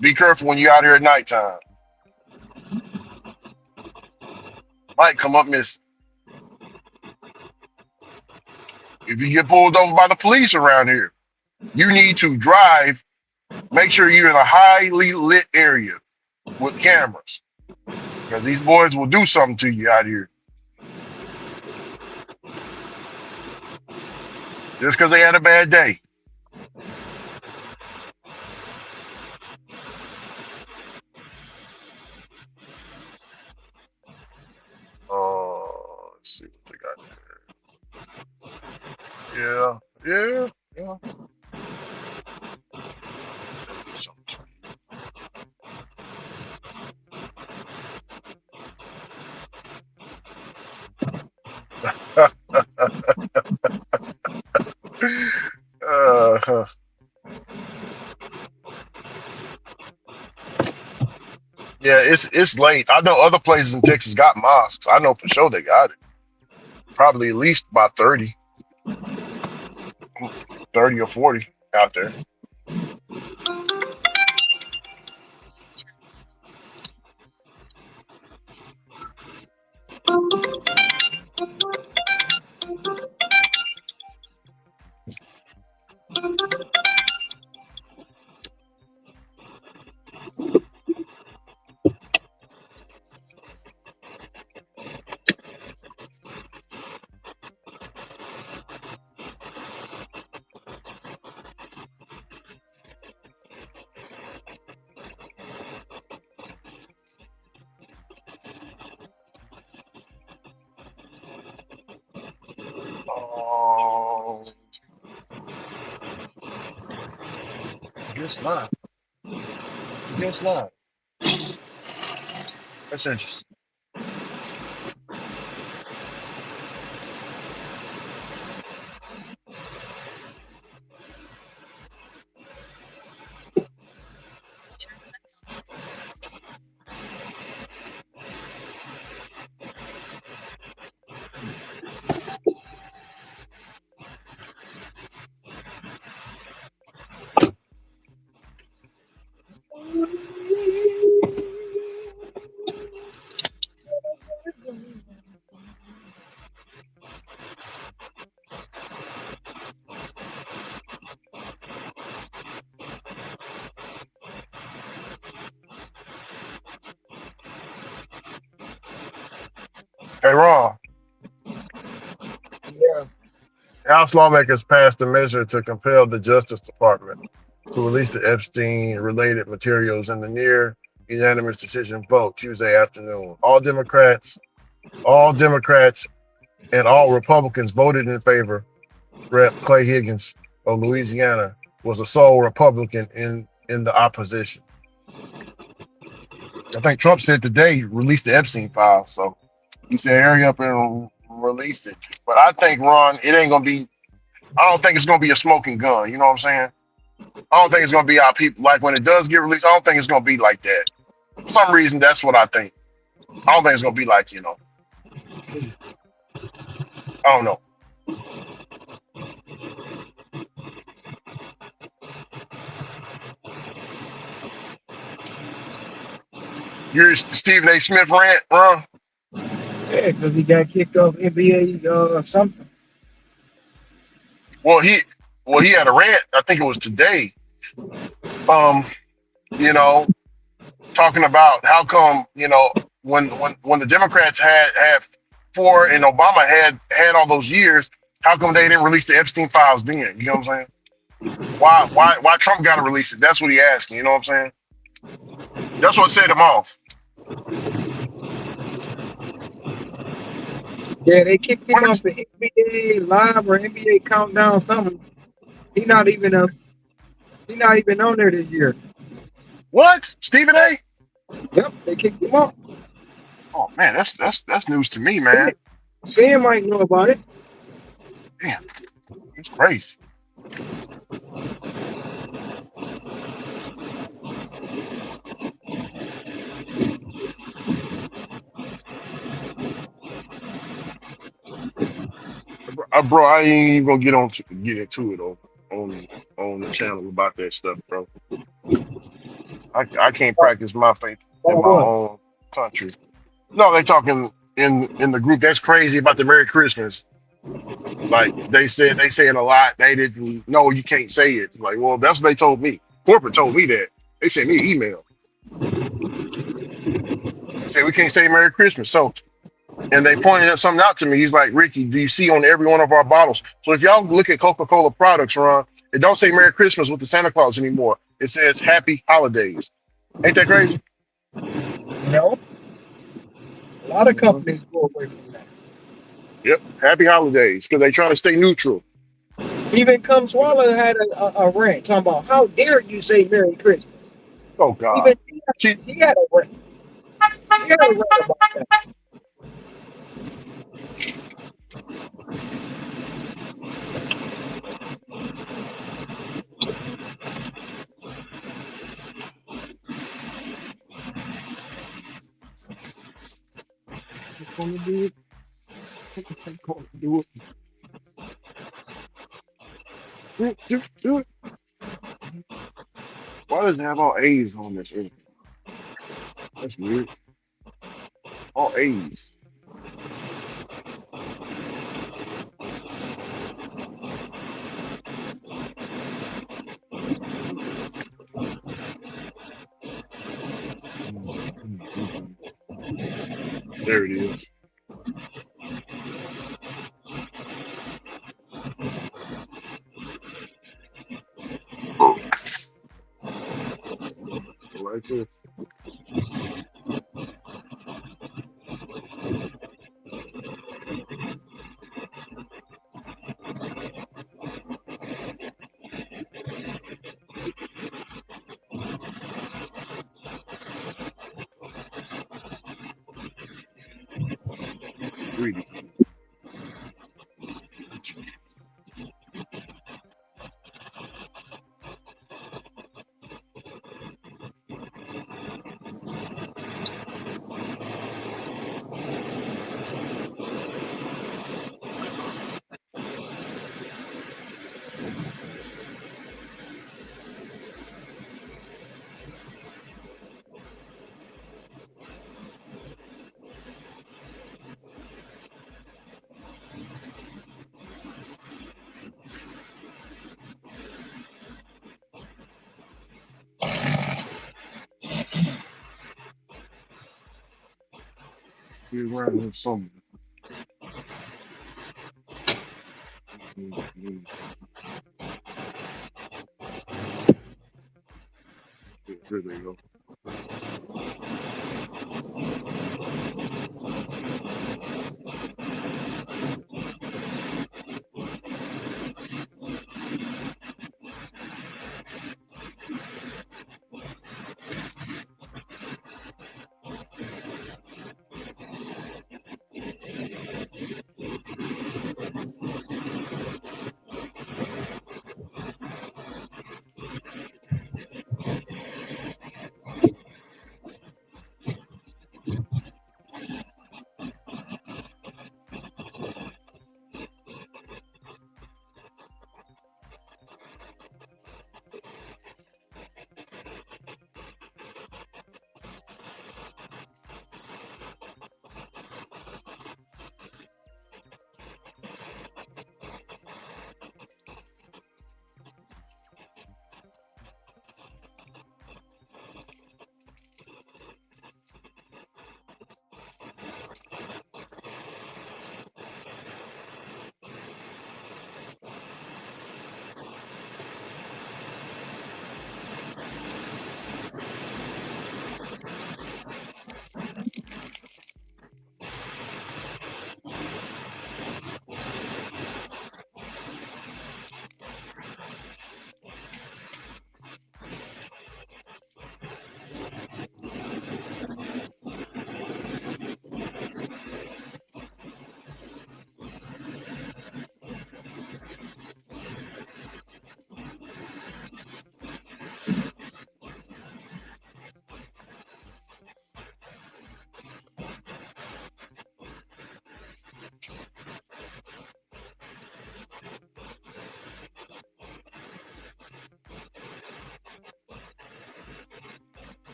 be careful when you're out here at nighttime. Might come up miss. If you get pulled over by the police around here, you need to drive. Make sure you're in a highly lit area with cameras, because these boys will do something to you out here. Just because they had a bad day. Let's see what they got there. Yeah. Yeah, it's late. I know other places in Texas got mosques. I know for sure they got it. Probably at least about 30 or 40 out there. Oh, I guess not. I guess not. That's interesting. Hey, Ron, Yeah. House lawmakers passed a measure to compel the Justice Department to release the Epstein-related materials in the near unanimous decision vote Tuesday afternoon. All Democrats, and all Republicans voted in favor. Rep. Clay Higgins of Louisiana was the sole Republican in the opposition. I think Trump said today release the Epstein files, so he said hurry up and release it. But I think Ron, it ain't gonna be. I don't think it's gonna be a smoking gun. You know what I'm saying? I don't think it's gonna be our people. Like when it does get released, I don't think it's gonna be like that. For some reason, that's what I think. I don't think it's gonna be like I don't know. You're Stephen A. Smith rant, Ron. Yeah, because he got kicked off NBA something. Well, he had a rant. I think it was today. Um, you know, talking about how come when the Democrats had four and Obama had all those years, how come they didn't release the Epstein files then? You know what I'm saying? Why Trump got to release it? That's what he asking. You know what I'm saying? That's what set him off. Yeah, they kicked him When off the NBA Live or NBA Countdown something. He not even he not even on there this year. what? Stephen A? Yep, they kicked him off. Oh man, that's news to me, man. Sam might know about it. Damn, it's crazy. Bro, I ain't even gonna get into it on the channel about that stuff, bro. I can't practice my faith in About my what? own country. No, they talking in the group. That's crazy about the Merry Christmas. Like they say it a lot. They didn't know you can't say it. Like, well, that's what they told me. Corporate told me that. They sent me an email. Say we can't say Merry Christmas. So and they pointed something out to me. He's like, Ricky, do you see on every one of our bottles? So if y'all look at Coca-Cola products, Ron, it don't say Merry Christmas with the Santa Claus anymore. It says Happy Holidays. Ain't that crazy? No. A lot of companies go away from that. Yep, Happy Holidays because they trying to stay neutral. Even Cum Swallow had a rant talking about how dare you say Merry Christmas. Oh God. Even he had a rant. He had a rant about that. I'm gonna do it. I'm gonna do it. Do it. Why does it have all A's on this? That's weird. All A's. There it is. Like this. Greedy. He's around here somewhere. Mhm. Here they go.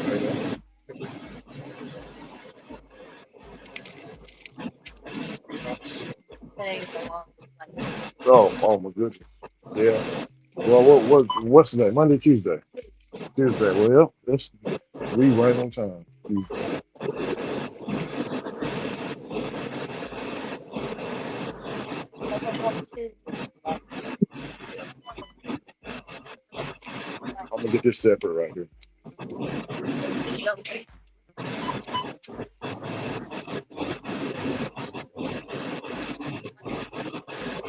Right now. Oh my goodness. Yeah. Well, what's today? Monday, Tuesday. Tuesday. Well, we right on time. Tuesday. I'm gonna get this separate right here.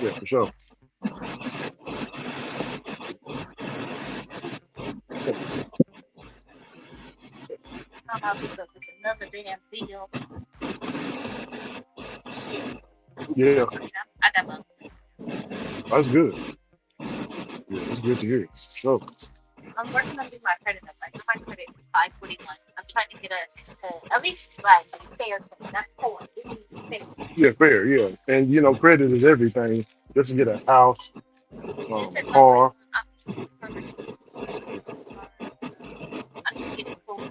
Yeah, for sure. I'll pick up this another damn bill. Shit. Yeah, I got my. that's good. Yeah, that's good to hear. So, I'm working on getting my credit up. Like my credit is 541. I'm trying to get a at least like fair credit, not poor. This is fair. yeah, fair. Yeah, and credit is everything. Just to get a house, This is my main car. one. I'm just getting cool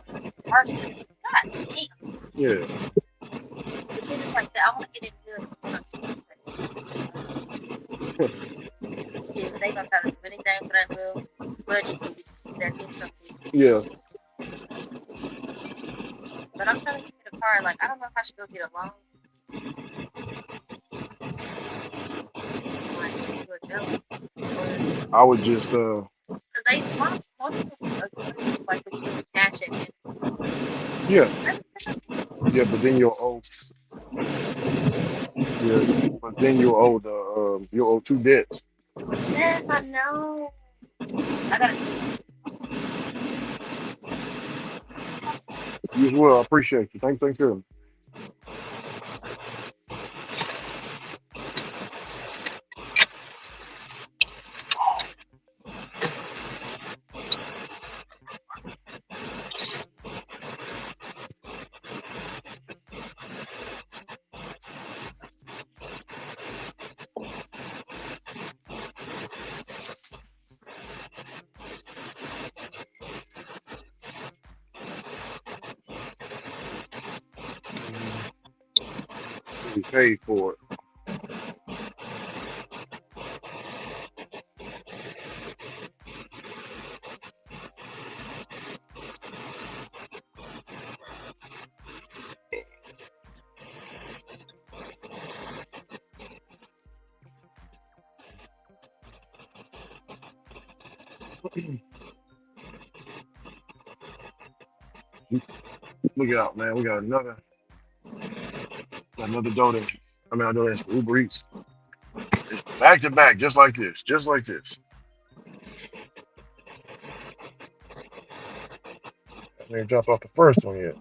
versus God damn. Yeah, The thing is like that. I want to get it good. Yeah, they gonna try to do anything for that little budget, that income. yeah. But I'm trying to get a car. Like I don't know if I should go get a loan. Like do a note, I would just because they most people are doing it like if you do cash advance. yeah, yeah. But then you'll owe yeah, but then you'll owe two debts. Yes, I know. I gotta. You as well. I appreciate you. Thank you. We paid for it. Look out, man. We got another donation. I mean, I donation for Uber Eats. It's back to back, just like this, just like this. I didn't drop off the first one yet.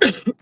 Hey,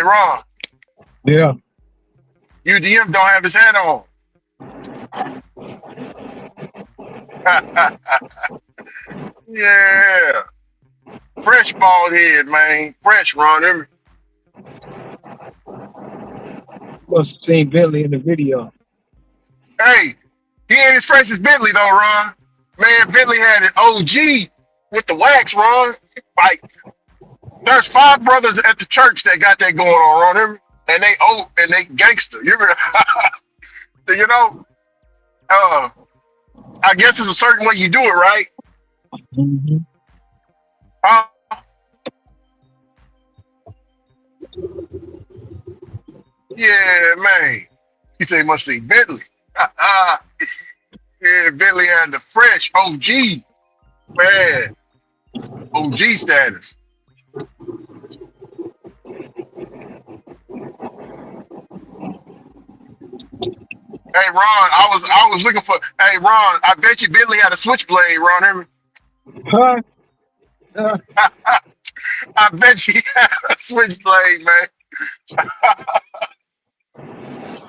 Ron, Yeah. UDM don't have his hat on. Yeah. Fresh bald head, man. Fresh, Ron. Must have seen Bentley in the video. Hey, he ain't as fresh as Bentley, though, Ron. Man, Bentley had an OG with the wax, Ron. Like, there's 5 brothers at the church that got that going on, Ron. And they old and they gangster. You remember? You know, I guess it's a certain way you do it, right? Mm-hmm. Uh, yeah, man. He said he must see Bentley. Yeah, Bentley had the fresh OG, man. OG status. Hey Ron, I was looking for. Hey Ron, I bet you Bentley had a switchblade, Ron. Hear me? Huh? I bet you had a switchblade, man.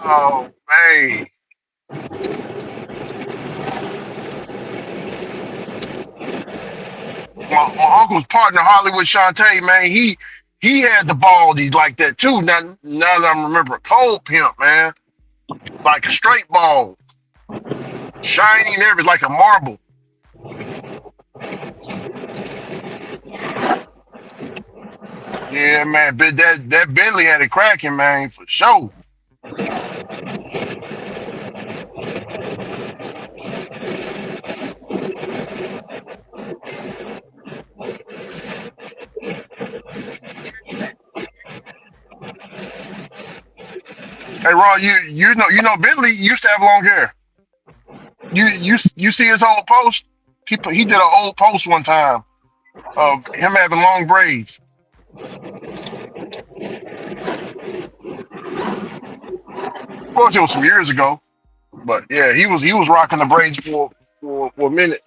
Oh man, my uncle's partner Hollywood Shantae, man. He had the baldies like that too. Now that I remember, cold pimp, man, like a straight ball, shiny and everything, like a marble. Yeah, man. But that Bentley had it cracking, man, for sure. Hey, Ron, you know Bentley used to have long hair. You see his old post? He did an old post one time of him having long braids. Of course, it was some years ago, but yeah, he was rocking the braids for a minute.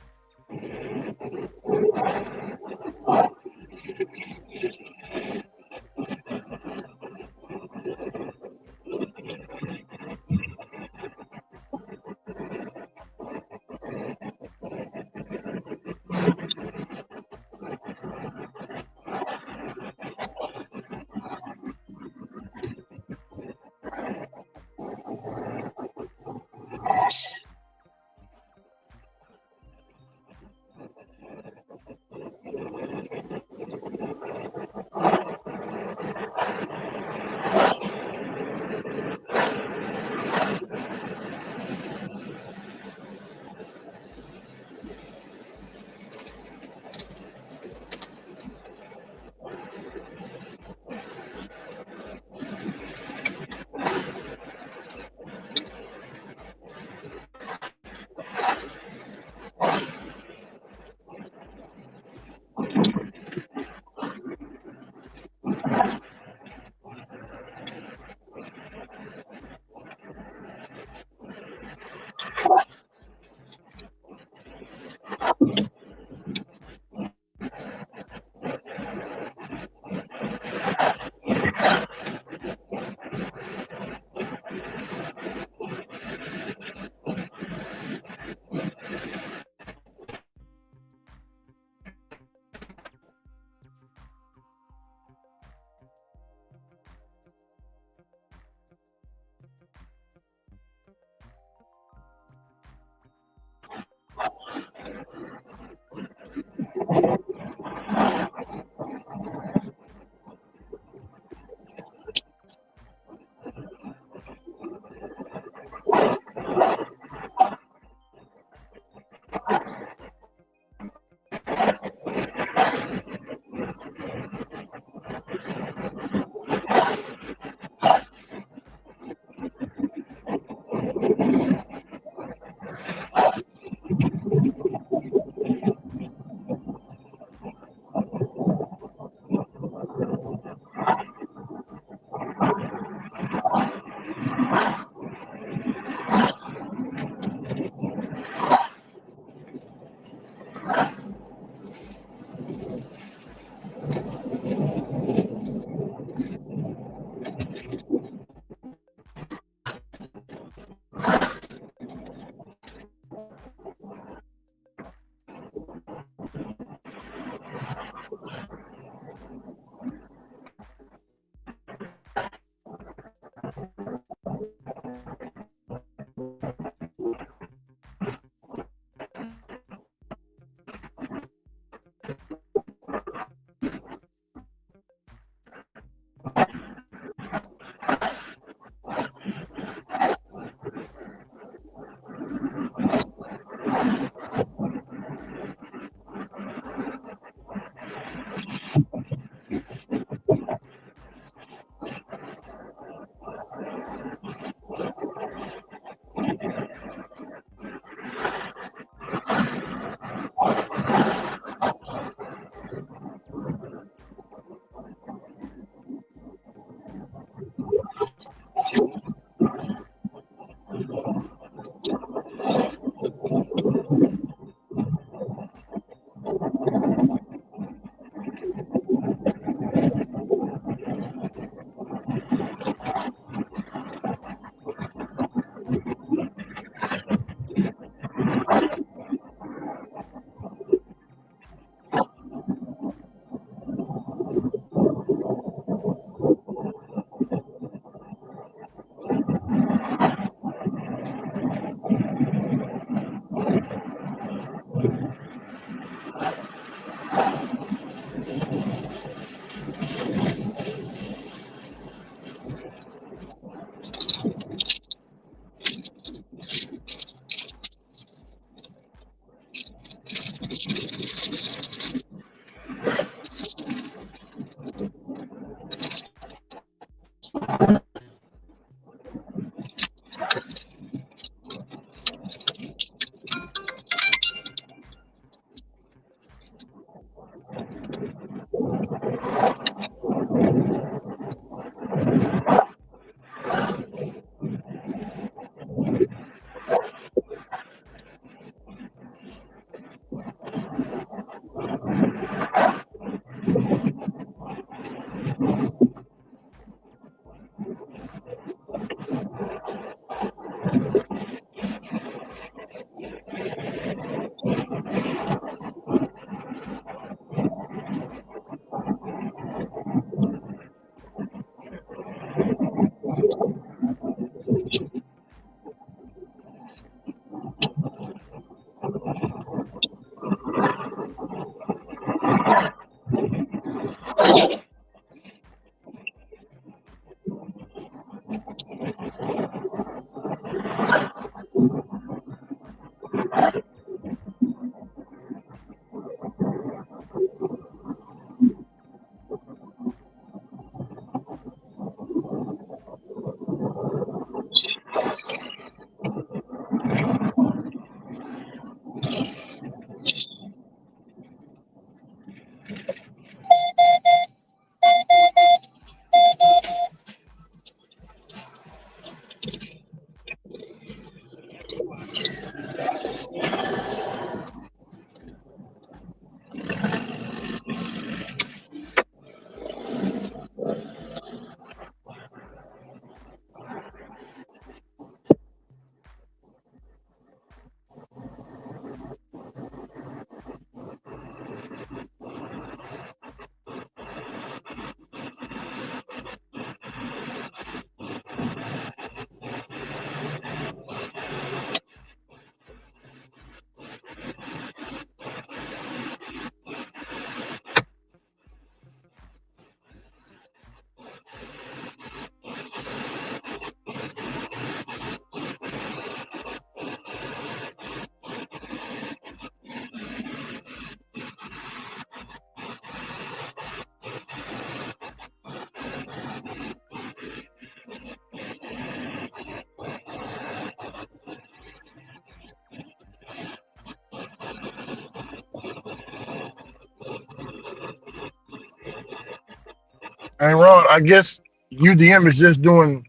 Hey Ron, I guess UDM is just doing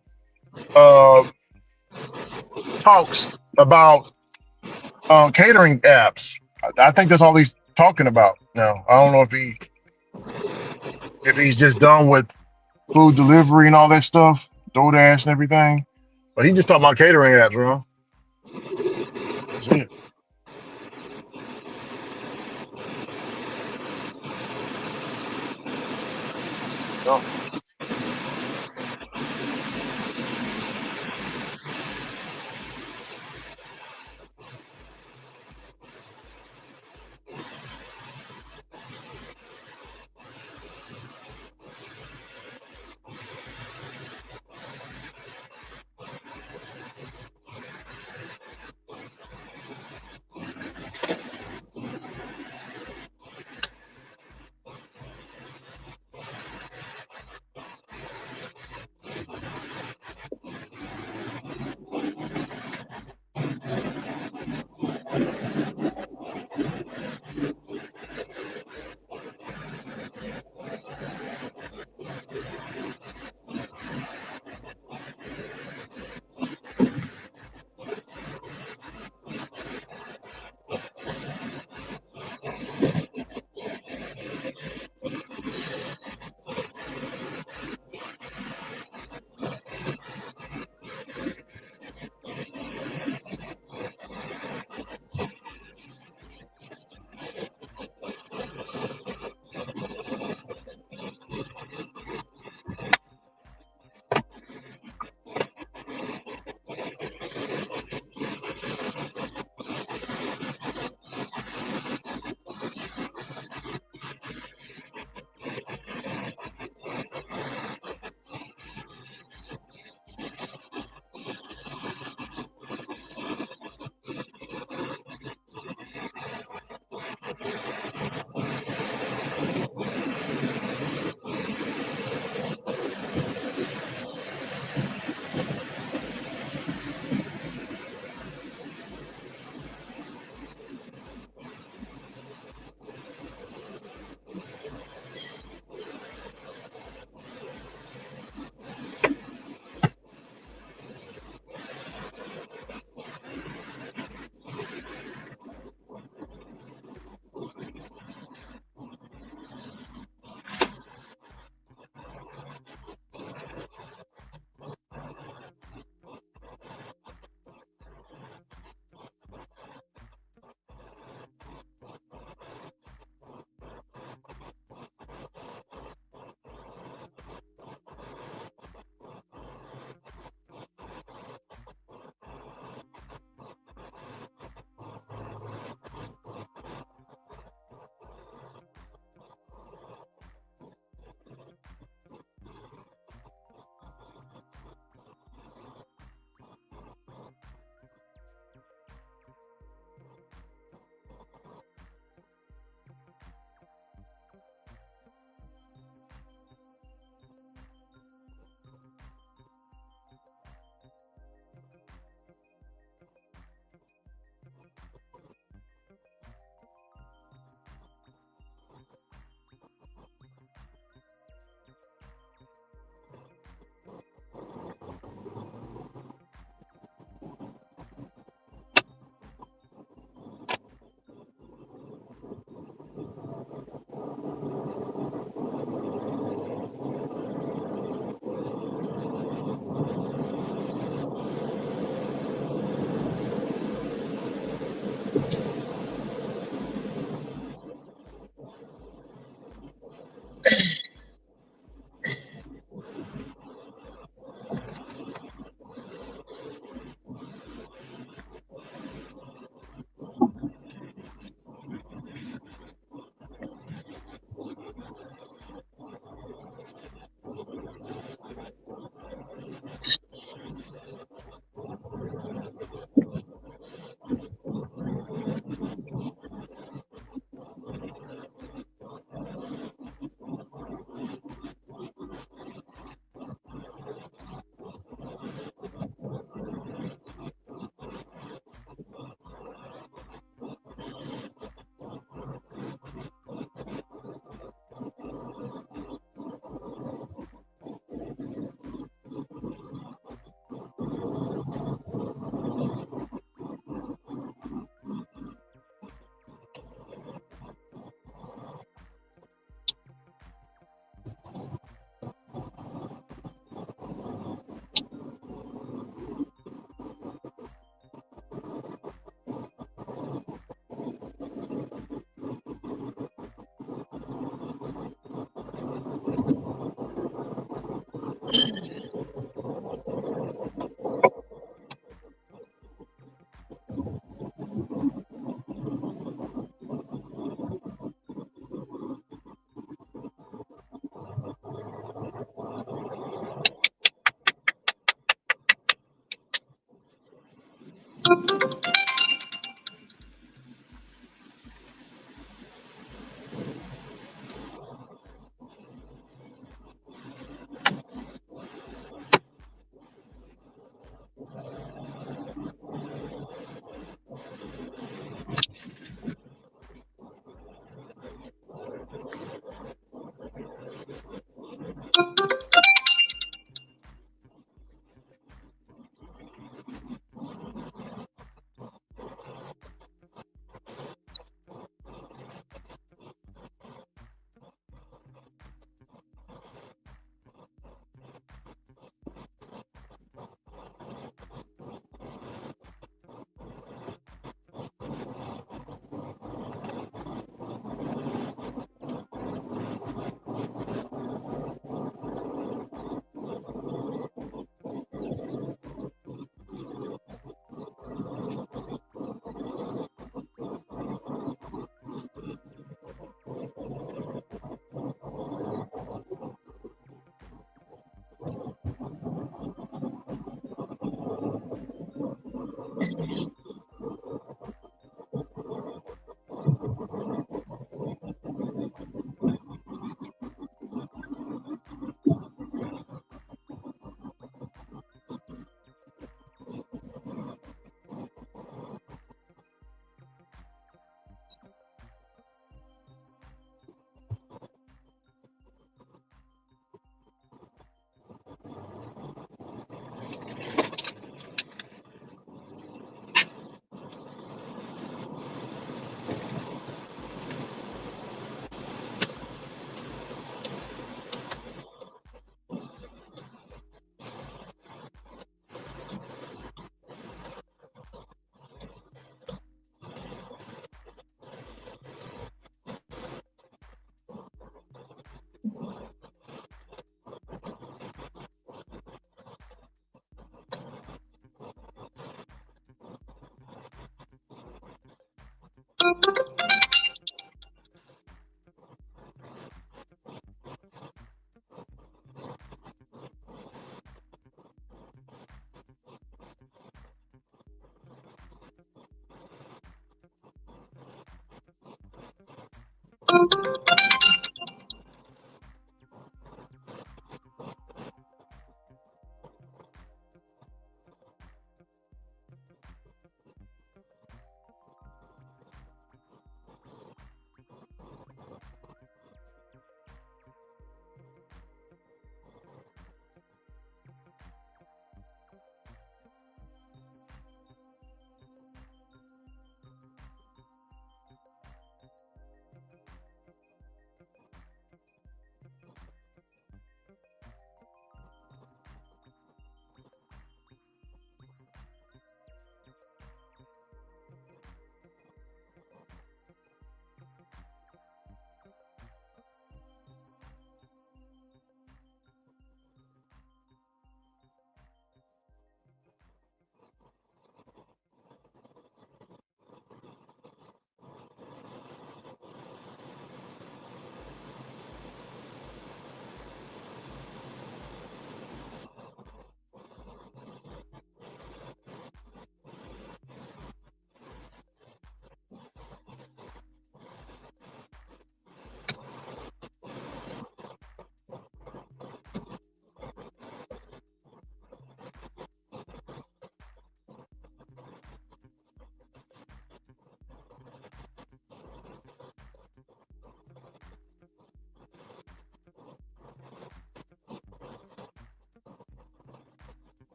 uh, talks about catering apps. I think that's all he's talking about now. I don't know if he's just done with food delivery and all that stuff, DoorDash and everything. But he just talking about catering apps, bro. That's it. Yeah.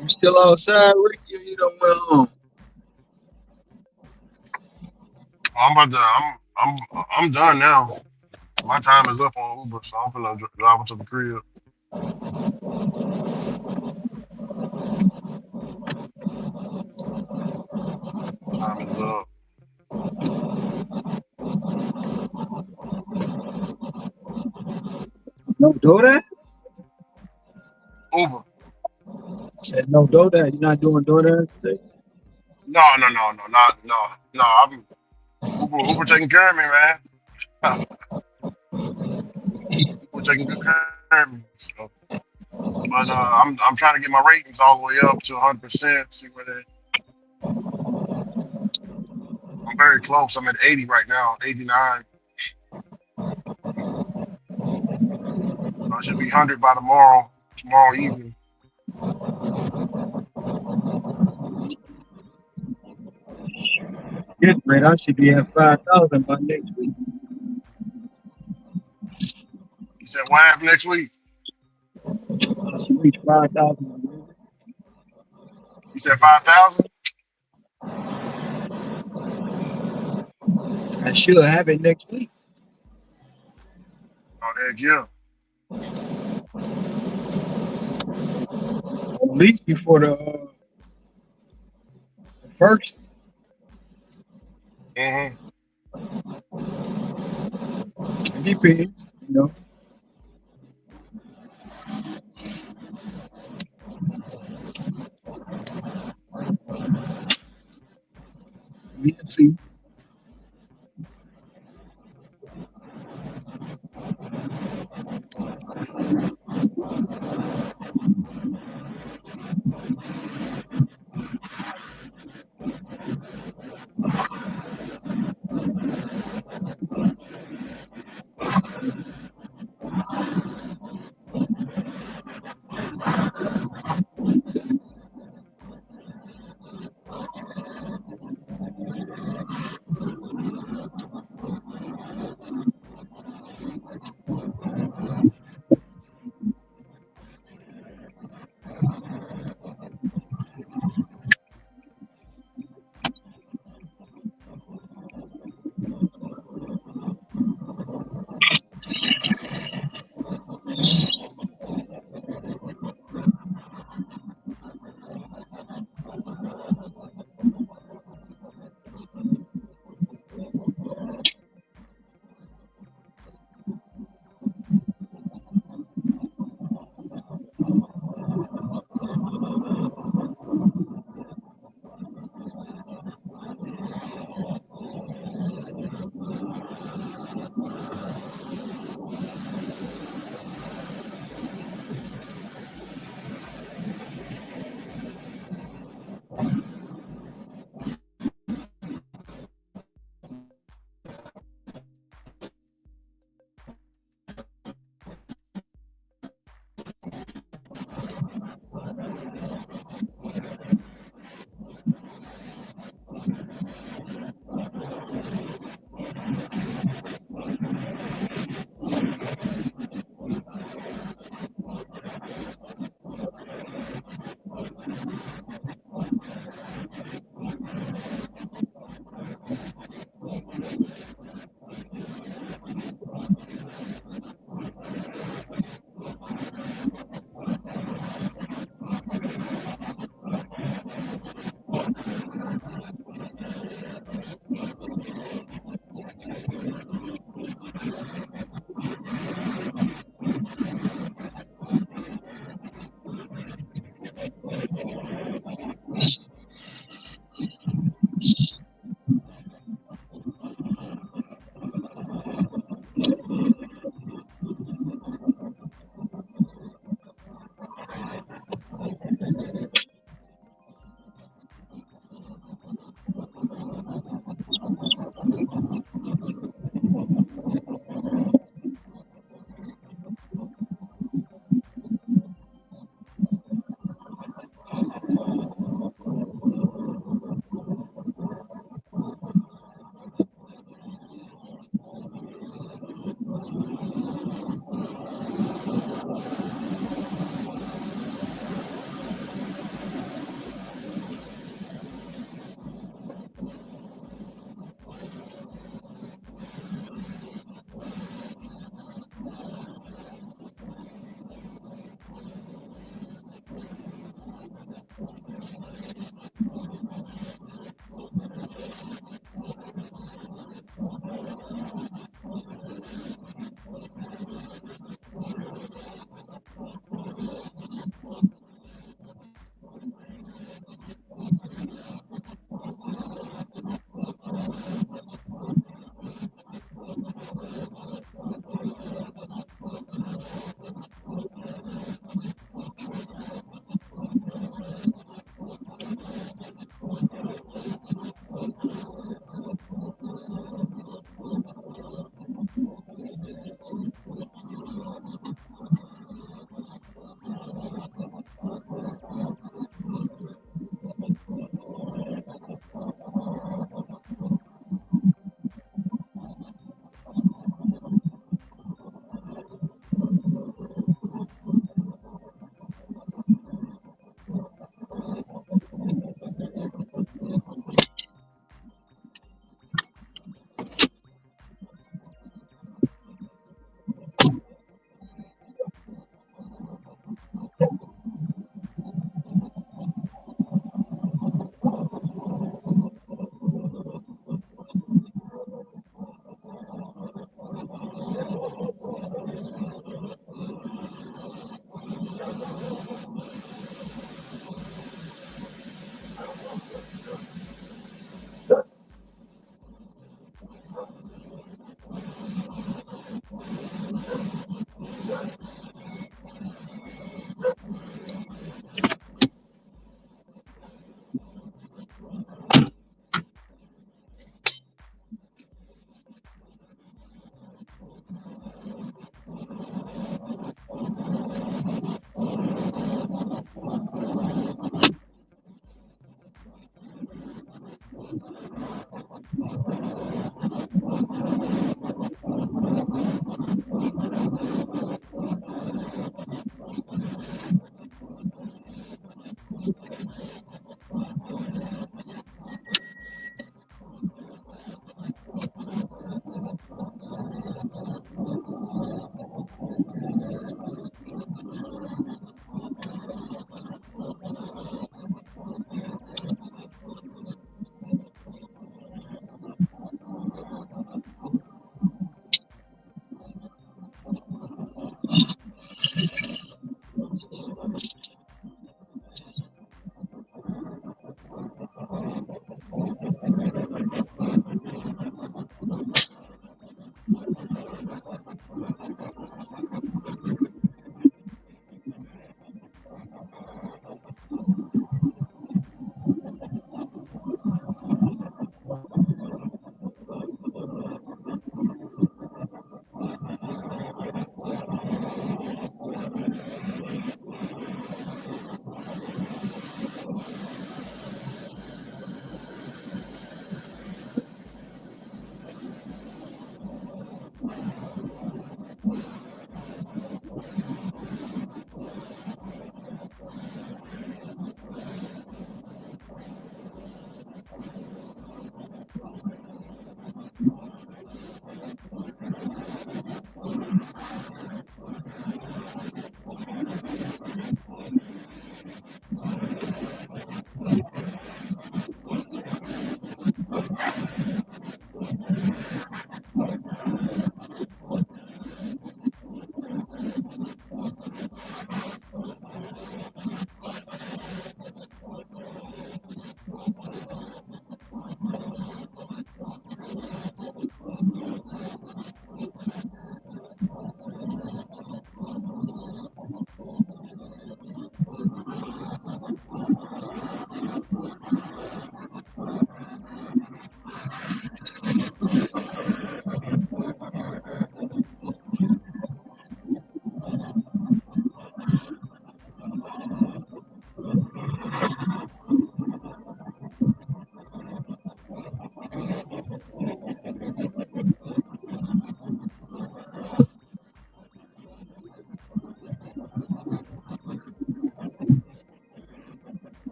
You still outside, Ricky? Or you don't went home? I'm about to. I'm done now. My time is up on Uber, so I'm gonna drive to the crib. Time is up. No DoorDash? Uber. Said no DoorDash. You're not doing DoorDash today? No. I'm Uber taking care of me, man. Uber taking good care of me. So, but I'm trying to get my ratings all the way up to 100%. See where they. I'm very close. I'm at 80 right now. 89. I should be 100 by tomorrow. Tomorrow evening. Yes, man. I should be at 5,000 by next week. You said what happened next week? I should reach 5,000. You said 5,000? I should have it next week. Oh heck yeah. At least before the first. Mm-hmm. It depends, you know. We can see.